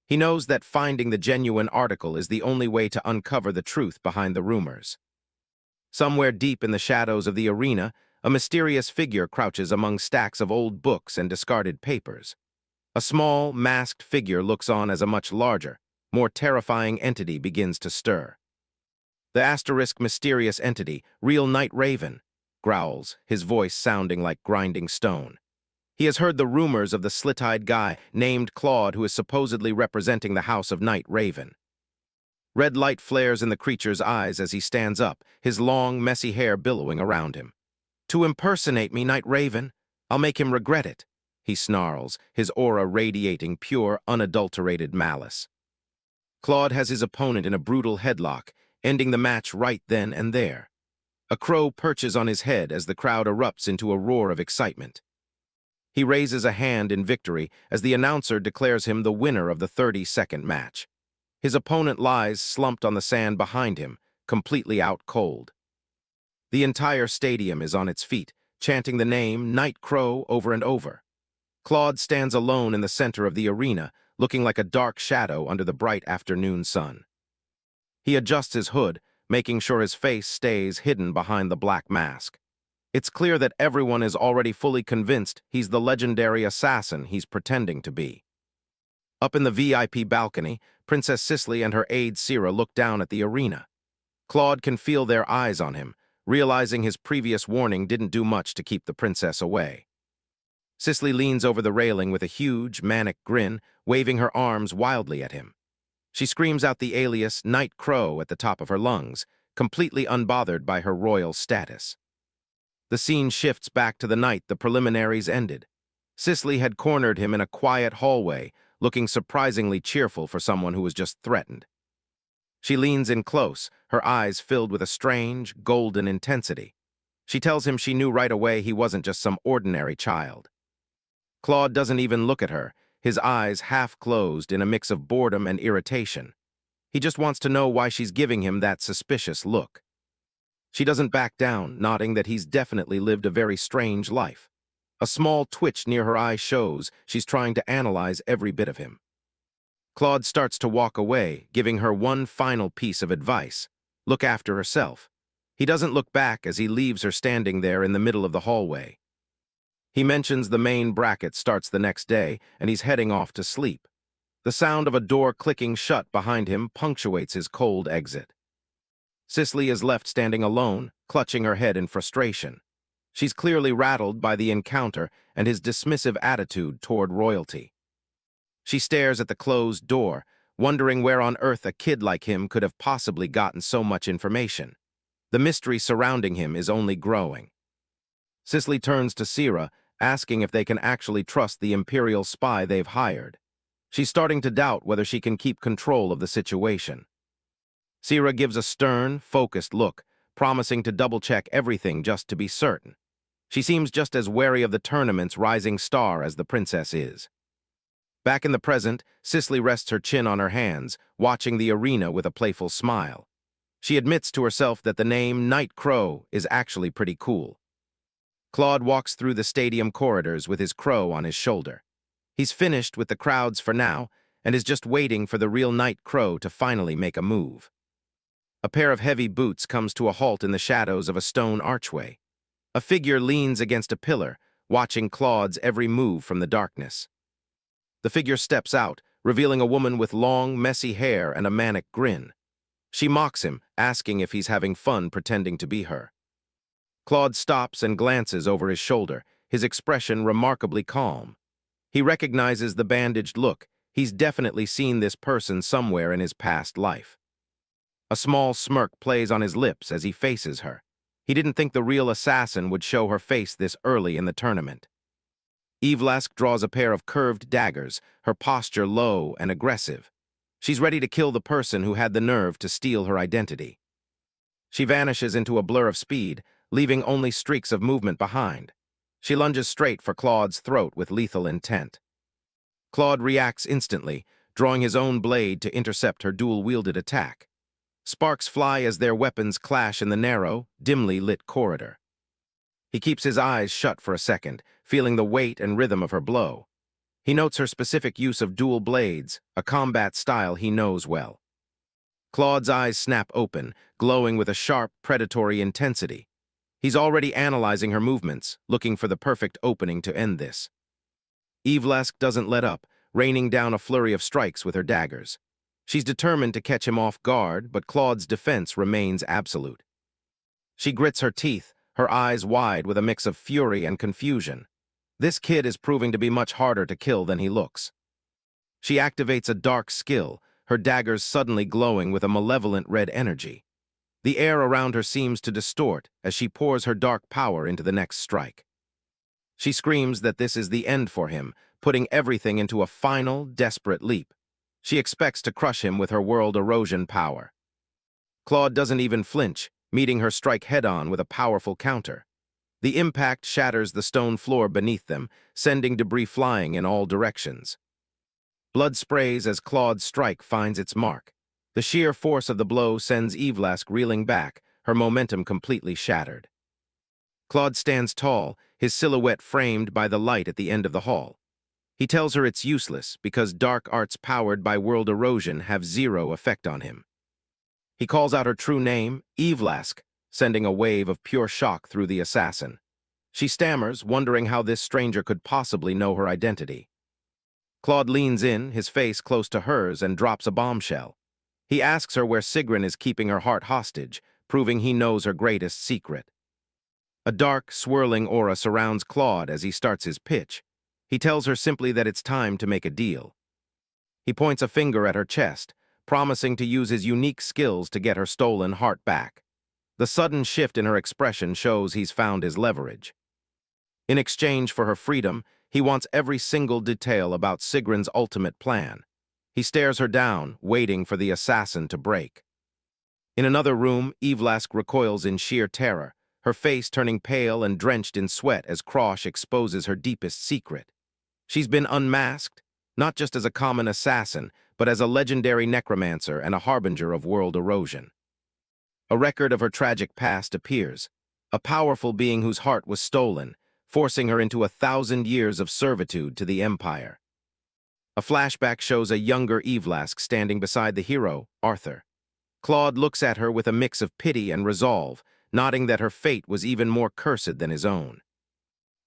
He knows that finding the genuine article is the only way to uncover the truth behind the rumors. Somewhere deep in the shadows of the arena, a mysterious figure crouches among stacks of old books and discarded papers. A small, masked figure looks on as a much larger, more terrifying entity begins to stir. The asterisk mysterious entity, real Night Raven, growls, his voice sounding like grinding stone. He has heard the rumors of the slit-eyed guy named Claude who is supposedly representing the House of Night Raven. Red light flares in the creature's eyes as he stands up, his long, messy hair billowing around him. "To impersonate me, Night Raven, I'll make him regret it," he snarls, his aura radiating pure, unadulterated malice. Claude has his opponent in a brutal headlock, ending the match right then and there. A crow perches on his head as the crowd erupts into a roar of excitement. He raises a hand in victory as the announcer declares him the winner of the 30-second match. His opponent lies slumped on the sand behind him, completely out cold. The entire stadium is on its feet, chanting the name Night Crow over and over. Claude stands alone in the center of the arena, looking like a dark shadow under the bright afternoon sun. He adjusts his hood, making sure his face stays hidden behind the black mask. It's clear that everyone is already fully convinced he's the legendary assassin he's pretending to be. Up in the VIP balcony, Princess Cicely and her aide Sira look down at the arena. Claude can feel their eyes on him, realizing his previous warning didn't do much to keep the princess away. Cicely leans over the railing with a huge, manic grin, waving her arms wildly at him. She screams out the alias Night Crow at the top of her lungs, completely unbothered by her royal status. The scene shifts back to the night the preliminaries ended. Cicely had cornered him in a quiet hallway, looking surprisingly cheerful for someone who was just threatened. She leans in close, her eyes filled with a strange, golden intensity. She tells him she knew right away he wasn't just some ordinary child. Claude doesn't even look at her, his eyes half closed in a mix of boredom and irritation. He just wants to know why she's giving him that suspicious look. She doesn't back down, nodding that he's definitely lived a very strange life. A small twitch near her eye shows she's trying to analyze every bit of him. Claude starts to walk away, giving her one final piece of advice: look after herself. He doesn't look back as he leaves her standing there in the middle of the hallway. He mentions the main bracket starts the next day, and he's heading off to sleep. The sound of a door clicking shut behind him punctuates his cold exit. Cicely is left standing alone, clutching her head in frustration. She's clearly rattled by the encounter and his dismissive attitude toward royalty. She stares at the closed door, wondering where on earth a kid like him could have possibly gotten so much information. The mystery surrounding him is only growing. Cicely turns to Sierra, asking if they can actually trust the Imperial spy they've hired. She's starting to doubt whether she can keep control of the situation. Sierra gives a stern, focused look, promising to double-check everything just to be certain. She seems just as wary of the tournament's rising star as the princess is. Back in the present, Cicely rests her chin on her hands, watching the arena with a playful smile. She admits to herself that the name Night Crow is actually pretty cool. Claude walks through the stadium corridors with his crow on his shoulder. He's finished with the crowds for now and is just waiting for the real Night Crow to finally make a move. A pair of heavy boots comes to a halt in the shadows of a stone archway. A figure leans against a pillar, watching Claude's every move from the darkness. The figure steps out, revealing a woman with long, messy hair and a manic grin. She mocks him, asking if he's having fun pretending to be her. Claude stops and glances over his shoulder, his expression remarkably calm. He recognizes the bandaged look. He's definitely seen this person somewhere in his past life. A small smirk plays on his lips as he faces her. He didn't think the real assassin would show her face this early in the tournament. Evlask draws a pair of curved daggers, her posture low and aggressive. She's ready to kill the person who had the nerve to steal her identity. She vanishes into a blur of speed, leaving only streaks of movement behind. She lunges straight for Claude's throat with lethal intent. Claude reacts instantly, drawing his own blade to intercept her dual-wielded attack. Sparks fly as their weapons clash in the narrow, dimly lit corridor. He keeps his eyes shut for a second, feeling the weight and rhythm of her blow. He notes her specific use of dual blades, a combat style he knows well. Claude's eyes snap open, glowing with a sharp, predatory intensity. He's already analyzing her movements, looking for the perfect opening to end this. Evlask doesn't let up, raining down a flurry of strikes with her daggers. She's determined to catch him off guard, but Claude's defense remains absolute. She grits her teeth, her eyes wide with a mix of fury and confusion. This kid is proving to be much harder to kill than he looks. She activates a dark skill, her daggers suddenly glowing with a malevolent red energy. The air around her seems to distort as she pours her dark power into the next strike. She screams that this is the end for him, putting everything into a final, desperate leap. She expects to crush him with her world erosion power. Claude doesn't even flinch, meeting her strike head-on with a powerful counter. The impact shatters the stone floor beneath them, sending debris flying in all directions. Blood sprays as Claude's strike finds its mark. The sheer force of the blow sends Evlask reeling back, her momentum completely shattered. Claude stands tall, his silhouette framed by the light at the end of the hall. He tells her it's useless because dark arts powered by world erosion have zero effect on him. He calls out her true name, Evlask, sending a wave of pure shock through the assassin. She stammers, wondering how this stranger could possibly know her identity. Claude leans in, his face close to hers, and drops a bombshell. He asks her where Sigrun is keeping her heart hostage, proving he knows her greatest secret. A dark, swirling aura surrounds Claude as he starts his pitch. He tells her simply that it's time to make a deal. He points a finger at her chest, promising to use his unique skills to get her stolen heart back. The sudden shift in her expression shows he's found his leverage. In exchange for her freedom, he wants every single detail about Sigrun's ultimate plan. He stares her down, waiting for the assassin to break. In another room, Evlask recoils in sheer terror, her face turning pale and drenched in sweat as Krosh exposes her deepest secret. She's been unmasked, not just as a common assassin, but as a legendary necromancer and a harbinger of world erosion. A record of her tragic past appears, a powerful being whose heart was stolen, forcing her into 1,000 years of servitude to the Empire. A flashback shows a younger Evlask standing beside the hero, Arthur. Claude looks at her with a mix of pity and resolve, nodding that her fate was even more cursed than his own.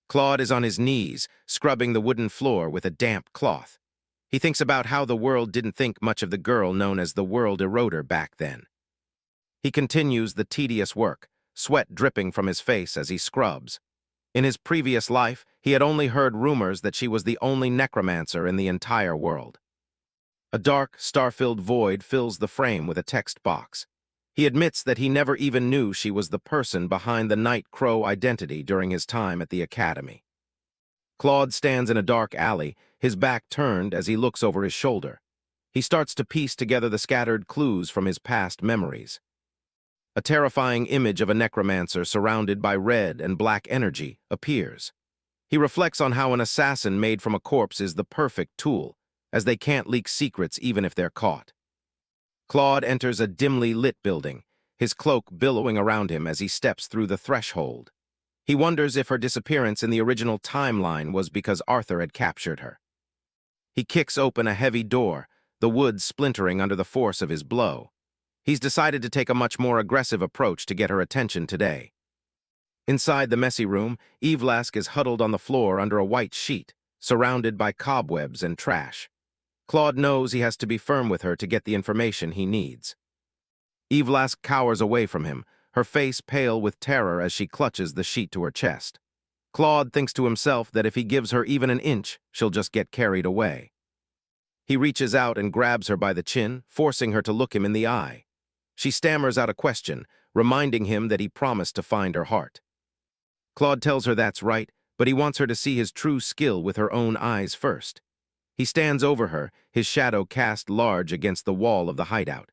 Claude is on his knees, scrubbing the wooden floor with a damp cloth. He thinks about how the world didn't think much of the girl known as the World Eroder back then. He continues the tedious work, sweat dripping from his face as he scrubs. In his previous life, he had only heard rumors that she was the only necromancer in the entire world. A dark, star-filled void fills the frame with a text box. He admits that he never even knew she was the person behind the Night Crow identity during his time at the academy. Claude stands in a dark alley, his back turned as he looks over his shoulder. He starts to piece together the scattered clues from his past memories. A terrifying image of a necromancer surrounded by red and black energy appears. He reflects on how an assassin made from a corpse is the perfect tool, as they can't leak secrets even if they're caught. Claude enters a dimly lit building, his cloak billowing around him as he steps through the threshold. He wonders if her disappearance in the original timeline was because Arthur had captured her. He kicks open a heavy door, the wood splintering under the force of his blow. He's decided to take a much more aggressive approach to get her attention today. Inside the messy room, Evlask is huddled on the floor under a white sheet, surrounded by cobwebs and trash. Claude knows he has to be firm with her to get the information he needs. Evlask cowers away from him, her face pale with terror as she clutches the sheet to her chest. Claude thinks to himself that if he gives her even an inch, she'll just get carried away. He reaches out and grabs her by the chin, forcing her to look him in the eye. She stammers out a question, reminding him that he promised to find her heart. Claude tells her that's right, but he wants her to see his true skill with her own eyes first. He stands over her, his shadow cast large against the wall of the hideout.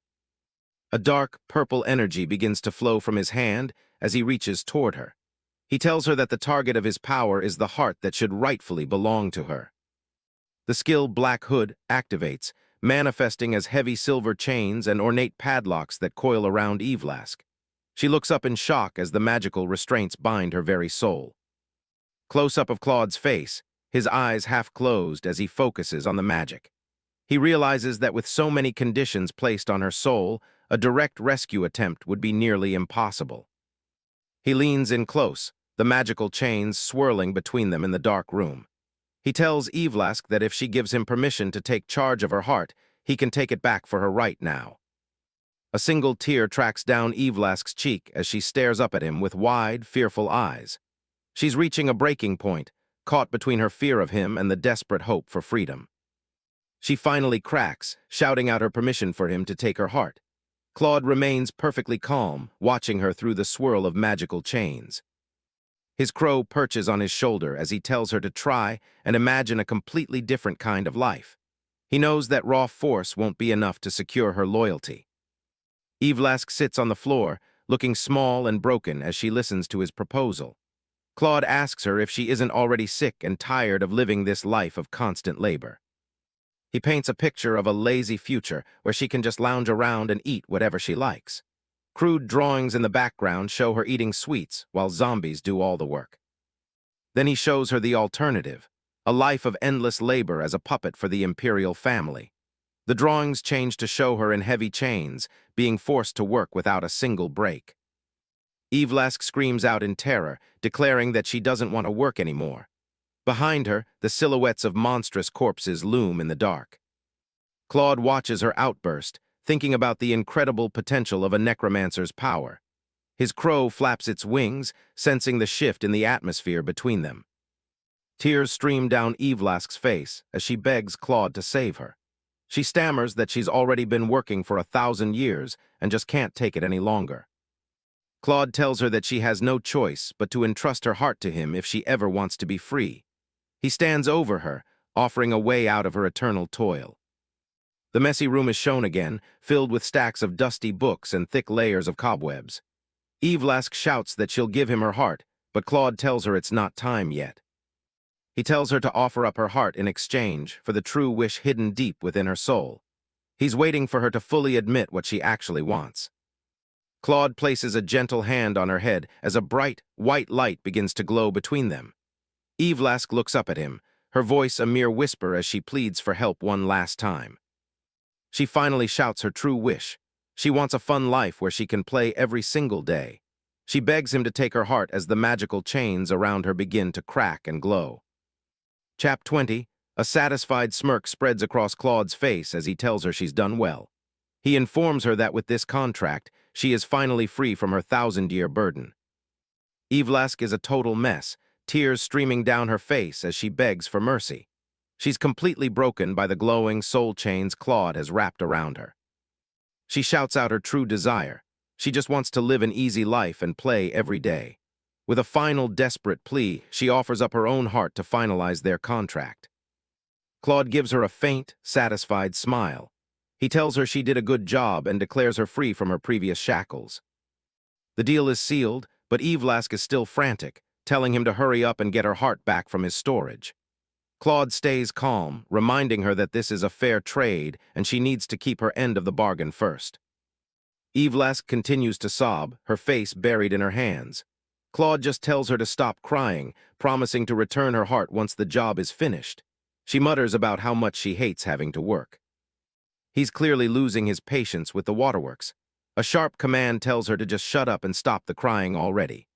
A dark, purple energy begins to flow from his hand as he reaches toward her. He tells her that the target of his power is the heart that should rightfully belong to her. The skill Black Hood activates, manifesting as heavy silver chains and ornate padlocks that coil around Evlask. She looks up in shock as the magical restraints bind her very soul. Close-up of Claude's face, his eyes half closed as he focuses on the magic. He realizes that with so many conditions placed on her soul, a direct rescue attempt would be nearly impossible. He leans in close, the magical chains swirling between them in the dark room. He tells Evlask that if she gives him permission to take charge of her heart, he can take it back for her right now. A single tear tracks down Evlask's cheek as she stares up at him with wide, fearful eyes. She's reaching a breaking point, caught between her fear of him and the desperate hope for freedom. She finally cracks, shouting out her permission for him to take her heart. Claude remains perfectly calm, watching her through the swirl of magical chains. His crow perches on his shoulder as he tells her to try and imagine a completely different kind of life. He knows that raw force won't be enough to secure her loyalty. Evlask sits on the floor, looking small and broken as she listens to his proposal. Claude asks her if she isn't already sick and tired of living this life of constant labor. He paints a picture of a lazy future where she can just lounge around and eat whatever she likes. Crude drawings in the background show her eating sweets while zombies do all the work. Then he shows her the alternative, a life of endless labor as a puppet for the imperial family. The drawings change to show her in heavy chains, being forced to work without a single break. Evlask screams out in terror, declaring that she doesn't want to work anymore. Behind her, the silhouettes of monstrous corpses loom in the dark. Claude watches her outburst, thinking about the incredible potential of a necromancer's power. His crow flaps its wings, sensing the shift in the atmosphere between them. Tears stream down Evlask's face as she begs Claude to save her. She stammers that she's already been working for 1,000 years and just can't take it any longer. Claude tells her that she has no choice but to entrust her heart to him if she ever wants to be free. He stands over her, offering a way out of her eternal toil. The messy room is shown again, filled with stacks of dusty books and thick layers of cobwebs. Evlask shouts that she'll give him her heart, but Claude tells her it's not time yet. He tells her to offer up her heart in exchange for the true wish hidden deep within her soul. He's waiting for her to fully admit what she actually wants. Claude places a gentle hand on her head as a bright, white light begins to glow between them. Evlask looks up at him, her voice a mere whisper as she pleads for help one last time. She finally shouts her true wish. She wants a fun life where she can play every single day. She begs him to take her heart as the magical chains around her begin to crack and glow. Chap 20, a satisfied smirk spreads across Claude's face as he tells her she's done well. He informs her that with this contract, she is finally free from her 1,000-year burden. Evlask is a total mess, tears streaming down her face as she begs for mercy. She's completely broken by the glowing soul chains Claude has wrapped around her. She shouts out her true desire, She just wants to live an easy life and play every day. With a final desperate plea, she offers up her own heart to finalize their contract. Claude gives her a faint, satisfied smile. He tells her she did a good job and declares her free from her previous shackles. The deal is sealed, but Evlask is still frantic, telling him to hurry up and get her heart back from his storage. Claude stays calm, reminding her that this is a fair trade and she needs to keep her end of the bargain first. Evlask continues to sob, her face buried in her hands. Claude just tells her to stop crying, promising to return her heart once the job is finished. She mutters about how much she hates having to work. He's clearly losing his patience with the waterworks. A sharp command tells her to just shut up and stop the crying already.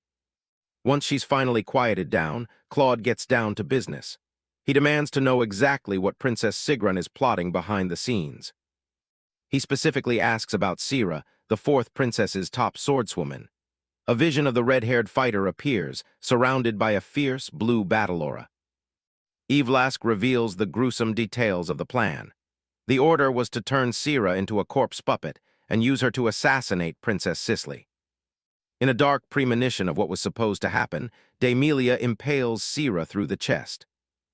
Once she's finally quieted down, Claude gets down to business. He demands to know exactly what Princess Sigrun is plotting behind the scenes. He specifically asks about Sira, the fourth princess's top swordswoman. A vision of the red-haired fighter appears, surrounded by a fierce blue battle aura. Evlask reveals the gruesome details of the plan. The order was to turn Sira into a corpse puppet and use her to assassinate Princess Sisley. In a dark premonition of what was supposed to happen, Daemilia impales Sira through the chest.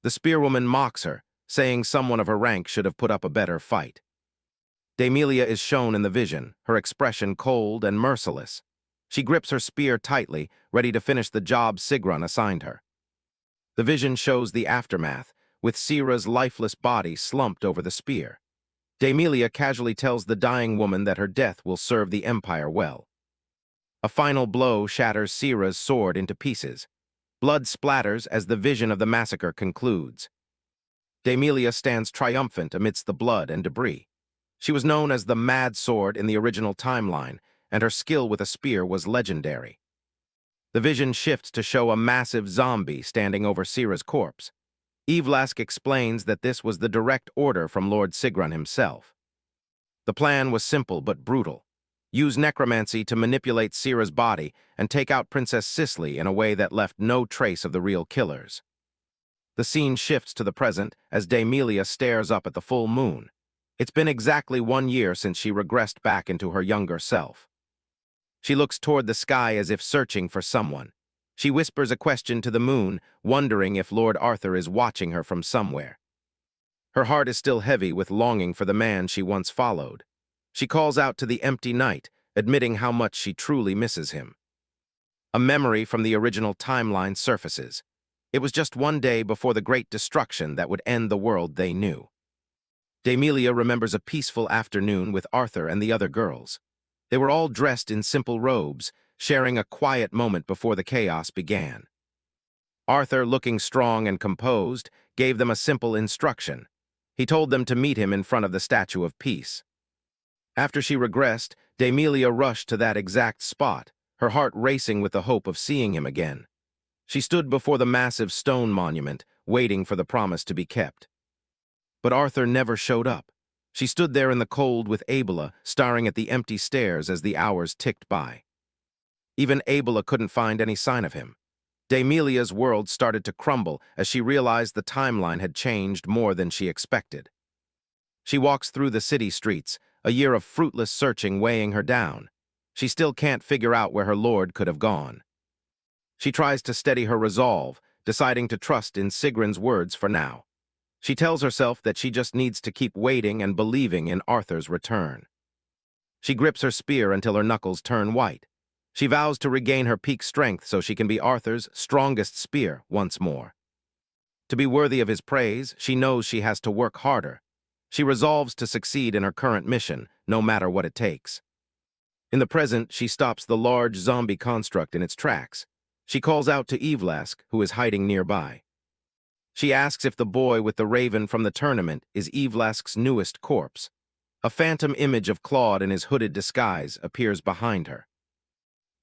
The spearwoman mocks her, saying someone of her rank should have put up a better fight. Daemilia is shown in the vision, her expression cold and merciless. She grips her spear tightly, ready to finish the job Sigrun assigned her. The vision shows the aftermath, with Sira's lifeless body slumped over the spear. Daemilia casually tells the dying woman that her death will serve the Empire well. A final blow shatters Sira's sword into pieces. Blood splatters as the vision of the massacre concludes. Daemilia stands triumphant amidst the blood and debris. She was known as the Mad Sword in the original timeline, and her skill with a spear was legendary. The vision shifts to show a massive zombie standing over Sira's corpse. Evlask explains that this was the direct order from Lord Sigrun himself. The plan was simple but brutal. Use necromancy to manipulate Sira's body and take out Princess Sisley in a way that left no trace of the real killers. The scene shifts to the present as Daemilia stares up at the full moon. It's been exactly 1 year since she regressed back into her younger self. She looks toward the sky as if searching for someone. She whispers a question to the moon, wondering if Lord Arthur is watching her from somewhere. Her heart is still heavy with longing for the man she once followed. She calls out to the empty night, admitting how much she truly misses him. A memory from the original timeline surfaces. It was just 1 day before the great destruction that would end the world they knew. Daemilia remembers a peaceful afternoon with Arthur and the other girls. They were all dressed in simple robes, sharing a quiet moment before the chaos began. Arthur, looking strong and composed, gave them a simple instruction. He told them to meet him in front of the Statue of Peace. After she regressed, Daemilia rushed to that exact spot, her heart racing with the hope of seeing him again. She stood before the massive stone monument, waiting for the promise to be kept. But Arthur never showed up. She stood there in the cold with Abela, staring at the empty stairs as the hours ticked by. Even Abela couldn't find any sign of him. Daemilia's world started to crumble as she realized the timeline had changed more than she expected. She walks through the city streets, a year of fruitless searching weighing her down. She still can't figure out where her lord could have gone. She tries to steady her resolve, deciding to trust in Sigrun's words for now. She tells herself that she just needs to keep waiting and believing in Arthur's return. She grips her spear until her knuckles turn white. She vows to regain her peak strength so she can be Arthur's strongest spear once more. To be worthy of his praise, she knows she has to work harder. She resolves to succeed in her current mission, no matter what it takes. In the present, she stops the large zombie construct in its tracks. She calls out to Evlask, who is hiding nearby. She asks if the boy with the raven from the tournament is Evlask's newest corpse. A phantom image of Claude in his hooded disguise appears behind her.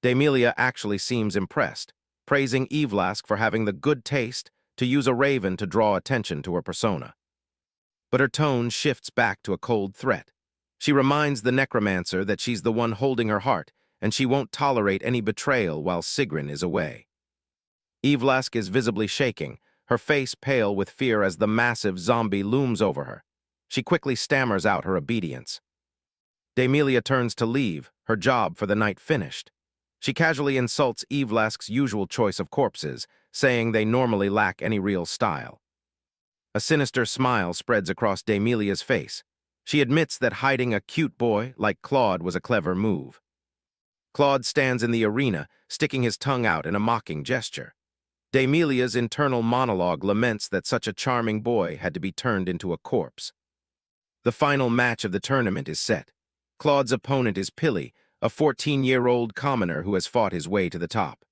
Daemilia actually seems impressed, praising Evlask for having the good taste to use a raven to draw attention to her persona. But her tone shifts back to a cold threat. She reminds the necromancer that she's the one holding her heart, and she won't tolerate any betrayal while Sigrun is away. Evlask is visibly shaking, her face pale with fear as the massive zombie looms over her. She quickly stammers out her obedience. Damelia turns to leave, her job for the night finished. She casually insults Evlask's usual choice of corpses, saying they normally lack any real style. A sinister smile spreads across Damelia's face. She admits that hiding a cute boy like Claude was a clever move. Claude stands in the arena, sticking his tongue out in a mocking gesture. Damelia's internal monologue laments that such a charming boy had to be turned into a corpse. The final match of the tournament is set. Claude's opponent is Pilly, a 14-year-old commoner who has fought his way to the top.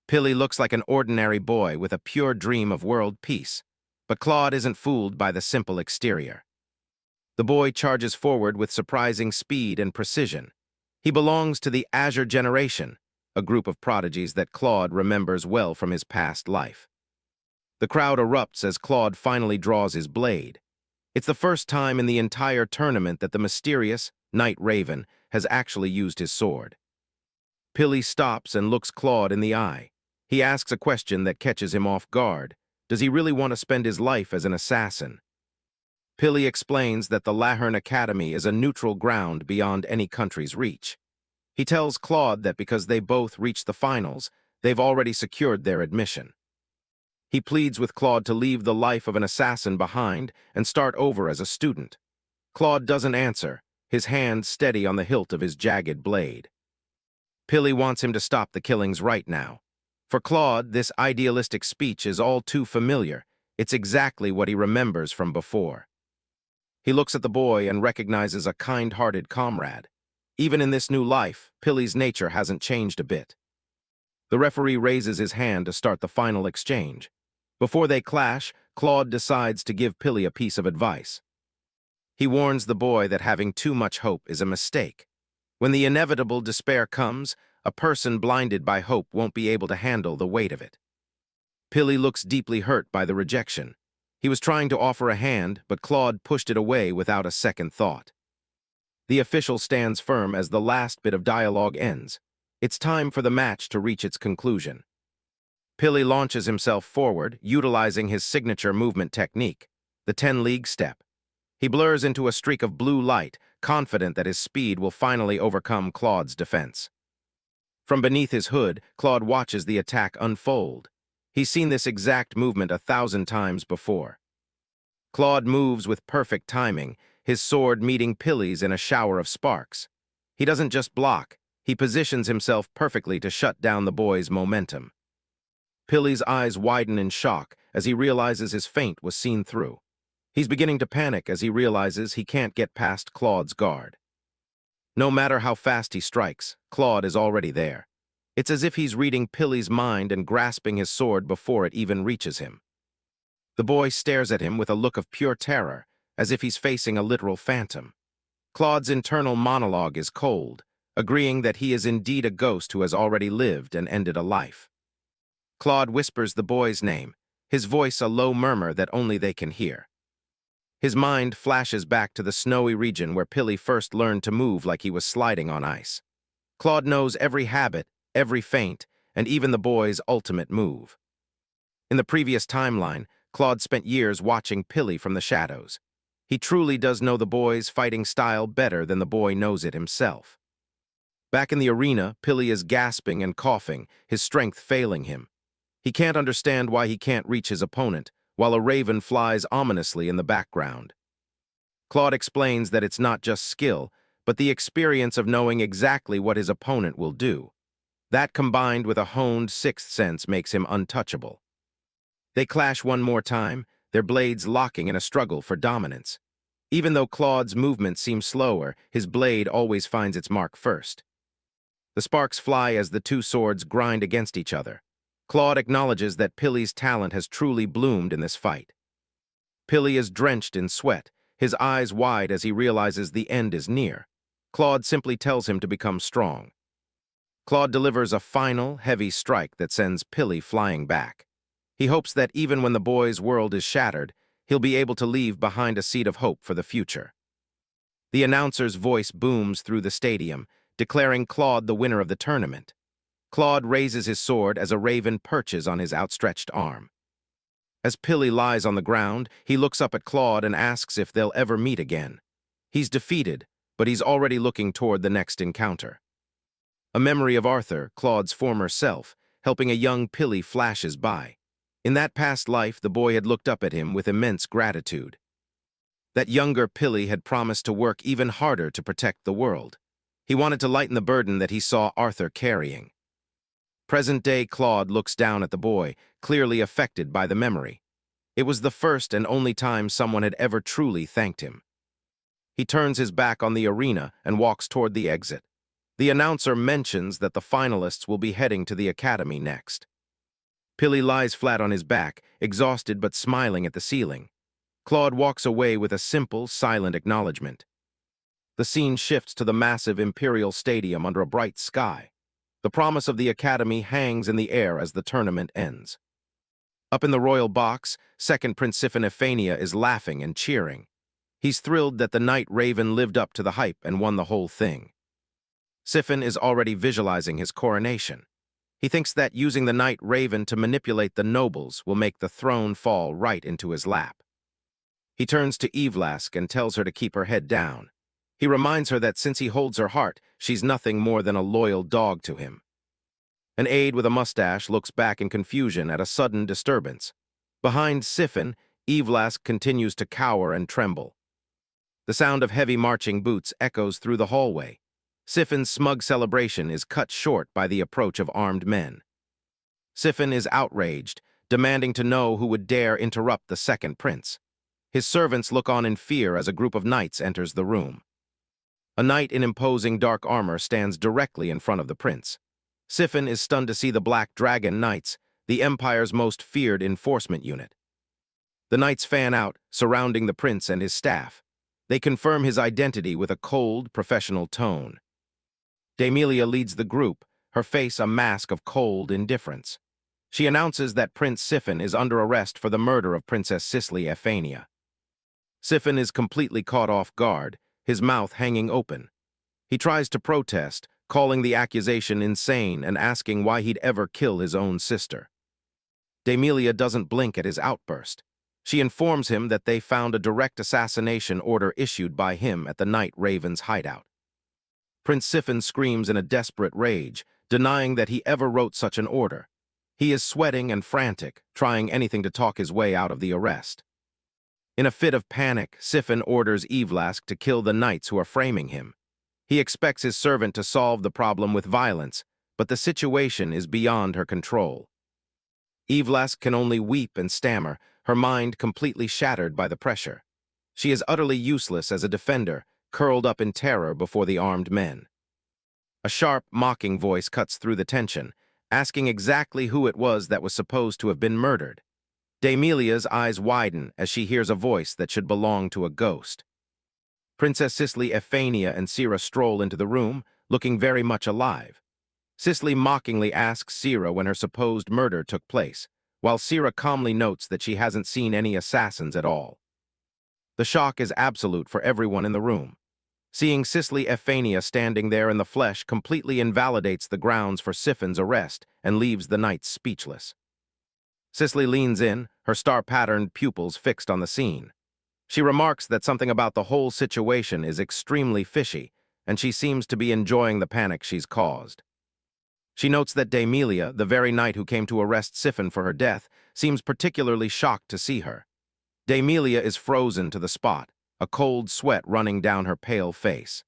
Pilly looks like an ordinary boy with a pure dream of world peace, but Claude isn't fooled by the simple exterior. The boy charges forward with surprising speed and precision. He belongs to the Azure generation, a group of prodigies that Claude remembers well from his past life. The crowd erupts as Claude finally draws his blade. It's the first time in the entire tournament that the mysterious Night Raven has actually used his sword. Pilly stops and looks Claude in the eye. He asks a question that catches him off guard. Does he really want to spend his life as an assassin? Pilly explains that the Lahern Academy is a neutral ground beyond any country's reach. He tells Claude that because they both reached the finals, they've already secured their admission. He pleads with Claude to leave the life of an assassin behind and start over as a student. Claude doesn't answer, his hand steady on the hilt of his jagged blade. Pilly wants him to stop the killings right now. For Claude, this idealistic speech is all too familiar. It's exactly what he remembers from before. He looks at the boy and recognizes a kind-hearted comrade. Even in this new life, Pilly's nature hasn't changed a bit. The referee raises his hand to start the final exchange. Before they clash, Claude decides to give Pilly a piece of advice. He warns the boy that having too much hope is a mistake. When the inevitable despair comes, a person blinded by hope won't be able to handle the weight of it. Pilly looks deeply hurt by the rejection. He was trying to offer a hand, but Claude pushed it away without a second thought. The official stands firm as the last bit of dialogue ends. It's time for the match to reach its conclusion. Pilly launches himself forward, utilizing his signature movement technique, the 10-league step. He blurs into a streak of blue light, confident that his speed will finally overcome Claude's defense. From beneath his hood, Claude watches the attack unfold. He's seen this exact movement 1,000 times before. Claude moves with perfect timing, his sword meeting Pilly's in a shower of sparks. He doesn't just block, he positions himself perfectly to shut down the boy's momentum. Pilly's eyes widen in shock as he realizes his feint was seen through. He's beginning to panic as he realizes he can't get past Claude's guard. No matter how fast he strikes, Claude is already there. It's as if he's reading Pilly's mind and grasping his sword before it even reaches him. The boy stares at him with a look of pure terror, as if he's facing a literal phantom. Claude's internal monologue is cold, agreeing that he is indeed a ghost who has already lived and ended a life. Claude whispers the boy's name, his voice a low murmur that only they can hear. His mind flashes back to the snowy region where Pilly first learned to move like he was sliding on ice. Claude knows every habit, every feint, and even the boy's ultimate move. In the previous timeline, Claude spent years watching Pilly from the shadows. He truly does know the boy's fighting style better than the boy knows it himself. Back in the arena, Pilly is gasping and coughing, his strength failing him. He can't understand why he can't reach his opponent, while a raven flies ominously in the background. Claude explains that it's not just skill, but the experience of knowing exactly what his opponent will do. That combined with a honed sixth sense makes him untouchable. They clash one more time, their blades locking in a struggle for dominance. Even though Claude's movement seems slower, his blade always finds its mark first. The sparks fly as the two swords grind against each other. Claude acknowledges that Pilly's talent has truly bloomed in this fight. Pilly is drenched in sweat, his eyes wide as he realizes the end is near. Claude simply tells him to become strong. Claude delivers a final, heavy strike that sends Pilly flying back. He hopes that even when the boy's world is shattered, he'll be able to leave behind a seed of hope for the future. The announcer's voice booms through the stadium, declaring Claude the winner of the tournament. Claude raises his sword as a raven perches on his outstretched arm. As Pilly lies on the ground, he looks up at Claude and asks if they'll ever meet again. He's defeated, but he's already looking toward the next encounter. A memory of Arthur, Claude's former self, helping a young Pilly flashes by. In that past life, the boy had looked up at him with immense gratitude. That younger Pilly had promised to work even harder to protect the world. He wanted to lighten the burden that he saw Arthur carrying. Present-day Claude looks down at the boy, clearly affected by the memory. It was the first and only time someone had ever truly thanked him. He turns his back on the arena and walks toward the exit. The announcer mentions that the finalists will be heading to the academy next. Pilly lies flat on his back, exhausted but smiling at the ceiling. Claude walks away with a simple, silent acknowledgement. The scene shifts to the massive Imperial Stadium under a bright sky. The promise of the academy hangs in the air as the tournament ends. Up in the royal box, second Prince Sifin Ephania is laughing and cheering. He's thrilled that the Night Raven lived up to the hype and won the whole thing. Sifin is already visualizing his coronation. He thinks that using the Night Raven to manipulate the nobles will make the throne fall right into his lap. He turns to Evlask and tells her to keep her head down. He reminds her that since he holds her heart, she's nothing more than a loyal dog to him. An aide with a mustache looks back in confusion at a sudden disturbance. Behind Sifin, Evlask continues to cower and tremble. The sound of heavy marching boots echoes through the hallway. Sifin's smug celebration is cut short by the approach of armed men. Sifin is outraged, demanding to know who would dare interrupt the second prince. His servants look on in fear as a group of knights enters the room. A knight in imposing dark armor stands directly in front of the prince. Sifin is stunned to see the Black Dragon Knights, the Empire's most feared enforcement unit. The knights fan out, surrounding the prince and his staff. They confirm his identity with a cold, professional tone. Damelia leads the group, her face a mask of cold indifference. She announces that Prince Sifin is under arrest for the murder of Princess Cicely Ephania. Sifin is completely caught off guard, his mouth hanging open. He tries to protest, calling the accusation insane and asking why he'd ever kill his own sister. Damelia doesn't blink at his outburst. She informs him that they found a direct assassination order issued by him at the Night Raven's hideout. Prince Sifin screams in a desperate rage, denying that he ever wrote such an order. He is sweating and frantic, trying anything to talk his way out of the arrest. In a fit of panic, Sifin orders Evlask to kill the knights who are framing him. He expects his servant to solve the problem with violence, but the situation is beyond her control. Evlask can only weep and stammer, her mind completely shattered by the pressure. She is utterly useless as a defender, curled up in terror before the armed men. A sharp, mocking voice cuts through the tension, asking exactly who it was that was supposed to have been murdered. Damelia's eyes widen as she hears a voice that should belong to a ghost. Princess Cicely Ephania and Sira stroll into the room, looking very much alive. Cicely mockingly asks Sira when her supposed murder took place, while Sira calmly notes that she hasn't seen any assassins at all. The shock is absolute for everyone in the room. Seeing Cicely Ephania standing there in the flesh completely invalidates the grounds for Sifin's arrest and leaves the knights speechless. Cicely leans in, her star-patterned pupils fixed on the scene. She remarks that something about the whole situation is extremely fishy, and she seems to be enjoying the panic she's caused. She notes that Damelia, the very knight who came to arrest Sifin for her death, seems particularly shocked to see her. Damelia is frozen to the spot, a cold sweat running down her pale face.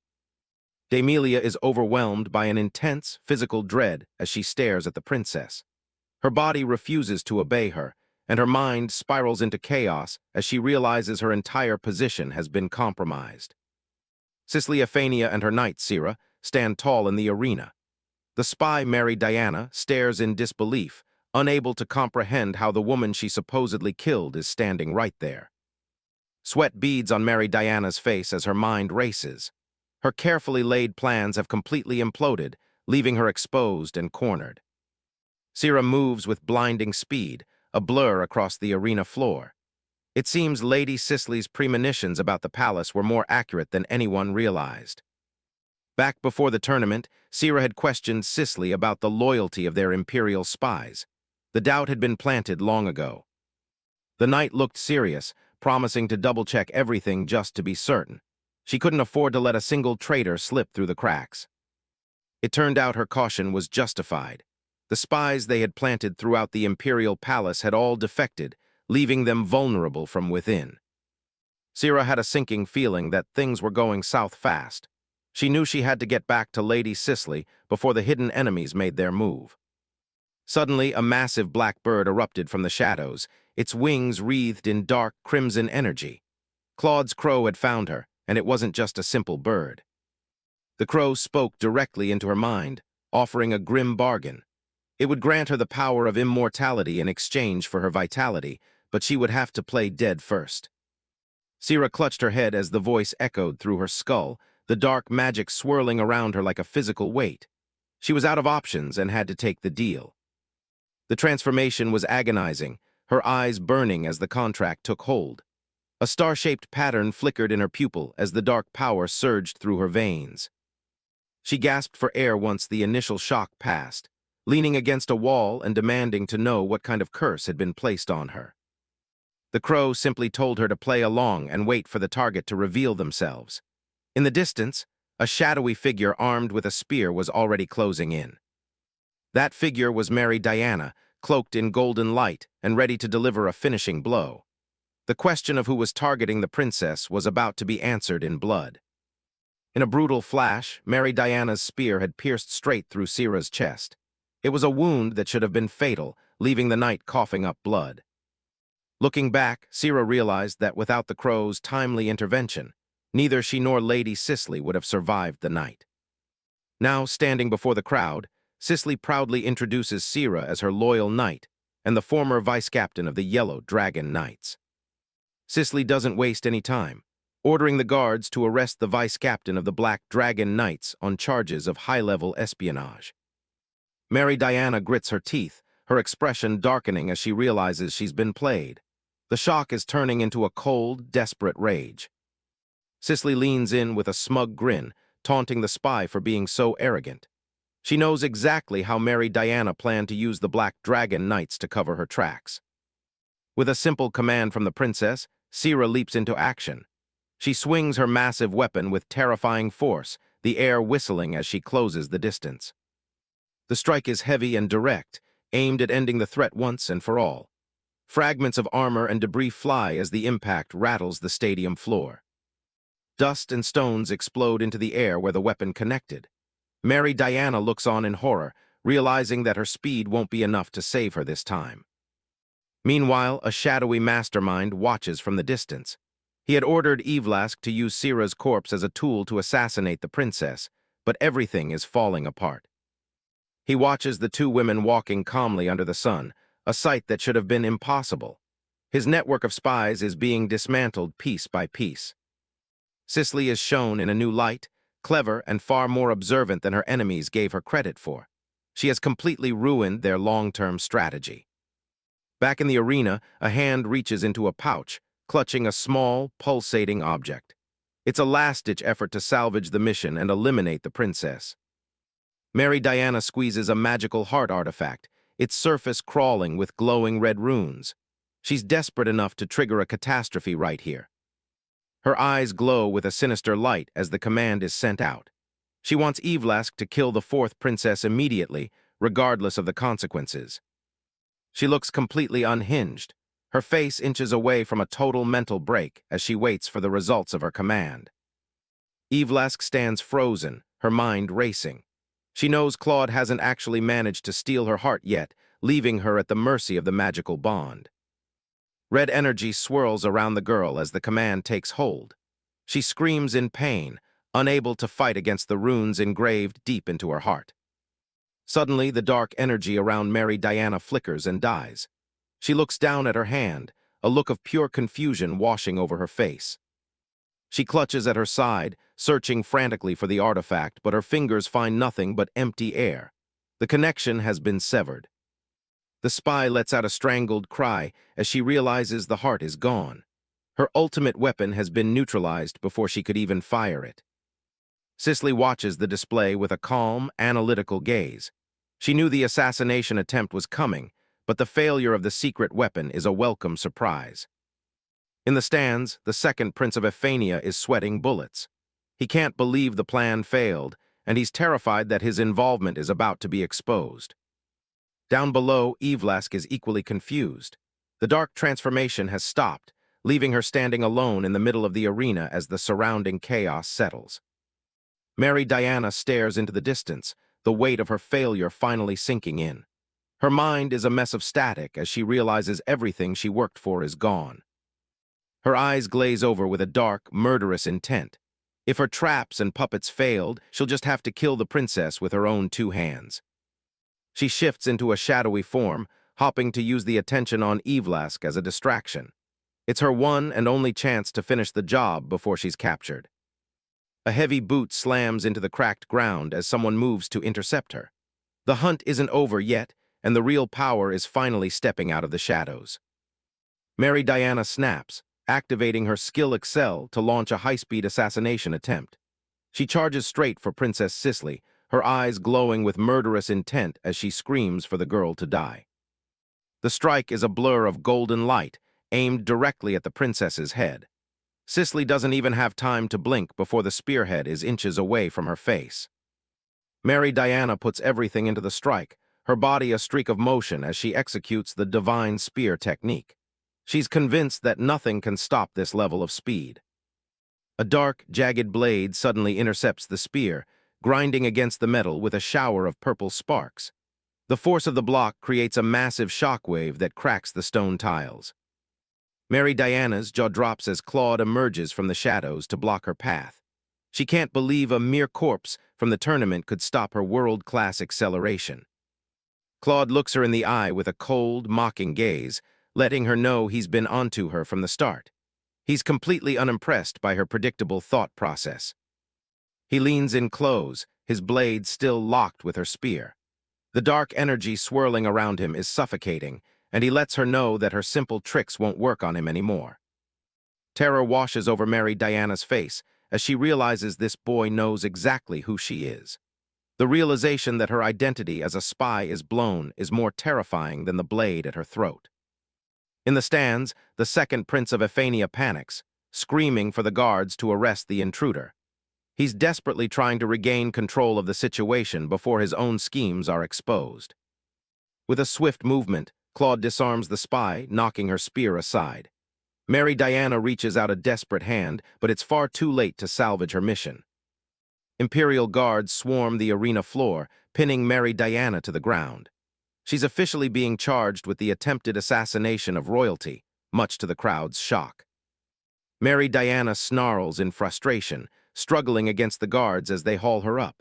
Damelia is overwhelmed by an intense physical dread as she stares at the princess. Her body refuses to obey her, and her mind spirals into chaos as she realizes her entire position has been compromised. Cicely Ephania and her knight, Sira, stand tall in the arena. The spy, Mary Diana, stares in disbelief, unable to comprehend how the woman she supposedly killed is standing right there. Sweat beads on Mary Diana's face as her mind races. Her carefully laid plans have completely imploded, leaving her exposed and cornered. Sira moves with blinding speed, a blur across the arena floor. It seems Lady Cicely's premonitions about the palace were more accurate than anyone realized. Back before the tournament, Sira had questioned Cicely about the loyalty of their imperial spies. The doubt had been planted long ago. The knight looked serious, promising to double-check everything just to be certain. She couldn't afford to let a single traitor slip through the cracks. It turned out her caution was justified. The spies they had planted throughout the imperial palace had all defected, leaving them vulnerable from within. Sira had a sinking feeling that things were going south fast. She knew she had to get back to Lady Cicely before the hidden enemies made their move. Suddenly, a massive black bird erupted from the shadows, its wings wreathed in dark crimson energy. Claude's crow had found her, and it wasn't just a simple bird. The crow spoke directly into her mind, offering a grim bargain. It would grant her the power of immortality in exchange for her vitality, but she would have to play dead first. Sira clutched her head as the voice echoed through her skull, the dark magic swirling around her like a physical weight. She was out of options and had to take the deal. The transformation was agonizing, her eyes burning as the contract took hold. A star-shaped pattern flickered in her pupil as the dark power surged through her veins. She gasped for air once the initial shock passed, leaning against a wall and demanding to know what kind of curse had been placed on her. The crow simply told her to play along and wait for the target to reveal themselves. In the distance, a shadowy figure armed with a spear was already closing in. That figure was Mary Diana, cloaked in golden light and ready to deliver a finishing blow. The question of who was targeting the princess was about to be answered in blood. In a brutal flash, Mary Diana's spear had pierced straight through Sira's chest. It was a wound that should have been fatal, leaving the knight coughing up blood. Looking back, Sira realized that without the crow's timely intervention, neither she nor Lady Cicely would have survived the night. Now, standing before the crowd, Cicely proudly introduces Sira as her loyal knight and the former vice-captain of the Yellow Dragon Knights. Cicely doesn't waste any time, ordering the guards to arrest the vice-captain of the Black Dragon Knights on charges of high-level espionage. Mary Diana grits her teeth, her expression darkening as she realizes she's been played. The shock is turning into a cold, desperate rage. Cicely leans in with a smug grin, taunting the spy for being so arrogant. She knows exactly how Mary Diana planned to use the Black Dragon Knights to cover her tracks. With a simple command from the princess, Sira leaps into action. She swings her massive weapon with terrifying force, the air whistling as she closes the distance. The strike is heavy and direct, aimed at ending the threat once and for all. Fragments of armor and debris fly as the impact rattles the stadium floor. Dust and stones explode into the air where the weapon connected. Mary Diana looks on in horror, realizing that her speed won't be enough to save her this time. Meanwhile, a shadowy mastermind watches from the distance. He had ordered Evlask to use Sira's corpse as a tool to assassinate the princess, but everything is falling apart. He watches the two women walking calmly under the sun, a sight that should have been impossible. His network of spies is being dismantled piece by piece. Cicely is shown in a new light, clever and far more observant than her enemies gave her credit for. She has completely ruined their long-term strategy. Back in the arena, a hand reaches into a pouch, clutching a small, pulsating object. It's a last-ditch effort to salvage the mission and eliminate the princess. Mary Diana squeezes a magical heart artifact, its surface crawling with glowing red runes. She's desperate enough to trigger a catastrophe right here. Her eyes glow with a sinister light as the command is sent out. She wants Evlask to kill the fourth princess immediately, regardless of the consequences. She looks completely unhinged, her face inches away from a total mental break as she waits for the results of her command. Evlask stands frozen, her mind racing. She knows Claude hasn't actually managed to steal her heart yet, leaving her at the mercy of the magical bond. Red energy swirls around the girl as the command takes hold. She screams in pain, unable to fight against the runes engraved deep into her heart. Suddenly, the dark energy around Mary Diana flickers and dies. She looks down at her hand, a look of pure confusion washing over her face. She clutches at her side, searching frantically for the artifact, but her fingers find nothing but empty air. The connection has been severed. The spy lets out a strangled cry as she realizes the heart is gone. Her ultimate weapon has been neutralized before she could even fire it. Cicely watches the display with a calm, analytical gaze. She knew the assassination attempt was coming, but the failure of the secret weapon is a welcome surprise. In the stands, the second Prince of Ephania is sweating bullets. He can't believe the plan failed, and he's terrified that his involvement is about to be exposed. Down below, Evlask is equally confused. The dark transformation has stopped, leaving her standing alone in the middle of the arena as the surrounding chaos settles. Mary Diana stares into the distance, the weight of her failure finally sinking in. Her mind is a mess of static as she realizes everything she worked for is gone. Her eyes glaze over with a dark, murderous intent. If her traps and puppets failed, she'll just have to kill the princess with her own 2 hands. She shifts into a shadowy form, hopping to use the attention on Evlask as a distraction. It's her one and only chance to finish the job before she's captured. A heavy boot slams into the cracked ground as someone moves to intercept her. The hunt isn't over yet, and the real power is finally stepping out of the shadows. Mary Diana snaps, activating her skill Excel to launch a high-speed assassination attempt. She charges straight for Princess Cicely, her eyes glowing with murderous intent as she screams for the girl to die. The strike is a blur of golden light, aimed directly at the princess's head. Cicely doesn't even have time to blink before the spearhead is inches away from her face. Mary Diana puts everything into the strike, her body a streak of motion as she executes the divine spear technique. She's convinced that nothing can stop this level of speed. A dark, jagged blade suddenly intercepts the spear, grinding against the metal with a shower of purple sparks. The force of the block creates a massive shockwave that cracks the stone tiles. Mary Diana's jaw drops as Claude emerges from the shadows to block her path. She can't believe a mere corpse from the tournament could stop her world-class acceleration. Claude looks her in the eye with a cold, mocking gaze, letting her know he's been onto her from the start. He's completely unimpressed by her predictable thought process. He leans in close, his blade still locked with her spear. The dark energy swirling around him is suffocating, and he lets her know that her simple tricks won't work on him anymore. Terror washes over Mary Diana's face as she realizes this boy knows exactly who she is. The realization that her identity as a spy is blown is more terrifying than the blade at her throat. In the stands, the second Prince of Ephania panics, screaming for the guards to arrest the intruder. He's desperately trying to regain control of the situation before his own schemes are exposed. With a swift movement, Claude disarms the spy, knocking her spear aside. Mary Diana reaches out a desperate hand, but it's far too late to salvage her mission. Imperial guards swarm the arena floor, pinning Mary Diana to the ground. She's officially being charged with the attempted assassination of royalty, much to the crowd's shock. Mary Diana snarls in frustration, struggling against the guards as they haul her up.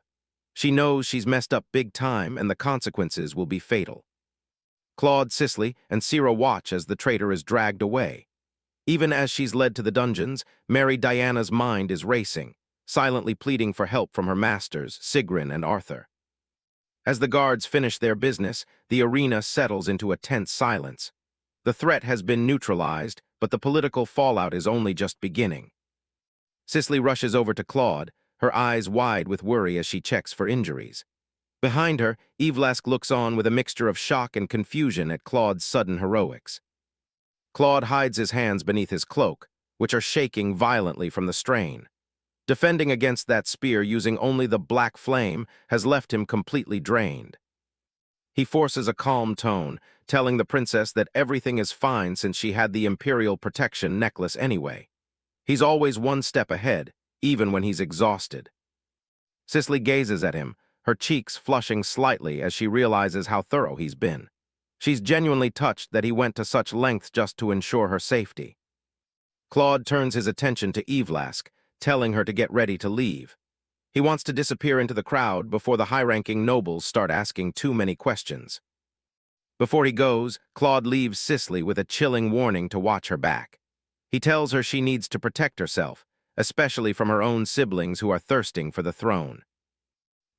She knows she's messed up big time and the consequences will be fatal. Claude, Cicely, and Sira watch as the traitor is dragged away. Even as she's led to the dungeons, Mary Diana's mind is racing, silently pleading for help from her masters, Sigrun and Arthur. As the guards finish their business, the arena settles into a tense silence. The threat has been neutralized, but the political fallout is only just beginning. Cicely rushes over to Claude, her eyes wide with worry as she checks for injuries. Behind her, Evlask looks on with a mixture of shock and confusion at Claude's sudden heroics. Claude hides his hands beneath his cloak, which are shaking violently from the strain. Defending against that spear using only the black flame has left him completely drained. He forces a calm tone, telling the princess that everything is fine since she had the Imperial Protection necklace anyway. He's always one step ahead, even when he's exhausted. Cicely gazes at him, her cheeks flushing slightly as she realizes how thorough he's been. She's genuinely touched that he went to such lengths just to ensure her safety. Claude turns his attention to Evlask, telling her to get ready to leave. He wants to disappear into the crowd before the high-ranking nobles start asking too many questions. Before he goes, Claude leaves Cicely with a chilling warning to watch her back. He tells her she needs to protect herself, especially from her own siblings who are thirsting for the throne.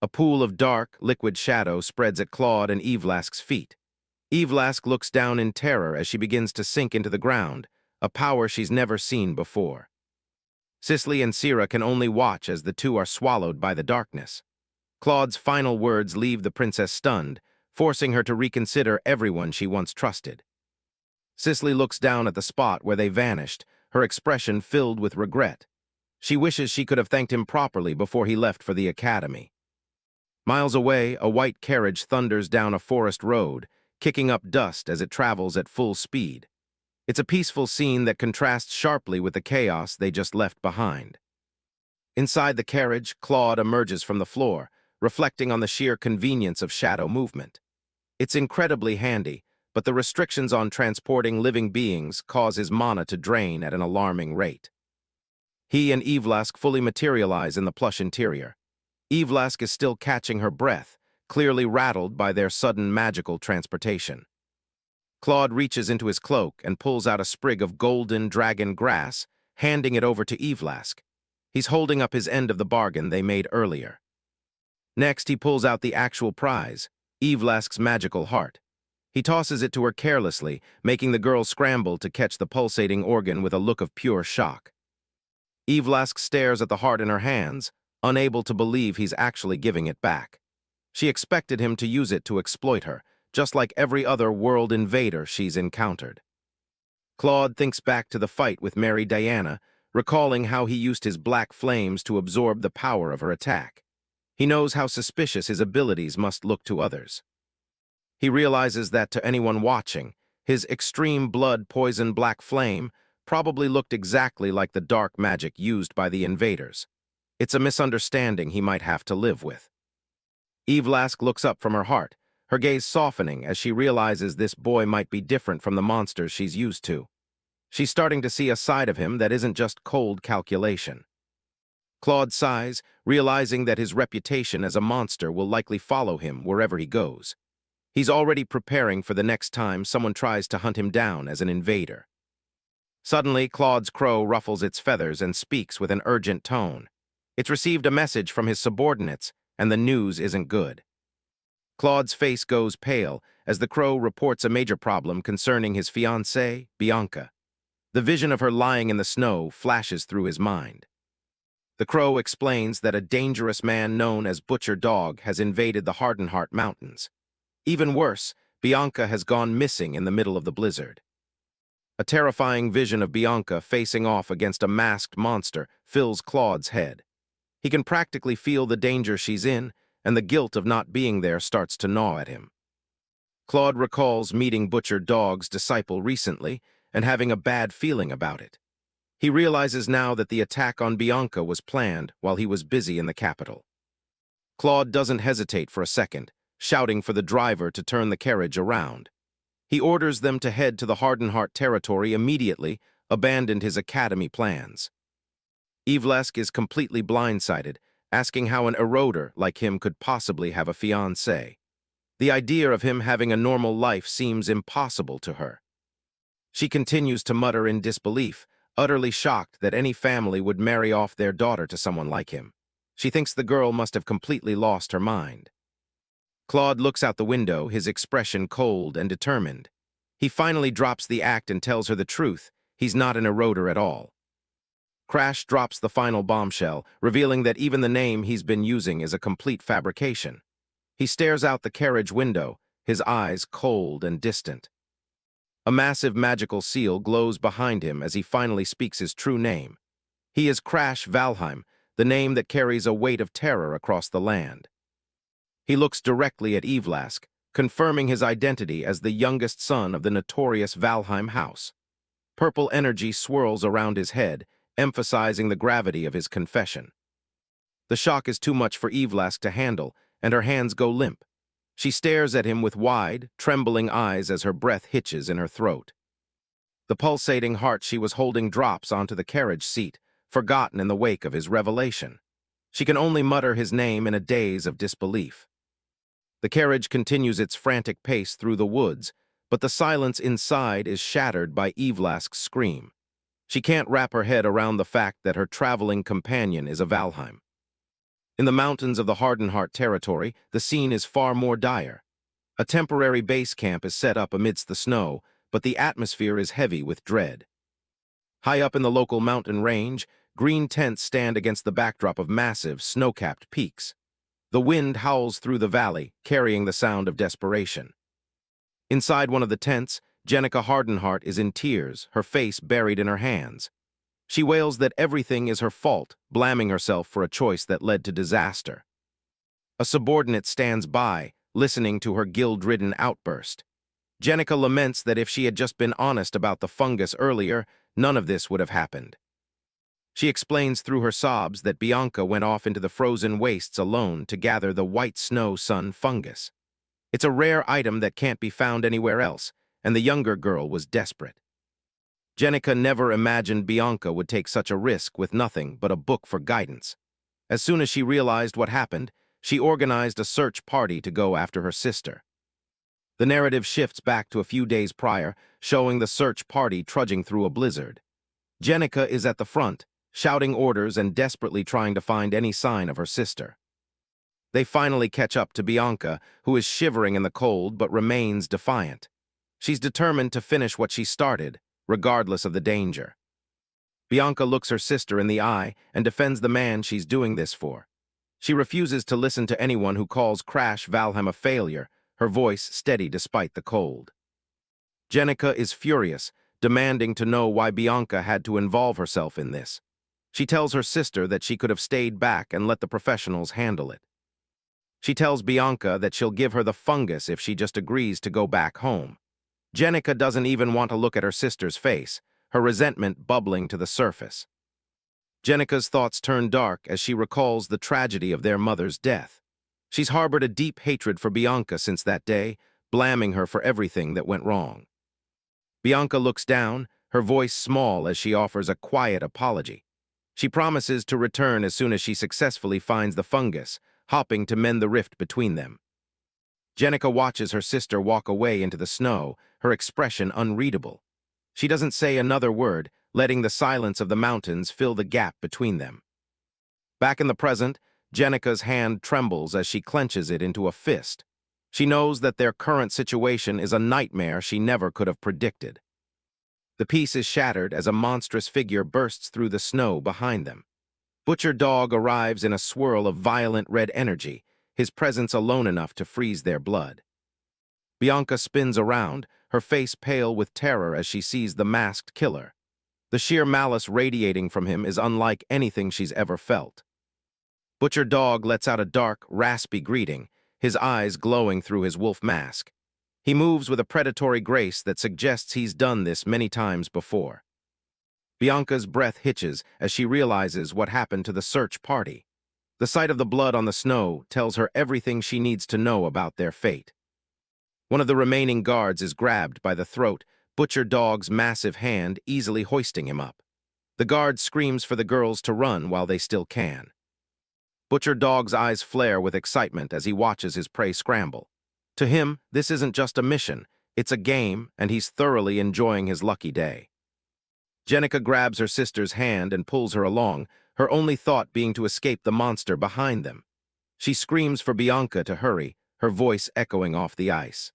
A pool of dark, liquid shadow spreads at Claude and Evlask's feet. Evlask looks down in terror as she begins to sink into the ground, a power she's never seen before. Cicely and Sira can only watch as the two are swallowed by the darkness. Claude's final words leave the princess stunned, forcing her to reconsider everyone she once trusted. Cicely looks down at the spot where they vanished, her expression filled with regret. She wishes she could have thanked him properly before he left for the academy. Miles away, a white carriage thunders down a forest road, kicking up dust as it travels at full speed. It's a peaceful scene that contrasts sharply with the chaos they just left behind. Inside the carriage, Claude emerges from the floor, reflecting on the sheer convenience of shadow movement. It's incredibly handy, but the restrictions on transporting living beings cause his mana to drain at an alarming rate. He and Evlask fully materialize in the plush interior. Evlask is still catching her breath, clearly rattled by their sudden magical transportation. Claude reaches into his cloak and pulls out a sprig of golden dragon grass, handing it over to Evlask. He's holding up his end of the bargain they made earlier. Next, he pulls out the actual prize, Evlask's magical heart. He tosses it to her carelessly, making the girl scramble to catch the pulsating organ with a look of pure shock. Evlask stares at the heart in her hands, unable to believe he's actually giving it back. She expected him to use it to exploit her, just like every other world invader she's encountered. Claude thinks back to the fight with Mary Diana, recalling how he used his black flames to absorb the power of her attack. He knows how suspicious his abilities must look to others. He realizes that to anyone watching, his extreme blood-poison black flame probably looked exactly like the dark magic used by the invaders. It's a misunderstanding he might have to live with. Evlask looks up from her heart, her gaze softening as she realizes this boy might be different from the monsters she's used to. She's starting to see a side of him that isn't just cold calculation. Claude sighs, realizing that his reputation as a monster will likely follow him wherever he goes. He's already preparing for the next time someone tries to hunt him down as an invader. Suddenly, Claude's crow ruffles its feathers and speaks with an urgent tone. It's received a message from his subordinates, and the news isn't good. Claude's face goes pale as the crow reports a major problem concerning his fiancée, Bianca. The vision of her lying in the snow flashes through his mind. The crow explains that a dangerous man known as Butcher Dog has invaded the Hardenheart Mountains. Even worse, Bianca has gone missing in the middle of the blizzard. A terrifying vision of Bianca facing off against a masked monster fills Claude's head. He can practically feel the danger she's in, and the guilt of not being there starts to gnaw at him. Claude recalls meeting Butcher Dog's disciple recently and having a bad feeling about it. He realizes now that the attack on Bianca was planned while he was busy in the capital. Claude doesn't hesitate for a second, shouting for the driver to turn the carriage around. He orders them to head to the Hardenheart territory immediately, abandoned his academy plans. Evlask is completely blindsided, asking how an eroder like him could possibly have a fiancé. The idea of him having a normal life seems impossible to her. She continues to mutter in disbelief, utterly shocked that any family would marry off their daughter to someone like him. She thinks the girl must have completely lost her mind. Claude looks out the window, his expression cold and determined. He finally drops the act and tells her the truth. He's not an eroder at all. Crash drops the final bombshell, revealing that even the name he's been using is a complete fabrication. He stares out the carriage window, his eyes cold and distant. A massive magical seal glows behind him as he finally speaks his true name. He is Crash Valheim, the name that carries a weight of terror across the land. He looks directly at Evlask, confirming his identity as the youngest son of the notorious Valheim house. Purple energy swirls around his head, emphasizing the gravity of his confession. The shock is too much for Evlask to handle, and her hands go limp. She stares at him with wide, trembling eyes as her breath hitches in her throat. The pulsating heart she was holding drops onto the carriage seat, forgotten in the wake of his revelation. She can only mutter his name in a daze of disbelief. The carriage continues its frantic pace through the woods, but the silence inside is shattered by Evlask's scream. She can't wrap her head around the fact that her traveling companion is a Valheim. In the mountains of the Hardenheart territory, the scene is far more dire. A temporary base camp is set up amidst the snow, but the atmosphere is heavy with dread. High up in the local mountain range, green tents stand against the backdrop of massive, snow-capped peaks. The wind howls through the valley, carrying the sound of desperation. Inside one of the tents, Jenica Hardenheart is in tears, her face buried in her hands. She wails that everything is her fault, blaming herself for a choice that led to disaster. A subordinate stands by, listening to her guilt-ridden outburst. Jenica laments that if she had just been honest about the fungus earlier, none of this would have happened. She explains through her sobs that Bianca went off into the frozen wastes alone to gather the white snow sun fungus. It's a rare item that can't be found anywhere else, and the younger girl was desperate. Jenica never imagined Bianca would take such a risk with nothing but a book for guidance. As soon as she realized what happened, she organized a search party to go after her sister. The narrative shifts back to a few days prior, showing the search party trudging through a blizzard. Jenica is at the front, shouting orders and desperately trying to find any sign of her sister. They finally catch up to Bianca, who is shivering in the cold but remains defiant. She's determined to finish what she started, regardless of the danger. Bianca looks her sister in the eye and defends the man she's doing this for. She refuses to listen to anyone who calls Crash Valheim a failure, her voice steady despite the cold. Jenica is furious, demanding to know why Bianca had to involve herself in this. She tells her sister that she could have stayed back and let the professionals handle it. She tells Bianca that she'll give her the fungus if she just agrees to go back home. Jenica doesn't even want to look at her sister's face, her resentment bubbling to the surface. Jenica's thoughts turn dark as she recalls the tragedy of their mother's death. She's harbored a deep hatred for Bianca since that day, blaming her for everything that went wrong. Bianca looks down, her voice small as she offers a quiet apology. She promises to return as soon as she successfully finds the fungus, hopping to mend the rift between them. Jenica watches her sister walk away into the snow, her expression unreadable. She doesn't say another word, letting the silence of the mountains fill the gap between them. Back in the present, Jenica's hand trembles as she clenches it into a fist. She knows that their current situation is a nightmare she never could have predicted. The peace is shattered as a monstrous figure bursts through the snow behind them. Butcher Dog arrives in a swirl of violent red energy, his presence alone enough to freeze their blood. Bianca spins around, her face pale with terror as she sees the masked killer. The sheer malice radiating from him is unlike anything she's ever felt. Butcher Dog lets out a dark, raspy greeting, his eyes glowing through his wolf mask. He moves with a predatory grace that suggests he's done this many times before. Bianca's breath hitches as she realizes what happened to the search party. The sight of the blood on the snow tells her everything she needs to know about their fate. One of the remaining guards is grabbed by the throat, Butcher Dog's massive hand easily hoisting him up. The guard screams for the girls to run while they still can. Butcher Dog's eyes flare with excitement as he watches his prey scramble. To him, this isn't just a mission, it's a game, and he's thoroughly enjoying his lucky day. Jenica grabs her sister's hand and pulls her along, her only thought being to escape the monster behind them. She screams for Bianca to hurry, her voice echoing off the ice.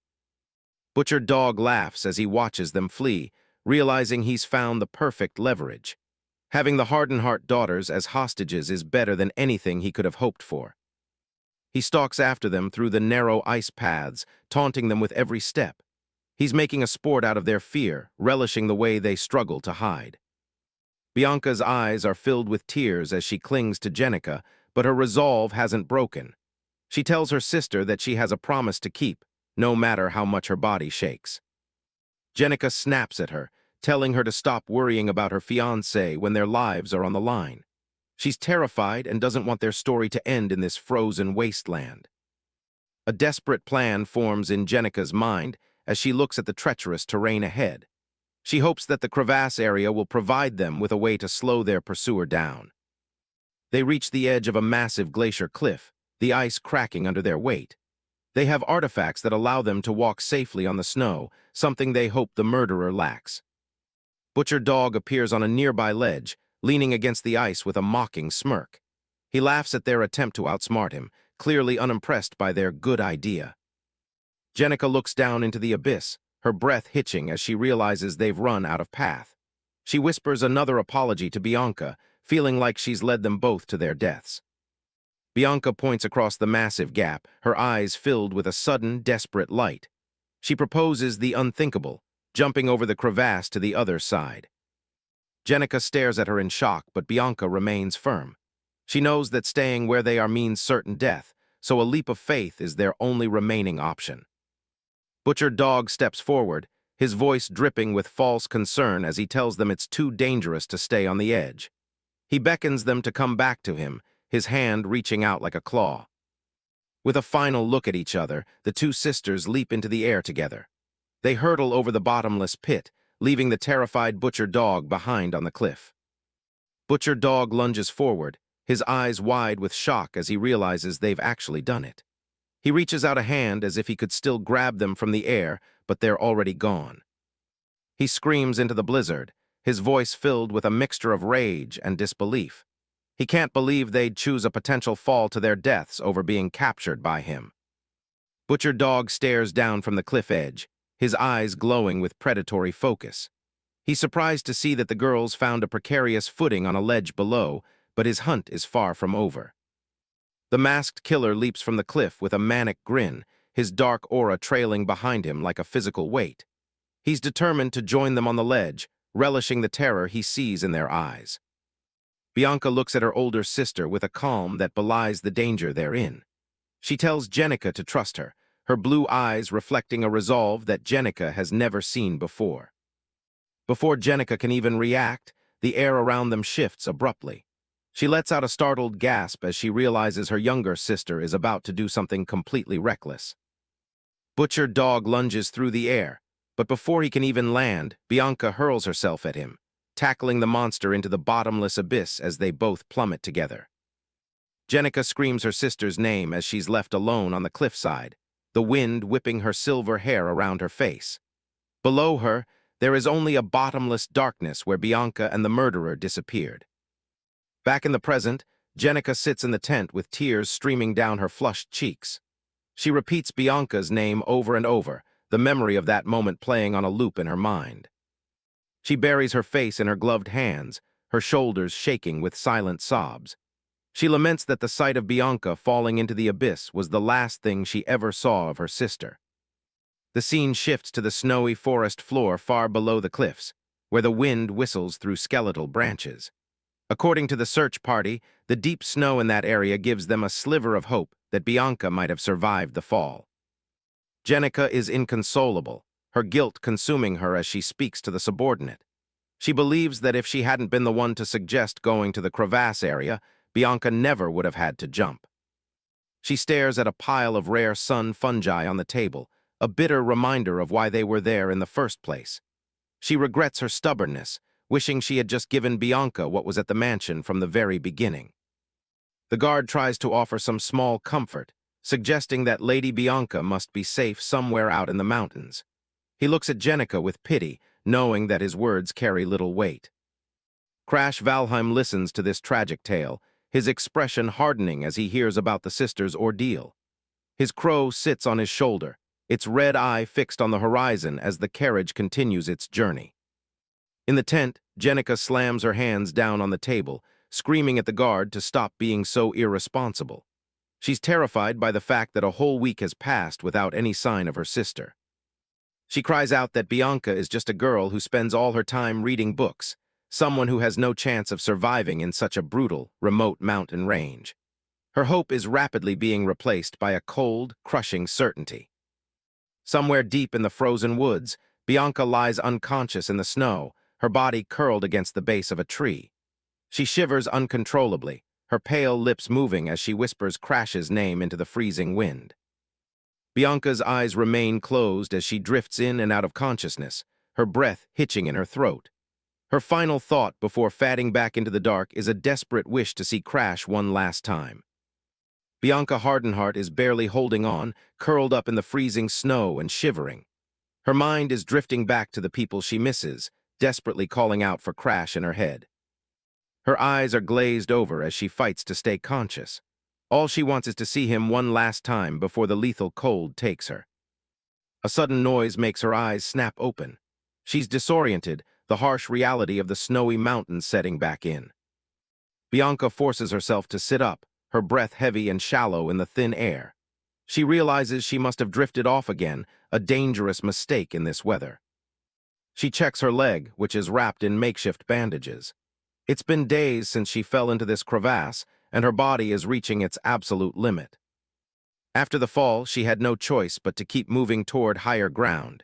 Butcher Dog laughs as he watches them flee, realizing he's found the perfect leverage. Having the Hardenheart daughters as hostages is better than anything he could have hoped for. He stalks after them through the narrow ice paths, taunting them with every step. He's making a sport out of their fear, relishing the way they struggle to hide. Bianca's eyes are filled with tears as she clings to Jenica, but her resolve hasn't broken. She tells her sister that she has a promise to keep, no matter how much her body shakes. Jenica snaps at her, telling her to stop worrying about her fiancé when their lives are on the line. She's terrified and doesn't want their story to end in this frozen wasteland. A desperate plan forms in Jenica's mind as she looks at the treacherous terrain ahead. She hopes that the crevasse area will provide them with a way to slow their pursuer down. They reach the edge of a massive glacier cliff, the ice cracking under their weight. They have artifacts that allow them to walk safely on the snow, something they hope the murderer lacks. Butcher Dog appears on a nearby ledge, leaning against the ice with a mocking smirk. He laughs at their attempt to outsmart him, clearly unimpressed by their good idea. Jenica looks down into the abyss, her breath hitching as she realizes they've run out of path. She whispers another apology to Bianca, feeling like she's led them both to their deaths. Bianca points across the massive gap, her eyes filled with a sudden, desperate light. She proposes the unthinkable, jumping over the crevasse to the other side. Jenica stares at her in shock, but Bianca remains firm. She knows that staying where they are means certain death, so a leap of faith is their only remaining option. Butcher Dog steps forward, his voice dripping with false concern as he tells them it's too dangerous to stay on the edge. He beckons them to come back to him, his hand reaching out like a claw. With a final look at each other, the two sisters leap into the air together. They hurtle over the bottomless pit, leaving the terrified Butcher Dog behind on the cliff. Butcher Dog lunges forward, his eyes wide with shock as he realizes they've actually done it. He reaches out a hand as if he could still grab them from the air, but they're already gone. He screams into the blizzard, his voice filled with a mixture of rage and disbelief. He can't believe they'd choose a potential fall to their deaths over being captured by him. Butcher Dog stares down from the cliff edge, his eyes glowing with predatory focus. He's surprised to see that the girls found a precarious footing on a ledge below, but his hunt is far from over. The masked killer leaps from the cliff with a manic grin, his dark aura trailing behind him like a physical weight. He's determined to join them on the ledge, relishing the terror he sees in their eyes. Bianca looks at her older sister with a calm that belies the danger they're in. She tells Jenica to trust her, her blue eyes reflecting a resolve that Jenica has never seen before. Before Jenica can even react, the air around them shifts abruptly. She lets out a startled gasp as she realizes her younger sister is about to do something completely reckless. Butcher Dog lunges through the air, but before he can even land, Bianca hurls herself at him, tackling the monster into the bottomless abyss as they both plummet together. Jenica screams her sister's name as she's left alone on the cliffside, the wind whipping her silver hair around her face. Below her, there is only a bottomless darkness where Bianca and the murderer disappeared. Back in the present, Jenica sits in the tent with tears streaming down her flushed cheeks. She repeats Bianca's name over and over, the memory of that moment playing on a loop in her mind. She buries her face in her gloved hands, her shoulders shaking with silent sobs. She laments that the sight of Bianca falling into the abyss was the last thing she ever saw of her sister. The scene shifts to the snowy forest floor far below the cliffs, where the wind whistles through skeletal branches. According to the search party, the deep snow in that area gives them a sliver of hope that Bianca might have survived the fall. Jenica is inconsolable, her guilt consuming her as she speaks to the subordinate. She believes that if she hadn't been the one to suggest going to the crevasse area, Bianca never would have had to jump. She stares at a pile of rare sun fungi on the table, a bitter reminder of why they were there in the first place. She regrets her stubbornness, wishing she had just given Bianca what was at the mansion from the very beginning. The guard tries to offer some small comfort, suggesting that Lady Bianca must be safe somewhere out in the mountains. He looks at Jenica with pity, knowing that his words carry little weight. Crash Valheim listens to this tragic tale, his expression hardening as he hears about the sisters' ordeal. His crow sits on his shoulder, its red eye fixed on the horizon as the carriage continues its journey. In the tent, Jenica slams her hands down on the table, screaming at the guard to stop being so irresponsible. She's terrified by the fact that a whole week has passed without any sign of her sister. She cries out that Bianca is just a girl who spends all her time reading books, someone who has no chance of surviving in such a brutal, remote mountain range. Her hope is rapidly being replaced by a cold, crushing certainty. Somewhere deep in the frozen woods, Bianca lies unconscious in the snow, her body curled against the base of a tree. She shivers uncontrollably, her pale lips moving as she whispers Crash's name into the freezing wind. Bianca's eyes remain closed as she drifts in and out of consciousness, her breath hitching in her throat. Her final thought before fading back into the dark is a desperate wish to see Crash one last time. Bianca Hardenheart is barely holding on, curled up in the freezing snow and shivering. Her mind is drifting back to the people she misses, desperately calling out for Crash in her head. Her eyes are glazed over as she fights to stay conscious. All she wants is to see him one last time before the lethal cold takes her. A sudden noise makes her eyes snap open. She's disoriented, the harsh reality of the snowy mountains setting back in. Bianca forces herself to sit up, her breath heavy and shallow in the thin air. She realizes she must have drifted off again, a dangerous mistake in this weather. She checks her leg, which is wrapped in makeshift bandages. It's been days since she fell into this crevasse, and her body is reaching its absolute limit. After the fall, she had no choice but to keep moving toward higher ground.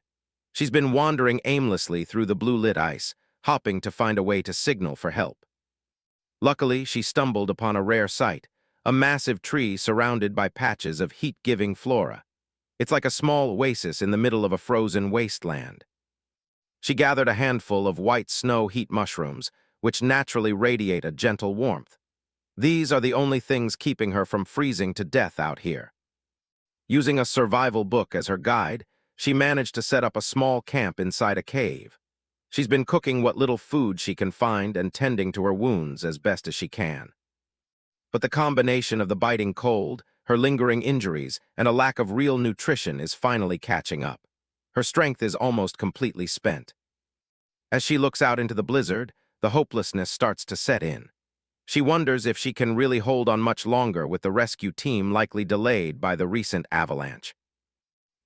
She's been wandering aimlessly through the blue-lit ice, hopping to find a way to signal for help. Luckily, she stumbled upon a rare sight, a massive tree surrounded by patches of heat-giving flora. It's like a small oasis in the middle of a frozen wasteland. She gathered a handful of white snow heat mushrooms, which naturally radiate a gentle warmth. These are the only things keeping her from freezing to death out here. Using a survival book as her guide, she managed to set up a small camp inside a cave. She's been cooking what little food she can find and tending to her wounds as best as she can. But the combination of the biting cold, her lingering injuries, and a lack of real nutrition is finally catching up. Her strength is almost completely spent. As she looks out into the blizzard, the hopelessness starts to set in. She wonders if she can really hold on much longer with the rescue team likely delayed by the recent avalanche.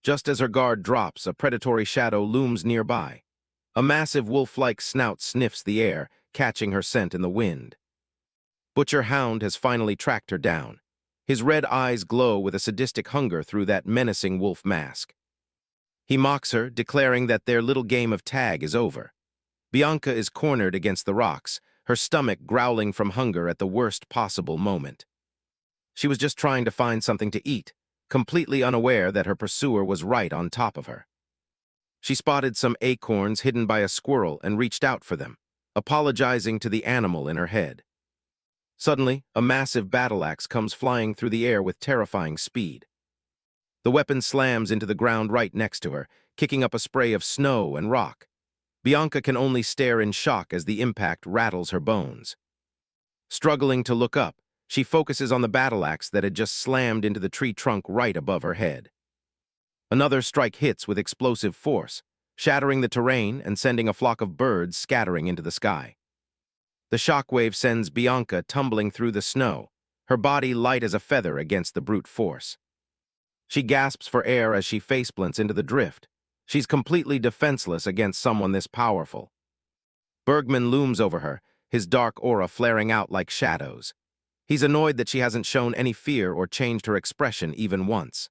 Just as her guard drops, a predatory shadow looms nearby. A massive wolf-like snout sniffs the air, catching her scent in the wind. Butcher Hound has finally tracked her down. His red eyes glow with a sadistic hunger through that menacing wolf mask. He mocks her, declaring that their little game of tag is over. Bianca is cornered against the rocks, her stomach growling from hunger at the worst possible moment. She was just trying to find something to eat, completely unaware that her pursuer was right on top of her. She spotted some acorns hidden by a squirrel and reached out for them, apologizing to the animal in her head. Suddenly, a massive battle axe comes flying through the air with terrifying speed. The weapon slams into the ground right next to her, kicking up a spray of snow and rock. Bianca can only stare in shock as the impact rattles her bones. Struggling to look up, she focuses on the battle axe that had just slammed into the tree trunk right above her head. Another strike hits with explosive force, shattering the terrain and sending a flock of birds scattering into the sky. The shockwave sends Bianca tumbling through the snow, her body light as a feather against the brute force. She gasps for air as she faceplants into the drift. She's completely defenseless against someone this powerful. Bergman looms over her, his dark aura flaring out like shadows. He's annoyed that she hasn't shown any fear or changed her expression even once.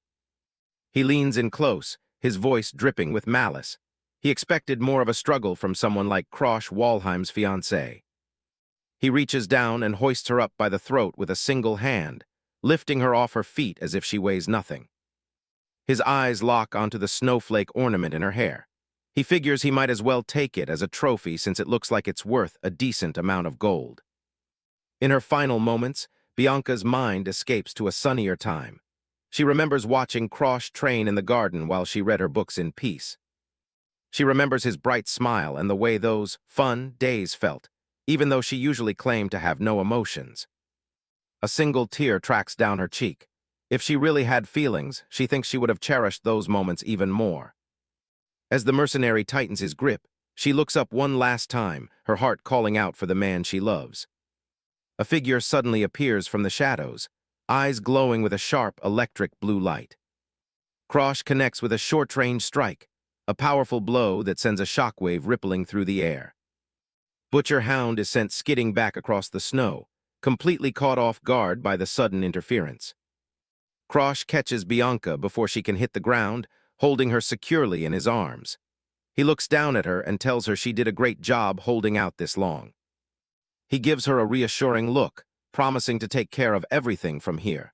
He leans in close, his voice dripping with malice. He expected more of a struggle from someone like Krosh Walheim's fiancée. He reaches down and hoists her up by the throat with a single hand, lifting her off her feet as if she weighs nothing. His eyes lock onto the snowflake ornament in her hair. He figures he might as well take it as a trophy since it looks like it's worth a decent amount of gold. In her final moments, Bianca's mind escapes to a sunnier time. She remembers watching Krosh train in the garden while she read her books in peace. She remembers his bright smile and the way those fun days felt, even though she usually claimed to have no emotions. A single tear tracks down her cheek. If she really had feelings, she thinks she would have cherished those moments even more. As the mercenary tightens his grip, she looks up one last time, her heart calling out for the man she loves. A figure suddenly appears from the shadows, eyes glowing with a sharp, electric blue light. Krosh connects with a short-range strike, a powerful blow that sends a shockwave rippling through the air. Butcher Hound is sent skidding back across the snow, completely caught off guard by the sudden interference. Krosh catches Bianca before she can hit the ground, holding her securely in his arms. He looks down at her and tells her she did a great job holding out this long. He gives her a reassuring look, promising to take care of everything from here.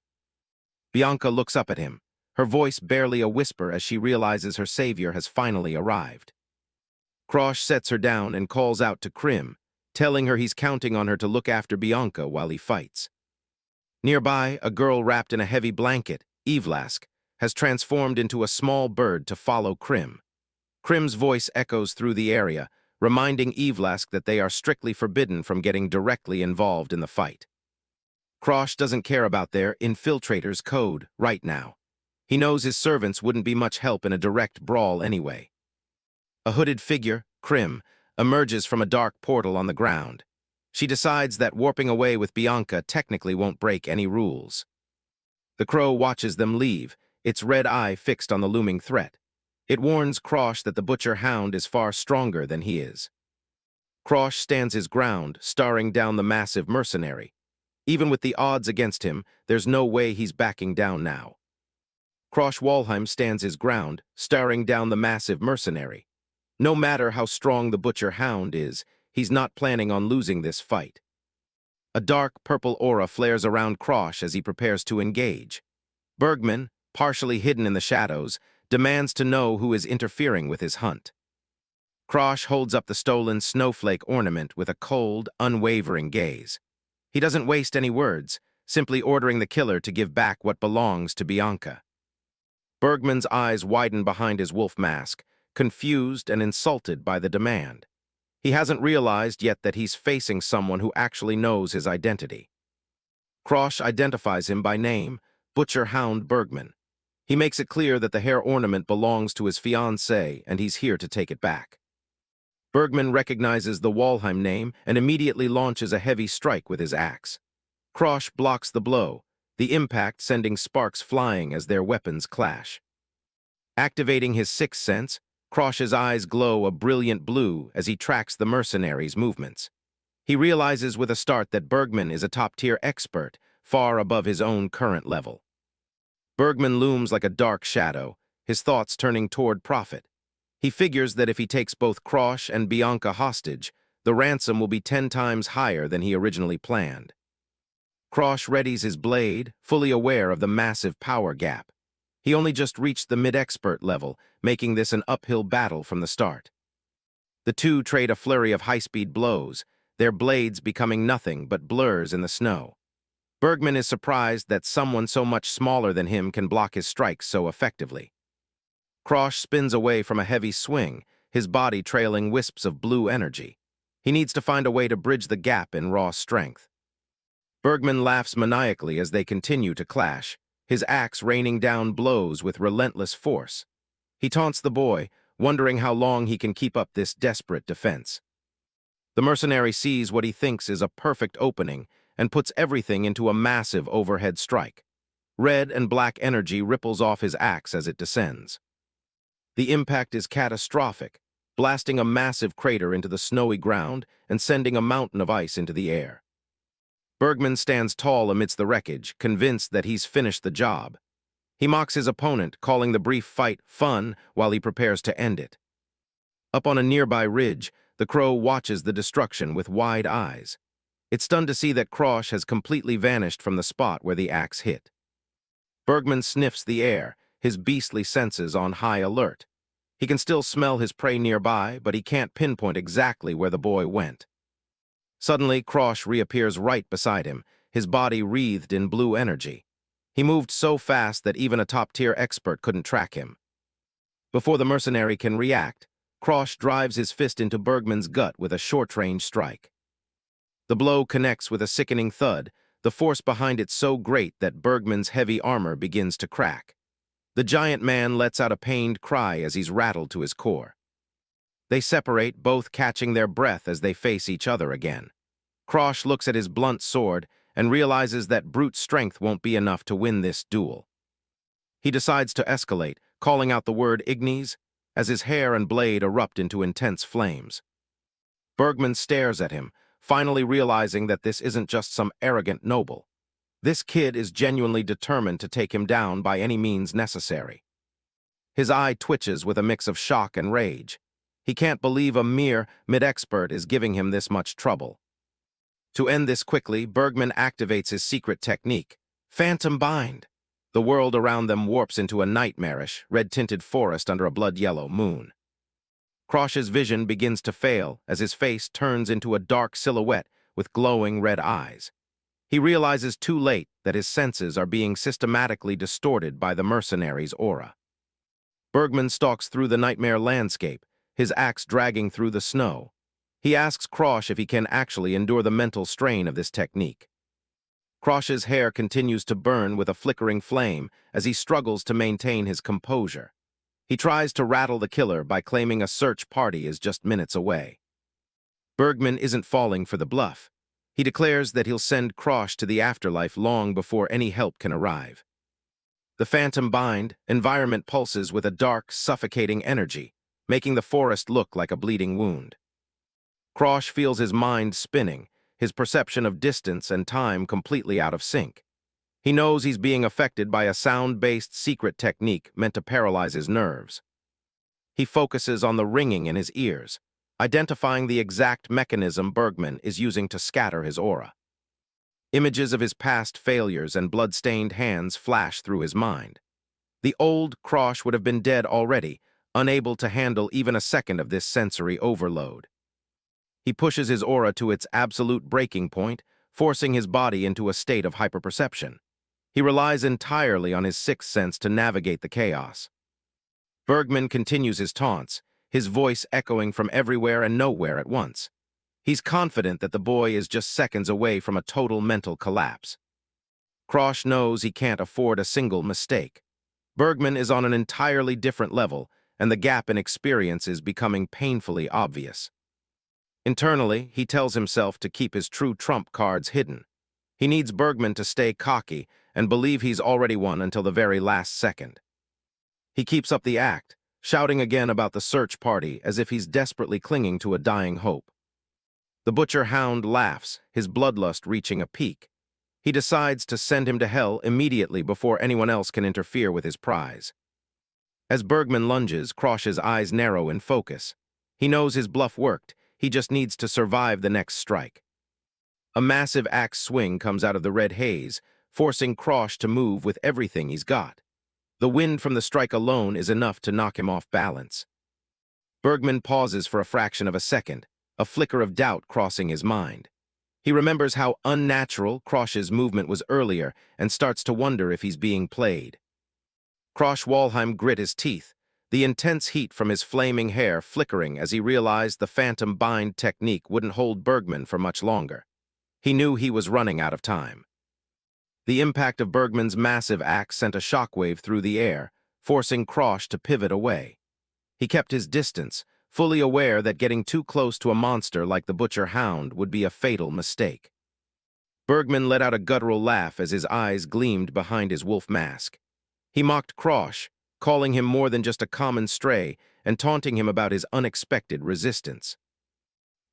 Bianca looks up at him, her voice barely a whisper as she realizes her savior has finally arrived. Krosh sets her down and calls out to Krim, telling her he's counting on her to look after Bianca while he fights. Nearby, a girl wrapped in a heavy blanket, Evlask, has transformed into a small bird to follow Krim. Krim's voice echoes through the area, reminding Evlask that they are strictly forbidden from getting directly involved in the fight. Krosh doesn't care about their infiltrator's code right now. He knows his servants wouldn't be much help in a direct brawl anyway. A hooded figure, Krim, emerges from a dark portal on the ground. She decides that warping away with Bianca technically won't break any rules. The crow watches them leave, its red eye fixed on the looming threat. It warns Krosh that the butcher hound is far stronger than he is. Krosh stands his ground, staring down the massive mercenary. Even with the odds against him, there's no way he's backing down now. Krosh Walheim stands his ground, staring down the massive mercenary. No matter how strong the butcher hound is, he's not planning on losing this fight. A dark purple aura flares around Krosh as he prepares to engage. Bergman, partially hidden in the shadows, demands to know who is interfering with his hunt. Krosh holds up the stolen snowflake ornament with a cold, unwavering gaze. He doesn't waste any words, simply ordering the killer to give back what belongs to Bianca. Bergman's eyes widen behind his wolf mask, confused and insulted by the demand. He hasn't realized yet that he's facing someone who actually knows his identity. Krosh identifies him by name, Butcher Hound Bergman. He makes it clear that the hair ornament belongs to his fiancée and he's here to take it back. Bergman recognizes the Walheim name and immediately launches a heavy strike with his axe. Krosh blocks the blow, the impact sending sparks flying as their weapons clash. Activating his sixth sense, Krosh's eyes glow a brilliant blue as he tracks the mercenary's movements. He realizes with a start that Bergman is a top-tier expert, far above his own current level. Bergman looms like a dark shadow, his thoughts turning toward profit. He figures that if he takes both Krosh and Bianca hostage, the ransom will be 10 times higher than he originally planned. Krosh readies his blade, fully aware of the massive power gap. He only just reached the mid-expert level, making this an uphill battle from the start. The two trade a flurry of high-speed blows, their blades becoming nothing but blurs in the snow. Bergman is surprised that someone so much smaller than him can block his strikes so effectively. Krosh spins away from a heavy swing, his body trailing wisps of blue energy. He needs to find a way to bridge the gap in raw strength. Bergman laughs maniacally as they continue to clash, his axe raining down blows with relentless force. He taunts the boy, wondering how long he can keep up this desperate defense. The mercenary sees what he thinks is a perfect opening and puts everything into a massive overhead strike. Red and black energy ripples off his axe as it descends. The impact is catastrophic, blasting a massive crater into the snowy ground and sending a mountain of ice into the air. Bergman stands tall amidst the wreckage, convinced that he's finished the job. He mocks his opponent, calling the brief fight fun while he prepares to end it. Up on a nearby ridge, the crow watches the destruction with wide eyes. It's stunned to see that Krosh has completely vanished from the spot where the axe hit. Bergman sniffs the air, his beastly senses on high alert. He can still smell his prey nearby, but he can't pinpoint exactly where the boy went. Suddenly, Krosh reappears right beside him, his body wreathed in blue energy. He moved so fast that even a top-tier expert couldn't track him. Before the mercenary can react, Krosh drives his fist into Bergman's gut with a short-range strike. The blow connects with a sickening thud, the force behind it so great that Bergman's heavy armor begins to crack. The giant man lets out a pained cry as he's rattled to his core. They separate, both catching their breath as they face each other again. Krosh looks at his blunt sword and realizes that brute strength won't be enough to win this duel. He decides to escalate, calling out the word Ignis, as his hair and blade erupt into intense flames. Bergman stares at him, finally realizing that this isn't just some arrogant noble. This kid is genuinely determined to take him down by any means necessary. His eye twitches with a mix of shock and rage. He can't believe a mere mid-expert is giving him this much trouble. To end this quickly, Bergman activates his secret technique, Phantom Bind. The world around them warps into a nightmarish, red-tinted forest under a blood-yellow moon. Krosh's vision begins to fail as his face turns into a dark silhouette with glowing red eyes. He realizes too late that his senses are being systematically distorted by the mercenary's aura. Bergman stalks through the nightmare landscape, his axe dragging through the snow. He asks Krosh if he can actually endure the mental strain of this technique. Krosh's hair continues to burn with a flickering flame as he struggles to maintain his composure. He tries to rattle the killer by claiming a search party is just minutes away. Bergman isn't falling for the bluff. He declares that he'll send Krosh to the afterlife long before any help can arrive. The phantom bind, environment pulses with a dark, suffocating energy, making the forest look like a bleeding wound. Krosh feels his mind spinning, his perception of distance and time completely out of sync. He knows he's being affected by a sound-based secret technique meant to paralyze his nerves. He focuses on the ringing in his ears, identifying the exact mechanism Bergman is using to scatter his aura. Images of his past failures and blood-stained hands flash through his mind. The old Krosh would have been dead already, unable to handle even a second of this sensory overload. He pushes his aura to its absolute breaking point, forcing his body into a state of hyperperception. He relies entirely on his sixth sense to navigate the chaos. Bergman continues his taunts, his voice echoing from everywhere and nowhere at once. He's confident that the boy is just seconds away from a total mental collapse. Krosh knows he can't afford a single mistake. Bergman is on an entirely different level, and the gap in experience is becoming painfully obvious. Internally, he tells himself to keep his true trump cards hidden. He needs Bergman to stay cocky and believe he's already won until the very last second. He keeps up the act, shouting again about the search party as if he's desperately clinging to a dying hope. The butcher hound laughs, his bloodlust reaching a peak. He decides to send him to hell immediately before anyone else can interfere with his prize. As Bergman lunges, Krosh's eyes narrow in focus. He knows his bluff worked, he just needs to survive the next strike. A massive axe swing comes out of the red haze, forcing Krosh to move with everything he's got. The wind from the strike alone is enough to knock him off balance. Bergman pauses for a fraction of a second, a flicker of doubt crossing his mind. He remembers how unnatural Krosh's movement was earlier and starts to wonder if he's being played. Krosh Walheim grit his teeth, the intense heat from his flaming hair flickering as he realized the phantom bind technique wouldn't hold Bergman for much longer. He knew he was running out of time. The impact of Bergman's massive axe sent a shockwave through the air, forcing Krosh to pivot away. He kept his distance, fully aware that getting too close to a monster like the butcher hound would be a fatal mistake. Bergman let out a guttural laugh as his eyes gleamed behind his wolf mask. He mocked Krosh, calling him more than just a common stray and taunting him about his unexpected resistance.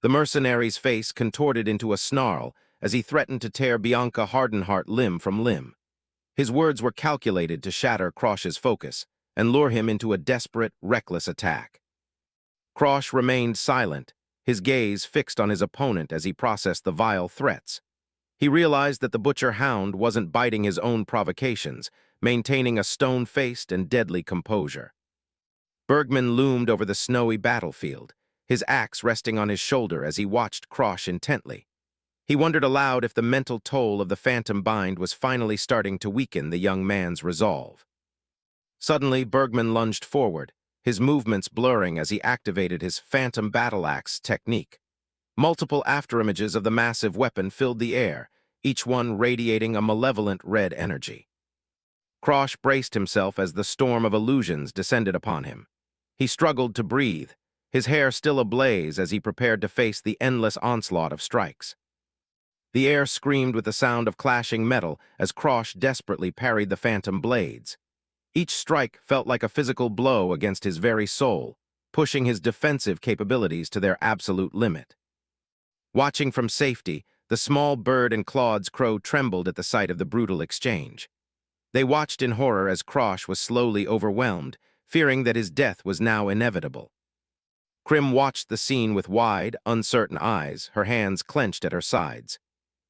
The mercenary's face contorted into a snarl as he threatened to tear Bianca Hardenheart limb from limb. His words were calculated to shatter Krosh's focus and lure him into a desperate, reckless attack. Krosh remained silent, his gaze fixed on his opponent as he processed the vile threats. He realized that the butcher hound wasn't biting his own provocations, maintaining a stone-faced and deadly composure. Bergman loomed over the snowy battlefield, his axe resting on his shoulder as he watched Krosh intently. He wondered aloud if the mental toll of the phantom bind was finally starting to weaken the young man's resolve. Suddenly, Bergman lunged forward, his movements blurring as he activated his phantom battle axe technique. Multiple afterimages of the massive weapon filled the air, each one radiating a malevolent red energy. Krosh braced himself as the storm of illusions descended upon him. He struggled to breathe, his hair still ablaze as he prepared to face the endless onslaught of strikes. The air screamed with the sound of clashing metal as Krosh desperately parried the phantom blades. Each strike felt like a physical blow against his very soul, pushing his defensive capabilities to their absolute limit. Watching from safety, the small bird and Claude's crow trembled at the sight of the brutal exchange. They watched in horror as Krosh was slowly overwhelmed, fearing that his death was now inevitable. Krim watched the scene with wide, uncertain eyes, her hands clenched at her sides.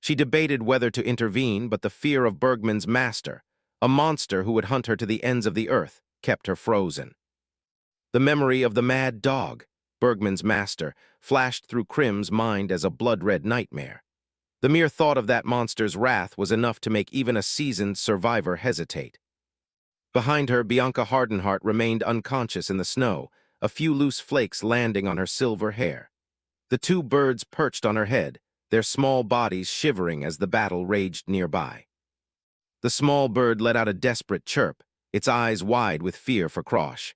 She debated whether to intervene, but the fear of Bergman's master, a monster who would hunt her to the ends of the earth, kept her frozen. The memory of the mad dog, Bergman's master, flashed through Krim's mind as a blood-red nightmare. The mere thought of that monster's wrath was enough to make even a seasoned survivor hesitate. Behind her, Bianca Hardenheart remained unconscious in the snow, a few loose flakes landing on her silver hair. The two birds perched on her head, their small bodies shivering as the battle raged nearby. The small bird let out a desperate chirp, its eyes wide with fear for Krosh.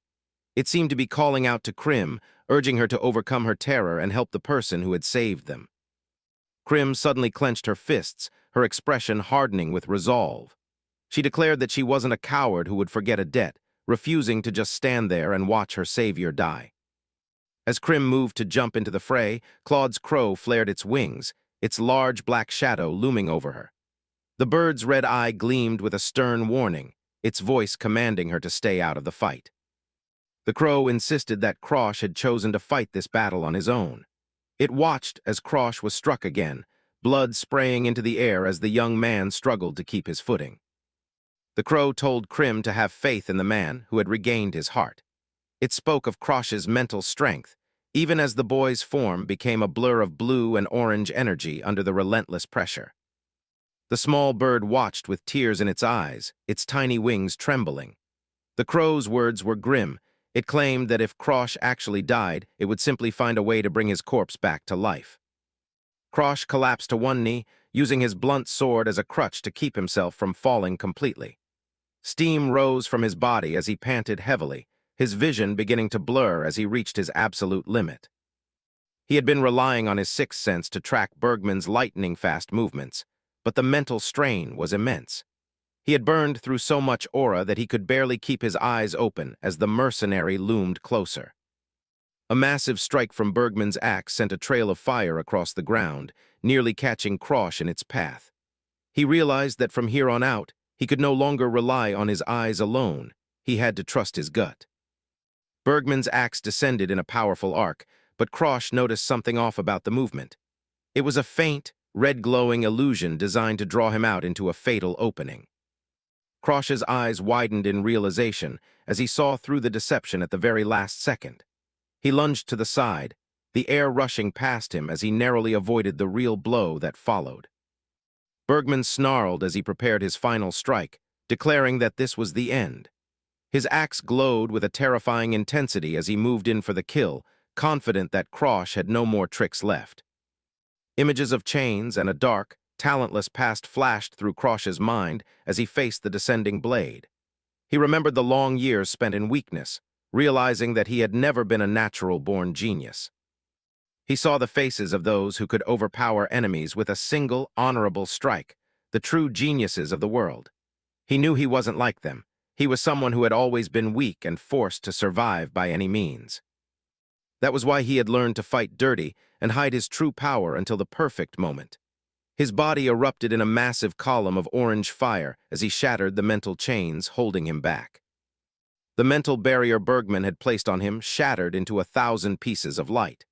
It seemed to be calling out to Krim, urging her to overcome her terror and help the person who had saved them. Krim suddenly clenched her fists, her expression hardening with resolve. She declared that she wasn't a coward who would forget a debt, refusing to just stand there and watch her savior die. As Krim moved to jump into the fray, Claude's crow flared its wings, its large black shadow looming over her. The bird's red eye gleamed with a stern warning, its voice commanding her to stay out of the fight. The crow insisted that Krosh had chosen to fight this battle on his own. It watched as Krosh was struck again, blood spraying into the air as the young man struggled to keep his footing. The crow told Krim to have faith in the man who had regained his heart. It spoke of Krosh's mental strength, even as the boy's form became a blur of blue and orange energy under the relentless pressure. The small bird watched with tears in its eyes, its tiny wings trembling. The crow's words were grim. It claimed that if Krosh actually died, it would simply find a way to bring his corpse back to life. Krosh collapsed to one knee, using his blunt sword as a crutch to keep himself from falling completely. Steam rose from his body as he panted heavily, his vision beginning to blur as he reached his absolute limit. He had been relying on his sixth sense to track Bergman's lightning-fast movements, but the mental strain was immense. He had burned through so much aura that he could barely keep his eyes open as the mercenary loomed closer. A massive strike from Bergman's axe sent a trail of fire across the ground, nearly catching Krosh in its path. He realized that from here on out, he could no longer rely on his eyes alone. He had to trust his gut. Bergman's axe descended in a powerful arc, but Krosh noticed something off about the movement. It was a faint, red-glowing illusion designed to draw him out into a fatal opening. Krosh's eyes widened in realization as he saw through the deception at the very last second. He lunged to the side, the air rushing past him as he narrowly avoided the real blow that followed. Bergman snarled as he prepared his final strike, declaring that this was the end. His axe glowed with a terrifying intensity as he moved in for the kill, confident that Krosh had no more tricks left. Images of chains and a dark, talentless past flashed through Krosh's mind as he faced the descending blade. He remembered the long years spent in weakness, realizing that he had never been a natural-born genius. He saw the faces of those who could overpower enemies with a single, honorable strike, the true geniuses of the world. He knew he wasn't like them. He was someone who had always been weak and forced to survive by any means. That was why he had learned to fight dirty and hide his true power until the perfect moment. His body erupted in a massive column of orange fire as he shattered the mental chains holding him back. The mental barrier Bergman had placed on him shattered into 1,000 pieces of light.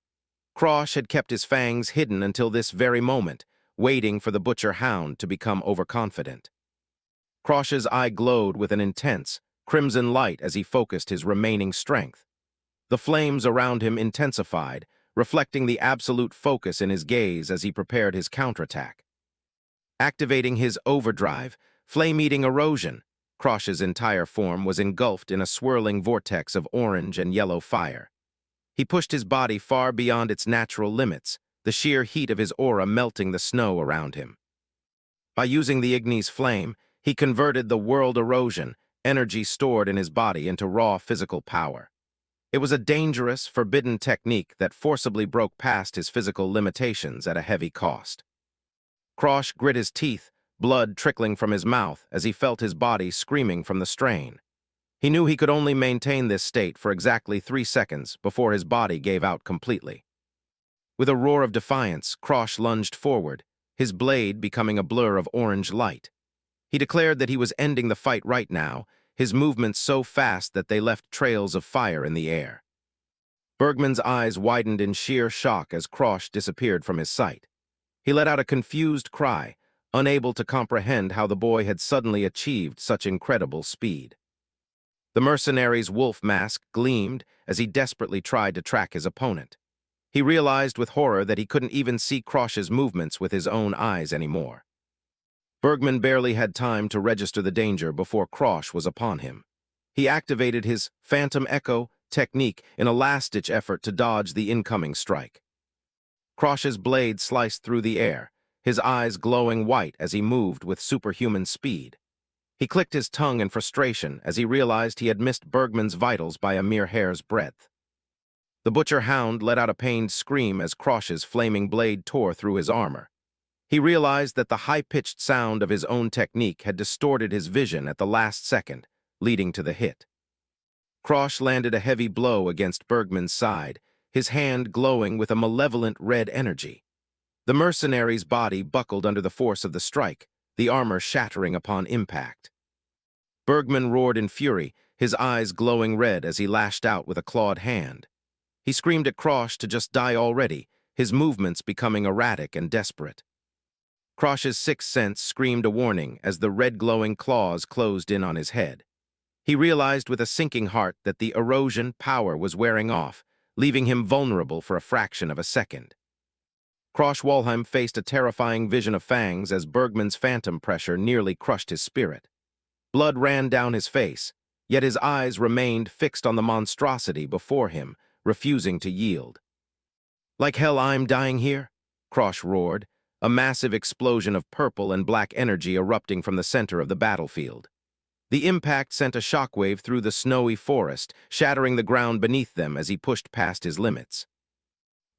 Krosh had kept his fangs hidden until this very moment, waiting for the butcher hound to become overconfident. Krosh's eye glowed with an intense, crimson light as he focused his remaining strength. The flames around him intensified, reflecting the absolute focus in his gaze as he prepared his counterattack. Activating his overdrive, flame-eating erosion, Krosh's entire form was engulfed in a swirling vortex of orange and yellow fire. He pushed his body far beyond its natural limits, the sheer heat of his aura melting the snow around him. By using the Igni's flame, he converted the world erosion, energy stored in his body, into raw physical power. It was a dangerous, forbidden technique that forcibly broke past his physical limitations at a heavy cost. Krosh grit his teeth, blood trickling from his mouth as he felt his body screaming from the strain. He knew he could only maintain this state for exactly 3 seconds before his body gave out completely. With a roar of defiance, Krosh lunged forward, his blade becoming a blur of orange light. He declared that he was ending the fight right now, his movements so fast that they left trails of fire in the air. Bergman's eyes widened in sheer shock as Krosh disappeared from his sight. He let out a confused cry, unable to comprehend how the boy had suddenly achieved such incredible speed. The mercenary's wolf mask gleamed as he desperately tried to track his opponent. He realized with horror that he couldn't even see Krosh's movements with his own eyes anymore. Bergman barely had time to register the danger before Krosh was upon him. He activated his Phantom Echo technique in a last-ditch effort to dodge the incoming strike. Krosh's blade sliced through the air, his eyes glowing white as he moved with superhuman speed. He clicked his tongue in frustration as he realized he had missed Bergman's vitals by a mere hair's breadth. The butcher hound let out a pained scream as Krosh's flaming blade tore through his armor. He realized that the high-pitched sound of his own technique had distorted his vision at the last second, leading to the hit. Krosh landed a heavy blow against Bergman's side, his hand glowing with a malevolent red energy. The mercenary's body buckled under the force of the strike, the armor shattering upon impact. Bergman roared in fury, his eyes glowing red as he lashed out with a clawed hand. He screamed at Krosh to just die already, his movements becoming erratic and desperate. Krosh's sixth sense screamed a warning as the red-glowing claws closed in on his head. He realized with a sinking heart that the erosion power was wearing off, leaving him vulnerable for a fraction of a second. Krosh Walheim faced a terrifying vision of fangs as Bergman's phantom pressure nearly crushed his spirit. Blood ran down his face, yet his eyes remained fixed on the monstrosity before him, refusing to yield. "Like hell I'm dying here?" Krosh roared, a massive explosion of purple and black energy erupting from the center of the battlefield. The impact sent a shockwave through the snowy forest, shattering the ground beneath them as he pushed past his limits.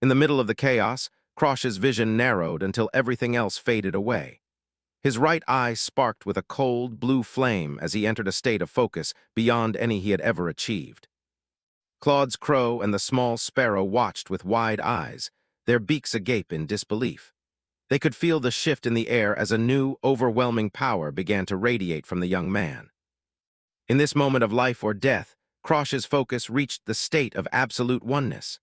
In the middle of the chaos, Krosh's vision narrowed until everything else faded away. His right eye sparked with a cold, blue flame as he entered a state of focus beyond any he had ever achieved. Claude's crow and the small sparrow watched with wide eyes, their beaks agape in disbelief. They could feel the shift in the air as a new, overwhelming power began to radiate from the young man. In this moment of life or death, Krosh's focus reached the state of absolute oneness.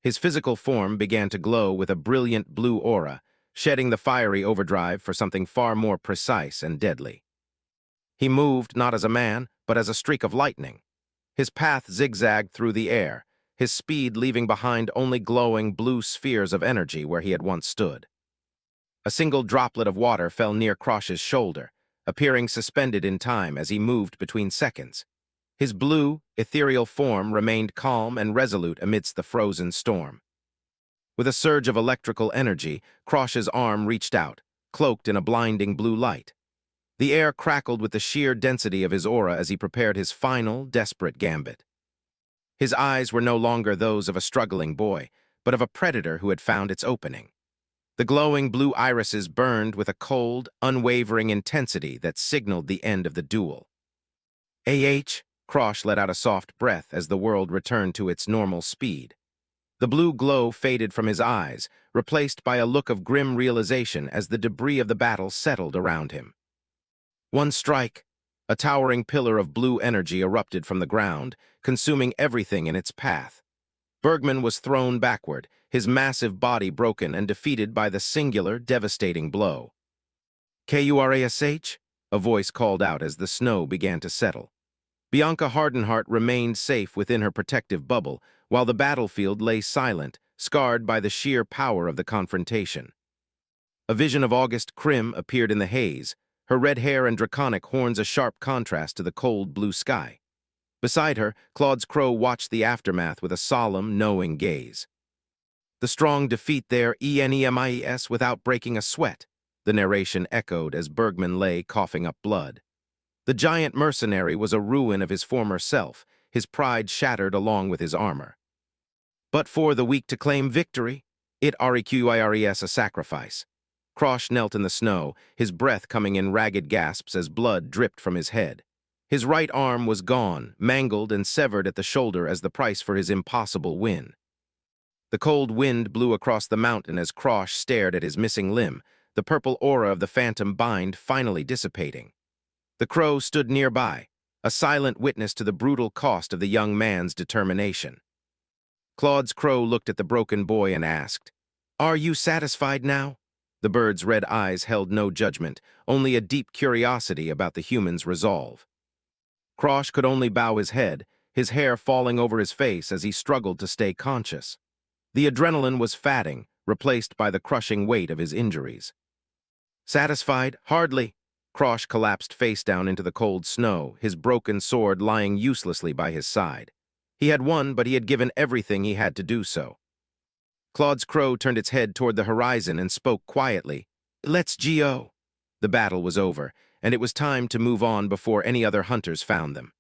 His physical form began to glow with a brilliant blue aura, shedding the fiery overdrive for something far more precise and deadly. He moved not as a man, but as a streak of lightning. His path zigzagged through the air, his speed leaving behind only glowing blue spheres of energy where he had once stood. A single droplet of water fell near Krosh's shoulder, appearing suspended in time as he moved between seconds. His blue, ethereal form remained calm and resolute amidst the frozen storm. With a surge of electrical energy, Krosh's arm reached out, cloaked in a blinding blue light. The air crackled with the sheer density of his aura as he prepared his final, desperate gambit. His eyes were no longer those of a struggling boy, but of a predator who had found its opening. The glowing blue irises burned with a cold, unwavering intensity that signaled the end of the duel. Krosh let out a soft breath as the world returned to its normal speed. The blue glow faded from his eyes, replaced by a look of grim realization as the debris of the battle settled around him. One strike, a towering pillar of blue energy erupted from the ground, consuming everything in its path. Bergman was thrown backward, his massive body broken and defeated by the singular, devastating blow. "Kurash?" a voice called out as the snow began to settle. Bianca Hardenheart remained safe within her protective bubble, while the battlefield lay silent, scarred by the sheer power of the confrontation. A vision of August Krim appeared in the haze, her red hair and draconic horns a sharp contrast to the cold blue sky. Beside her, Claude's crow watched the aftermath with a solemn, knowing gaze. "The strong defeat their enemies without breaking a sweat," the narration echoed as Bergman lay coughing up blood. The giant mercenary was a ruin of his former self, his pride shattered along with his armor. But for the weak to claim victory, it requires a sacrifice. Krosh knelt in the snow, his breath coming in ragged gasps as blood dripped from his head. His right arm was gone, mangled and severed at the shoulder as the price for his impossible win. The cold wind blew across the mountain as Krosh stared at his missing limb, the purple aura of the phantom bind finally dissipating. The crow stood nearby, a silent witness to the brutal cost of the young man's determination. Claude's crow looked at the broken boy and asked, "Are you satisfied now?" The bird's red eyes held no judgment, only a deep curiosity about the human's resolve. Krosh could only bow his head, his hair falling over his face as he struggled to stay conscious. The adrenaline was fatting, replaced by the crushing weight of his injuries. "Satisfied? Hardly." Krosh collapsed face down into the cold snow, his broken sword lying uselessly by his side. He had won, but he had given everything he had to do so. Claude's crow turned its head toward the horizon and spoke quietly. "Let's go." The battle was over, and it was time to move on before any other hunters found them.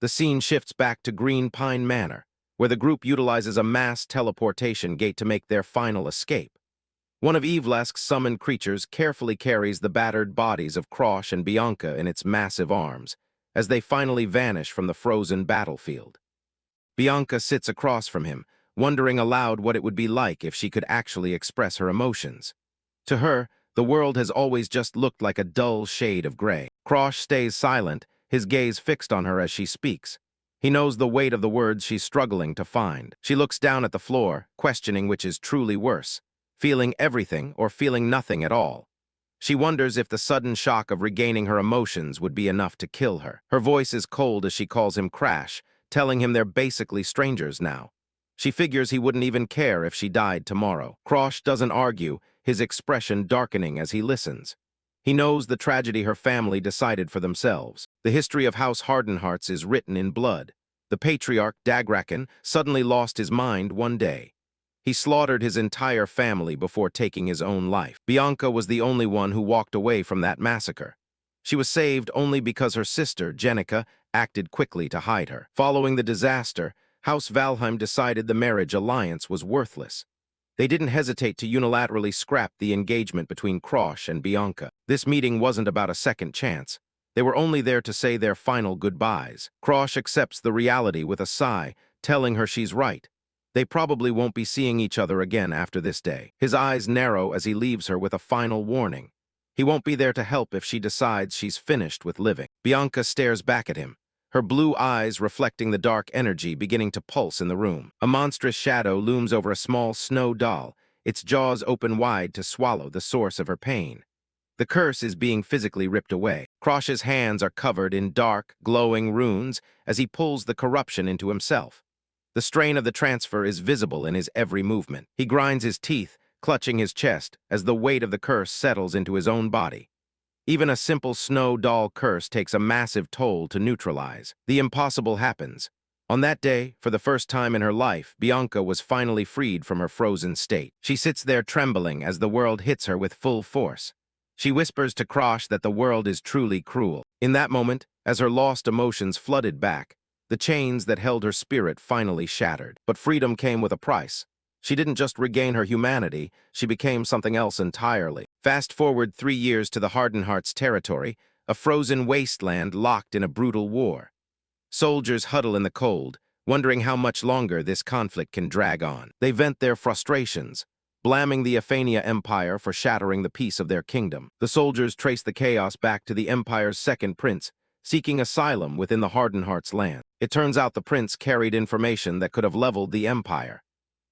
The scene shifts back to Green Pine Manor, where the group utilizes a mass teleportation gate to make their final escape. One of Evlask's summoned creatures carefully carries the battered bodies of Krosh and Bianca in its massive arms, as they finally vanish from the frozen battlefield. Bianca sits across from him, wondering aloud what it would be like if she could actually express her emotions. To her, the world has always just looked like a dull shade of gray. Krosh stays silent, his gaze fixed on her as she speaks. He knows the weight of the words she's struggling to find. She looks down at the floor, questioning which is truly worse, feeling everything or feeling nothing at all. She wonders if the sudden shock of regaining her emotions would be enough to kill her. Her voice is cold as she calls him Crash, telling him they're basically strangers now. She figures he wouldn't even care if she died tomorrow. Krosh doesn't argue, his expression darkening as he listens. He knows the tragedy her family decided for themselves. The history of House Hardenhearts is written in blood. The patriarch, Dagraken, suddenly lost his mind one day. He slaughtered his entire family before taking his own life. Bianca was the only one who walked away from that massacre. She was saved only because her sister, Jenica, acted quickly to hide her. Following the disaster, House Valheim decided the marriage alliance was worthless. They didn't hesitate to unilaterally scrap the engagement between Krosh and Bianca. This meeting wasn't about a second chance. They were only there to say their final goodbyes. Krosh accepts the reality with a sigh, telling her she's right. They probably won't be seeing each other again after this day. His eyes narrow as he leaves her with a final warning. He won't be there to help if she decides she's finished with living. Bianca stares back at him, her blue eyes reflecting the dark energy beginning to pulse in the room. A monstrous shadow looms over a small snow doll, its jaws open wide to swallow the source of her pain. The curse is being physically ripped away. Krosh's hands are covered in dark, glowing runes as he pulls the corruption into himself. The strain of the transfer is visible in his every movement. He grinds his teeth, clutching his chest as the weight of the curse settles into his own body. Even a simple snow doll curse takes a massive toll to neutralize. The impossible happens. On that day, for the first time in her life, Bianca was finally freed from her frozen state. She sits there trembling as the world hits her with full force. She whispers to Krosh that the world is truly cruel. In that moment, as her lost emotions flooded back, the chains that held her spirit finally shattered. But freedom came with a price. She didn't just regain her humanity, she became something else entirely. Fast forward 3 years to the Hardenhearts territory, a frozen wasteland locked in a brutal war. Soldiers huddle in the cold, wondering how much longer this conflict can drag on. They vent their frustrations, blaming the Aphania Empire for shattering the peace of their kingdom. The soldiers trace the chaos back to the Empire's second prince, seeking asylum within the Hardenhearts land. It turns out the prince carried information that could have leveled the Empire.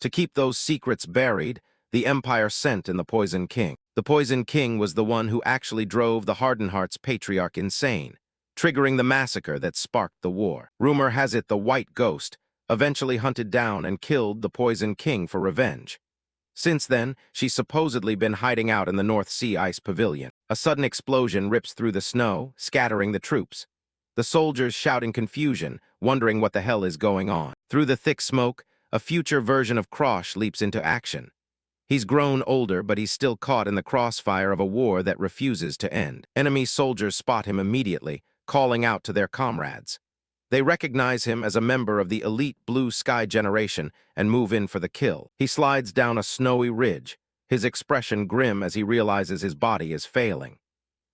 To keep those secrets buried, the Empire sent in the Poison King. The Poison King was the one who actually drove the Hardenhearts patriarch insane, triggering the massacre that sparked the war. Rumor has it the White Ghost eventually hunted down and killed the Poison King for revenge. Since then, she's supposedly been hiding out in the North Sea Ice Pavilion. A sudden explosion rips through the snow, scattering the troops. The soldiers shout in confusion, wondering what the hell is going on. Through the thick smoke, a future version of Krosh leaps into action. He's grown older, but he's still caught in the crossfire of a war that refuses to end. Enemy soldiers spot him immediately, calling out to their comrades. They recognize him as a member of the elite Blue Sky generation and move in for the kill. He slides down a snowy ridge, his expression grim as he realizes his body is failing.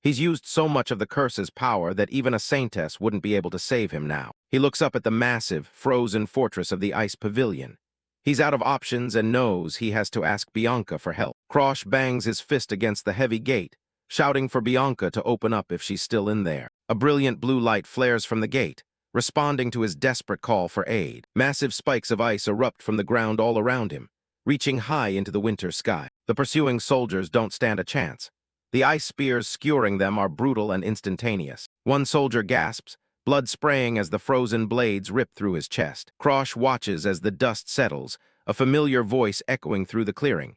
He's used so much of the curse's power that even a saintess wouldn't be able to save him now. He looks up at the massive, frozen fortress of the Ice Pavilion. He's out of options and knows he has to ask Bianca for help. Krosh bangs his fist against the heavy gate, shouting for Bianca to open up if she's still in there. A brilliant blue light flares from the gate, responding to his desperate call for aid. Massive spikes of ice erupt from the ground all around him, reaching high into the winter sky. The pursuing soldiers don't stand a chance. The ice spears skewering them are brutal and instantaneous. One soldier gasps, blood spraying as the frozen blades rip through his chest. Krosh watches as the dust settles, a familiar voice echoing through the clearing.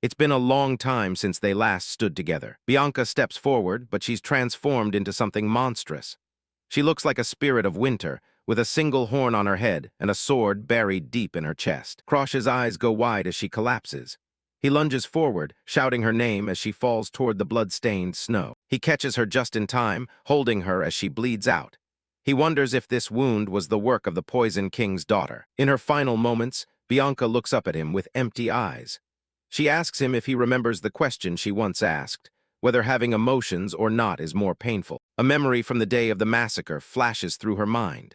It's been a long time since they last stood together. Bianca steps forward, but she's transformed into something monstrous. She looks like a spirit of winter, with a single horn on her head and a sword buried deep in her chest. Krosh's eyes go wide as she collapses. He lunges forward, shouting her name as she falls toward the blood-stained snow. He catches her just in time, holding her as she bleeds out. He wonders if this wound was the work of the Poison King's daughter. In her final moments, Bianca looks up at him with empty eyes. She asks him if he remembers the question she once asked, whether having emotions or not is more painful. A memory from the day of the massacre flashes through her mind.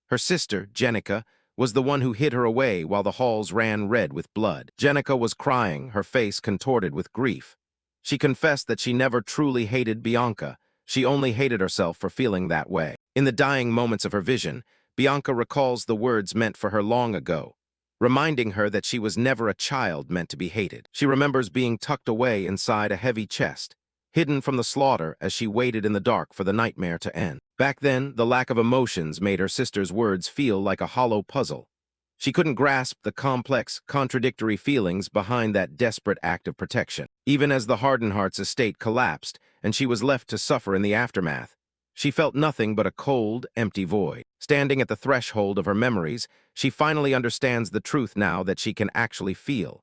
Her sister, Jenica, was the one who hid her away while the halls ran red with blood. Jenica was crying, her face contorted with grief. She confessed that she never truly hated Bianca. She only hated herself for feeling that way. In the dying moments of her vision, Bianca recalls the words meant for her long ago, reminding her that she was never a child meant to be hated. She remembers being tucked away inside a heavy chest, hidden from the slaughter as she waited in the dark for the nightmare to end. Back then, the lack of emotions made her sister's words feel like a hollow puzzle. She couldn't grasp the complex, contradictory feelings behind that desperate act of protection. Even as the Hardenheart's estate collapsed and she was left to suffer in the aftermath, she felt nothing but a cold, empty void. Standing at the threshold of her memories, she finally understands the truth now that she can actually feel.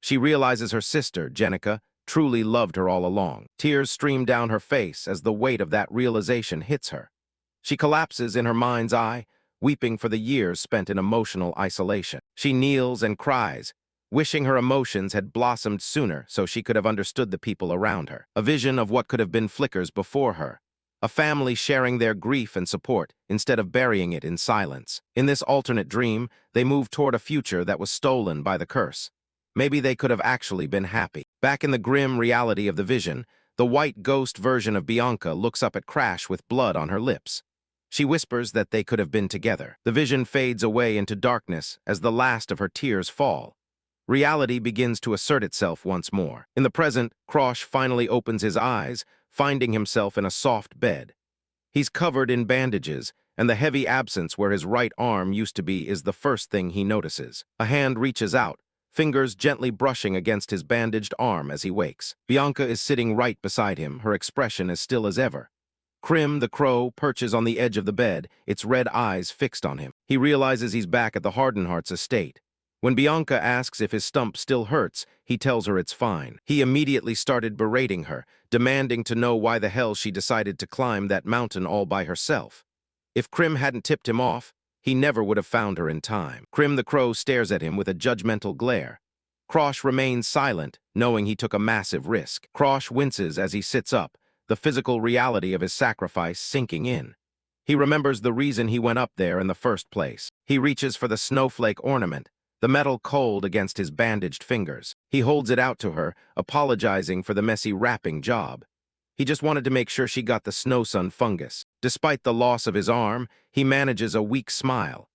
She realizes her sister, Jenica, truly loved her all along. Tears stream down her face as the weight of that realization hits her. She collapses in her mind's eye, weeping for the years spent in emotional isolation. She kneels and cries, wishing her emotions had blossomed sooner so she could have understood the people around her. A vision of what could have been flickers before her. A family sharing their grief and support instead of burying it in silence. In this alternate dream, they moved toward a future that was stolen by the curse. Maybe they could have actually been happy. Back in the grim reality of the vision, the white ghost version of Bianca looks up at Crash with blood on her lips. She whispers that they could have been together. The vision fades away into darkness as the last of her tears fall. Reality begins to assert itself once more. In the present, Crash finally opens his eyes, finding himself in a soft bed. He's covered in bandages, and the heavy absence where his right arm used to be is the first thing he notices. A hand reaches out, fingers gently brushing against his bandaged arm as he wakes. Bianca is sitting right beside him, her expression as still as ever. Krim, the crow, perches on the edge of the bed, its red eyes fixed on him. He realizes he's back at the Hardenheart's estate. When Bianca asks if his stump still hurts, he tells her it's fine. He immediately started berating her, demanding to know why the hell she decided to climb that mountain all by herself. If Krim hadn't tipped him off, he never would have found her in time. Krim the crow stares at him with a judgmental glare. Crash remains silent, knowing he took a massive risk. Crash winces as he sits up, the physical reality of his sacrifice sinking in. He remembers the reason he went up there in the first place. He reaches for the snowflake ornament, the metal cold against his bandaged fingers. He holds it out to her, apologizing for the messy wrapping job. He just wanted to make sure she got the snow sun fungus. Despite the loss of his arm, he manages a weak smile.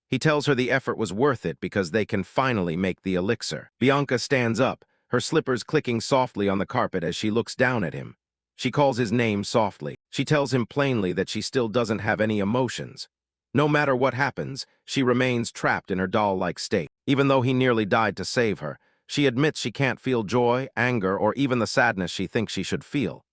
He tells her the effort was worth it because they can finally make the elixir. Bianca stands up, her slippers clicking softly on the carpet as she looks down at him. She calls his name softly. She tells him plainly that she still doesn't have any emotions. No matter what happens, she remains trapped in her doll-like state. Even though he nearly died to save her, she admits she can't feel joy, anger, or even the sadness she thinks she should feel.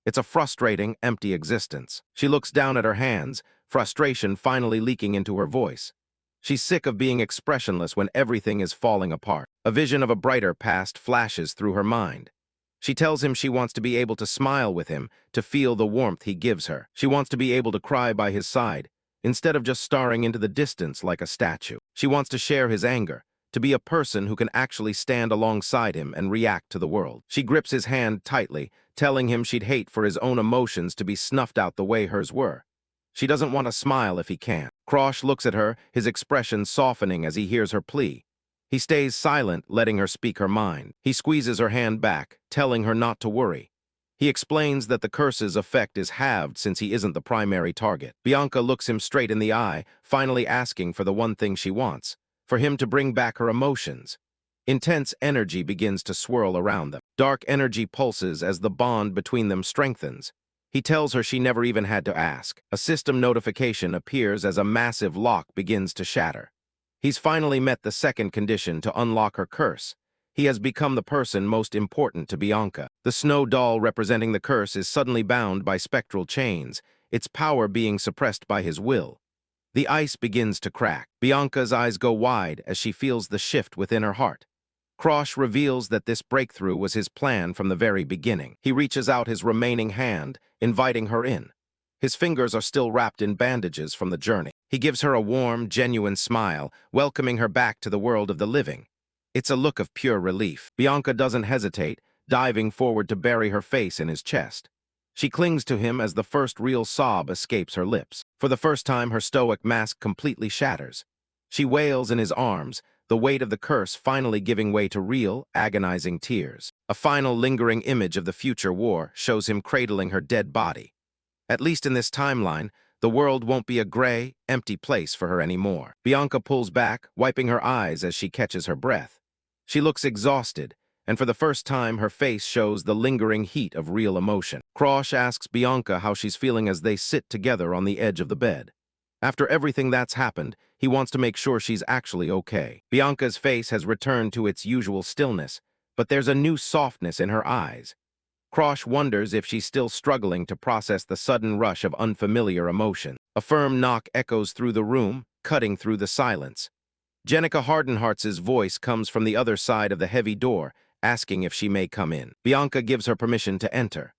It's a frustrating, empty existence. She looks down at her hands, frustration finally leaking into her voice. She's sick of being expressionless when everything is falling apart. A vision of a brighter past flashes through her mind. She tells him she wants to be able to smile with him, to feel the warmth he gives her. She wants to be able to cry by his side, instead of just staring into the distance like a statue. She wants to share his anger, to be a person who can actually stand alongside him and react to the world. She grips his hand tightly, telling him she'd hate for his own emotions to be snuffed out the way hers were. She doesn't want to smile if he can't. Crash looks at her, his expression softening as he hears her plea. He stays silent, letting her speak her mind. He squeezes her hand back, telling her not to worry. He explains that the curse's effect is halved since he isn't the primary target. Bianca looks him straight in the eye, finally asking for the one thing she wants, for him to bring back her emotions. Intense energy begins to swirl around them. Dark energy pulses as the bond between them strengthens. He tells her she never even had to ask. A system notification appears as a massive lock begins to shatter. He's finally met the second condition to unlock her curse. He has become the person most important to Bianca. The snow doll representing the curse is suddenly bound by spectral chains, its power being suppressed by his will. The ice begins to crack. Bianca's eyes go wide as she feels the shift within her heart. Crash reveals that this breakthrough was his plan from the very beginning. He reaches out his remaining hand, inviting her in. His fingers are still wrapped in bandages from the journey. He gives her a warm, genuine smile, welcoming her back to the world of the living. It's a look of pure relief. Bianca doesn't hesitate, diving forward to bury her face in his chest. She clings to him as the first real sob escapes her lips. For the first time, her stoic mask completely shatters. She wails in his arms, the weight of the curse finally giving way to real, agonizing tears. A final lingering image of the future war shows him cradling her dead body. At least in this timeline, the world won't be a gray, empty place for her anymore. Bianca pulls back, wiping her eyes as she catches her breath. She looks exhausted, and for the first time her face shows the lingering heat of real emotion. Krosh asks Bianca how she's feeling as they sit together on the edge of the bed. After everything that's happened, he wants to make sure she's actually okay. Bianca's face has returned to its usual stillness, but there's a new softness in her eyes. Krosh wonders if she's still struggling to process the sudden rush of unfamiliar emotion. A firm knock echoes through the room, cutting through the silence. Jenica Hardenheart's voice comes from the other side of the heavy door, asking if she may come in. Bianca gives her permission to enter.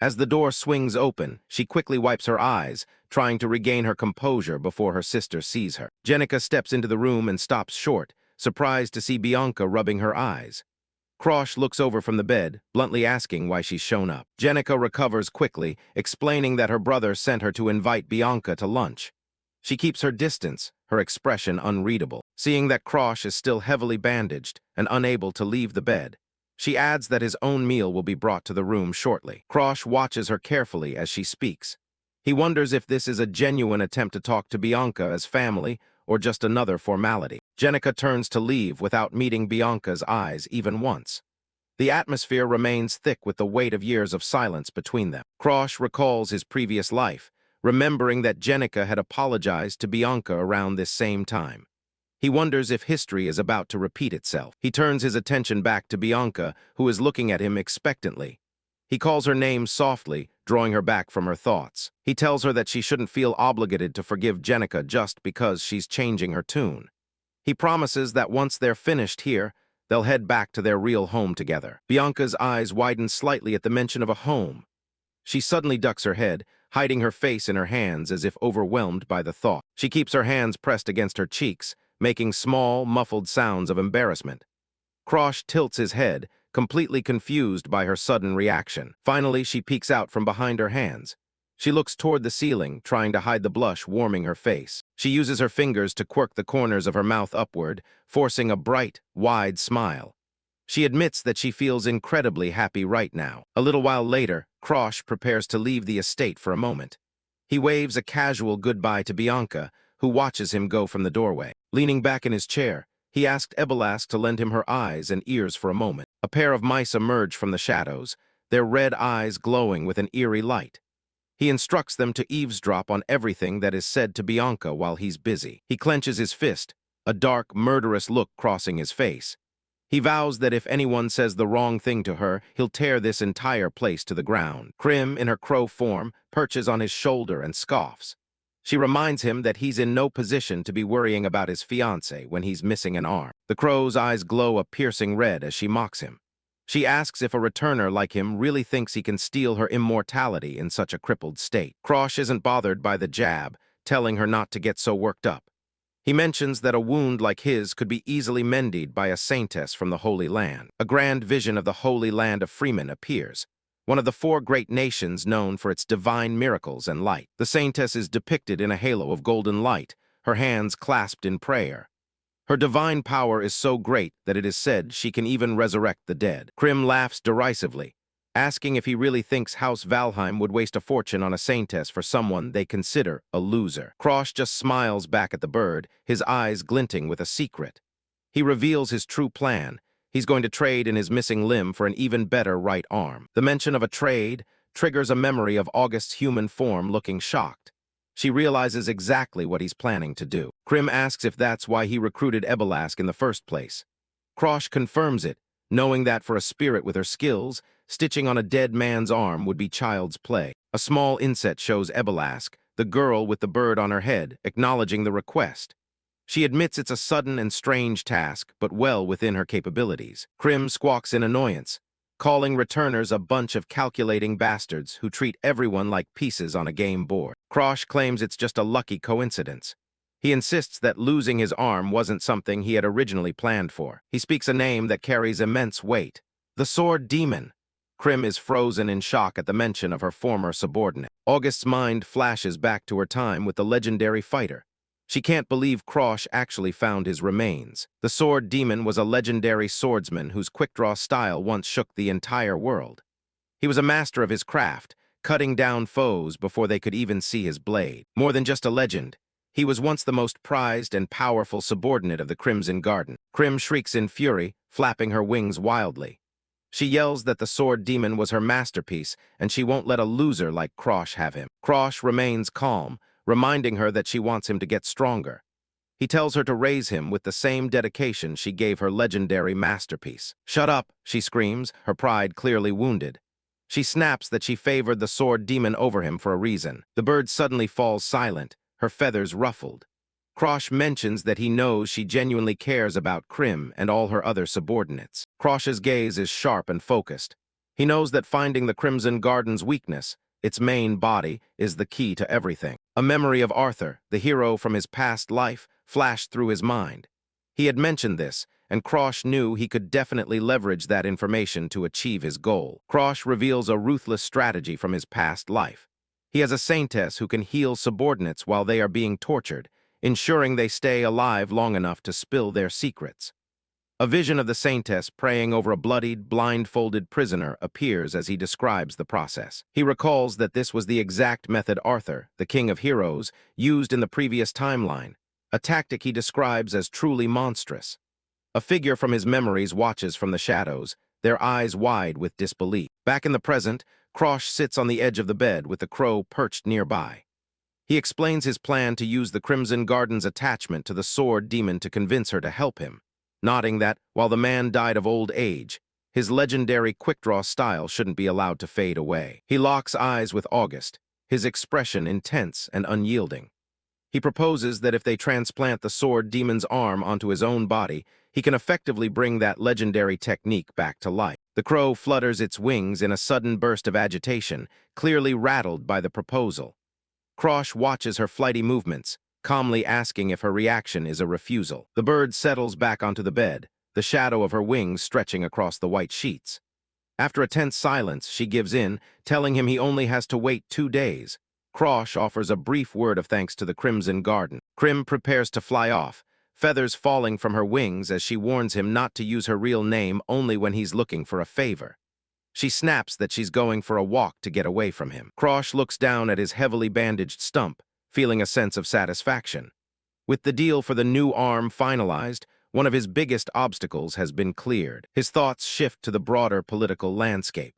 As the door swings open, she quickly wipes her eyes, trying to regain her composure before her sister sees her. Jenica steps into the room and stops short, surprised to see Bianca rubbing her eyes. Krosh looks over from the bed, bluntly asking why she's shown up. Jenica recovers quickly, explaining that her brother sent her to invite Bianca to lunch. She keeps her distance, her expression unreadable. Seeing that Krosh is still heavily bandaged and unable to leave the bed, she adds that his own meal will be brought to the room shortly. Krosh watches her carefully as she speaks. He wonders if this is a genuine attempt to talk to Bianca as family or just another formality. Jenica turns to leave without meeting Bianca's eyes even once. The atmosphere remains thick with the weight of years of silence between them. Krosh recalls his previous life, remembering that Jenica had apologized to Bianca around this same time. He wonders if history is about to repeat itself. He turns his attention back to Bianca, who is looking at him expectantly. He calls her name softly, drawing her back from her thoughts. He tells her that she shouldn't feel obligated to forgive Jenica just because she's changing her tune. He promises that once they're finished here, they'll head back to their real home together. Bianca's eyes widen slightly at the mention of a home. She suddenly ducks her head, hiding her face in her hands as if overwhelmed by the thought. She keeps her hands pressed against her cheeks, making small, muffled sounds of embarrassment. Krosh tilts his head, completely confused by her sudden reaction. Finally, she peeks out from behind her hands. She looks toward the ceiling, trying to hide the blush warming her face. She uses her fingers to quirk the corners of her mouth upward, forcing a bright, wide smile. She admits that she feels incredibly happy right now. A little while later, Krosh prepares to leave the estate for a moment. He waves a casual goodbye to Bianca, who watches him go from the doorway. Leaning back in his chair, he asked Ebelask to lend him her eyes and ears for a moment. A pair of mice emerge from the shadows, their red eyes glowing with an eerie light. He instructs them to eavesdrop on everything that is said to Bianca while he's busy. He clenches his fist, a dark, murderous look crossing his face. He vows that if anyone says the wrong thing to her, he'll tear this entire place to the ground. Krim, in her crow form, perches on his shoulder and scoffs. She reminds him that he's in no position to be worrying about his fiancé when he's missing an arm. The crow's eyes glow a piercing red as she mocks him. She asks if a returner like him really thinks he can steal her immortality in such a crippled state. Krosh isn't bothered by the jab, telling her not to get so worked up. He mentions that a wound like his could be easily mended by a saintess from the Holy Land. A grand vision of the Holy Land of Freeman appears, one of the 4 great nations known for its divine miracles and light. The saintess is depicted in a halo of golden light, her hands clasped in prayer. Her divine power is so great that it is said she can even resurrect the dead. Krim laughs derisively, asking if he really thinks House Valheim would waste a fortune on a saintess for someone they consider a loser. Krosh just smiles back at the bird, his eyes glinting with a secret. He reveals his true plan. He's going to trade in his missing limb for an even better right arm. The mention of a trade triggers a memory of August's human form looking shocked. She realizes exactly what he's planning to do. Krim asks if that's why he recruited Ebelask in the first place. Krosh confirms it, knowing that for a spirit with her skills, stitching on a dead man's arm would be child's play. A small inset shows Ebelask, the girl with the bird on her head, acknowledging the request. She admits it's a sudden and strange task, but well within her capabilities. Krim squawks in annoyance, calling returners a bunch of calculating bastards who treat everyone like pieces on a game board. Krosh claims it's just a lucky coincidence. He insists that losing his arm wasn't something he had originally planned for. He speaks a name that carries immense weight. The Sword Demon. Krim is frozen in shock at the mention of her former subordinate. August's mind flashes back to her time with the legendary fighter. She can't believe Krosh actually found his remains. The Sword Demon was a legendary swordsman whose quick-draw style once shook the entire world. He was a master of his craft, cutting down foes before they could even see his blade. More than just a legend, he was once the most prized and powerful subordinate of the Crimson Garden. Krim shrieks in fury, flapping her wings wildly. She yells that the Sword Demon was her masterpiece, and she won't let a loser like Krosh have him. Krosh remains calm, reminding her that she wants him to get stronger. He tells her to raise him with the same dedication she gave her legendary masterpiece. "Shut up," she screams, her pride clearly wounded. She snaps that she favored the Sword Demon over him for a reason. The bird suddenly falls silent, her feathers ruffled. Krosh mentions that he knows she genuinely cares about Krim and all her other subordinates. Krosh's gaze is sharp and focused. He knows that finding the Crimson Garden's weakness, its main body, is the key to everything. A memory of Arthur, the hero from his past life, flashed through his mind. He had mentioned this, and Krosh knew he could definitely leverage that information to achieve his goal. Krosh reveals a ruthless strategy from his past life. He has a saintess who can heal subordinates while they are being tortured, ensuring they stay alive long enough to spill their secrets. A vision of the saintess praying over a bloodied, blindfolded prisoner appears as he describes the process. He recalls that this was the exact method Arthur, the king of heroes, used in the previous timeline, a tactic he describes as truly monstrous. A figure from his memories watches from the shadows, their eyes wide with disbelief. Back in the present, Krosh sits on the edge of the bed with the crow perched nearby. He explains his plan to use the Crimson Garden's attachment to the Sword Demon to convince her to help him, nodding that, while the man died of old age, his legendary quick-draw style shouldn't be allowed to fade away. He locks eyes with August, his expression intense and unyielding. He proposes that if they transplant the Sword Demon's arm onto his own body, he can effectively bring that legendary technique back to life. The crow flutters its wings in a sudden burst of agitation, clearly rattled by the proposal. Krosh watches her flighty movements, calmly asking if her reaction is a refusal. The bird settles back onto the bed, the shadow of her wings stretching across the white sheets. After a tense silence, she gives in, telling him he only has to wait 2 days. Krosh offers a brief word of thanks to the Crimson Garden. Krim prepares to fly off, feathers falling from her wings as she warns him not to use her real name only when he's looking for a favor. She snaps that she's going for a walk to get away from him. Krosh looks down at his heavily bandaged stump, feeling a sense of satisfaction. With the deal for the new arm finalized, one of his biggest obstacles has been cleared. His thoughts shift to the broader political landscape.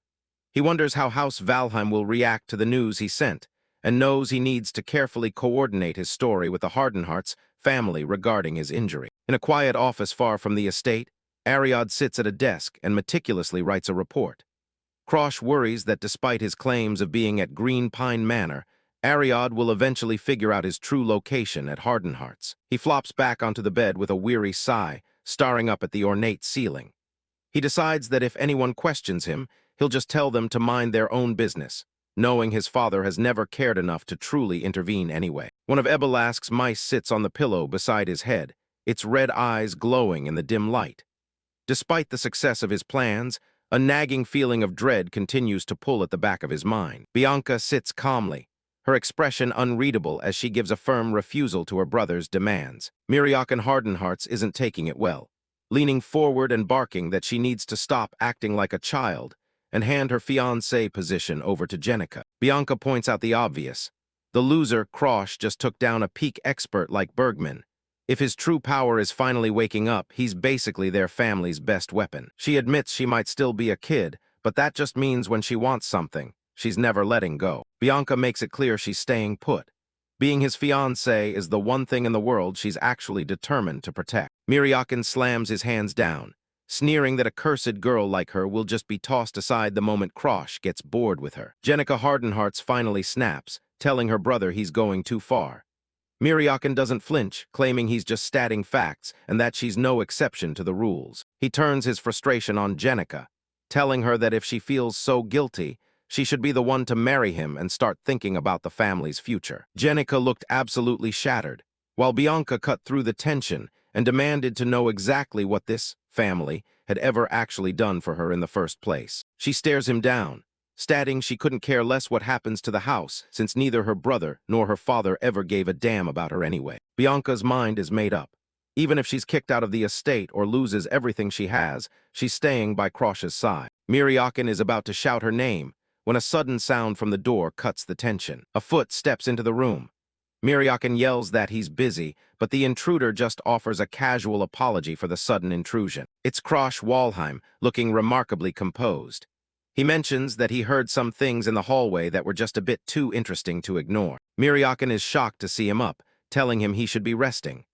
He wonders how House Valheim will react to the news he sent, and knows he needs to carefully coordinate his story with the Hardenheart's family regarding his injury. In a quiet office far from the estate, Ariad sits at a desk and meticulously writes a report. Krosh worries that despite his claims of being at Green Pine Manor, Ariad will eventually figure out his true location at Hardenheart's. He flops back onto the bed with a weary sigh, staring up at the ornate ceiling. He decides that if anyone questions him, he'll just tell them to mind their own business, knowing his father has never cared enough to truly intervene anyway. One of Ebelask's mice sits on the pillow beside his head, its red eyes glowing in the dim light. Despite the success of his plans, a nagging feeling of dread continues to pull at the back of his mind. Bianca sits calmly, her expression unreadable as she gives a firm refusal to her brother's demands. Miriakan Hardenhearts isn't taking it well, leaning forward and barking that she needs to stop acting like a child and hand her fiancé position over to Jenica. Bianca points out the obvious. The loser, Krosh, just took down a peak expert like Bergman. If his true power is finally waking up, he's basically their family's best weapon. She admits she might still be a kid, but that just means when she wants something, she's never letting go. Bianca makes it clear she's staying put. Being his fiancé is the one thing in the world she's actually determined to protect. Miriakan slams his hands down, sneering that a cursed girl like her will just be tossed aside the moment Krosh gets bored with her. Jenica Hardenhearts finally snaps, telling her brother he's going too far. Miriakan doesn't flinch, claiming he's just stating facts and that she's no exception to the rules. He turns his frustration on Jenica, telling her that if she feels so guilty, she should be the one to marry him and start thinking about the family's future. Jenica looked absolutely shattered, while Bianca cut through the tension and demanded to know exactly what this family had ever actually done for her in the first place. She stares him down, stating she couldn't care less what happens to the house since neither her brother nor her father ever gave a damn about her anyway. Bianca's mind is made up. Even if she's kicked out of the estate or loses everything she has, she's staying by Krosh's side. Miriakin is about to shout her name when a sudden sound from the door cuts the tension. A foot steps into the room. Miriakin yells that he's busy, but the intruder just offers a casual apology for the sudden intrusion. It's Krosh Walheim, looking remarkably composed. He mentions that he heard some things in the hallway that were just a bit too interesting to ignore. Miriakin is shocked to see him up, telling him he should be resting.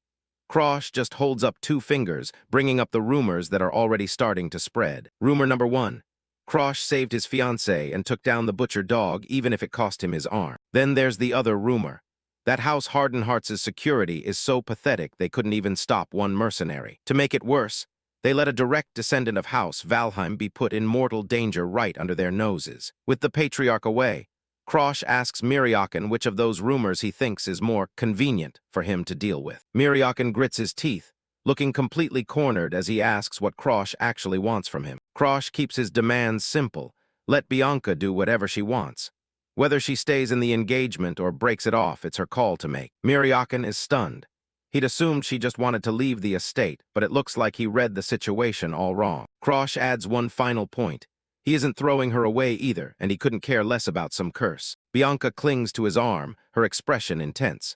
Krosh just holds up 2 fingers, bringing up the rumors that are already starting to spread. Rumor number 1. Krosh saved his fiancée and took down the butcher dog even if it cost him his arm. Then there's the other rumor. That House Hardenheart's security is so pathetic they couldn't even stop one mercenary. To make it worse, they let a direct descendant of House Valheim be put in mortal danger right under their noses. With the patriarch away, Krosh asks Miriakin which of those rumors he thinks is more convenient for him to deal with. Miriakin grits his teeth, looking completely cornered as he asks what Krosh actually wants from him. Krosh keeps his demands simple. Let Bianca do whatever she wants. Whether she stays in the engagement or breaks it off, it's her call to make. Miriakin is stunned. He'd assumed she just wanted to leave the estate, but it looks like he read the situation all wrong. Krosh adds one final point. He isn't throwing her away either, and he couldn't care less about some curse. Bianca clings to his arm, her expression intense.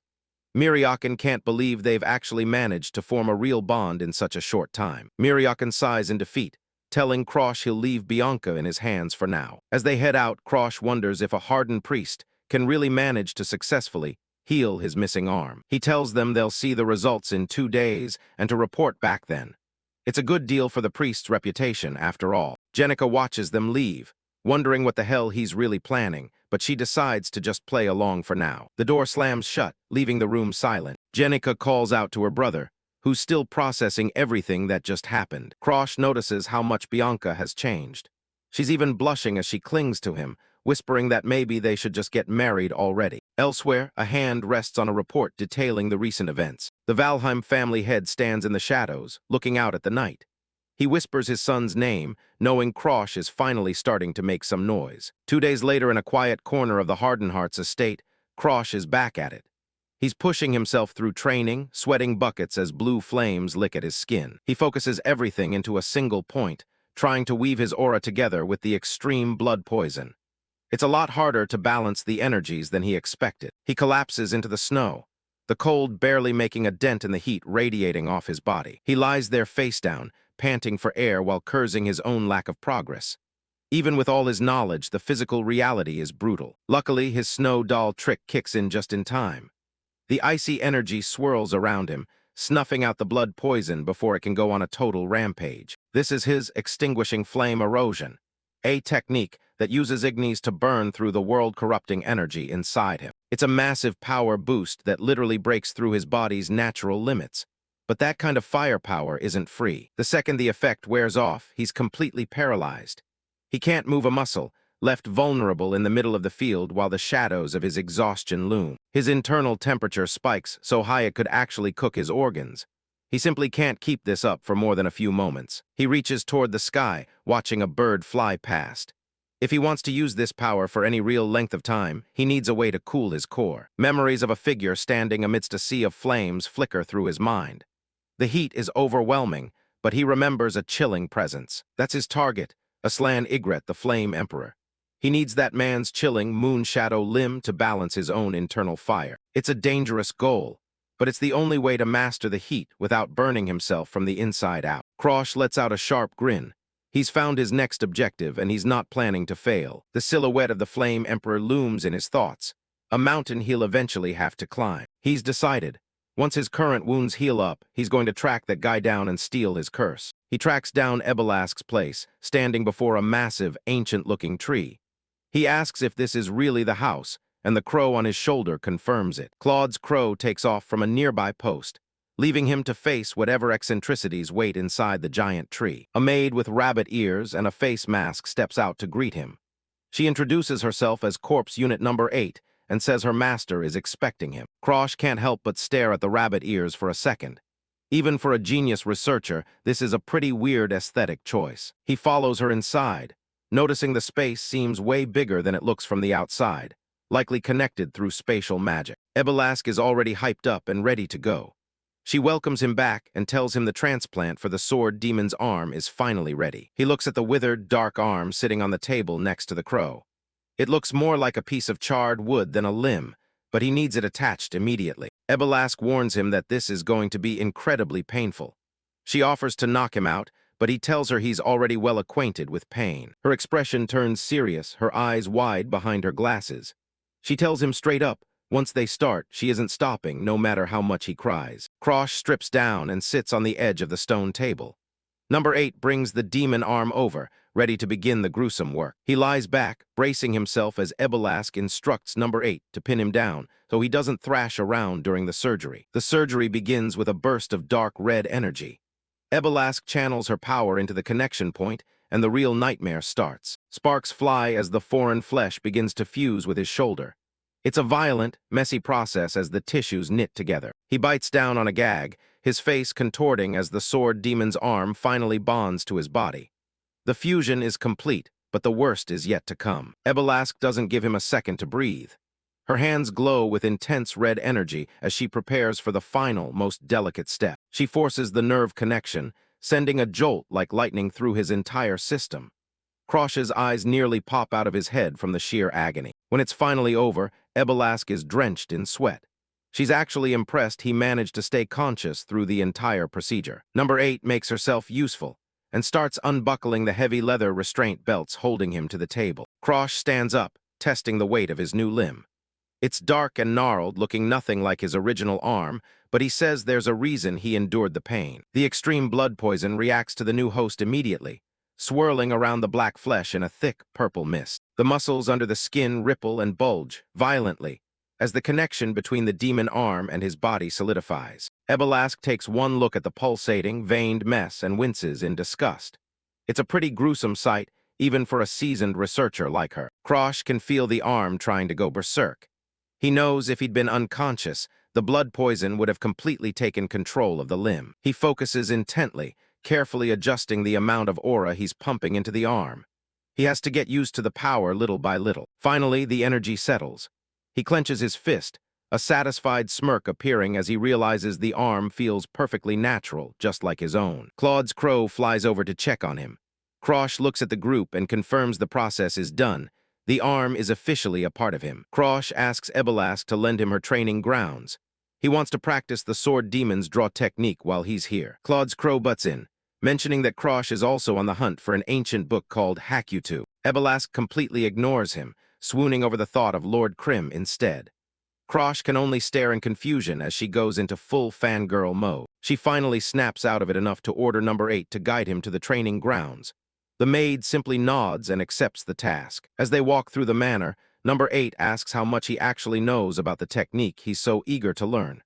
Miriakin can't believe they've actually managed to form a real bond in such a short time. Miriakin sighs in defeat, telling Krosh he'll leave Bianca in his hands for now. As they head out, Krosh wonders if a hardened priest can really manage to successfully heal his missing arm. He tells them they'll see the results in 2 days and to report back then. It's a good deal for the priest's reputation, after all. Jenica watches them leave, wondering what the hell he's really planning, but she decides to just play along for now. The door slams shut, leaving the room silent. Jenica calls out to her brother, who's still processing everything that just happened. Krosh notices how much Bianca has changed. She's even blushing as she clings to him, whispering that maybe they should just get married already. Elsewhere, a hand rests on a report detailing the recent events. The Valheim family head stands in the shadows, looking out at the night. He whispers his son's name, knowing Krosh is finally starting to make some noise. 2 days later, in a quiet corner of the Hardenheart's estate, Krosh is back at it. He's pushing himself through training, sweating buckets as blue flames lick at his skin. He focuses everything into a single point, trying to weave his aura together with the extreme blood poison. It's a lot harder to balance the energies than he expected. He collapses into the snow, the cold barely making a dent in the heat radiating off his body. He lies there face down, panting for air while cursing his own lack of progress. Even with all his knowledge, the physical reality is brutal. Luckily, his snow doll trick kicks in just in time. The icy energy swirls around him, snuffing out the blood poison before it can go on a total rampage. This is his extinguishing flame erosion, a technique that uses Ignis to burn through the world-corrupting energy inside him. It's a massive power boost that literally breaks through his body's natural limits. But that kind of firepower isn't free. The second the effect wears off, he's completely paralyzed. He can't move a muscle, left vulnerable in the middle of the field while the shadows of his exhaustion loom. His internal temperature spikes so high it could actually cook his organs. He simply can't keep this up for more than a few moments. He reaches toward the sky, watching a bird fly past. If he wants to use this power for any real length of time, he needs a way to cool his core. Memories of a figure standing amidst a sea of flames flicker through his mind. The heat is overwhelming, but he remembers a chilling presence. That's his target, Aslan Ygritte, the Flame Emperor. He needs that man's chilling, moon-shadow limb to balance his own internal fire. It's a dangerous goal, but it's the only way to master the heat without burning himself from the inside out. Krosh lets out a sharp grin. He's found his next objective, and he's not planning to fail. The silhouette of the Flame Emperor looms in his thoughts, a mountain he'll eventually have to climb. He's decided. Once his current wounds heal up, he's going to track that guy down and steal his curse. He tracks down Ebelask's place, standing before a massive, ancient-looking tree. He asks if this is really the house, and the crow on his shoulder confirms it. Claude's crow takes off from a nearby post, leaving him to face whatever eccentricities wait inside the giant tree. A maid with rabbit ears and a face mask steps out to greet him. She introduces herself as Corpse Unit Number 8 and says her master is expecting him. Krosh can't help but stare at the rabbit ears for a second. Even for a genius researcher, this is a pretty weird aesthetic choice. He follows her inside, noticing the space seems way bigger than it looks from the outside, likely connected through spatial magic. Ebelask is already hyped up and ready to go. She welcomes him back and tells him the transplant for the sword demon's arm is finally ready. He looks at the withered, dark arm sitting on the table next to the crow. It looks more like a piece of charred wood than a limb, but he needs it attached immediately. Ebelask warns him that this is going to be incredibly painful. She offers to knock him out, but he tells her he's already well acquainted with pain. Her expression turns serious, her eyes wide behind her glasses. She tells him straight up, once they start, she isn't stopping, no matter how much he cries. Krosh strips down and sits on the edge of the stone table. Number 8 brings the demon arm over, ready to begin the gruesome work. He lies back, bracing himself as Ebelask instructs Number 8 to pin him down, so he doesn't thrash around during the surgery. The surgery begins with a burst of dark red energy. Ebelask channels her power into the connection point, and the real nightmare starts. Sparks fly as the foreign flesh begins to fuse with his shoulder. It's a violent, messy process as the tissues knit together. He bites down on a gag, his face contorting as the sword demon's arm finally bonds to his body. The fusion is complete, but the worst is yet to come. Ebelask doesn't give him a second to breathe. Her hands glow with intense red energy as she prepares for the final, most delicate step. She forces the nerve connection, sending a jolt like lightning through his entire system. Krosh's eyes nearly pop out of his head from the sheer agony. When it's finally over, Ebelask is drenched in sweat. She's actually impressed he managed to stay conscious through the entire procedure. Number 8 makes herself useful and starts unbuckling the heavy leather restraint belts holding him to the table. Krosh stands up, testing the weight of his new limb. It's dark and gnarled, looking nothing like his original arm, but he says there's a reason he endured the pain. The extreme blood poison reacts to the new host immediately, swirling around the black flesh in a thick purple mist. The muscles under the skin ripple and bulge violently as the connection between the demon arm and his body solidifies. Ebelask takes one look at the pulsating, veined mess and winces in disgust. It's a pretty gruesome sight, even for a seasoned researcher like her. Krosh can feel the arm trying to go berserk. He knows if he'd been unconscious, the blood poison would have completely taken control of the limb. He focuses intently, carefully adjusting the amount of aura he's pumping into the arm. He has to get used to the power little by little. Finally, the energy settles. He clenches his fist, a satisfied smirk appearing as he realizes the arm feels perfectly natural, just like his own. Claude's crow flies over to check on him. Krosh looks at the group and confirms the process is done. The arm is officially a part of him. Krosh asks Ebelask to lend him her training grounds. He wants to practice the sword demon's draw technique while he's here. Claude's crow butts in, mentioning that Krosh is also on the hunt for an ancient book called Hakutu. Ebelask completely ignores him, swooning over the thought of Lord Krim instead. Krosh can only stare in confusion as she goes into full fangirl mode. She finally snaps out of it enough to order Number 8 to guide him to the training grounds. The maid simply nods and accepts the task. As they walk through the manor, Number 8 asks how much he actually knows about the technique he's so eager to learn.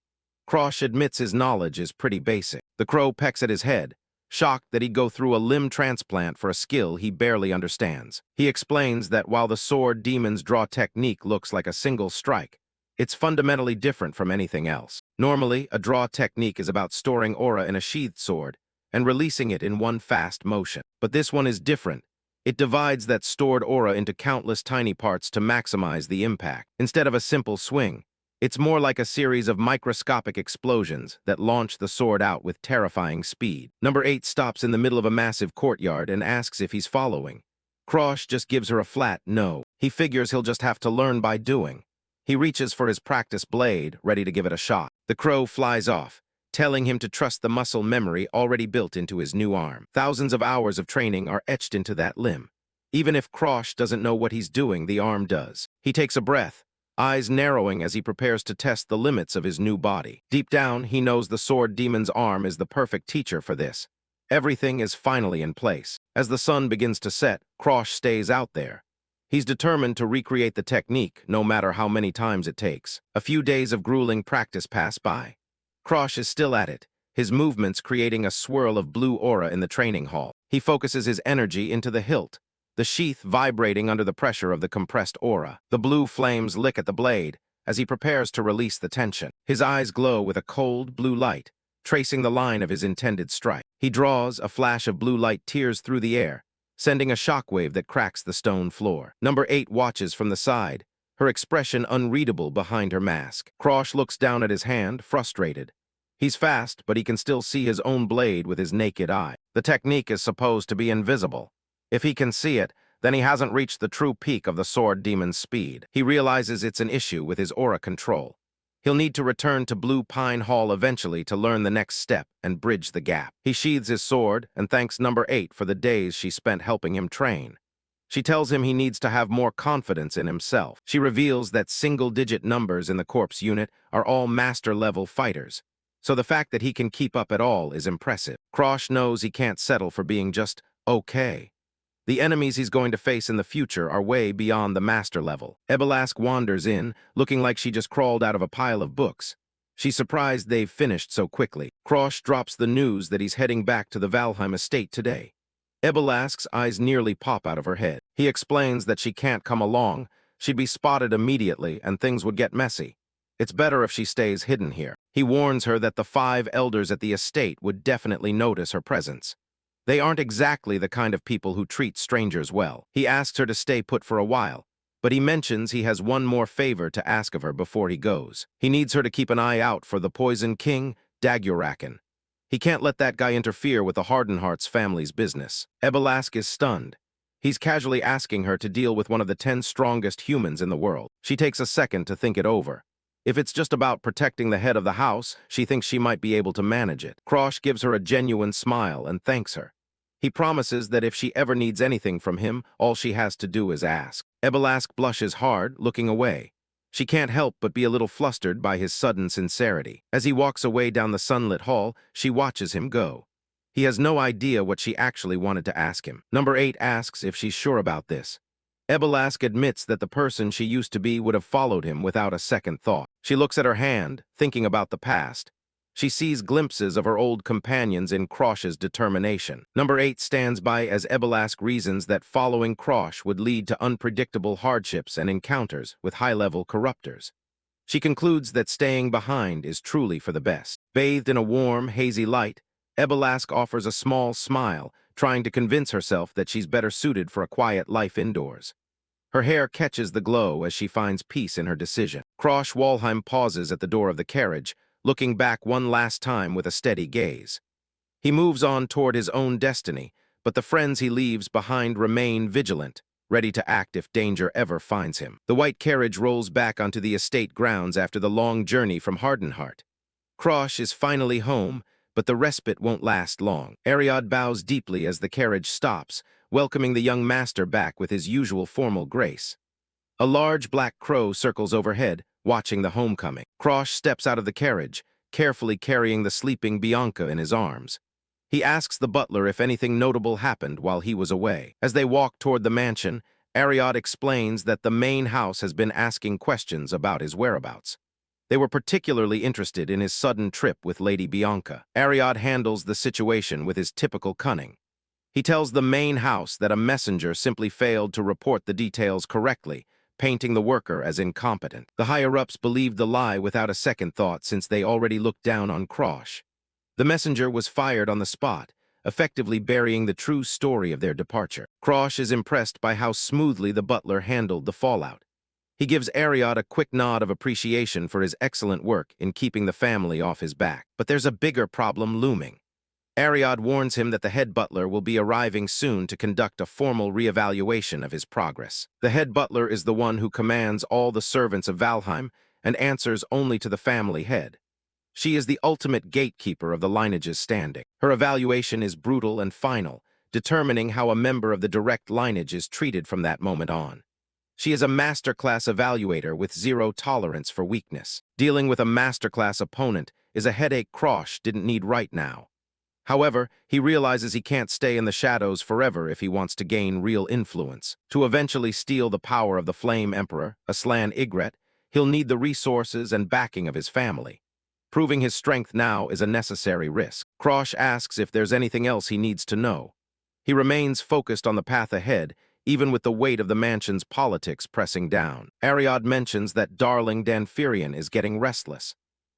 Krosh admits his knowledge is pretty basic. The crow pecks at his head, shocked that he'd go through a limb transplant for a skill he barely understands. He explains that while the sword demon's draw technique looks like a single strike, it's fundamentally different from anything else. Normally, a draw technique is about storing aura in a sheathed sword and releasing it in one fast motion. But this one is different. It divides that stored aura into countless tiny parts to maximize the impact. Instead of a simple swing, it's more like a series of microscopic explosions that launch the sword out with terrifying speed. Number 8 stops in the middle of a massive courtyard and asks if he's following. Krosh just gives her a flat no. He figures he'll just have to learn by doing. He reaches for his practice blade, ready to give it a shot. The crow flies off, telling him to trust the muscle memory already built into his new arm. Thousands of hours of training are etched into that limb. Even if Krosh doesn't know what he's doing, the arm does. He takes a breath, eyes narrowing as he prepares to test the limits of his new body. Deep down, he knows the sword demon's arm is the perfect teacher for this. Everything is finally in place. As the sun begins to set, Krosh stays out there. He's determined to recreate the technique, no matter how many times it takes. A few days of grueling practice pass by. Krosh is still at it, his movements creating a swirl of blue aura in the training hall. He focuses his energy into the hilt, the sheath vibrating under the pressure of the compressed aura. The blue flames lick at the blade as he prepares to release the tension. His eyes glow with a cold blue light, tracing the line of his intended strike. He draws, a flash of blue light tears through the air, sending a shockwave that cracks the stone floor. Number 8 watches from the side, her expression unreadable behind her mask. Krosh looks down at his hand, frustrated. He's fast, but he can still see his own blade with his naked eye. The technique is supposed to be invisible. If he can see it, then he hasn't reached the true peak of the sword demon's speed. He realizes it's an issue with his aura control. He'll need to return to Blue Pine Hall eventually to learn the next step and bridge the gap. He sheathes his sword and thanks Number 8 for the days she spent helping him train. She tells him he needs to have more confidence in himself. She reveals that single-digit numbers in the corpse unit are all master-level fighters, so the fact that he can keep up at all is impressive. Krosh knows he can't settle for being just okay. The enemies he's going to face in the future are way beyond the master level. Ebelask wanders in, looking like she just crawled out of a pile of books. She's surprised they've finished so quickly. Krosh drops the news that he's heading back to the Valheim estate today. Ebelask's eyes nearly pop out of her head. He explains that she can't come along. She'd be spotted immediately and things would get messy. It's better if she stays hidden here. He warns her that the 5 elders at the estate would definitely notice her presence. They aren't exactly the kind of people who treat strangers well. He asks her to stay put for a while, but he mentions he has one more favor to ask of her before he goes. He needs her to keep an eye out for the Poison King, Dagurakan. He can't let that guy interfere with the Hardenheart's family's business. Ebelask is stunned. He's casually asking her to deal with one of the 10 strongest humans in the world. She takes a second to think it over. If it's just about protecting the head of the house, she thinks she might be able to manage it. Krosh gives her a genuine smile and thanks her. He promises that if she ever needs anything from him, all she has to do is ask. Ebelask blushes hard, looking away. She can't help but be a little flustered by his sudden sincerity. As he walks away down the sunlit hall, she watches him go. He has no idea what she actually wanted to ask him. Number 8 asks if she's sure about this. Ebelask admits that the person she used to be would have followed him without a second thought. She looks at her hand, thinking about the past. She sees glimpses of her old companions in Krosh's determination. Number 8 stands by as Ebelask reasons that following Krosh would lead to unpredictable hardships and encounters with high-level corruptors. She concludes that staying behind is truly for the best. Bathed in a warm, hazy light, Ebelask offers a small smile, trying to convince herself that she's better suited for a quiet life indoors. Her hair catches the glow as she finds peace in her decision. Krosh Walheim pauses at the door of the carriage, looking back one last time with a steady gaze. He moves on toward his own destiny, but the friends he leaves behind remain vigilant, ready to act if danger ever finds him. The white carriage rolls back onto the estate grounds after the long journey from Hardenheart. Krosh is finally home, but the respite won't last long. Ariad bows deeply as the carriage stops, welcoming the young master back with his usual formal grace. A large black crow circles overhead, watching the homecoming. Krosh steps out of the carriage, carefully carrying the sleeping Bianca in his arms. He asks the butler if anything notable happened while he was away. As they walk toward the mansion, Ariad explains that the main house has been asking questions about his whereabouts. They were particularly interested in his sudden trip with Lady Bianca. Ariad handles the situation with his typical cunning. He tells the main house that a messenger simply failed to report the details correctly, painting the worker as incompetent. The higher-ups believed the lie without a second thought since they already looked down on Krosh. The messenger was fired on the spot, effectively burying the true story of their departure. Krosh is impressed by how smoothly the butler handled the fallout. He gives Ariad a quick nod of appreciation for his excellent work in keeping the family off his back. But there's a bigger problem looming. Ariad warns him that the head butler will be arriving soon to conduct a formal reevaluation of his progress. The head butler is the one who commands all the servants of Valheim and answers only to the family head. She is the ultimate gatekeeper of the lineage's standing. Her evaluation is brutal and final, determining how a member of the direct lineage is treated from that moment on. She is a masterclass evaluator with zero tolerance for weakness. Dealing with a masterclass opponent is a headache Krosh didn't need right now. However, he realizes he can't stay in the shadows forever if he wants to gain real influence. To eventually steal the power of the Flame Emperor, Aslan Ygritte, he'll need the resources and backing of his family. Proving his strength now is a necessary risk. Krosh asks if there's anything else he needs to know. He remains focused on the path ahead, even with the weight of the mansion's politics pressing down. Ariad mentions that darling Danfirian is getting restless.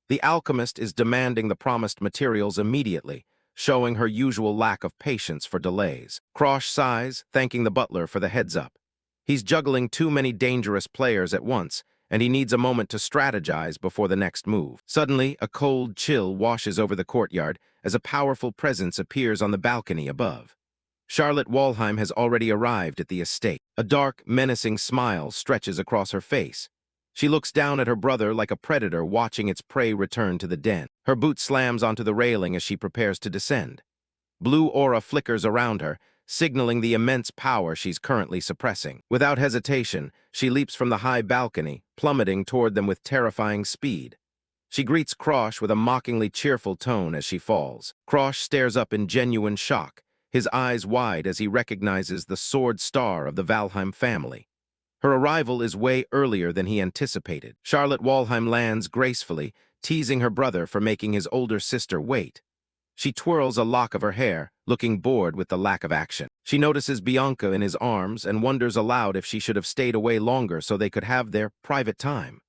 The alchemist is demanding the promised materials immediately, showing her usual lack of patience for delays. Krosh sighs, thanking the butler for the heads-up. He's juggling too many dangerous players at once, and he needs a moment to strategize before the next move. Suddenly, a cold chill washes over the courtyard as a powerful presence appears on the balcony above. Charlotte Walheim has already arrived at the estate. A dark, menacing smile stretches across her face. She looks down at her brother like a predator watching its prey return to the den. Her boot slams onto the railing as she prepares to descend. Blue aura flickers around her, signaling the immense power she's currently suppressing. Without hesitation, she leaps from the high balcony, plummeting toward them with terrifying speed. She greets Krosh with a mockingly cheerful tone as she falls. Krosh stares up in genuine shock, his eyes wide as he recognizes the sword star of the Valheim family. Her arrival is way earlier than he anticipated. Charlotte Walheim lands gracefully, teasing her brother for making his older sister wait. She twirls a lock of her hair, looking bored with the lack of action. She notices Bianca in his arms and wonders aloud if she should have stayed away longer so they could have their private time.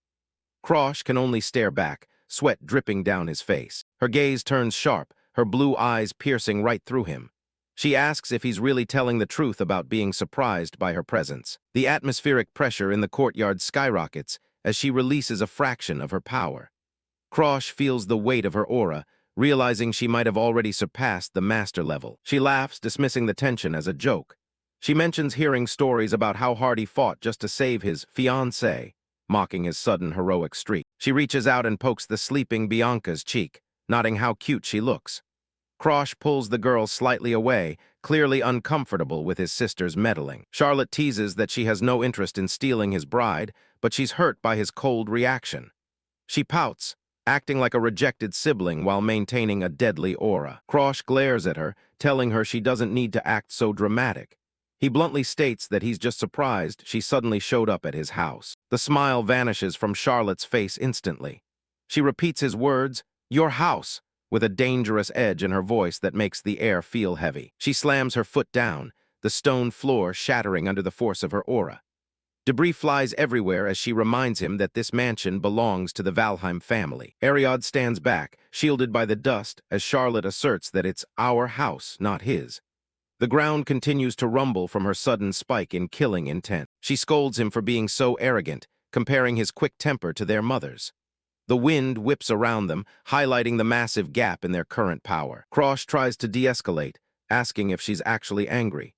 Krosh can only stare back, sweat dripping down his face. Her gaze turns sharp, her blue eyes piercing right through him. She asks if he's really telling the truth about being surprised by her presence. The atmospheric pressure in the courtyard skyrockets as she releases a fraction of her power. Krosh feels the weight of her aura, realizing she might have already surpassed the master level. She laughs, dismissing the tension as a joke. She mentions hearing stories about how hard he fought just to save his fiancée, mocking his sudden heroic streak. She reaches out and pokes the sleeping Bianca's cheek, nodding how cute she looks. Krosh pulls the girl slightly away, clearly uncomfortable with his sister's meddling. Charlotte teases that she has no interest in stealing his bride, but she's hurt by his cold reaction. She pouts, acting like a rejected sibling while maintaining a deadly aura. Krosh glares at her, telling her she doesn't need to act so dramatic. He bluntly states that he's just surprised she suddenly showed up at his house. The smile vanishes from Charlotte's face instantly. She repeats his words, "Your house," with a dangerous edge in her voice that makes the air feel heavy. She slams her foot down, the stone floor shattering under the force of her aura. Debris flies everywhere as she reminds him that this mansion belongs to the Valheim family. Ariad stands back, shielded by the dust, as Charlotte asserts that it's our house, not his. The ground continues to rumble from her sudden spike in killing intent. She scolds him for being so arrogant, comparing his quick temper to their mother's. The wind whips around them, highlighting the massive gap in their current power. Krosh tries to de-escalate, asking if she's actually angry.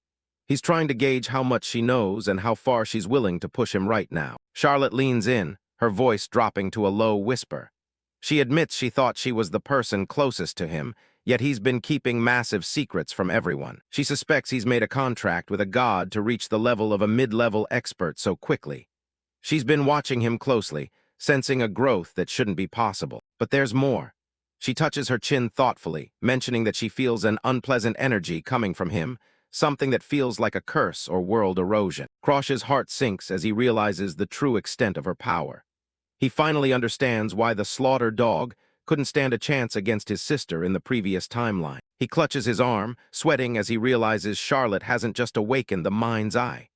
He's trying to gauge how much she knows and how far she's willing to push him right now. Charlotte leans in, her voice dropping to a low whisper. She admits she thought she was the person closest to him, yet he's been keeping massive secrets from everyone. She suspects he's made a contract with a god to reach the level of a mid-level expert so quickly. She's been watching him closely, sensing a growth that shouldn't be possible. But there's more. She touches her chin thoughtfully, mentioning that she feels an unpleasant energy coming from him, something that feels like a curse or world erosion. Krosh's heart sinks as he realizes the true extent of her power. He finally understands why the slaughter dog couldn't stand a chance against his sister in the previous timeline. He clutches his arm, sweating as he realizes Charlotte hasn't just awakened the mind's eye.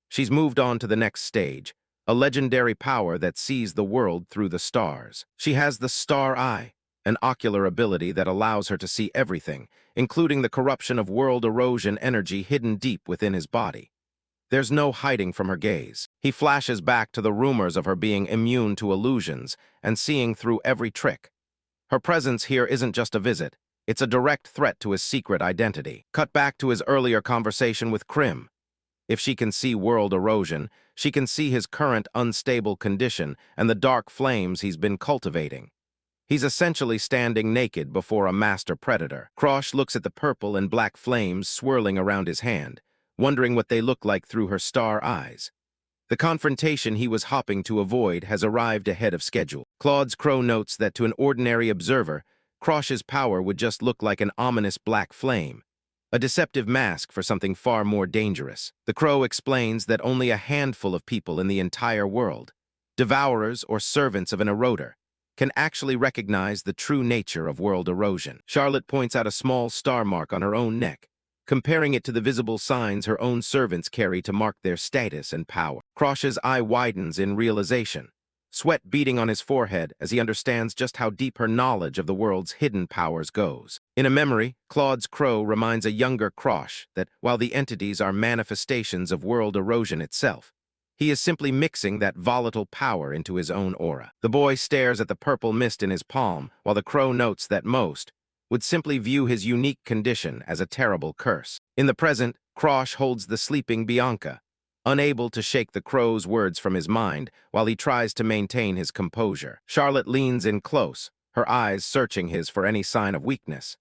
She's moved on to the next stage, a legendary power that sees the world through the stars. She has the Star Eye, an ocular ability that allows her to see everything, including the corruption of world erosion energy hidden deep within his body. There's no hiding from her gaze. He flashes back to the rumors of her being immune to illusions and seeing through every trick. Her presence here isn't just a visit, it's a direct threat to his secret identity. Cut back to his earlier conversation with Krim. If she can see world erosion, she can see his current unstable condition and the dark flames he's been cultivating. He's essentially standing naked before a master predator. Krosh looks at the purple and black flames swirling around his hand, wondering what they look like through her star eyes. The confrontation he was hoping to avoid has arrived ahead of schedule. Claude's crow notes that to an ordinary observer, Krosh's power would just look like an ominous black flame, a deceptive mask for something far more dangerous. The crow explains that only a handful of people in the entire world, devourers or servants of an eroder, can actually recognize the true nature of world erosion. Charlotte points out a small star mark on her own neck, comparing it to the visible signs her own servants carry to mark their status and power. Krosh's eye widens in realization, sweat beating on his forehead as he understands just how deep her knowledge of the world's hidden powers goes. In a memory, Claude's crow reminds a younger Krosh that while the entities are manifestations of world erosion itself, he is simply mixing that volatile power into his own aura. The boy stares at the purple mist in his palm, while the crow notes that most would simply view his unique condition as a terrible curse. In the present, Krosh holds the sleeping Bianca, unable to shake the crow's words from his mind while he tries to maintain his composure. Charlotte leans in close, her eyes searching his for any sign of weakness.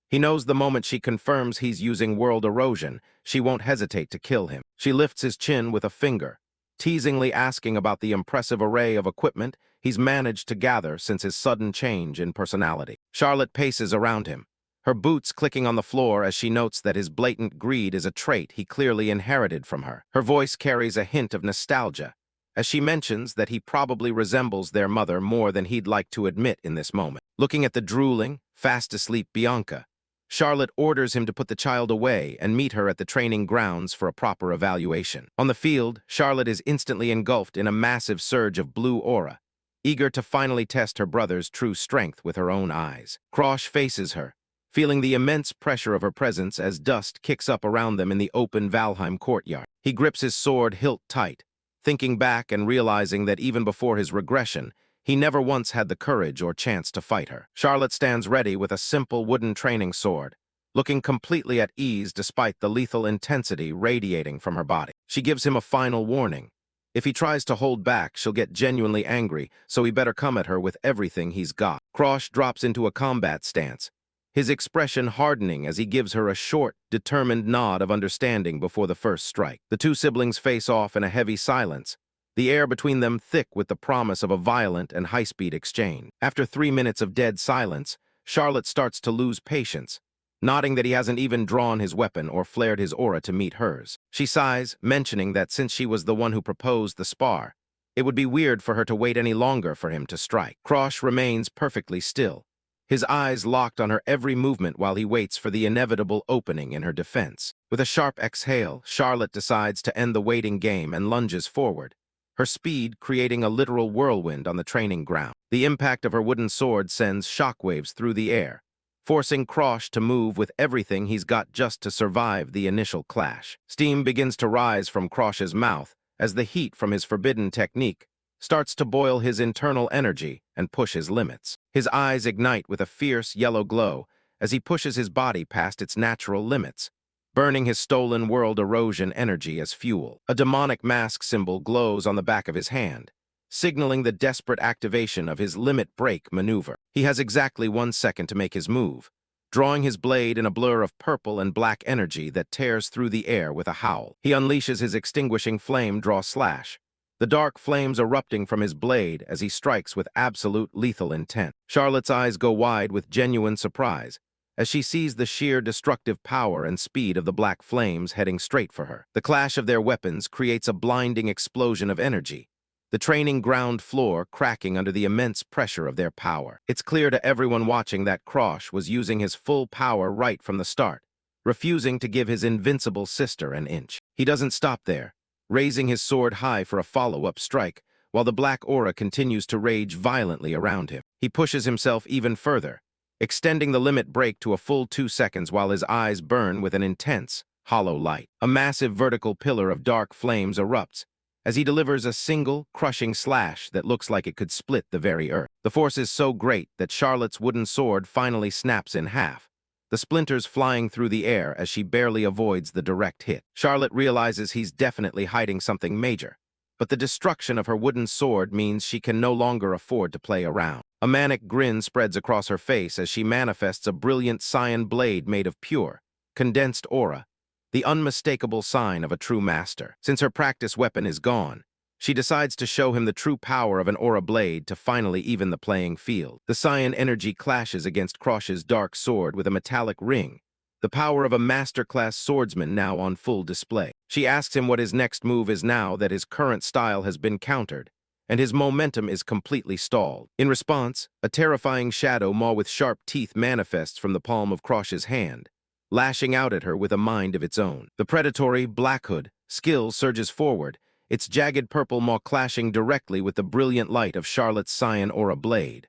He knows the moment she confirms he's using world erosion, she won't hesitate to kill him. She lifts his chin with a finger, teasingly asking about the impressive array of equipment he's managed to gather since his sudden change in personality. Charlotte paces around him, her boots clicking on the floor as she notes that his blatant greed is a trait he clearly inherited from her. Her voice carries a hint of nostalgia, as she mentions that he probably resembles their mother more than he'd like to admit in this moment. Looking at the drooling, fast-asleep Bianca, Charlotte orders him to put the child away and meet her at the training grounds for a proper evaluation. On the field, Charlotte is instantly engulfed in a massive surge of blue aura, eager to finally test her brother's true strength with her own eyes. Krosh faces her, feeling the immense pressure of her presence as dust kicks up around them in the open Valheim courtyard. He grips his sword hilt tight, thinking back and realizing that even before his regression, he never once had the courage or chance to fight her. Charlotte stands ready with a simple wooden training sword, looking completely at ease despite the lethal intensity radiating from her body. She gives him a final warning. If he tries to hold back, she'll get genuinely angry, so he better come at her with everything he's got. Krosh drops into a combat stance, his expression hardening as he gives her a short, determined nod of understanding before the first strike. The two siblings face off in a heavy silence, the air between them thick with the promise of a violent and high-speed exchange. After 3 minutes of dead silence, Charlotte starts to lose patience, nodding that he hasn't even drawn his weapon or flared his aura to meet hers. She sighs, mentioning that since she was the one who proposed the spar, it would be weird for her to wait any longer for him to strike. Krosh remains perfectly still, his eyes locked on her every movement while he waits for the inevitable opening in her defense. With a sharp exhale, Charlotte decides to end the waiting game and lunges forward, her speed creating a literal whirlwind on the training ground. The impact of her wooden sword sends shockwaves through the air, forcing Krosh to move with everything he's got just to survive the initial clash. Steam begins to rise from Krosh's mouth as the heat from his forbidden technique starts to boil his internal energy and push his limits. His eyes ignite with a fierce yellow glow as he pushes his body past its natural limits, burning his stolen world erosion energy as fuel. A demonic mask symbol glows on the back of his hand, signaling the desperate activation of his limit break maneuver. He has exactly 1 second to make his move, drawing his blade in a blur of purple and black energy that tears through the air with a howl. He unleashes his extinguishing flame draw slash, the dark flames erupting from his blade as he strikes with absolute lethal intent. Charlotte's eyes go wide with genuine surprise as she sees the sheer destructive power and speed of the black flames heading straight for her. The clash of their weapons creates a blinding explosion of energy, the training ground floor cracking under the immense pressure of their power. It's clear to everyone watching that Krosh was using his full power right from the start, refusing to give his invincible sister an inch. He doesn't stop there, raising his sword high for a follow-up strike, while the black aura continues to rage violently around him. He pushes himself even further, extending the limit break to a full 2 seconds while his eyes burn with an intense, hollow light. A massive vertical pillar of dark flames erupts as he delivers a single, crushing slash that looks like it could split the very earth. The force is so great that Charlotte's wooden sword finally snaps in half, the splinters flying through the air as she barely avoids the direct hit. Charlotte realizes he's definitely hiding something major, but the destruction of her wooden sword means she can no longer afford to play around. A manic grin spreads across her face as she manifests a brilliant cyan blade made of pure, condensed aura, the unmistakable sign of a true master. Since her practice weapon is gone, she decides to show him the true power of an aura blade to finally even the playing field. The cyan energy clashes against Krosh's dark sword with a metallic ring, the power of a masterclass swordsman now on full display. She asks him what his next move is now that his current style has been countered, and his momentum is completely stalled. In response, a terrifying shadow maw with sharp teeth manifests from the palm of Krosh's hand, lashing out at her with a mind of its own. The predatory Black Hood skill surges forward, its jagged purple maw clashing directly with the brilliant light of Charlotte's cyan aura blade.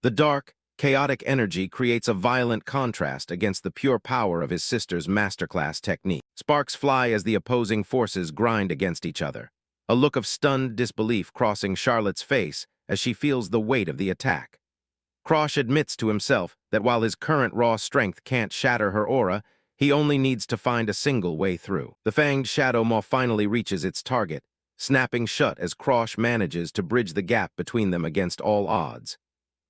The dark, chaotic energy creates a violent contrast against the pure power of his sister's masterclass technique. Sparks fly as the opposing forces grind against each other, a look of stunned disbelief crossing Charlotte's face as she feels the weight of the attack. Krosh admits to himself that while his current raw strength can't shatter her aura, he only needs to find a single way through. The fanged shadow maw finally reaches its target, snapping shut as Krosh manages to bridge the gap between them against all odds.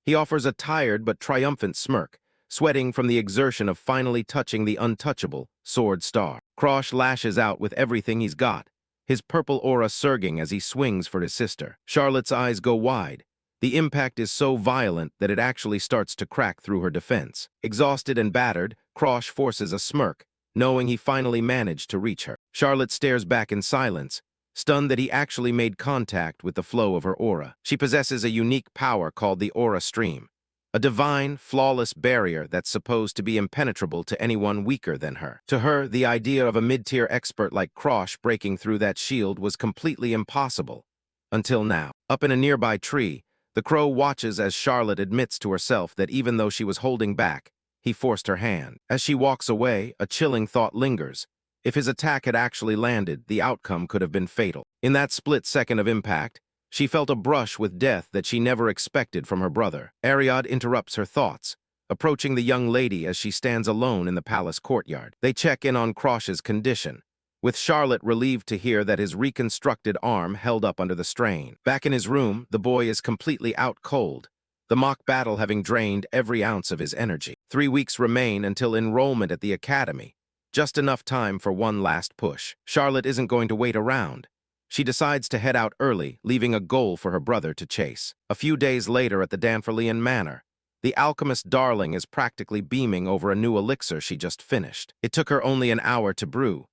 He offers a tired but triumphant smirk, sweating from the exertion of finally touching the untouchable Sword Star. Krosh lashes out with everything he's got, his purple aura surging as he swings for his sister. Charlotte's eyes go wide. The impact is so violent that it actually starts to crack through her defense. Exhausted and battered, Krosh forces a smirk, knowing he finally managed to reach her. Charlotte stares back in silence, stunned that he actually made contact with the flow of her aura. She possesses a unique power called the Aura Stream, a divine, flawless barrier that's supposed to be impenetrable to anyone weaker than her. To her, the idea of a mid-tier expert like Krosh breaking through that shield was completely impossible. Until now. Up in a nearby tree, the crow watches as Charlotte admits to herself that even though she was holding back, he forced her hand. As she walks away, a chilling thought lingers. If his attack had actually landed, the outcome could have been fatal. In that split second of impact, she felt a brush with death that she never expected from her brother. Ariad interrupts her thoughts, approaching the young lady as she stands alone in the palace courtyard. They check in on Krosh's condition, with Charlotte relieved to hear that his reconstructed arm held up under the strain. Back in his room, the boy is completely out cold, the mock battle having drained every ounce of his energy. 3 weeks remain until enrollment at the academy, just enough time for one last push. Charlotte isn't going to wait around. She decides to head out early, leaving a goal for her brother to chase. A few days later at the Danforlean Manor, the alchemist Darling is practically beaming over a new elixir she just finished. It took her only an hour to brew,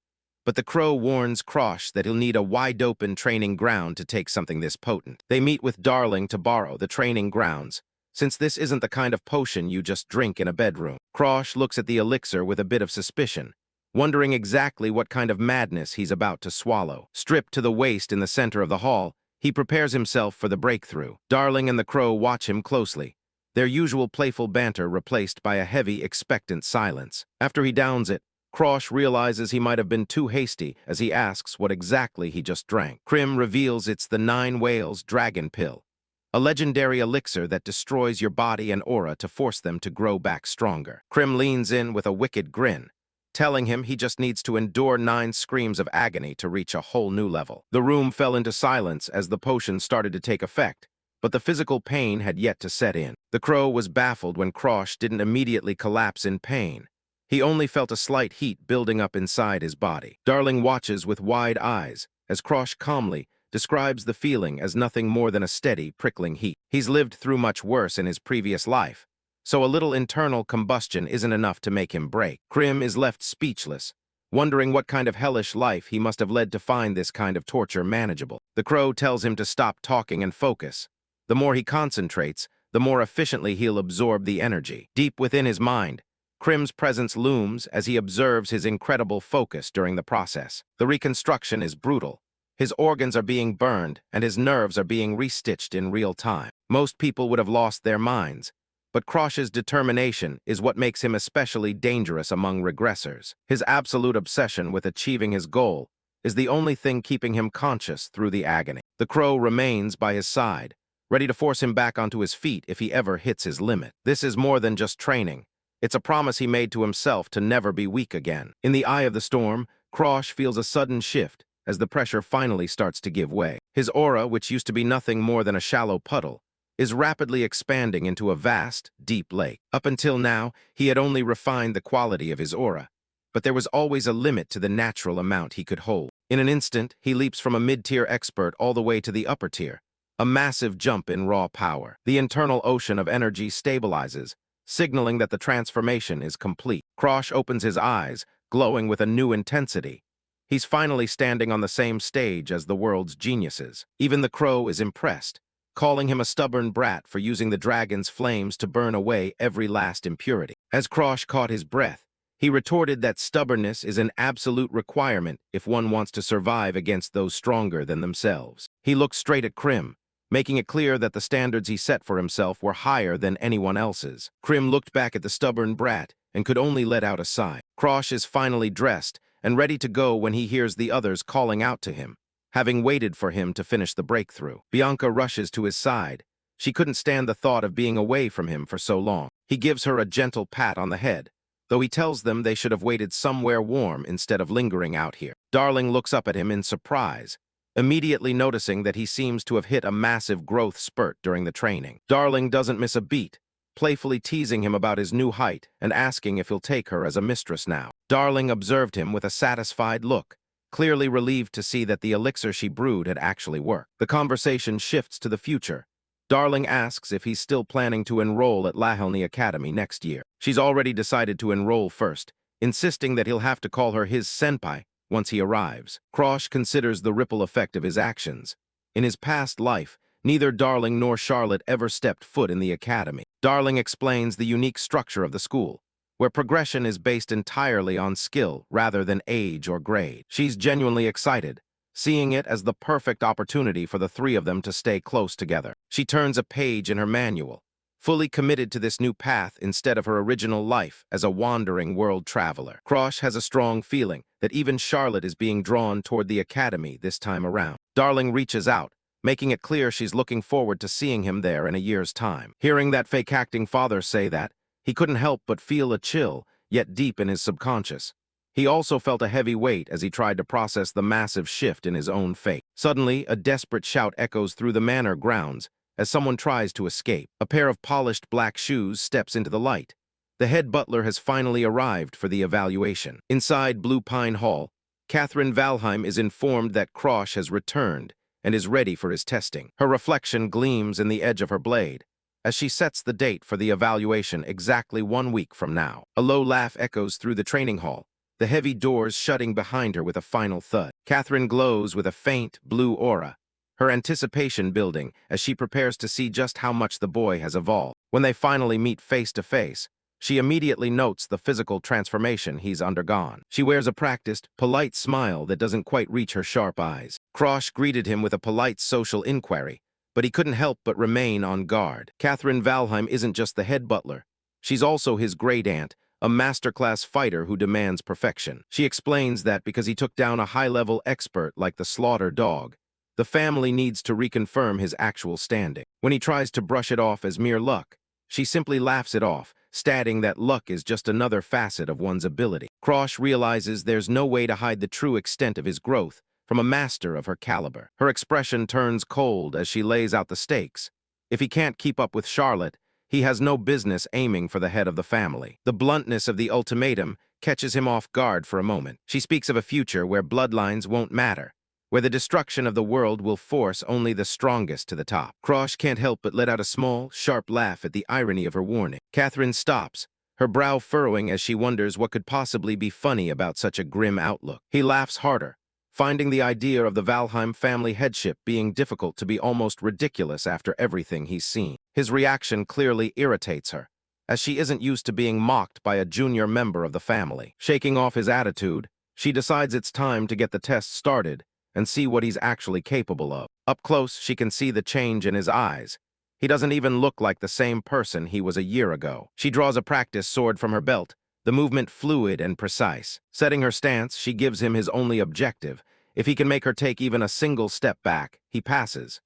but the crow warns Krosh that he'll need a wide-open training ground to take something this potent. They meet with Darling to borrow the training grounds, since this isn't the kind of potion you just drink in a bedroom. Krosh looks at the elixir with a bit of suspicion, wondering exactly what kind of madness he's about to swallow. Stripped to the waist in the center of the hall, he prepares himself for the breakthrough. Darling and the crow watch him closely, their usual playful banter replaced by a heavy, expectant silence. After he downs it, Krosh realizes he might have been too hasty as he asks what exactly he just drank. Krim reveals it's the 9 Whales Dragon Pill, a legendary elixir that destroys your body and aura to force them to grow back stronger. Krim leans in with a wicked grin, telling him he just needs to endure 9 screams of agony to reach a whole new level. The room fell into silence as the potion started to take effect, but the physical pain had yet to set in. The crow was baffled when Krosh didn't immediately collapse in pain. He only felt a slight heat building up inside his body. Darling watches with wide eyes as Krosh calmly describes the feeling as nothing more than a steady, prickling heat. He's lived through much worse in his previous life, so a little internal combustion isn't enough to make him break. Krim is left speechless, wondering what kind of hellish life he must have led to find this kind of torture manageable. The crow tells him to stop talking and focus. The more he concentrates, the more efficiently he'll absorb the energy. Deep within his mind, Krim's presence looms as he observes his incredible focus during the process. The reconstruction is brutal. His organs are being burned, and his nerves are being restitched in real time. Most people would have lost their minds, but Krosh's determination is what makes him especially dangerous among regressors. His absolute obsession with achieving his goal is the only thing keeping him conscious through the agony. The crow remains by his side, ready to force him back onto his feet if he ever hits his limit. This is more than just training. It's a promise he made to himself to never be weak again. In the eye of the storm, Krosh feels a sudden shift as the pressure finally starts to give way. His aura, which used to be nothing more than a shallow puddle, is rapidly expanding into a vast, deep lake. Up until now, he had only refined the quality of his aura, but there was always a limit to the natural amount he could hold. In an instant, he leaps from a mid-tier expert all the way to the upper tier, a massive jump in raw power. The internal ocean of energy stabilizes, signaling that the transformation is complete. Krosh opens his eyes, glowing with a new intensity. He's finally standing on the same stage as the world's geniuses. Even the crow is impressed, calling him a stubborn brat for using the dragon's flames to burn away every last impurity. As Krosh caught his breath, He retorted that stubbornness is an absolute requirement if one wants to survive against those stronger than themselves. He looked straight at Krim, making it clear that the standards he set for himself were higher than anyone else's. Krim looked back at the stubborn brat and could only let out a sigh. Krosh is finally dressed and ready to go when he hears the others calling out to him, having waited for him to finish the breakthrough. Bianca rushes to his side. She couldn't stand the thought of being away from him for so long. He gives her a gentle pat on the head, though he tells them they should have waited somewhere warm instead of lingering out here. Darling looks up at him in surprise, immediately noticing that he seems to have hit a massive growth spurt during the training. Darling doesn't miss a beat, playfully teasing him about his new height and asking if he'll take her as a mistress now. Darling observed him with a satisfied look, clearly relieved to see that the elixir she brewed had actually worked. The conversation shifts to the future. Darling asks if he's still planning to enroll at Lahelny Academy next year. She's already decided to enroll first, insisting that he'll have to call her his senpai once he arrives. Krosh considers the ripple effect of his actions. In his past life, neither Darling nor Charlotte ever stepped foot in the academy. Darling explains the unique structure of the school, where progression is based entirely on skill rather than age or grade. She's genuinely excited, seeing it as the perfect opportunity for the three of them to stay close together. She turns a page in her manual, fully committed to this new path instead of her original life as a wandering world traveler. Krosh has a strong feeling that even Charlotte is being drawn toward the academy this time around. Darling reaches out, making it clear she's looking forward to seeing him there in a year's time. Hearing that fake-acting father say that, he couldn't help but feel a chill, yet deep in his subconscious. He also felt a heavy weight as he tried to process the massive shift in his own fate. Suddenly, a desperate shout echoes through the manor grounds as someone tries to escape. A pair of polished black shoes steps into the light. The head butler has finally arrived for the evaluation. Inside Blue Pine Hall, Catherine Valheim is informed that Krosh has returned and is ready for his testing. Her reflection gleams in the edge of her blade as she sets the date for the evaluation exactly 1 week from now. A low laugh echoes through the training hall, the heavy doors shutting behind her with a final thud. Catherine glows with a faint blue aura, her anticipation building as she prepares to see just how much the boy has evolved. When they finally meet face to face, she immediately notes the physical transformation he's undergone. She wears a practiced, polite smile that doesn't quite reach her sharp eyes. Krosh greeted him with a polite social inquiry, but he couldn't help but remain on guard. Catherine Valheim isn't just the head butler. She's also his great-aunt, a masterclass fighter who demands perfection. She explains that because he took down a high-level expert like the slaughter dog, the family needs to reconfirm his actual standing. When he tries to brush it off as mere luck, she simply laughs it off, stating that luck is just another facet of one's ability. Krosh realizes there's no way to hide the true extent of his growth from a master of her caliber. Her expression turns cold as she lays out the stakes. If he can't keep up with Charlotte, he has no business aiming for the head of the family. The bluntness of the ultimatum catches him off guard for a moment. She speaks of a future where bloodlines won't matter, where the destruction of the world will force only the strongest to the top. Krosh can't help but let out a small, sharp laugh at the irony of her warning. Catherine stops, her brow furrowing as she wonders what could possibly be funny about such a grim outlook. He laughs harder, finding the idea of the Valheim family headship being difficult to be almost ridiculous after everything he's seen. His reaction clearly irritates her, as she isn't used to being mocked by a junior member of the family. Shaking off his attitude, she decides it's time to get the test started and see what he's actually capable of. Up close, she can see the change in his eyes. He doesn't even look like the same person he was a year ago. She draws a practice sword from her belt, the movement fluid and precise. Setting her stance, she gives him his only objective. If he can make her take even a single step back, he passes.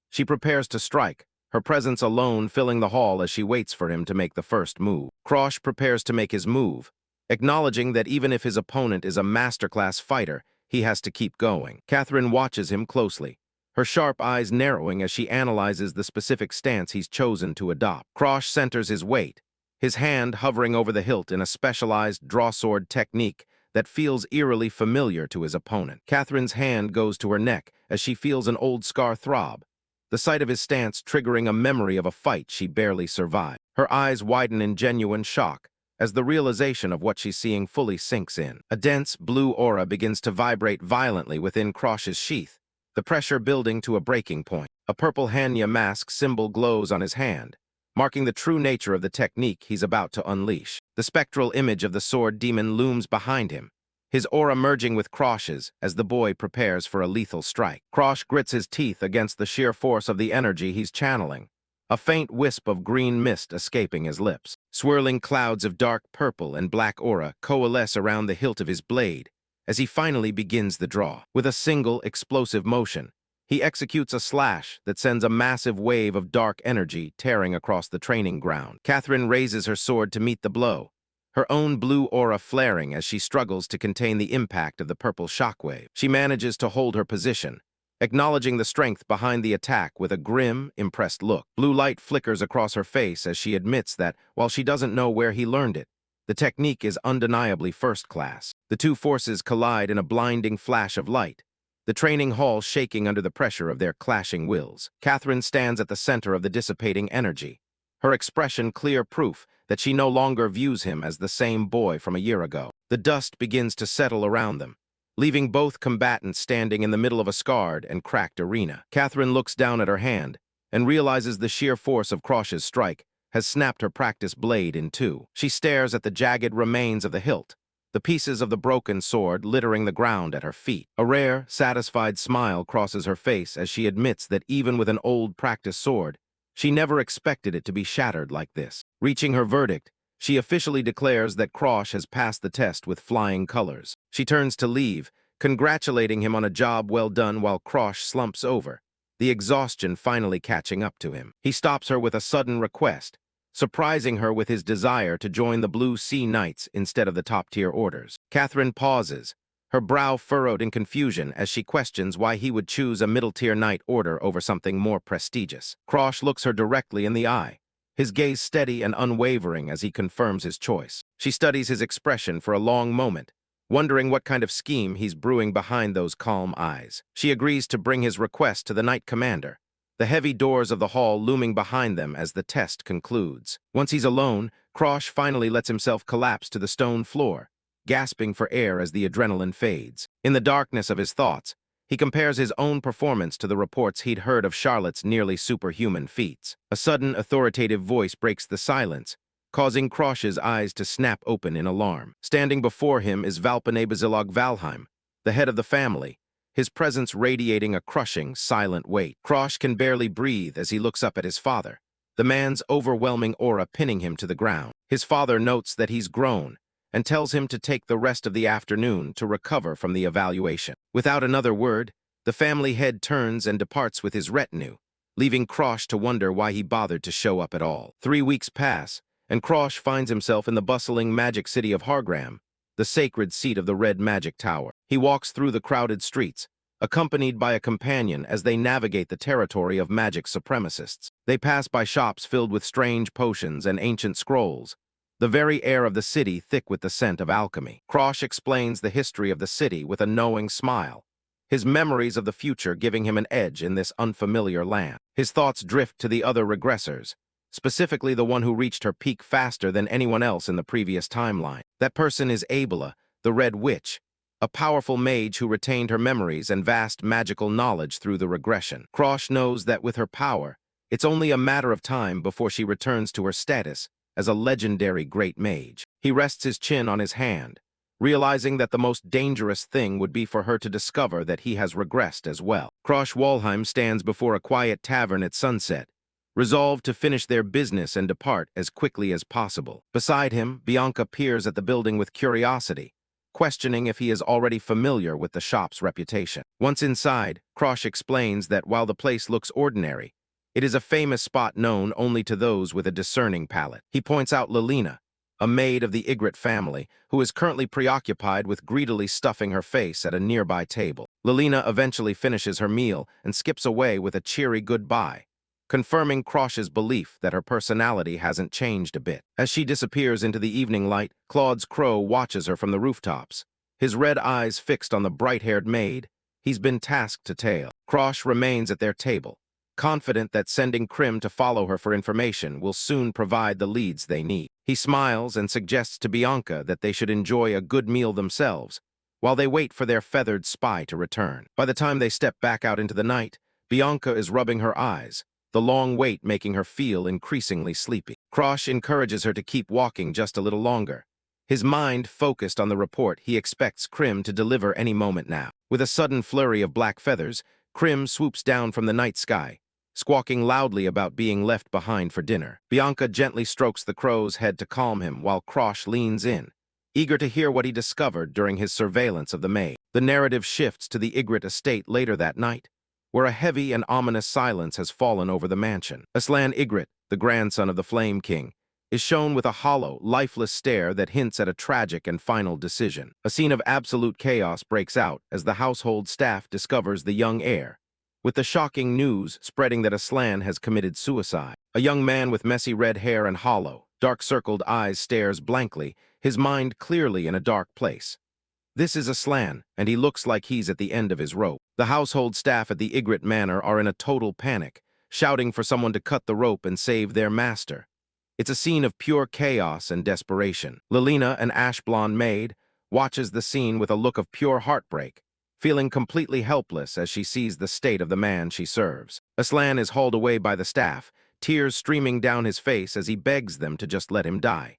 She prepares to strike, her presence alone filling the hall as she waits for him to make the first move. Krosh prepares to make his move, acknowledging that even if his opponent is a masterclass fighter, he has to keep going. Catherine watches him closely, her sharp eyes narrowing as she analyzes the specific stance he's chosen to adopt. Krosh centers his weight, his hand hovering over the hilt in a specialized drawsword technique that feels eerily familiar to his opponent. Catherine's hand goes to her neck as she feels an old scar throb, the sight of his stance triggering a memory of a fight she barely survived. Her eyes widen in genuine shock as the realization of what she's seeing fully sinks in. A dense, blue aura begins to vibrate violently within Krosh's sheath, the pressure building to a breaking point. A purple Hanya mask symbol glows on his hand, marking the true nature of the technique he's about to unleash. The spectral image of the sword demon looms behind him, his aura merging with Krosh's as the boy prepares for a lethal strike. Krosh grits his teeth against the sheer force of the energy he's channeling, a faint wisp of green mist escaping his lips. Swirling clouds of dark purple and black aura coalesce around the hilt of his blade as he finally begins the draw. With a single explosive motion, he executes a slash that sends a massive wave of dark energy tearing across the training ground. Catherine raises her sword to meet the blow, her own blue aura flaring as she struggles to contain the impact of the purple shockwave. She manages to hold her position, acknowledging the strength behind the attack with a grim, impressed look. Blue light flickers across her face as she admits that, while she doesn't know where he learned it, the technique is undeniably first class. The two forces collide in a blinding flash of light, the training hall shaking under the pressure of their clashing wills. Catherine stands at the center of the dissipating energy, her expression clear proof that she no longer views him as the same boy from a year ago. The dust begins to settle around them, leaving both combatants standing in the middle of a scarred and cracked arena. Catherine looks down at her hand and realizes the sheer force of Krosh's strike has snapped her practice blade in two. She stares at the jagged remains of the hilt, the pieces of the broken sword littering the ground at her feet. A rare, satisfied smile crosses her face as she admits that even with an old practice sword, she never expected it to be shattered like this. Reaching her verdict, she officially declares that Krosh has passed the test with flying colors. She turns to leave, congratulating him on a job well done while Krosh slumps over, the exhaustion finally catching up to him. He stops her with a sudden request, surprising her with his desire to join the Blue Sea Knights instead of the top-tier orders. Catherine pauses, her brow furrowed in confusion as she questions why he would choose a middle-tier knight order over something more prestigious. Krosh looks her directly in the eye, his gaze steady and unwavering as he confirms his choice. She studies his expression for a long moment, wondering what kind of scheme he's brewing behind those calm eyes. She agrees to bring his request to the Knight Commander, the heavy doors of the hall looming behind them as the test concludes. Once he's alone, Krosh finally lets himself collapse to the stone floor, gasping for air as the adrenaline fades. In the darkness of his thoughts, he compares his own performance to the reports he'd heard of Charlotte's nearly superhuman feats. A sudden, authoritative voice breaks the silence, causing Krosh's eyes to snap open in alarm. Standing before him is Valpenabazilog Valheim, the head of the family, his presence radiating a crushing, silent weight. Krosh can barely breathe as he looks up at his father, the man's overwhelming aura pinning him to the ground. His father notes that he's grown and tells him to take the rest of the afternoon to recover from the evaluation. Without another word, the family head turns and departs with his retinue, leaving Krosh to wonder why he bothered to show up at all. 3 weeks pass, and Krosh finds himself in the bustling magic city of Hargram, the sacred seat of the Red Magic Tower. He walks through the crowded streets, accompanied by a companion as they navigate the territory of magic supremacists. They pass by shops filled with strange potions and ancient scrolls, the very air of the city thick with the scent of alchemy. Krosh explains the history of the city with a knowing smile, his memories of the future giving him an edge in this unfamiliar land. His thoughts drift to the other regressors, specifically the one who reached her peak faster than anyone else in the previous timeline. That person is Abela, the Red Witch, a powerful mage who retained her memories and vast magical knowledge through the regression. Krosh knows that with her power, it's only a matter of time before she returns to her status as a legendary great mage. He rests his chin on his hand, realizing that the most dangerous thing would be for her to discover that he has regressed as well. Krosh Walheim stands before a quiet tavern at sunset, resolved to finish their business and depart as quickly as possible. Beside him, Bianca peers at the building with curiosity, questioning if he is already familiar with the shop's reputation. Once inside, Krosh explains that while the place looks ordinary, it is a famous spot known only to those with a discerning palate. He points out Lilina, a maid of the Ygritte family, who is currently preoccupied with greedily stuffing her face at a nearby table. Lilina eventually finishes her meal and skips away with a cheery goodbye, confirming Krosh's belief that her personality hasn't changed a bit. As she disappears into the evening light, Claude's crow watches her from the rooftops, his red eyes fixed on the bright-haired maid he's been tasked to tail. Krosh remains at their table, confident that sending Krim to follow her for information will soon provide the leads they need. He smiles and suggests to Bianca that they should enjoy a good meal themselves, while they wait for their feathered spy to return. By the time they step back out into the night, Bianca is rubbing her eyes, the long wait making her feel increasingly sleepy. Krosh encourages her to keep walking just a little longer. His mind focused on the report he expects Krim to deliver any moment now. With a sudden flurry of black feathers, Krim swoops down from the night sky, squawking loudly about being left behind for dinner. Bianca gently strokes the crow's head to calm him while Krosh leans in, eager to hear what he discovered during his surveillance of the maid. The narrative shifts to the Ygritte estate later that night, where a heavy and ominous silence has fallen over the mansion. Aslan Ygritte, the grandson of the Flame King, is shown with a hollow, lifeless stare that hints at a tragic and final decision. A scene of absolute chaos breaks out as the household staff discovers the young heir, with the shocking news spreading that Aslan has committed suicide. A young man with messy red hair and hollow, dark-circled eyes stares blankly, his mind clearly in a dark place. This is Aslan, and he looks like he's at the end of his rope. The household staff at the Ygritte Manor are in a total panic, shouting for someone to cut the rope and save their master. It's a scene of pure chaos and desperation. Lilina, an ash-blonde maid, watches the scene with a look of pure heartbreak, feeling completely helpless as she sees the state of the man she serves. Aslan is hauled away by the staff, tears streaming down his face as he begs them to just let him die.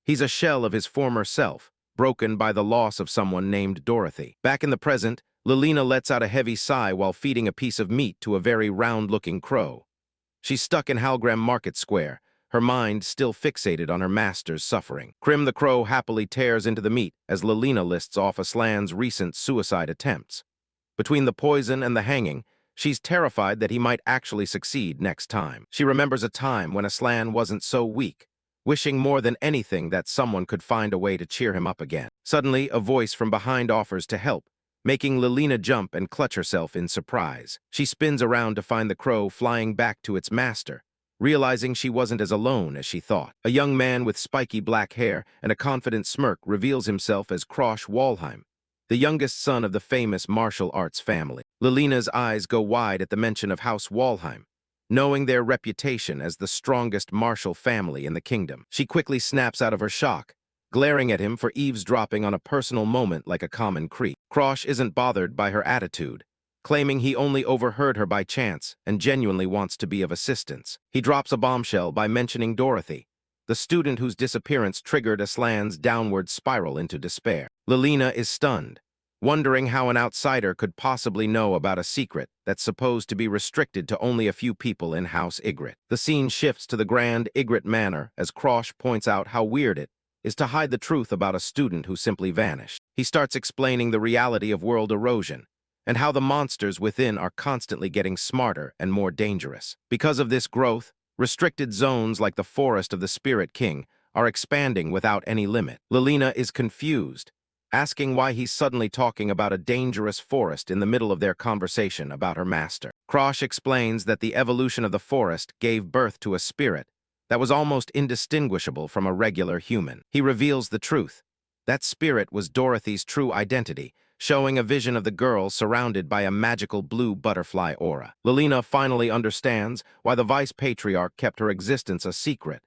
He's a shell of his former self, broken by the loss of someone named Dorothy. Back in the present, Lilina lets out a heavy sigh while feeding a piece of meat to a very round-looking crow. She's stuck in Halgram Market Square, her mind still fixated on her master's suffering. Krim the crow happily tears into the meat as Lilina lists off Aslan's recent suicide attempts. Between the poison and the hanging, she's terrified that he might actually succeed next time. She remembers a time when Aslan wasn't so weak, wishing more than anything that someone could find a way to cheer him up again. Suddenly, a voice from behind offers to help, making Lilina jump and clutch herself in surprise. She spins around to find the crow flying back to its master, realizing she wasn't as alone as she thought. A young man with spiky black hair and a confident smirk reveals himself as Krosh Walheim, the youngest son of the famous martial arts family. Lilina's eyes go wide at the mention of House Walheim, knowing their reputation as the strongest martial family in the kingdom. She quickly snaps out of her shock, glaring at him for eavesdropping on a personal moment like a common creep. Krosh isn't bothered by her attitude, claiming he only overheard her by chance and genuinely wants to be of assistance. He drops a bombshell by mentioning Dorothy, the student whose disappearance triggered Aslan's downward spiral into despair. Lilina is stunned, wondering how an outsider could possibly know about a secret that's supposed to be restricted to only a few people in House Ygritte. The scene shifts to the grand Ygritte Manor as Krosh points out how weird it is to hide the truth about a student who simply vanished. He starts explaining the reality of world erosion and how the monsters within are constantly getting smarter and more dangerous. Because of this growth, restricted zones like the Forest of the Spirit King are expanding without any limit. Lilina is confused, asking why he's suddenly talking about a dangerous forest in the middle of their conversation about her master. Krosh explains that the evolution of the forest gave birth to a spirit that was almost indistinguishable from a regular human. He reveals the truth. That spirit was Dorothy's true identity, showing a vision of the girl surrounded by a magical blue butterfly aura. Lilina finally understands why the vice-patriarch kept her existence a secret.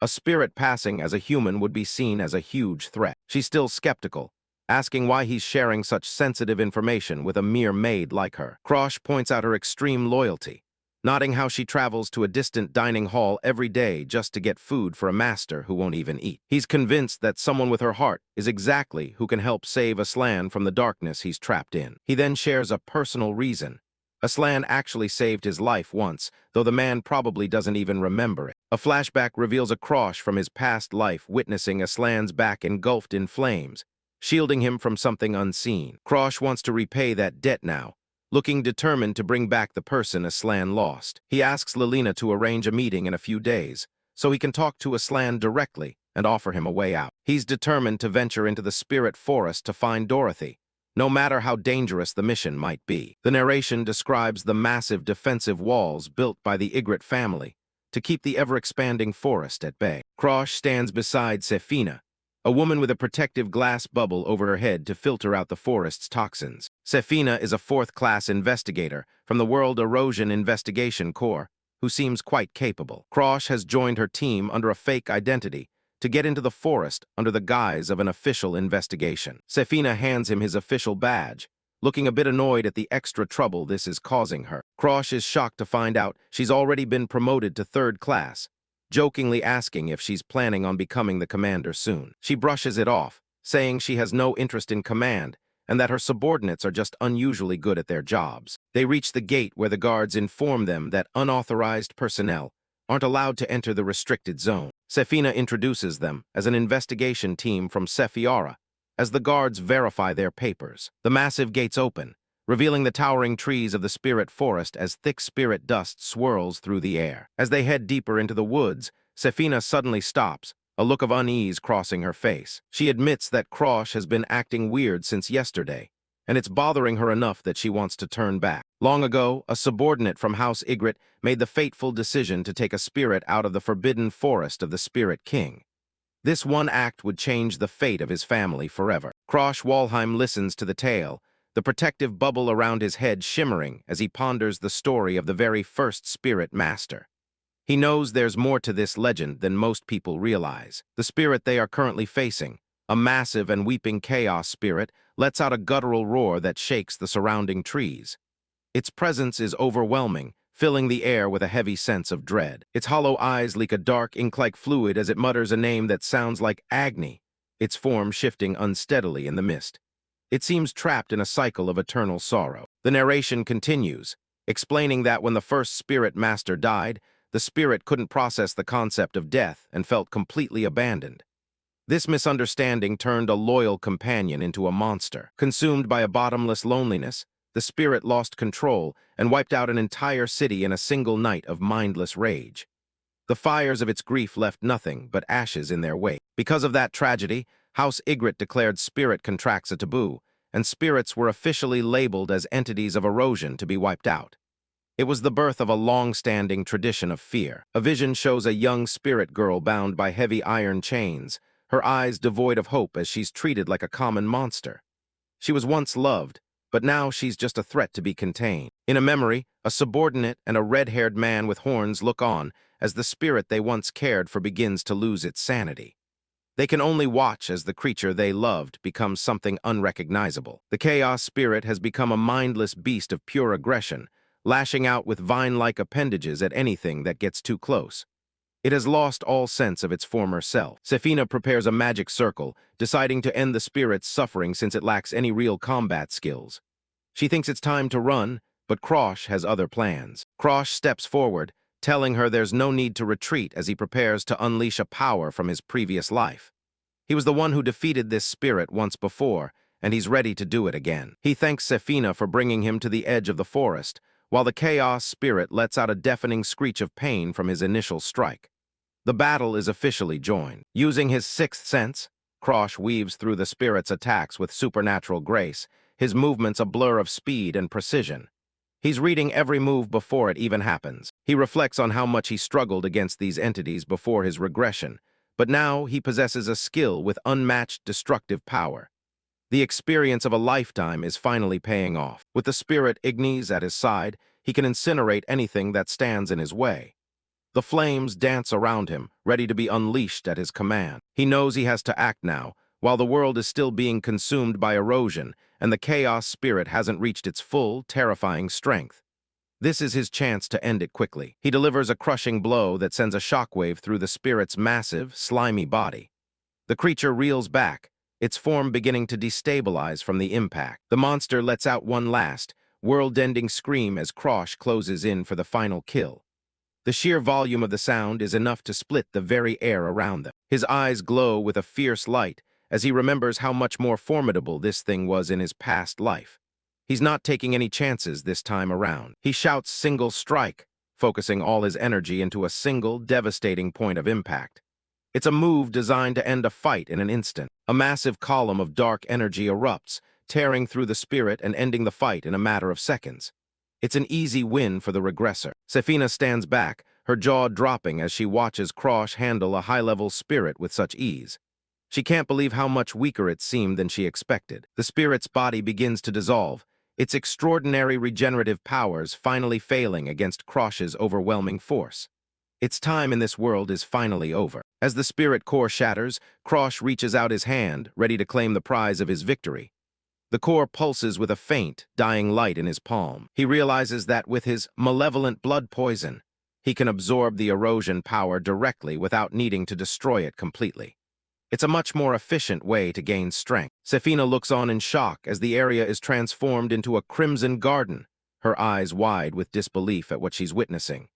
A spirit passing as a human would be seen as a huge threat. She's still skeptical, asking why he's sharing such sensitive information with a mere maid like her. Krosh points out her extreme loyalty, noting how she travels to a distant dining hall every day just to get food for a master who won't even eat. He's convinced that someone with her heart is exactly who can help save Aslan from the darkness he's trapped in. He then shares a personal reason. Aslan actually saved his life once, though the man probably doesn't even remember it. A flashback reveals a Krosh from his past life witnessing Aslan's back engulfed in flames, shielding him from something unseen. Krosh wants to repay that debt now, looking determined to bring back the person Aslan lost. He asks Lilina to arrange a meeting in a few days, so he can talk to Aslan directly and offer him a way out. He's determined to venture into the Spirit Forest to find Dorothy, no matter how dangerous the mission might be. The narration describes the massive defensive walls built by the Ygritte family to keep the ever-expanding forest at bay. Krosh stands beside Sefina, a woman with a protective glass bubble over her head to filter out the forest's toxins. Sefina is a fourth-class investigator from the World Erosion Investigation Corps, who seems quite capable. Krosh has joined her team under a fake identity to get into the forest under the guise of an official investigation. Sefina hands him his official badge, looking a bit annoyed at the extra trouble this is causing her. Krosh is shocked to find out she's already been promoted to 3rd class, jokingly asking if she's planning on becoming the commander soon. She brushes it off, saying she has no interest in command and that her subordinates are just unusually good at their jobs. They reach the gate where the guards inform them that unauthorized personnel aren't allowed to enter the restricted zone. Sefina introduces them as an investigation team from Sephiara as the guards verify their papers. The massive gates open, revealing the towering trees of the spirit forest as thick spirit dust swirls through the air. As they head deeper into the woods, Sefina suddenly stops, a look of unease crossing her face. She admits that Krosh has been acting weird since yesterday, and it's bothering her enough that she wants to turn back. Long ago, a subordinate from House Ygritte made the fateful decision to take a spirit out of the forbidden forest of the Spirit King. This one act would change the fate of his family forever. Krosh Walheim listens to the tale, the protective bubble around his head shimmering as he ponders the story of the very first spirit master. He knows there's more to this legend than most people realize. The spirit they are currently facing, a massive and weeping chaos spirit, lets out a guttural roar that shakes the surrounding trees. Its presence is overwhelming, filling the air with a heavy sense of dread. Its hollow eyes leak a dark, ink-like fluid as it mutters a name that sounds like Agni, its form shifting unsteadily in the mist. It seems trapped in a cycle of eternal sorrow. The narration continues, explaining that when the first spirit master died, the spirit couldn't process the concept of death and felt completely abandoned. This misunderstanding turned a loyal companion into a monster. Consumed by a bottomless loneliness, the spirit lost control and wiped out an entire city in a single night of mindless rage. The fires of its grief left nothing but ashes in their wake. Because of that tragedy, House Ygritte declared spirit contracts a taboo, and spirits were officially labeled as entities of erosion to be wiped out. It was the birth of a long-standing tradition of fear. A vision shows a young spirit girl bound by heavy iron chains, her eyes devoid of hope as she's treated like a common monster. She was once loved, but now she's just a threat to be contained. In a memory, a subordinate and a red-haired man with horns look on as the spirit they once cared for begins to lose its sanity. They can only watch as the creature they loved becomes something unrecognizable. The chaos spirit has become a mindless beast of pure aggression, lashing out with vine-like appendages at anything that gets too close. It has lost all sense of its former self. Sefina prepares a magic circle, deciding to end the spirit's suffering since it lacks any real combat skills. She thinks it's time to run, but Krosh has other plans. Krosh steps forward, telling her there's no need to retreat as he prepares to unleash a power from his previous life. He was the one who defeated this spirit once before, and he's ready to do it again. He thanks Sefina for bringing him to the edge of the forest, while the chaos spirit lets out a deafening screech of pain from his initial strike. The battle is officially joined. Using his sixth sense, Krosh weaves through the spirit's attacks with supernatural grace, his movements a blur of speed and precision. He's reading every move before it even happens. He reflects on how much he struggled against these entities before his regression, but now he possesses a skill with unmatched destructive power. The experience of a lifetime is finally paying off. With the spirit Ignis at his side, he can incinerate anything that stands in his way. The flames dance around him, ready to be unleashed at his command. He knows he has to act now, while the world is still being consumed by erosion, and the chaos spirit hasn't reached its full, terrifying strength. This is his chance to end it quickly. He delivers a crushing blow that sends a shockwave through the spirit's massive, slimy body. The creature reels back, its form beginning to destabilize from the impact. The monster lets out one last, world-ending scream as Krosh closes in for the final kill. The sheer volume of the sound is enough to split the very air around them. His eyes glow with a fierce light as he remembers how much more formidable this thing was in his past life. He's not taking any chances this time around. He shouts single strike, focusing all his energy into a single, devastating point of impact. It's a move designed to end a fight in an instant. A massive column of dark energy erupts, tearing through the spirit and ending the fight in a matter of seconds. It's an easy win for the regressor. Sefina stands back, her jaw dropping as she watches Krosh handle a high-level spirit with such ease. She can't believe how much weaker it seemed than she expected. The spirit's body begins to dissolve, its extraordinary regenerative powers finally failing against Krosh's overwhelming force. Its time in this world is finally over. As the spirit core shatters, Krosh reaches out his hand, ready to claim the prize of his victory. The core pulses with a faint, dying light in his palm. He realizes that with his malevolent blood poison, he can absorb the erosion power directly without needing to destroy it completely. It's a much more efficient way to gain strength. Sefina looks on in shock as the area is transformed into a crimson garden, her eyes wide with disbelief at what she's witnessing.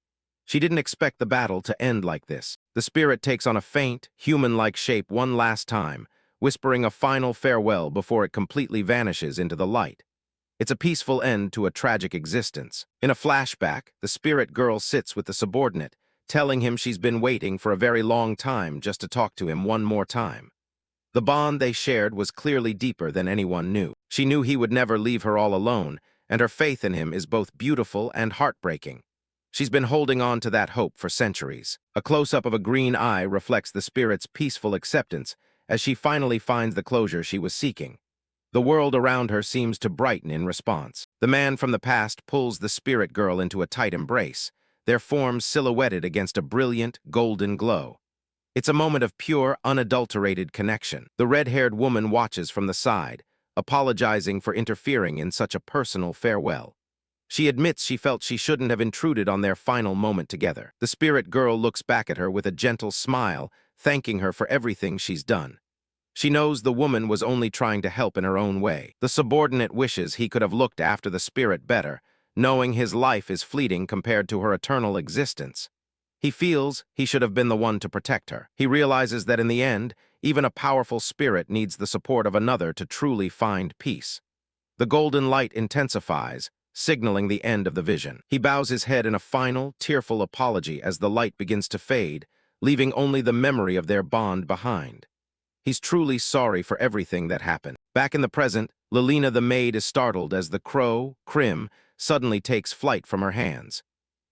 She didn't expect the battle to end like this. The spirit takes on a faint, human-like shape one last time, whispering a final farewell before it completely vanishes into the light. It's a peaceful end to a tragic existence. In a flashback, the spirit girl sits with the subordinate, telling him she's been waiting for a very long time just to talk to him one more time. The bond they shared was clearly deeper than anyone knew. She knew he would never leave her all alone, and her faith in him is both beautiful and heartbreaking. She's been holding on to that hope for centuries. A close-up of a green eye reflects the spirit's peaceful acceptance as she finally finds the closure she was seeking. The world around her seems to brighten in response. The man from the past pulls the spirit girl into a tight embrace, their forms silhouetted against a brilliant, golden glow. It's a moment of pure, unadulterated connection. The red-haired woman watches from the side, apologizing for interfering in such a personal farewell. She admits she felt she shouldn't have intruded on their final moment together. The spirit girl looks back at her with a gentle smile, thanking her for everything she's done. She knows the woman was only trying to help in her own way. The subordinate wishes he could have looked after the spirit better, knowing his life is fleeting compared to her eternal existence. He feels he should have been the one to protect her. He realizes that in the end, even a powerful spirit needs the support of another to truly find peace. The golden light intensifies, signaling the end of the vision. He bows his head in a final, tearful apology as the light begins to fade, leaving only the memory of their bond behind. He's truly sorry for everything that happened. Back in the present, Lilina the maid is startled as the crow, Krim, suddenly takes flight from her hands.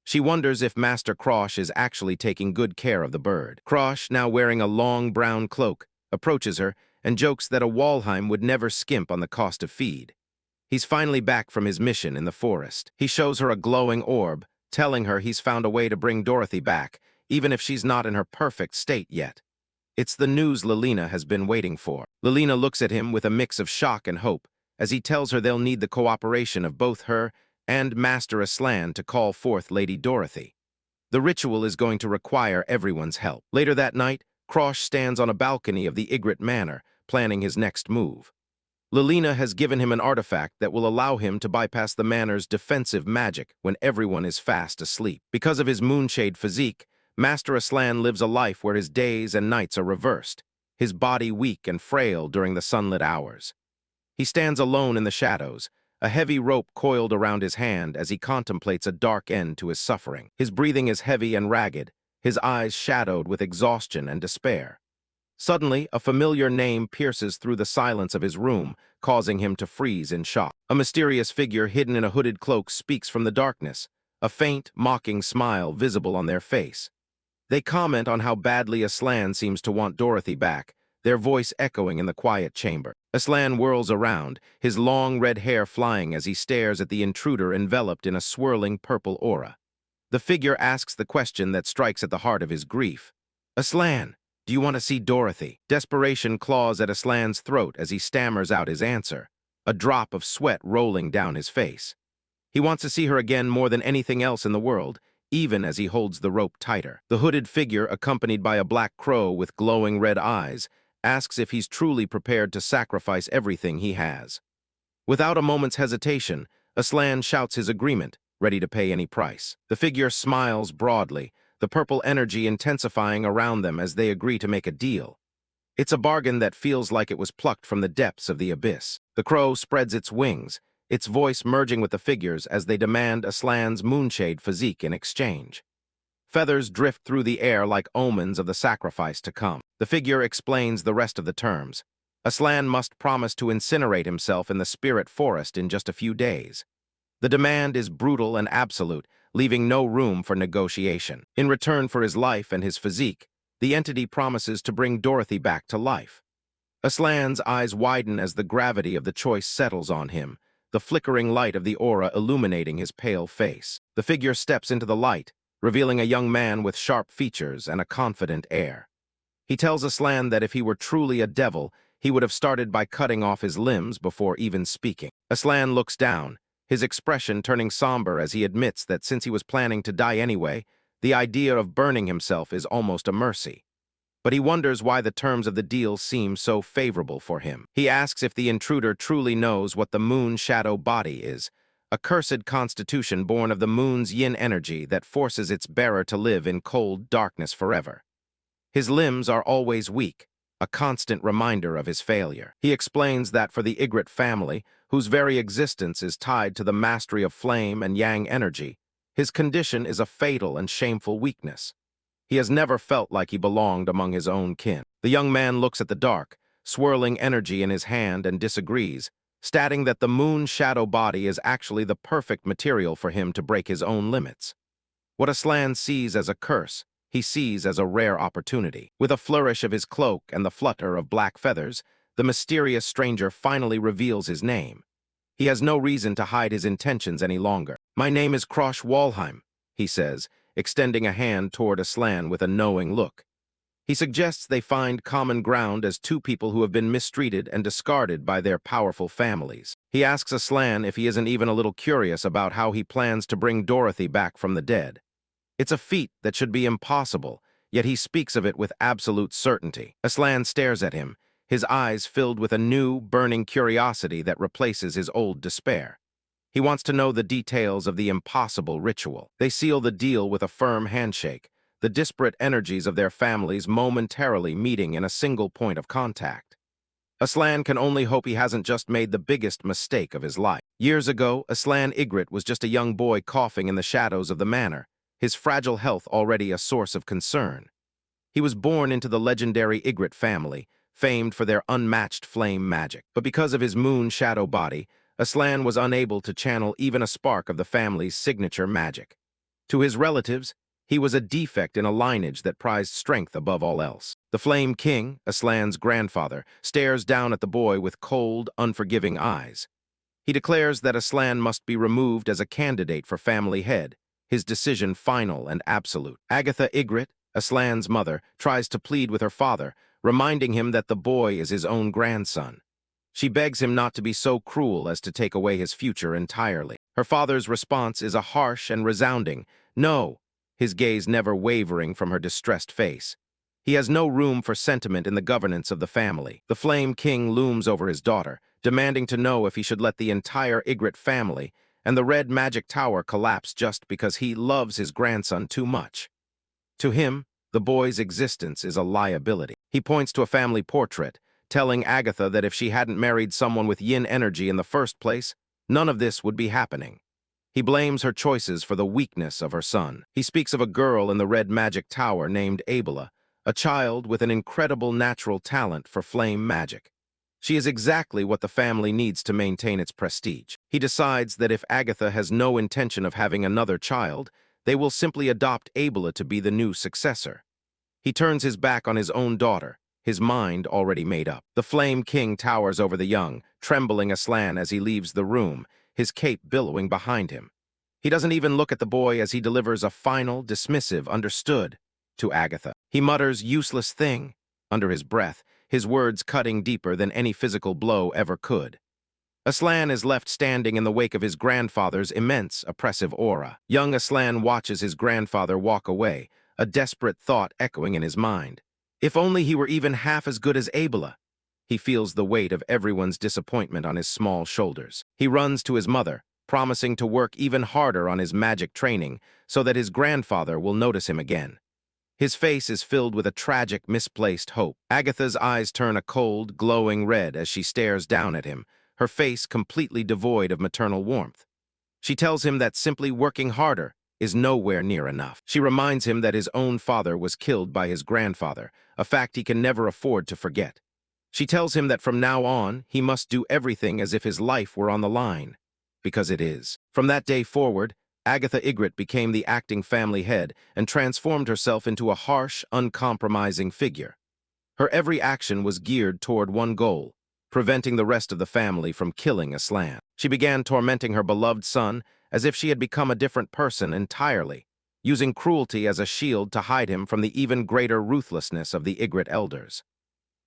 She wonders if Master Krosh is actually taking good care of the bird. Krosh, now wearing a long brown cloak, approaches her and jokes that a Walheim would never skimp on the cost of feed. He's finally back from his mission in the forest. He shows her a glowing orb, telling her he's found a way to bring Dorothy back, even if she's not in her perfect state yet. It's the news Lilina has been waiting for. Lilina looks at him with a mix of shock and hope, as he tells her they'll need the cooperation of both her and Master Aslan to call forth Lady Dorothy. The ritual is going to require everyone's help. Later that night, Krosh stands on a balcony of the Ygritte Manor, planning his next move. Lilina has given him an artifact that will allow him to bypass the manor's defensive magic when everyone is fast asleep. Because of his moonshade physique, Master Aslan lives a life where his days and nights are reversed, his body weak and frail during the sunlit hours. He stands alone in the shadows, a heavy rope coiled around his hand as he contemplates a dark end to his suffering. His breathing is heavy and ragged, his eyes shadowed with exhaustion and despair. Suddenly, a familiar name pierces through the silence of his room, causing him to freeze in shock. A mysterious figure hidden in a hooded cloak speaks from the darkness, a faint, mocking smile visible on their face. They comment on how badly Aslan seems to want Dorothy back, their voice echoing in the quiet chamber. Aslan whirls around, his long red hair flying as he stares at the intruder enveloped in a swirling purple aura. The figure asks the question that strikes at the heart of his grief. "Aslan, do you want to see Dorothy?" Desperation claws at Aslan's throat as he stammers out his answer, a drop of sweat rolling down his face. He wants to see her again more than anything else in the world, even as he holds the rope tighter. The hooded figure, accompanied by a black crow with glowing red eyes, asks if he's truly prepared to sacrifice everything he has. Without a moment's hesitation, Aslan shouts his agreement, ready to pay any price. The figure smiles broadly, the purple energy intensifying around them as they agree to make a deal. It's a bargain that feels like it was plucked from the depths of the abyss. The crow spreads its wings, its voice merging with the figures as they demand Aslan's moonshade physique in exchange. Feathers drift through the air like omens of the sacrifice to come. The figure explains the rest of the terms. Aslan must promise to incinerate himself in the spirit forest in just a few days. The demand is brutal and absolute, leaving no room for negotiation. In return for his life and his physique, the entity promises to bring Dorothy back to life. Aslan's eyes widen as the gravity of the choice settles on him, the flickering light of the aura illuminating his pale face. The figure steps into the light, revealing a young man with sharp features and a confident air. He tells Aslan that if he were truly a devil, he would have started by cutting off his limbs before even speaking. Aslan looks down, his expression turning somber as he admits that since he was planning to die anyway, the idea of burning himself is almost a mercy. But he wonders why the terms of the deal seem so favorable for him. He asks if the intruder truly knows what the moon shadow body is, a cursed constitution born of the moon's yin energy that forces its bearer to live in cold darkness forever. His limbs are always weak, a constant reminder of his failure. He explains that for the Ygritte family, whose very existence is tied to the mastery of flame and yang energy, his condition is a fatal and shameful weakness. He has never felt like he belonged among his own kin. The young man looks at the dark, swirling energy in his hand and disagrees, stating that the moon shadow body is actually the perfect material for him to break his own limits. What Aslan sees as a curse, he sees as a rare opportunity. With a flourish of his cloak and the flutter of black feathers, the mysterious stranger finally reveals his name. He has no reason to hide his intentions any longer. "My name is Krosh Walheim," he says, extending a hand toward Aslan with a knowing look. He suggests they find common ground as two people who have been mistreated and discarded by their powerful families. He asks Aslan if he isn't even a little curious about how he plans to bring Dorothy back from the dead. It's a feat that should be impossible, yet he speaks of it with absolute certainty. Aslan stares at him, his eyes filled with a new, burning curiosity that replaces his old despair. He wants to know the details of the impossible ritual. They seal the deal with a firm handshake, the disparate energies of their families momentarily meeting in a single point of contact. Aslan can only hope he hasn't just made the biggest mistake of his life. Years ago, Aslan Ygritte was just a young boy coughing in the shadows of the manor, his fragile health already a source of concern. He was born into the legendary Ygritte family, famed for their unmatched flame magic. But because of his moon shadow body, Aslan was unable to channel even a spark of the family's signature magic. To his relatives, he was a defect in a lineage that prized strength above all else. The Flame King, Aslan's grandfather, stares down at the boy with cold, unforgiving eyes. He declares that Aslan must be removed as a candidate for family head, his decision final and absolute. Agatha Ygritte, Aslan's mother, tries to plead with her father, reminding him that the boy is his own grandson. She begs him not to be so cruel as to take away his future entirely. Her father's response is a harsh and resounding "no," his gaze never wavering from her distressed face. He has no room for sentiment in the governance of the family. The Flame King looms over his daughter, demanding to know if he should let the entire Ygritte family and the Red Magic Tower collapse just because he loves his grandson too much. To him, the boy's existence is a liability. He points to a family portrait, telling Agatha that if she hadn't married someone with yin energy in the first place, none of this would be happening. He blames her choices for the weakness of her son. He speaks of a girl in the Red Magic Tower named Abela, a child with an incredible natural talent for flame magic. She is exactly what the family needs to maintain its prestige. He decides that if Agatha has no intention of having another child, they will simply adopt Abela to be the new successor. He turns his back on his own daughter, his mind already made up. The Flame King towers over the young, trembling Aslan as he leaves the room, his cape billowing behind him. He doesn't even look at the boy as he delivers a final, dismissive "understood" to Agatha. He mutters "useless thing" under his breath, his words cutting deeper than any physical blow ever could. Aslan is left standing in the wake of his grandfather's immense, oppressive aura. Young Aslan watches his grandfather walk away, a desperate thought echoing in his mind. If only he were even half as good as Abela. He feels the weight of everyone's disappointment on his small shoulders. He runs to his mother, promising to work even harder on his magic training so that his grandfather will notice him again. His face is filled with a tragic, misplaced hope. Agatha's eyes turn a cold, glowing red as she stares down at him, her face completely devoid of maternal warmth. She tells him that simply working harder is nowhere near enough. She reminds him that his own father was killed by his grandfather, a fact he can never afford to forget. She tells him that from now on, he must do everything as if his life were on the line, because it is. From that day forward, Agatha Ygritte became the acting family head and transformed herself into a harsh, uncompromising figure. Her every action was geared toward one goal: preventing the rest of the family from killing Aslan. She began tormenting her beloved son as if she had become a different person entirely, using cruelty as a shield to hide him from the even greater ruthlessness of the Ygritte elders.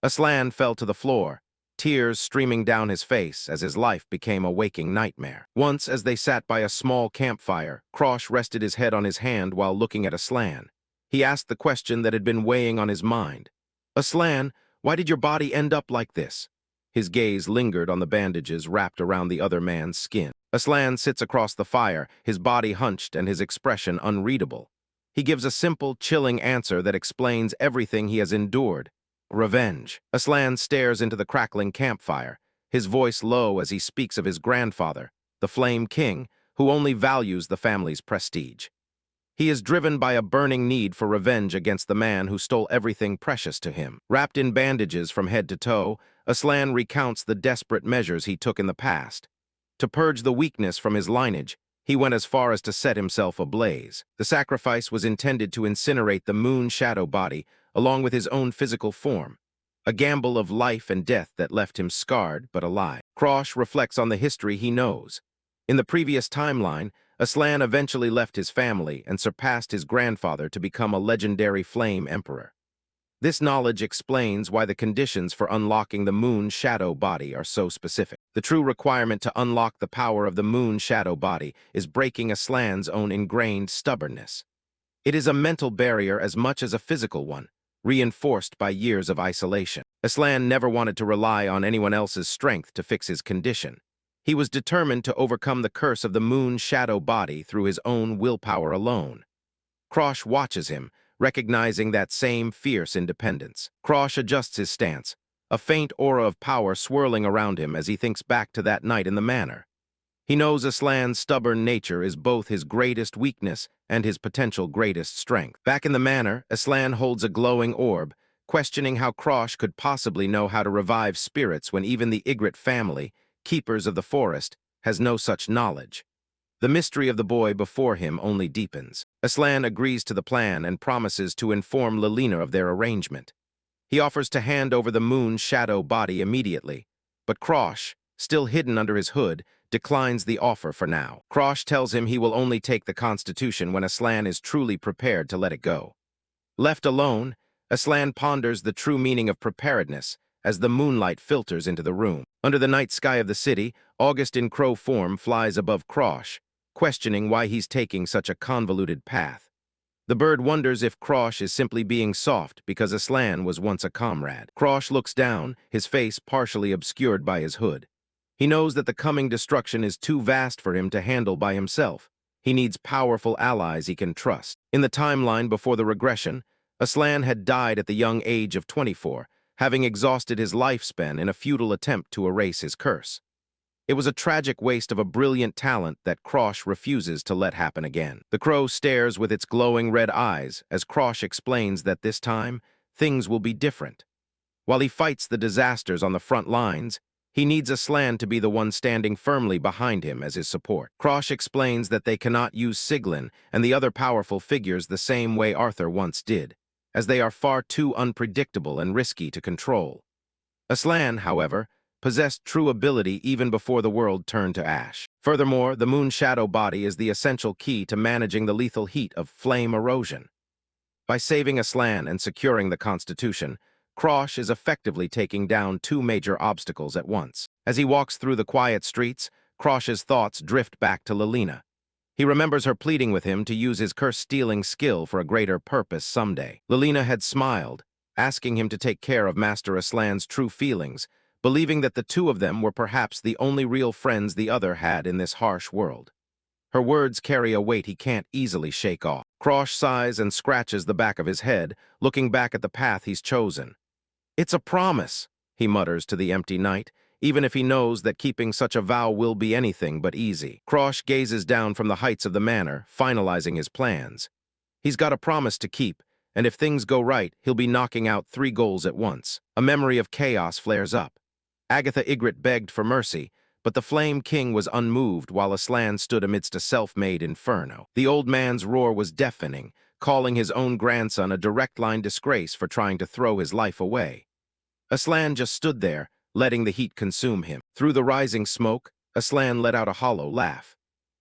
Aslan fell to the floor, tears streaming down his face as his life became a waking nightmare. Once, as they sat by a small campfire, Krosh rested his head on his hand while looking at Aslan. He asked the question that had been weighing on his mind. Aslan, why did your body end up like this? His gaze lingered on the bandages wrapped around the other man's skin. Aslan sits across the fire, his body hunched and his expression unreadable. He gives a simple, chilling answer that explains everything he has endured. Revenge. Aslan stares into the crackling campfire, his voice low as he speaks of his grandfather, the Flame King, who only values the family's prestige. He is driven by a burning need for revenge against the man who stole everything precious to him. Wrapped in bandages from head to toe, Aslan recounts the desperate measures he took in the past. To purge the weakness from his lineage, he went as far as to set himself ablaze. The sacrifice was intended to incinerate the moon shadow body along with his own physical form, a gamble of life and death that left him scarred but alive. Krosh reflects on the history he knows. In the previous timeline, Aslan eventually left his family and surpassed his grandfather to become a legendary flame emperor. This knowledge explains why the conditions for unlocking the moon shadow body are so specific. The true requirement to unlock the power of the moon shadow body is breaking Aslan's own ingrained stubbornness. It is a mental barrier as much as a physical one, reinforced by years of isolation. Aslan never wanted to rely on anyone else's strength to fix his condition. He was determined to overcome the curse of the moon shadow body through his own willpower alone. Krosh watches him, recognizing that same fierce independence. Krosh adjusts his stance, a faint aura of power swirling around him as he thinks back to that night in the manor. He knows Aslan's stubborn nature is both his greatest weakness and his potential greatest strength. Back in the manor, Aslan holds a glowing orb, questioning how Krosh could possibly know how to revive spirits when even the Ygritte family, keepers of the forest, has no such knowledge. The mystery of the boy before him only deepens. Aslan agrees to the plan and promises to inform Lelina of their arrangement. He offers to hand over the moon shadow body immediately, but Krosh, still hidden under his hood, declines the offer for now. Krosh tells him he will only take the Constitution when Aslan is truly prepared to let it go. Left alone, Aslan ponders the true meaning of preparedness as the moonlight filters into the room. Under the night sky of the city, August in crow form flies above Krosh, questioning why he's taking such a convoluted path. The bird wonders if Krosh is simply being soft because Aslan was once a comrade. Krosh looks down, his face partially obscured by his hood. He knows that the coming destruction is too vast for him to handle by himself. He needs powerful allies he can trust. In the timeline before the regression, Aslan had died at the young age of 24, having exhausted his lifespan in a futile attempt to erase his curse. It was a tragic waste of a brilliant talent that Krosh refuses to let happen again. The crow stares with its glowing red eyes as Krosh explains that this time, things will be different. While he fights the disasters on the front lines, he needs Aslan to be the one standing firmly behind him as his support. Krosh explains that they cannot use Siglin and the other powerful figures the same way Arthur once did, as they are far too unpredictable and risky to control. Aslan, however, possessed true ability even before the world turned to ash. Furthermore, the moon shadow body is the essential key to managing the lethal heat of flame erosion. By saving Aslan and securing the Constitution, Krosh is effectively taking down two major obstacles at once. As he walks through the quiet streets, Krosh's thoughts drift back to Lelina. He remembers her pleading with him to use his curse-stealing skill for a greater purpose someday. Lelina had smiled, asking him to take care of Master Aslan's true feelings, believing that the two of them were perhaps the only real friends the other had in this harsh world. Her words carry a weight he can't easily shake off. Krosh sighs and scratches the back of his head, looking back at the path he's chosen. "It's a promise," he mutters to the empty night, even if he knows that keeping such a vow will be anything but easy. Krosh gazes down from the heights of the manor, finalizing his plans. He's got a promise to keep, and if things go right, he'll be knocking out 3 goals at once. A memory of chaos flares up. Agatha Ygritte begged for mercy, but the Flame King was unmoved while Aslan stood amidst a self-made inferno. The old man's roar was deafening, calling his own grandson a direct-line disgrace for trying to throw his life away. Aslan just stood there, letting the heat consume him. Through the rising smoke, Aslan let out a hollow laugh.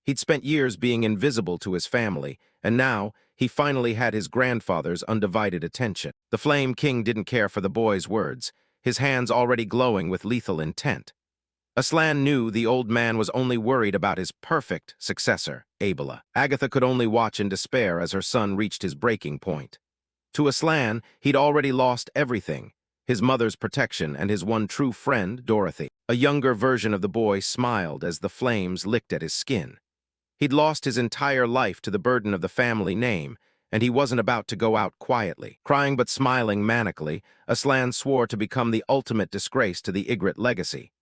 He'd spent years being invisible to his family, and now he finally had his grandfather's undivided attention. The Flame King didn't care for the boy's words. his hands already glowing with lethal intent. Aslan knew the old man was only worried about his perfect successor, Abela. Agatha could only watch in despair as her son reached his breaking point. To Aslan, he'd already lost everything, his mother's protection and his one true friend, Dorothy. A younger version of the boy smiled as the flames licked at his skin. He'd lost his entire life to the burden of the family name, and he wasn't about to go out quietly. Crying but smiling manically, Aslan swore to become the ultimate disgrace to the Ygritte legacy.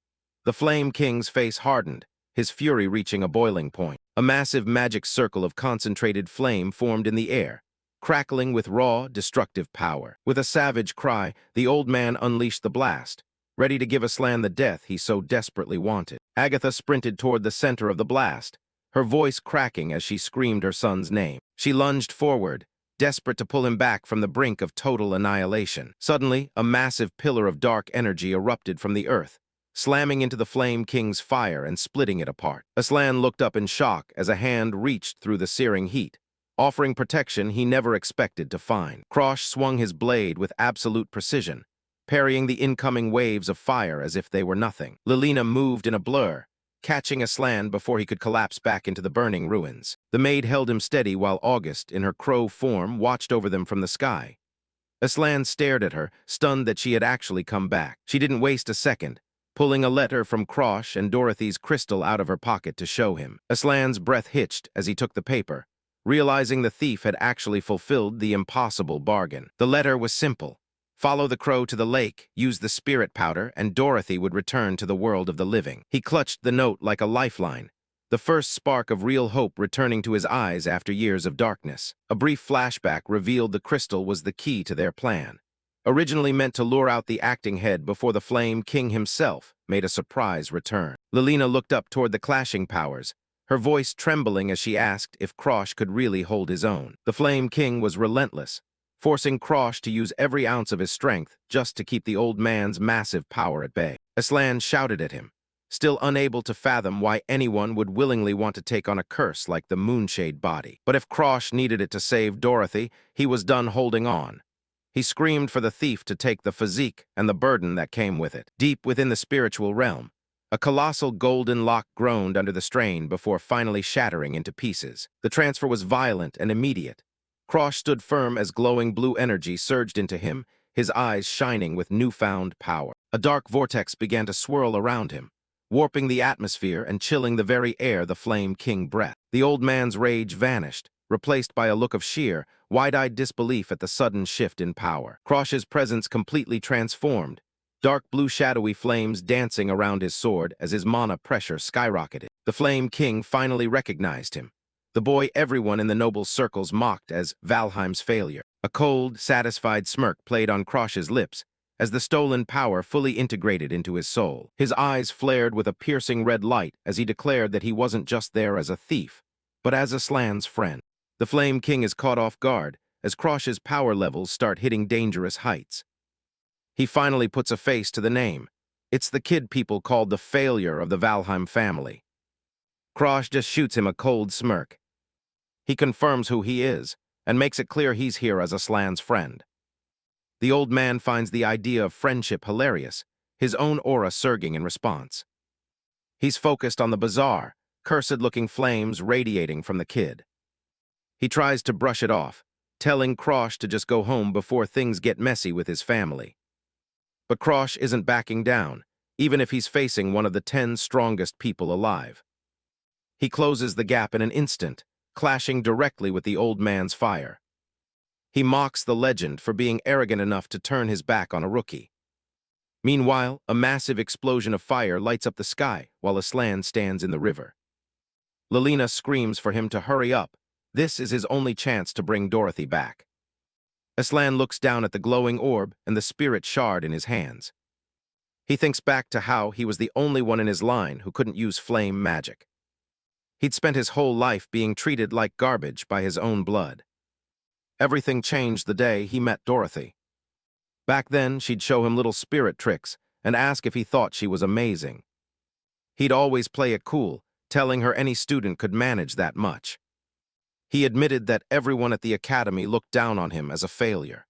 The Flame King's face hardened, his fury reaching a boiling point. A massive magic circle of concentrated flame formed in the air, crackling with raw, destructive power. With a savage cry, the old man unleashed the blast, ready to give Aslan the death he so desperately wanted. Agatha sprinted toward the center of the blast, her voice cracking as she screamed her son's name. She lunged forward, desperate to pull him back from the brink of total annihilation. Suddenly, a massive pillar of dark energy erupted from the earth, slamming into the Flame King's fire and splitting it apart. Aslan looked up in shock as a hand reached through the searing heat, offering protection he never expected to find. Krosh swung his blade with absolute precision, parrying the incoming waves of fire as if they were nothing. Lilina moved in a blur, catching Aslan before he could collapse back into the burning ruins. The maid held him steady while August, in her crow form, watched over them from the sky. Aslan stared at her, stunned that she had actually come back. She didn't waste a second, pulling a letter from Krosh and Dorothy's crystal out of her pocket to show him. Aslan's breath hitched as he took the paper, realizing the thief had actually fulfilled the impossible bargain. The letter was simple. Follow the crow to the lake, use the spirit powder, and Dorothy would return to the world of the living. He clutched the note like a lifeline, the first spark of real hope returning to his eyes after years of darkness. A brief flashback revealed the crystal was the key to their plan. Originally meant to lure out the acting head before the Flame King himself made a surprise return. Lilina looked up toward the clashing powers, her voice trembling as she asked if Krosh could really hold his own. The Flame King was relentless, forcing Krosh to use every ounce of his strength just to keep the old man's massive power at bay. Aslan shouted at him, still unable to fathom why anyone would willingly want to take on a curse like the Moonshade body. But if Krosh needed it to save Dorothy, he was done holding on. He screamed for the thief to take the physique and the burden that came with it. Deep within the spiritual realm, a colossal golden lock groaned under the strain before finally shattering into pieces. The transfer was violent and immediate. Krosh stood firm as glowing blue energy surged into him, his eyes shining with newfound power. A dark vortex began to swirl around him, warping the atmosphere and chilling the very air the Flame King breathed. The old man's rage vanished, replaced by a look of sheer, wide-eyed disbelief at the sudden shift in power. Krosh's presence completely transformed, dark blue shadowy flames dancing around his sword as his mana pressure skyrocketed. The Flame King finally recognized him, the boy everyone in the noble circles mocked as Valheim's failure. A cold, satisfied smirk played on Krosh's lips as the stolen power fully integrated into his soul. His eyes flared with a piercing red light as he declared that he wasn't just there as a thief, but as Aslan's friend. The Flame King is caught off guard as Krosh's power levels start hitting dangerous heights. He finally puts a face to the name. It's the kid people called the failure of the Valheim family. Krosh just shoots him a cold smirk. He confirms who he is and makes it clear he's here as Aslan's friend. The old man finds the idea of friendship hilarious, his own aura surging in response. He's focused on the bizarre, cursed-looking flames radiating from the kid. He tries to brush it off, telling Krosh to just go home before things get messy with his family. But Krosh isn't backing down, even if he's facing one of the 10 strongest people alive. He closes the gap in an instant, clashing directly with the old man's fire. He mocks the legend for being arrogant enough to turn his back on a rookie. Meanwhile, a massive explosion of fire lights up the sky while Aslan stands in the river. Lilina screams for him to hurry up. This is his only chance to bring Dorothy back. Aslan looks down at the glowing orb and the spirit shard in his hands. He thinks back to how he was the only one in his line who couldn't use flame magic. He'd spent his whole life being treated like garbage by his own blood. Everything changed the day he met Dorothy. Back then, she'd show him little spirit tricks and ask if he thought she was amazing. He'd always play it cool, telling her any student could manage that much. He admitted that everyone at the academy looked down on him as a failure.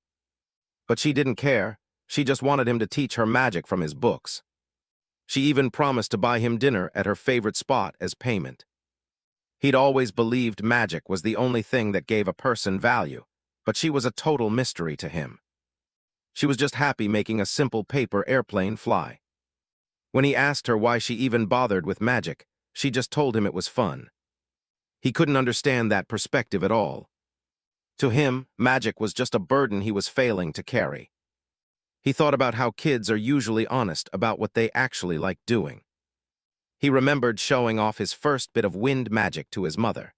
But she didn't care. She just wanted him to teach her magic from his books. She even promised to buy him dinner at her favorite spot as payment. He'd always believed magic was the only thing that gave a person value, but she was a total mystery to him. She was just happy making a simple paper airplane fly. When he asked her why she even bothered with magic, she just told him it was fun. He couldn't understand that perspective at all. To him, magic was just a burden he was failing to carry. He thought about how kids are usually honest about what they actually like doing. He remembered showing off his first bit of wind magic to his mother.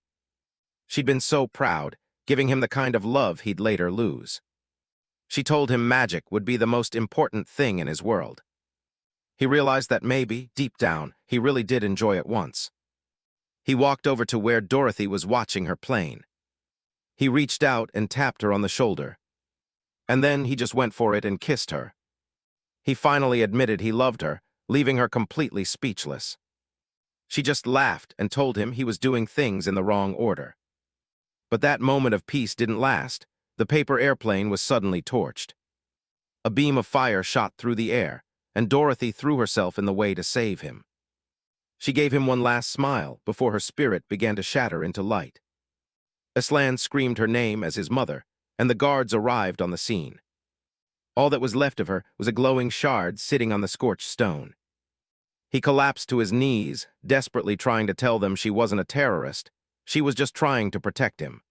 She'd been so proud, giving him the kind of love he'd later lose. She told him magic would be the most important thing in his world. He realized that maybe, deep down, he really did enjoy it once. He walked over to where Dorothy was watching her plane. He reached out and tapped her on the shoulder. And then he just went for it and kissed her. He finally admitted he loved her, leaving her completely speechless. She just laughed and told him he was doing things in the wrong order. But that moment of peace didn't last. The paper airplane was suddenly torched. A beam of fire shot through the air, and Dorothy threw herself in the way to save him. She gave him one last smile before her spirit began to shatter into light. Aslan screamed her name as his mother, and the guards arrived on the scene. All that was left of her was a glowing shard sitting on the scorched stone. He collapsed to his knees, desperately trying to tell them she wasn't a terrorist. She was just trying to protect him.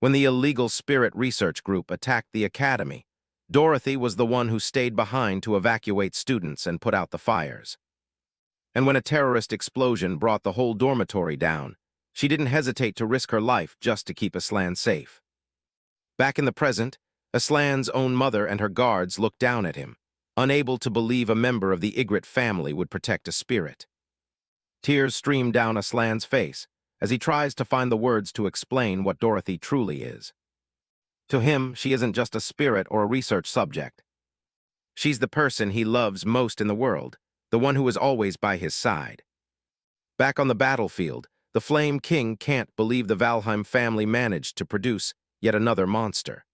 When the illegal spirit research group attacked the academy, Dorothy was the one who stayed behind to evacuate students and put out the fires. And when a terrorist explosion brought the whole dormitory down, she didn't hesitate to risk her life just to keep Aslan safe. Back in the present, Aslan's own mother and her guards looked down at him, unable to believe a member of the Ygritte family would protect a spirit. Tears streamed down Aslan's face as he tries to find the words to explain what Dorothy truly is. To him, she isn't just a spirit or a research subject. She's the person he loves most in the world, the one who is always by his side. Back on the battlefield, the Flame King can't believe the Valheim family managed to produce yet another monster.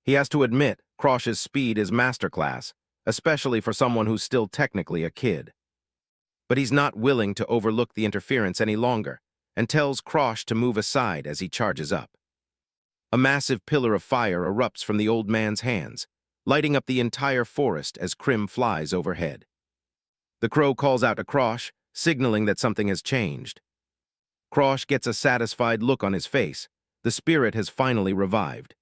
He has to admit Krosh's speed is masterclass, especially for someone who's still technically a kid. But he's not willing to overlook the interference any longer, and tells Krosh to move aside as he charges up. A massive pillar of fire erupts from the old man's hands, lighting up the entire forest as Krim flies overhead. The crow calls out to Krosh, signaling that something has changed. Krosh gets a satisfied look on his face. The spirit has finally revived.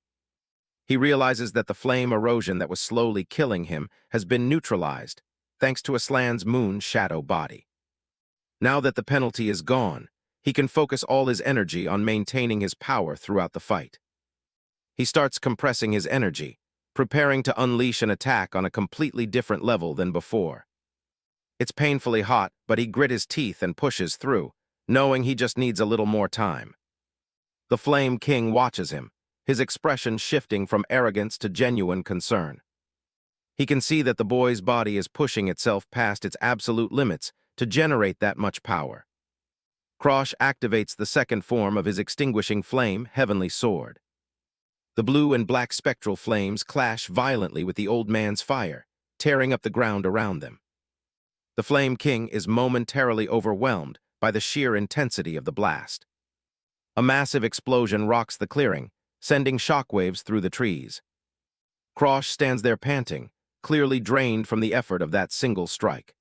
He realizes that the flame erosion that was slowly killing him has been neutralized, thanks to Aslan's moon shadow body. Now that the penalty is gone, he can focus all his energy on maintaining his power throughout the fight. He starts compressing his energy, preparing to unleash an attack on a completely different level than before. It's painfully hot, but he grits his teeth and pushes through, knowing he just needs a little more time. The Flame King watches him, his expression shifting from arrogance to genuine concern. He can see that the boy's body is pushing itself past its absolute limits to generate that much power. Krosh activates the second form of his extinguishing flame, Heavenly Sword. The blue and black spectral flames clash violently with the old man's fire, tearing up the ground around them. The Flame King is momentarily overwhelmed by the sheer intensity of the blast. A massive explosion rocks the clearing, sending shockwaves through the trees. Krosh stands there panting, clearly drained from the effort of that single strike.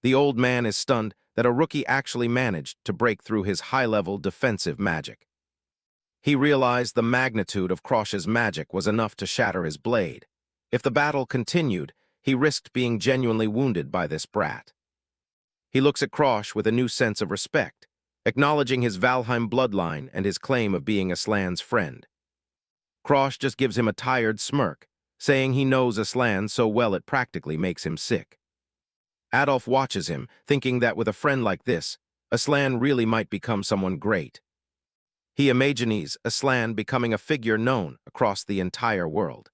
The old man is stunned that a rookie actually managed to break through his high-level defensive magic. He realized the magnitude of Krosh's magic was enough to shatter his blade. If the battle continued, he risked being genuinely wounded by this brat. He looks at Krosh with a new sense of respect, acknowledging his Valheim bloodline and his claim of being Aslan's friend. Krosh just gives him a tired smirk, saying he knows Aslan so well it practically makes him sick. Adolf watches him, thinking that with a friend like this, Aslan really might become someone great. He imagines Aslan becoming a figure known across the entire world.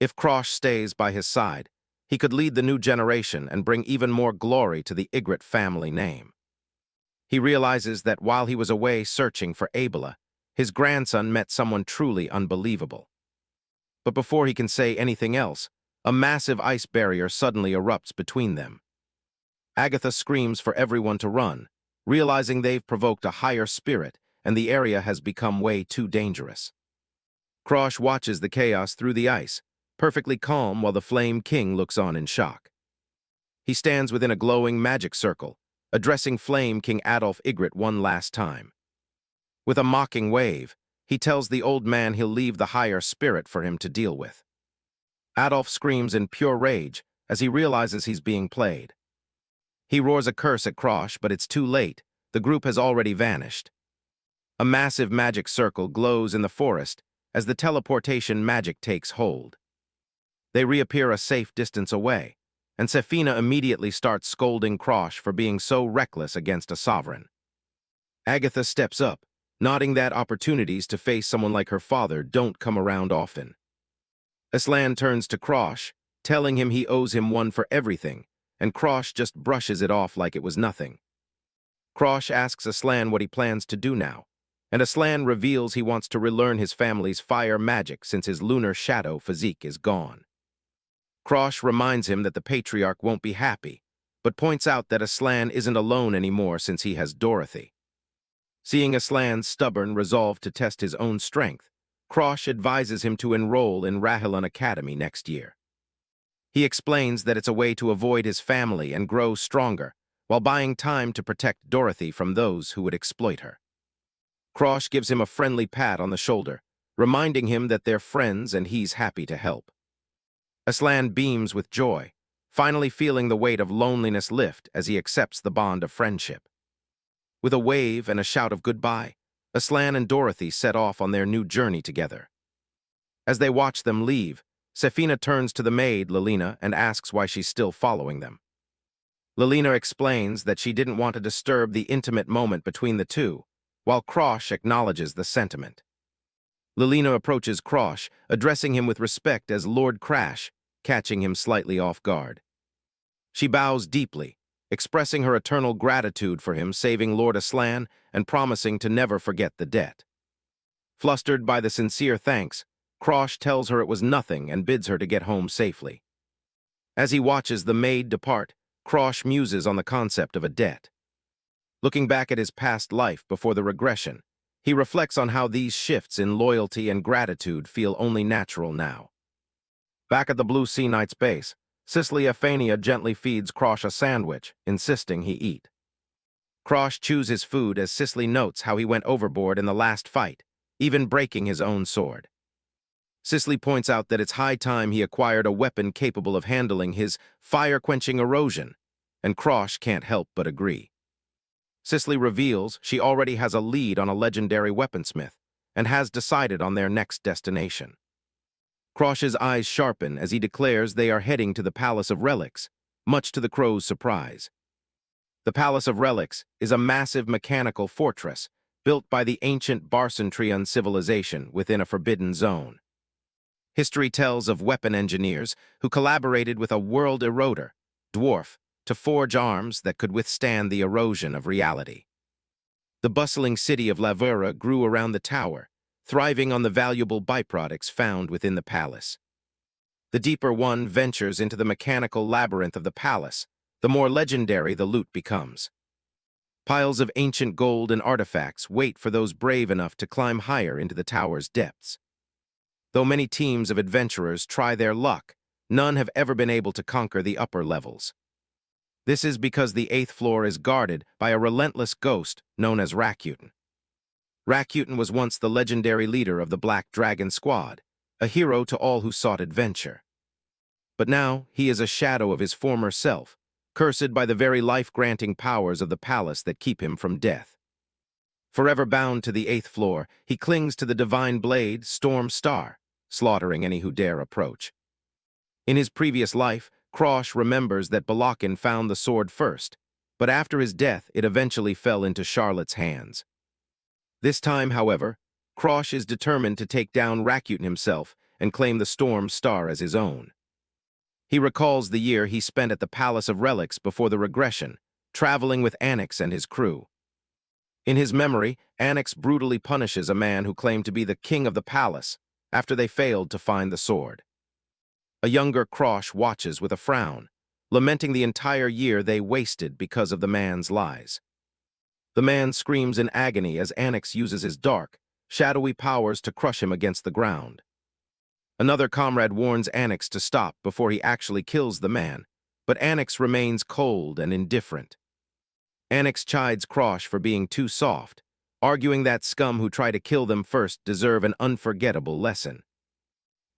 If Krosh stays by his side, he could lead the new generation and bring even more glory to the Ygritte family name. He realizes that while he was away searching for Abela, his grandson met someone truly unbelievable. But before he can say anything else, a massive ice barrier suddenly erupts between them. Agatha screams for everyone to run, realizing they've provoked a higher spirit and the area has become way too dangerous. Krosh watches the chaos through the ice, perfectly calm while the Flame King looks on in shock. He stands within a glowing magic circle, addressing Flame King Adolf Ygritte one last time. With a mocking wave, he tells the old man he'll leave the higher spirit for him to deal with. Adolf screams in pure rage as he realizes he's being played. He roars a curse at Krosh, but it's too late. The group has already vanished. A massive magic circle glows in the forest as the teleportation magic takes hold. They reappear a safe distance away, and Sefina immediately starts scolding Krosh for being so reckless against a sovereign. Agatha steps up, nodding that opportunities to face someone like her father don't come around often. Aslan turns to Krosh, telling him he owes him one for everything, and Krosh just brushes it off like it was nothing. Krosh asks Aslan what he plans to do now, and Aslan reveals he wants to relearn his family's fire magic since his lunar shadow physique is gone. Krosh reminds him that the patriarch won't be happy, but points out that Aslan isn't alone anymore since he has Dorothy. Seeing Aslan's stubborn resolve to test his own strength, Krosh advises him to enroll in Rahilon Academy next year. He explains that it's a way to avoid his family and grow stronger, while buying time to protect Dorothy from those who would exploit her. Krosh gives him a friendly pat on the shoulder, reminding him that they're friends and he's happy to help. Aslan beams with joy, finally feeling the weight of loneliness lift as he accepts the bond of friendship. With a wave and a shout of goodbye, Aslan and Dorothy set off on their new journey together. As they watch them leave, Sefina turns to the maid, Lelina, and asks why she's still following them. Lelina explains that she didn't want to disturb the intimate moment between the two, while Krosh acknowledges the sentiment. Lelina approaches Krosh, addressing him with respect as Lord Crash, catching him slightly off guard. She bows deeply, expressing her eternal gratitude for him saving Lord Aslan and promising to never forget the debt. Flustered by the sincere thanks, Krosh tells her it was nothing and bids her to get home safely. As he watches the maid depart, Krosh muses on the concept of a debt. Looking back at his past life before the regression, he reflects on how these shifts in loyalty and gratitude feel only natural now. Back at the Blue Sea Knight's base, Cicely Ephania gently feeds Krosh a sandwich, insisting he eat. Krosh chews his food as Cicely notes how he went overboard in the last fight, even breaking his own sword. Cicely points out that it's high time he acquired a weapon capable of handling his fire-quenching erosion, and Krosh can't help but agree. Cicely reveals she already has a lead on a legendary weaponsmith and has decided on their next destination. Krosh's eyes sharpen as he declares they are heading to the Palace of Relics, much to the crow's surprise. The Palace of Relics is a massive mechanical fortress built by the ancient Barcentrian civilization within a forbidden zone. History tells of weapon engineers who collaborated with a world eroder, Dwarf, to forge arms that could withstand the erosion of reality. The bustling city of Lavera grew around the tower, thriving on the valuable byproducts found within the palace. The deeper one ventures into the mechanical labyrinth of the palace, the more legendary the loot becomes. Piles of ancient gold and artifacts wait for those brave enough to climb higher into the tower's depths. Though many teams of adventurers try their luck, none have ever been able to conquer the upper levels. This is because the 8th floor is guarded by a relentless ghost known as Rakuten. Rakuten was once the legendary leader of the Black Dragon Squad, a hero to all who sought adventure. But now he is a shadow of his former self, cursed by the very life-granting powers of the palace that keep him from death. Forever bound to the 8th floor, he clings to the divine blade, Storm Star, slaughtering any who dare approach. In his previous life, Krosh remembers that Balakin found the sword first, but after his death it eventually fell into Charlotte's hands. This time, however, Krosh is determined to take down Rakuten himself and claim the Storm Star as his own. He recalls the year he spent at the Palace of Relics before the regression, traveling with Anix and his crew. In his memory, Anix brutally punishes a man who claimed to be the king of the palace, after they failed to find the sword. A younger Krosh watches with a frown, lamenting the entire year they wasted because of the man's lies. The man screams in agony as Anix uses his dark, shadowy powers to crush him against the ground. Another comrade warns Anix to stop before he actually kills the man, but Anix remains cold and indifferent. Anix chides Krosh for being too soft, arguing that scum who try to kill them first deserve an unforgettable lesson.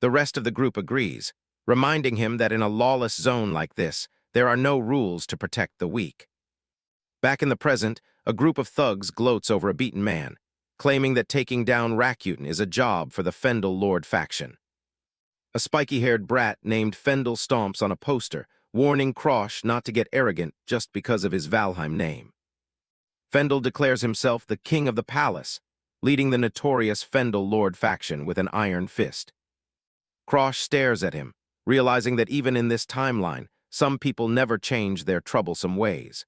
The rest of the group agrees, reminding him that in a lawless zone like this, there are no rules to protect the weak. Back in the present, a group of thugs gloats over a beaten man, claiming that taking down Rakuten is a job for the Fendel Lord faction. A spiky-haired brat named Fendel stomps on a poster, warning Krosh not to get arrogant just because of his Valheim name. Fendel declares himself the king of the palace, leading the notorious Fendel Lord faction with an iron fist. Krosh stares at him, realizing that even in this timeline, some people never change their troublesome ways.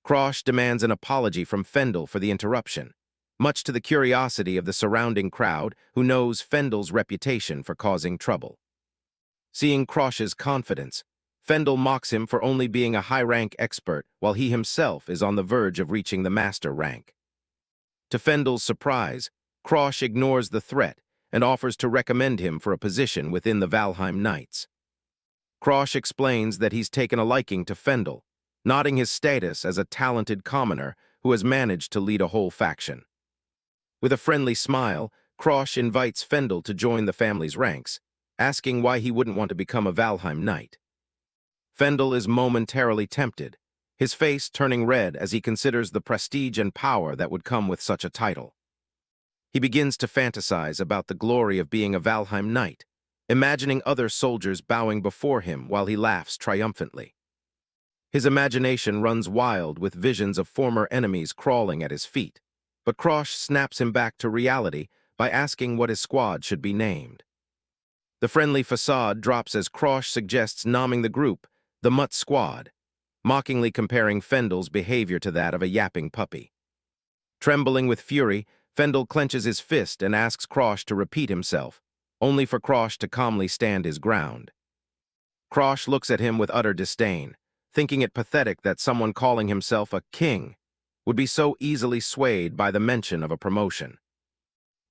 Krosh demands an apology from Fendel for the interruption, much to the curiosity of the surrounding crowd who knows Fendel's reputation for causing trouble. Seeing Krosh's confidence, Fendel mocks him for only being a high-rank expert while he himself is on the verge of reaching the master rank. To Fendel's surprise, Krosh ignores the threat and offers to recommend him for a position within the Valheim Knights. Krosh explains that he's taken a liking to Fendel, nodding his status as a talented commoner who has managed to lead a whole faction. With a friendly smile, Krosh invites Fendel to join the family's ranks, asking why he wouldn't want to become a Valheim Knight. Fendel is momentarily tempted, his face turning red as he considers the prestige and power that would come with such a title. He begins to fantasize about the glory of being a Valheim Knight, imagining other soldiers bowing before him while he laughs triumphantly. His imagination runs wild with visions of former enemies crawling at his feet, but Krosh snaps him back to reality by asking what his squad should be named. The friendly facade drops as Krosh suggests naming the group the Mutt Squad, mockingly comparing Fendel's behavior to that of a yapping puppy. Trembling with fury, Fendel clenches his fist and asks Krosh to repeat himself, only for Krosh to calmly stand his ground. Krosh looks at him with utter disdain, thinking it pathetic that someone calling himself a king would be so easily swayed by the mention of a promotion.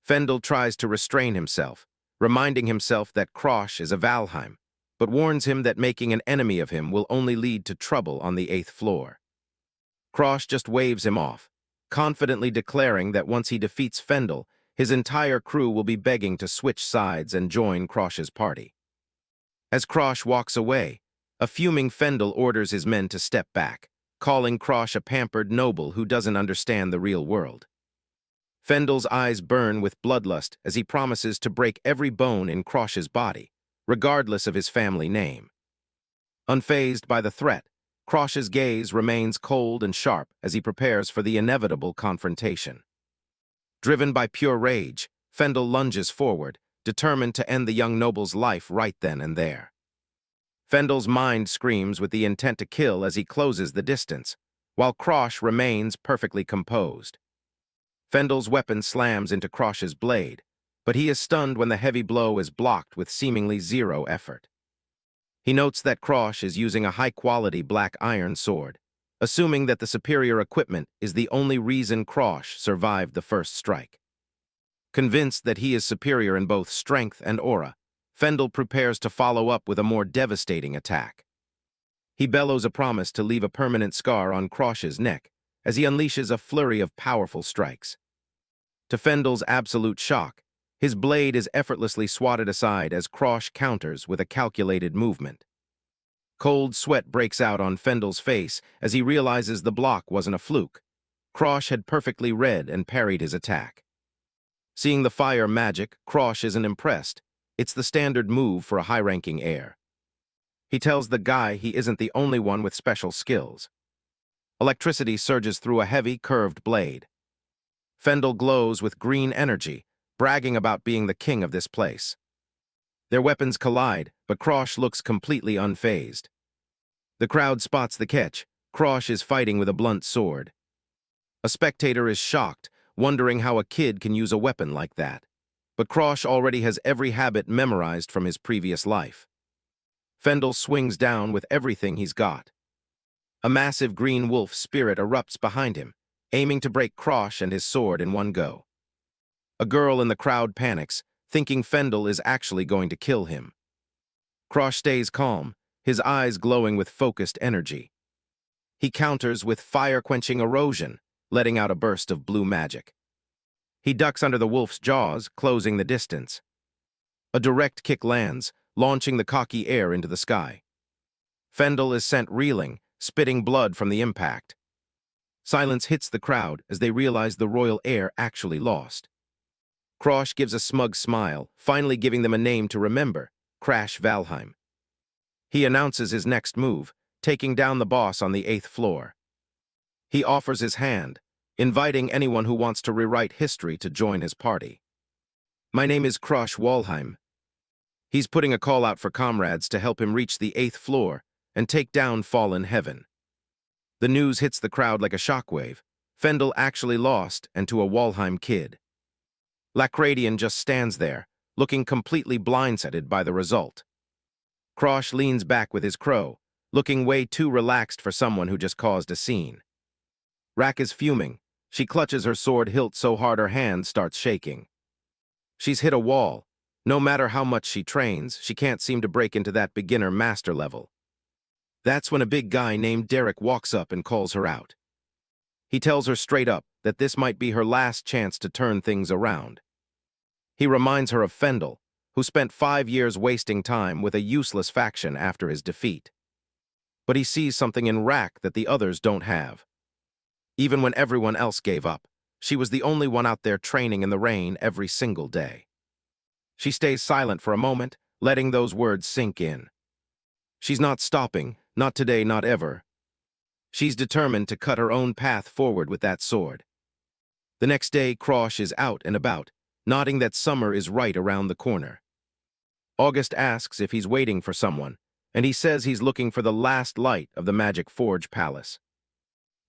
Fendel tries to restrain himself, reminding himself that Krosh is a Valheim, but warns him that making an enemy of him will only lead to trouble on the 8th floor. Krosh just waves him off, confidently declaring that once he defeats Fendel, his entire crew will be begging to switch sides and join Krosh's party. As Krosh walks away, a fuming Fendel orders his men to step back, calling Krosh a pampered noble who doesn't understand the real world. Fendel's eyes burn with bloodlust as he promises to break every bone in Krosh's body, regardless of his family name. Unfazed by the threat, Krosh's gaze remains cold and sharp as he prepares for the inevitable confrontation. Driven by pure rage, Fendel lunges forward, determined to end the young noble's life right then and there. Fendel's mind screams with the intent to kill as he closes the distance, while Krosh remains perfectly composed. Fendel's weapon slams into Krosh's blade, but he is stunned when the heavy blow is blocked with seemingly zero effort. He notes that Krosh is using a high-quality black iron sword, assuming that the superior equipment is the only reason Krosh survived the first strike. Convinced that he is superior in both strength and aura, Fendel prepares to follow up with a more devastating attack. He bellows a promise to leave a permanent scar on Krosh's neck as he unleashes a flurry of powerful strikes. To Fendel's absolute shock, his blade is effortlessly swatted aside as Krosh counters with a calculated movement. Cold sweat breaks out on Fendel's face as he realizes the block wasn't a fluke. Krosh had perfectly read and parried his attack. Seeing the fire magic, Krosh isn't impressed. It's the standard move for a high-ranking heir. He tells the guy he isn't the only one with special skills. Electricity surges through a heavy, curved blade. Fendel glows with green energy, bragging about being the king of this place. Their weapons collide, but Krosh looks completely unfazed. The crowd spots the catch. Krosh is fighting with a blunt sword. A spectator is shocked, wondering how a kid can use a weapon like that. but Krosh already has every habit memorized from his previous life. Fendel swings down with everything he's got. A massive green wolf spirit erupts behind him, aiming to break Krosh and his sword in one go. A girl in the crowd panics, thinking Fendel is actually going to kill him. Krosh stays calm, his eyes glowing with focused energy. He counters with fire-quenching erosion, letting out a burst of blue magic. He ducks under the wolf's jaws, closing the distance. A direct kick lands, launching the cocky air into the sky. Fendel is sent reeling, spitting blood from the impact. Silence hits the crowd as they realize the royal heir actually lost. Krosh gives a smug smile, finally giving them a name to remember, Crash Valheim. He announces his next move, taking down the boss on the 8th floor. He offers his hand, inviting anyone who wants to rewrite history to join his party. My name is Crash Valheim. He's putting a call out for comrades to help him reach the 8th floor and take down fallen heaven. The news hits the crowd like a shockwave. Fendel actually lost, and to a Valheim kid. Lacradian just stands there, looking completely blindsided by the result. Krosh leans back with his crow, looking way too relaxed for someone who just caused a scene. Rak is fuming. She clutches her sword hilt so hard her hand starts shaking. She's hit a wall. No matter how much she trains, she can't seem to break into that beginner master level. That's when a big guy named Derek walks up and calls her out. He tells her straight up that this might be her last chance to turn things around. He reminds her of Fendel, who spent 5 years wasting time with a useless faction after his defeat. But he sees something in Rak that the others don't have. Even when everyone else gave up, she was the only one out there training in the rain every single day. She stays silent for a moment, letting those words sink in. She's not stopping, not today, not ever. She's determined to cut her own path forward with that sword. The next day, Krosh is out and about, nodding that summer is right around the corner. August asks if he's waiting for someone, and he says he's looking for the last light of the Magic Forge Palace.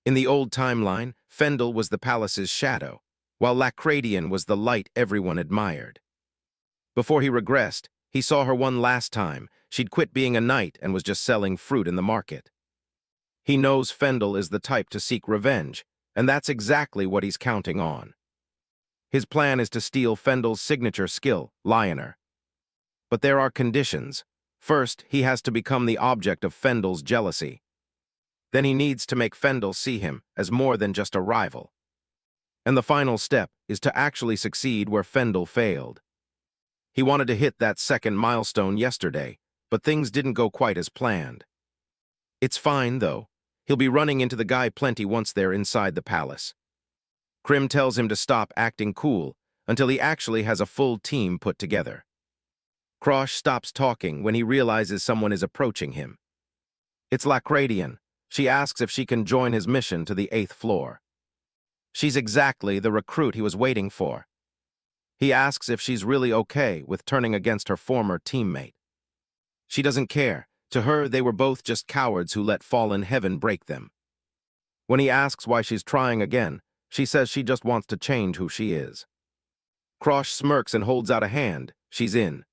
In the old timeline, Fendel was the palace's shadow, while Lacradian was the light everyone admired. Before he regressed, he saw her one last time. She'd quit being a knight and was just selling fruit in the market. He knows Fendel is the type to seek revenge, and that's exactly what he's counting on. His plan is to steal Fendel's signature skill, Lioner. But there are conditions. First, he has to become the object of Fendel's jealousy. Then he needs to make Fendel see him as more than just a rival. And the final step is to actually succeed where Fendel failed. He wanted to hit that second milestone yesterday, but things didn't go quite as planned. It's fine, though. He'll be running into the guy plenty once they're inside the palace. Krim tells him to stop acting cool until he actually has a full team put together. Krosh stops talking when he realizes someone is approaching him. It's Lacradian. She asks if she can join his mission to the 8th floor. She's exactly the recruit he was waiting for. He asks if she's really okay with turning against her former teammate. She doesn't care. To her, they were both just cowards who let fallen heaven break them. When he asks why she's trying again, she says she just wants to change who she is. Krosh smirks and holds out a hand. She's in.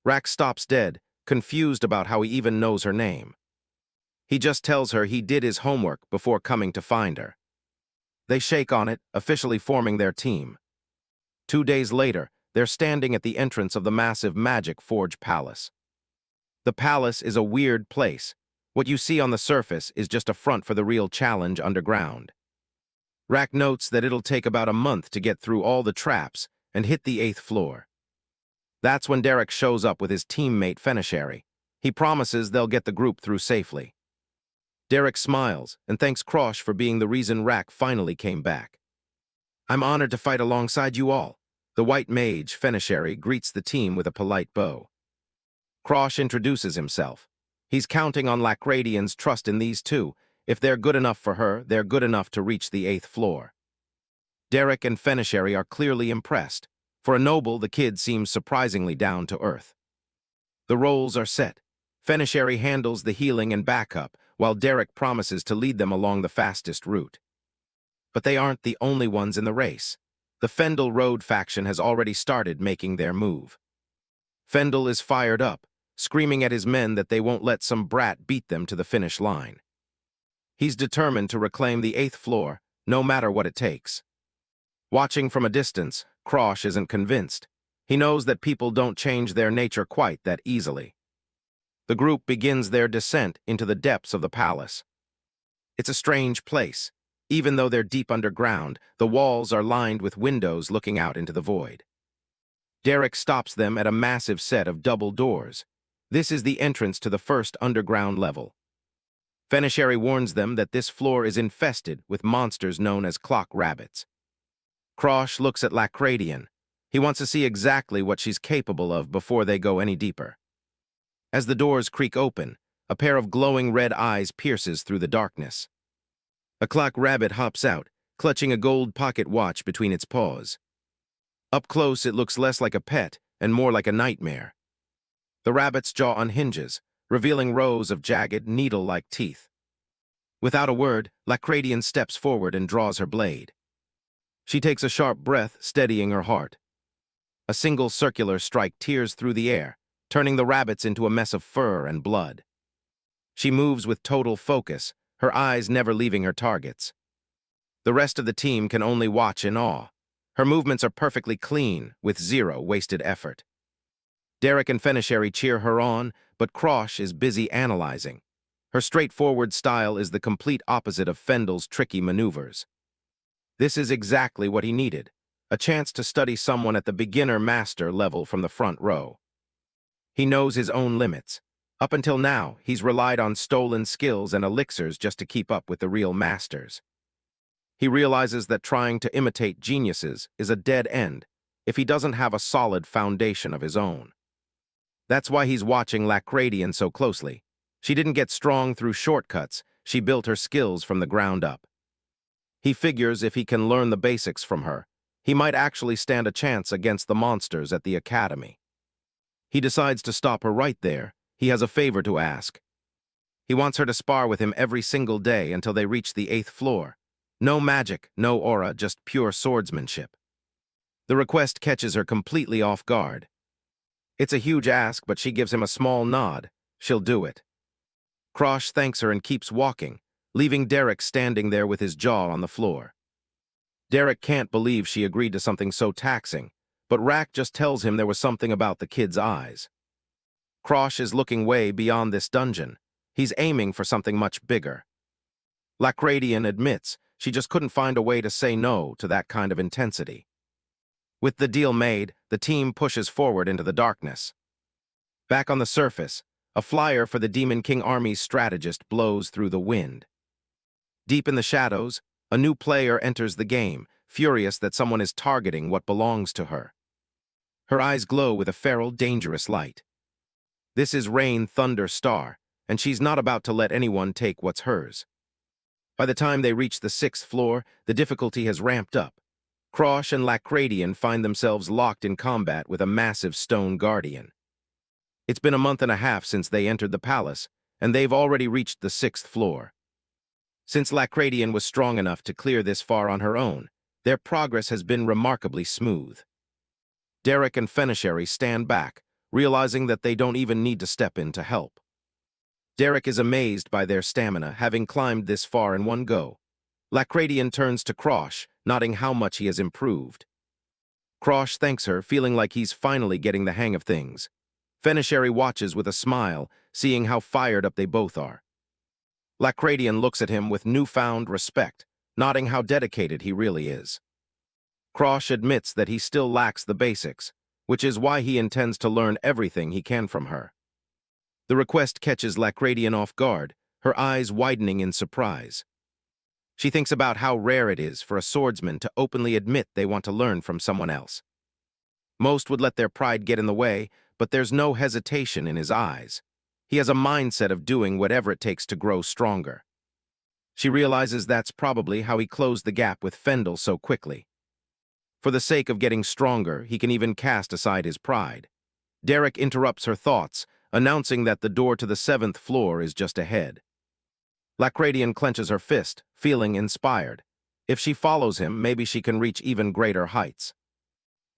Rak stops dead, confused about how he even knows her name. He just tells her he did his homework before coming to find her. They shake on it, officially forming their team. 2 days later, they're standing at the entrance of the massive Magic Forge Palace. The palace is a weird place. What you see on the surface is just a front for the real challenge underground. Rak notes that it'll take about a month to get through all the traps and hit the 8th floor. That's when Derek shows up with his teammate Fenishary. He promises they'll get the group through safely. Derek smiles and thanks Krosh for being the reason Rak finally came back. I'm honored to fight alongside you all. The white mage, Fenishary, greets the team with a polite bow. Krosh introduces himself. He's counting on Lacradian's trust in these two. If they're good enough for her, they're good enough to reach the 8th floor. Derek and Fenishary are clearly impressed. For a noble, the kid seems surprisingly down to earth. The roles are set. Fenishary handles the healing and backup, while Derek promises to lead them along the fastest route. But they aren't the only ones in the race. The Fendel Road faction has already started making their move. Fendel is fired up, screaming at his men that they won't let some brat beat them to the finish line. He's determined to reclaim the 8th floor, no matter what it takes. Watching from a distance, Krosh isn't convinced. He knows that people don't change their nature quite that easily. The group begins their descent into the depths of the palace. It's a strange place. Even though they're deep underground, the walls are lined with windows looking out into the void. Derek stops them at a massive set of double doors. This is the entrance to the first underground level. Fenishary warns them that this floor is infested with monsters known as clock rabbits. Krosh looks at Lacradian. He wants to see exactly what she's capable of before they go any deeper. As the doors creak open, a pair of glowing red eyes pierces through the darkness. A clock rabbit hops out, clutching a gold pocket watch between its paws. Up close, it looks less like a pet and more like a nightmare. The rabbit's jaw unhinges, revealing rows of jagged, needle-like teeth. Without a word, Lacradian steps forward and draws her blade. She takes a sharp breath, steadying her heart. A single circular strike tears through the air, turning the rabbits into a mess of fur and blood. She moves with total focus, her eyes never leaving her targets. The rest of the team can only watch in awe. Her movements are perfectly clean, with zero wasted effort. Derek and Fenishary cheer her on, but Krosh is busy analyzing. Her straightforward style is the complete opposite of Fendel's tricky maneuvers. This is exactly what he needed, a chance to study someone at the beginner-master level from the front row. He knows his own limits. Up until now, he's relied on stolen skills and elixirs just to keep up with the real masters. He realizes that trying to imitate geniuses is a dead end if he doesn't have a solid foundation of his own. That's why he's watching Lacradian so closely. She didn't get strong through shortcuts, she built her skills from the ground up. He figures if he can learn the basics from her, he might actually stand a chance against the monsters at the academy. He decides to stop her right there. He has a favor to ask. He wants her to spar with him every single day until they reach the 8th floor. No magic, no aura, just pure swordsmanship. The request catches her completely off guard. It's a huge ask, but she gives him a small nod. She'll do it. Krosh thanks her and keeps walking, leaving Derek standing there with his jaw on the floor. Derek can't believe she agreed to something so taxing, but Rack just tells him there was something about the kid's eyes. Krosh is looking way beyond this dungeon. He's aiming for something much bigger. Lacradian admits she just couldn't find a way to say no to that kind of intensity. With the deal made, the team pushes forward into the darkness. Back on the surface, a flyer for the Demon King Army's strategist blows through the wind. Deep in the shadows, a new player enters the game, furious that someone is targeting what belongs to her. Her eyes glow with a feral, dangerous light. This is Rain Thunder Star, and she's not about to let anyone take what's hers. By the time they reach the 6th floor, the difficulty has ramped up. Krosh and Lacradian find themselves locked in combat with a massive stone guardian. It's been a month and a half since they entered the palace, and they've already reached the 6th floor. Since Lacradian was strong enough to clear this far on her own, their progress has been remarkably smooth. Derek and Fenishary stand back, realizing that they don't even need to step in to help. Derek is amazed by their stamina, having climbed this far in one go. Lacradian turns to Krosh, noting how much he has improved. Krosh thanks her, feeling like he's finally getting the hang of things. Fenishary watches with a smile, seeing how fired up they both are. Lacradian looks at him with newfound respect, noting how dedicated he really is. Krosh admits that he still lacks the basics, which is why he intends to learn everything he can from her. The request catches Lacradian off guard, her eyes widening in surprise. She thinks about how rare it is for a swordsman to openly admit they want to learn from someone else. Most would let their pride get in the way, but there's no hesitation in his eyes. He has a mindset of doing whatever it takes to grow stronger. She realizes that's probably how he closed the gap with Fendel so quickly. For the sake of getting stronger, he can even cast aside his pride. Derek interrupts her thoughts, announcing that the door to the 7th floor is just ahead. Lacradian clenches her fist, feeling inspired. If she follows him, maybe she can reach even greater heights.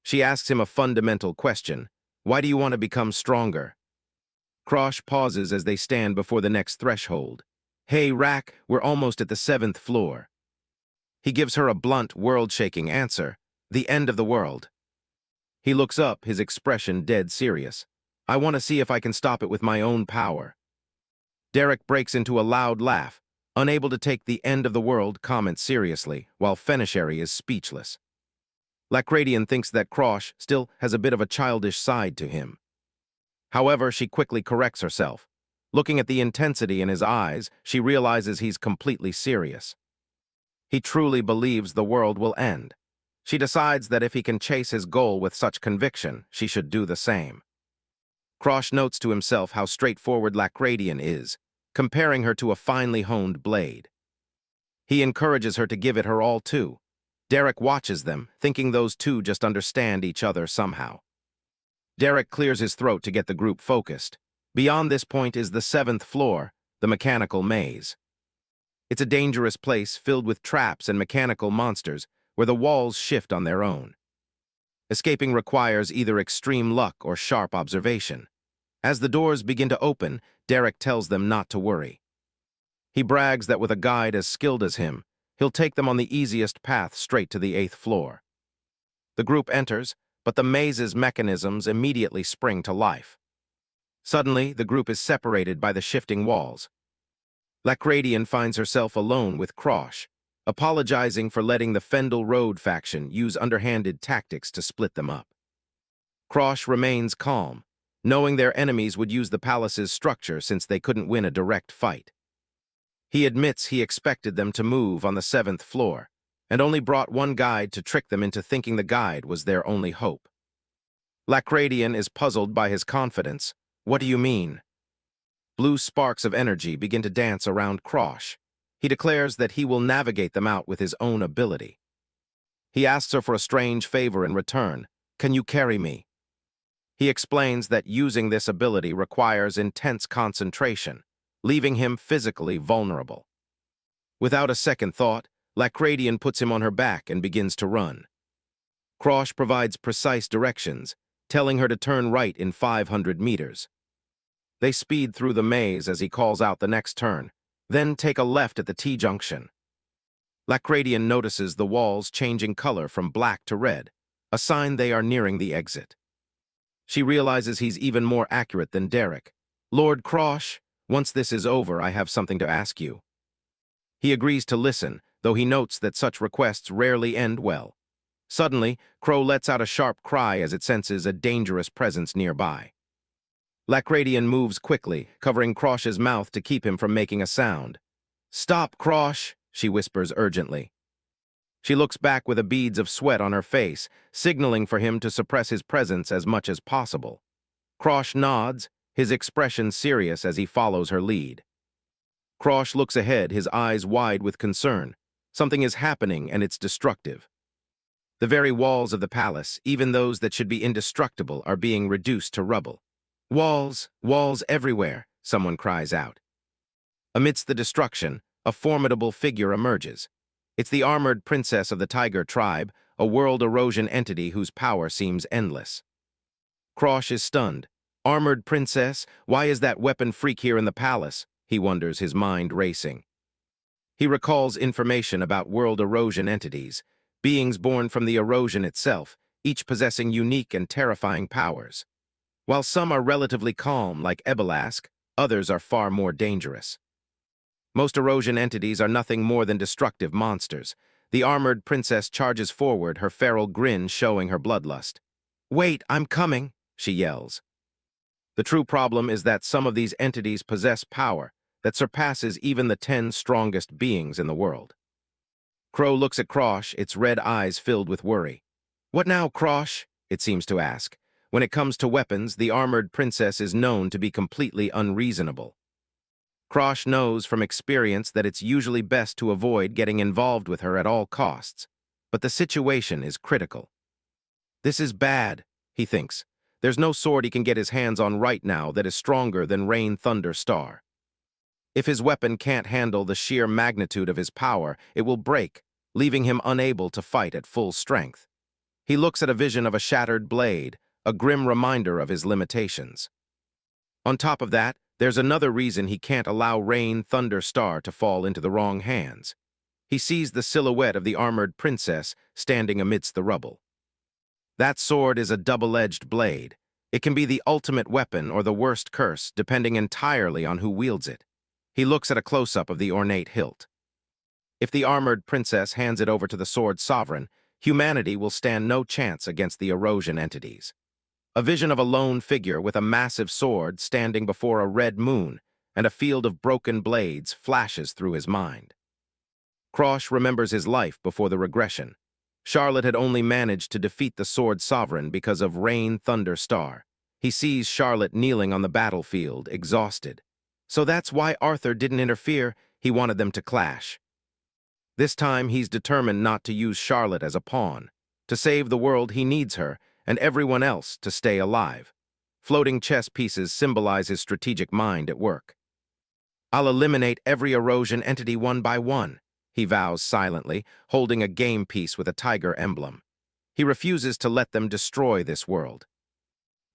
She asks him a fundamental question. Why do you want to become stronger? Krosh pauses as they stand before the next threshold. Hey, Rack, we're almost at the 7th floor. He gives her a blunt, world-shaking answer. The end of the world. He looks up, his expression dead serious. I want to see if I can stop it with my own power. Derek breaks into a loud laugh, unable to take the end of the world comment seriously, while Fenishary is speechless. Lacradian thinks that Krosh still has a bit of a childish side to him. However, she quickly corrects herself. Looking at the intensity in his eyes, she realizes he's completely serious. He truly believes the world will end. She decides that if he can chase his goal with such conviction, she should do the same. Krosh notes to himself how straightforward Lacradian is, comparing her to a finely honed blade. He encourages her to give it her all too. Derek watches them, thinking those two just understand each other somehow. Derek clears his throat to get the group focused. Beyond this point is the 7th floor, the mechanical maze. It's a dangerous place filled with traps and mechanical monsters where the walls shift on their own. Escaping requires either extreme luck or sharp observation. As the doors begin to open, Derek tells them not to worry. He brags that with a guide as skilled as him, he'll take them on the easiest path straight to the 8th floor. The group enters, but the maze's mechanisms immediately spring to life. Suddenly, the group is separated by the shifting walls. Lacradian finds herself alone with Krosh, apologizing for letting the Fendel Road faction use underhanded tactics to split them up. Krosh remains calm, knowing their enemies would use the palace's structure since they couldn't win a direct fight. He admits he expected them to move on the 7th floor, and only brought one guide to trick them into thinking the guide was their only hope. Lacradian is puzzled by his confidence. What do you mean? Blue sparks of energy begin to dance around Krosh. He declares that he will navigate them out with his own ability. He asks her for a strange favor in return. Can you carry me? He explains that using this ability requires intense concentration, leaving him physically vulnerable. Without a second thought, Lacradian puts him on her back and begins to run. Krosh provides precise directions, telling her to turn right in 500 meters. They speed through the maze as he calls out the next turn, then take a left at the T-junction. Lacradian notices the walls changing color from black to red, a sign they are nearing the exit. She realizes he's even more accurate than Derek. Lord Krosh, once this is over, I have something to ask you. He agrees to listen, though he notes that such requests rarely end well. Suddenly, Crow lets out a sharp cry as it senses a dangerous presence nearby. Lacradian moves quickly, covering Krosh's mouth to keep him from making a sound. Stop, Krosh, she whispers urgently. She looks back with a beads of sweat on her face, signaling for him to suppress his presence as much as possible. Krosh nods, his expression serious as he follows her lead. Krosh looks ahead, his eyes wide with concern. Something is happening and it's destructive. The very walls of the palace, even those that should be indestructible, are being reduced to rubble. Walls, walls everywhere, someone cries out. Amidst the destruction, a formidable figure emerges. It's the armored princess of the Tiger tribe, a world erosion entity whose power seems endless. Krosh is stunned. Armored princess? Why is that weapon freak here in the palace? He wonders, his mind racing. He recalls information about world erosion entities, beings born from the erosion itself, each possessing unique and terrifying powers. While some are relatively calm, like Ebelask, others are far more dangerous. Most erosion entities are nothing more than destructive monsters. The armored princess charges forward, her feral grin showing her bloodlust. Wait, I'm coming, she yells. The true problem is that some of these entities possess power that surpasses even the 10 strongest beings in the world. Crow looks at Krosh, its red eyes filled with worry. What now, Krosh? It seems to ask. When it comes to weapons, the armored princess is known to be completely unreasonable. Krosh knows from experience that it's usually best to avoid getting involved with her at all costs, but the situation is critical. This is bad, he thinks. There's no sword he can get his hands on right now that is stronger than Rain Thunder Star. If his weapon can't handle the sheer magnitude of his power, it will break, leaving him unable to fight at full strength. He looks at a vision of a shattered blade, a grim reminder of his limitations. On top of that, there's another reason he can't allow Rain Thunder Star to fall into the wrong hands. He sees the silhouette of the armored princess standing amidst the rubble. That sword is a double-edged blade. It can be the ultimate weapon or the worst curse, depending entirely on who wields it. He looks at a close-up of the ornate hilt. If the armored princess hands it over to the sword's sovereign, humanity will stand no chance against the erosion entities. A vision of a lone figure with a massive sword standing before a red moon and a field of broken blades flashes through his mind. Krosh remembers his life before the regression. Charlotte had only managed to defeat the sword sovereign because of Rain Thunder Star. He sees Charlotte kneeling on the battlefield, exhausted. So that's why Arthur didn't interfere. He wanted them to clash. This time he's determined not to use Charlotte as a pawn. To save the world, he needs her, and everyone else to stay alive. Floating chess pieces symbolize his strategic mind at work. "I'll eliminate every erosion entity one by one," he vows silently, holding a game piece with a tiger emblem. He refuses to let them destroy this world.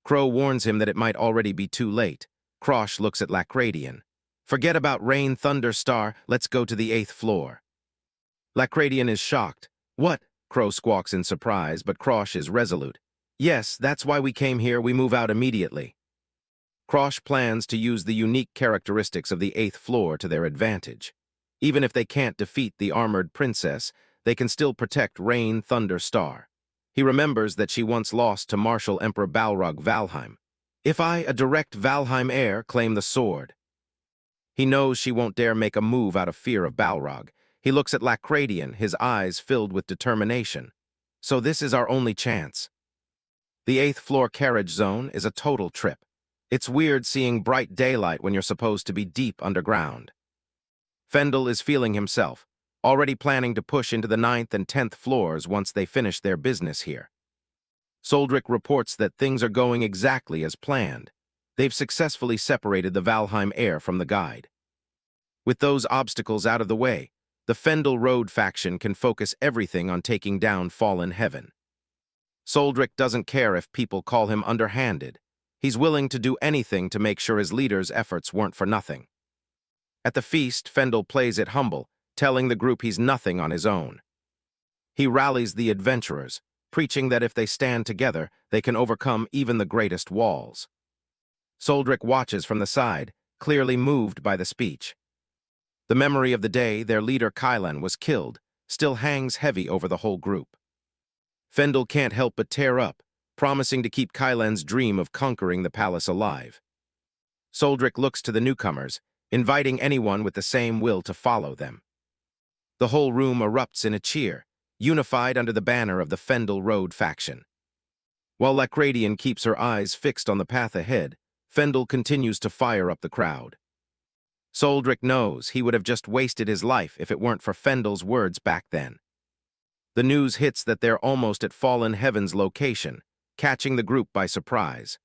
Crow warns him that it might already be too late. Krosh looks at Lacradian. "Forget about Rain Thunder Star, let's go to the 8th floor." Lacradian is shocked. "What?" Crow squawks in surprise, but Krosh is resolute. "Yes, that's why we came here, we move out immediately." Krosh plans to use the unique characteristics of the 8th floor to their advantage. Even if they can't defeat the armored princess, they can still protect Rain Thunder Star. He remembers that she once lost to Martial Emperor Balrog Valheim. "If I, a direct Valheim heir, claim the sword." He knows she won't dare make a move out of fear of Balrog. He looks at Lacradian, his eyes filled with determination. "So this is our only chance." The 8th floor carriage zone is a total trip. It's weird seeing bright daylight when you're supposed to be deep underground. Fendel is feeling himself, already planning to push into the 9th and 10th floors once they finish their business here. Soldrick reports that things are going exactly as planned. They've successfully separated the Valheim heir from the guide. With those obstacles out of the way, the Fendel Road faction can focus everything on taking down Fallen Heaven. Soldrick doesn't care if people call him underhanded. He's willing to do anything to make sure his leader's efforts weren't for nothing. At the feast, Fendel plays it humble, telling the group he's nothing on his own. He rallies the adventurers, preaching that if they stand together, they can overcome even the greatest walls. Soldrick watches from the side, clearly moved by the speech. The memory of the day their leader Kylan was killed still hangs heavy over the whole group. Fendel can't help but tear up, promising to keep Kylan's dream of conquering the palace alive. Soldrick looks to the newcomers, inviting anyone with the same will to follow them. The whole room erupts in a cheer, unified under the banner of the Fendel Road faction. While Lacradian keeps her eyes fixed on the path ahead, Fendel continues to fire up the crowd. Soldrick knows he would have just wasted his life if it weren't for Fendel's words back then. The news hits that they're almost at Fallen Heaven's location, catching the group by surprise.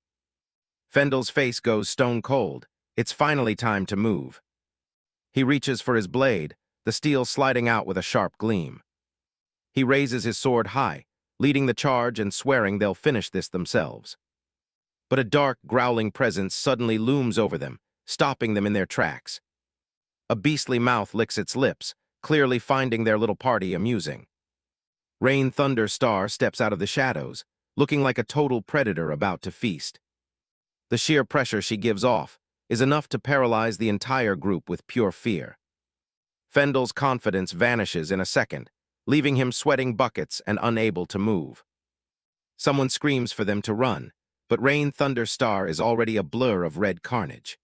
Fendel's face goes stone cold. It's finally time to move. He reaches for his blade, the steel sliding out with a sharp gleam. He raises his sword high, leading the charge and swearing they'll finish this themselves. But a dark, growling presence suddenly looms over them, stopping them in their tracks. A beastly mouth licks its lips, clearly finding their little party amusing. Rain Thunder Star steps out of the shadows, looking like a total predator about to feast. The sheer pressure she gives off is enough to paralyze the entire group with pure fear. Fendel's confidence vanishes in a second, leaving him sweating buckets and unable to move. Someone screams for them to run, but Rain Thunder Star is already a blur of red carnage.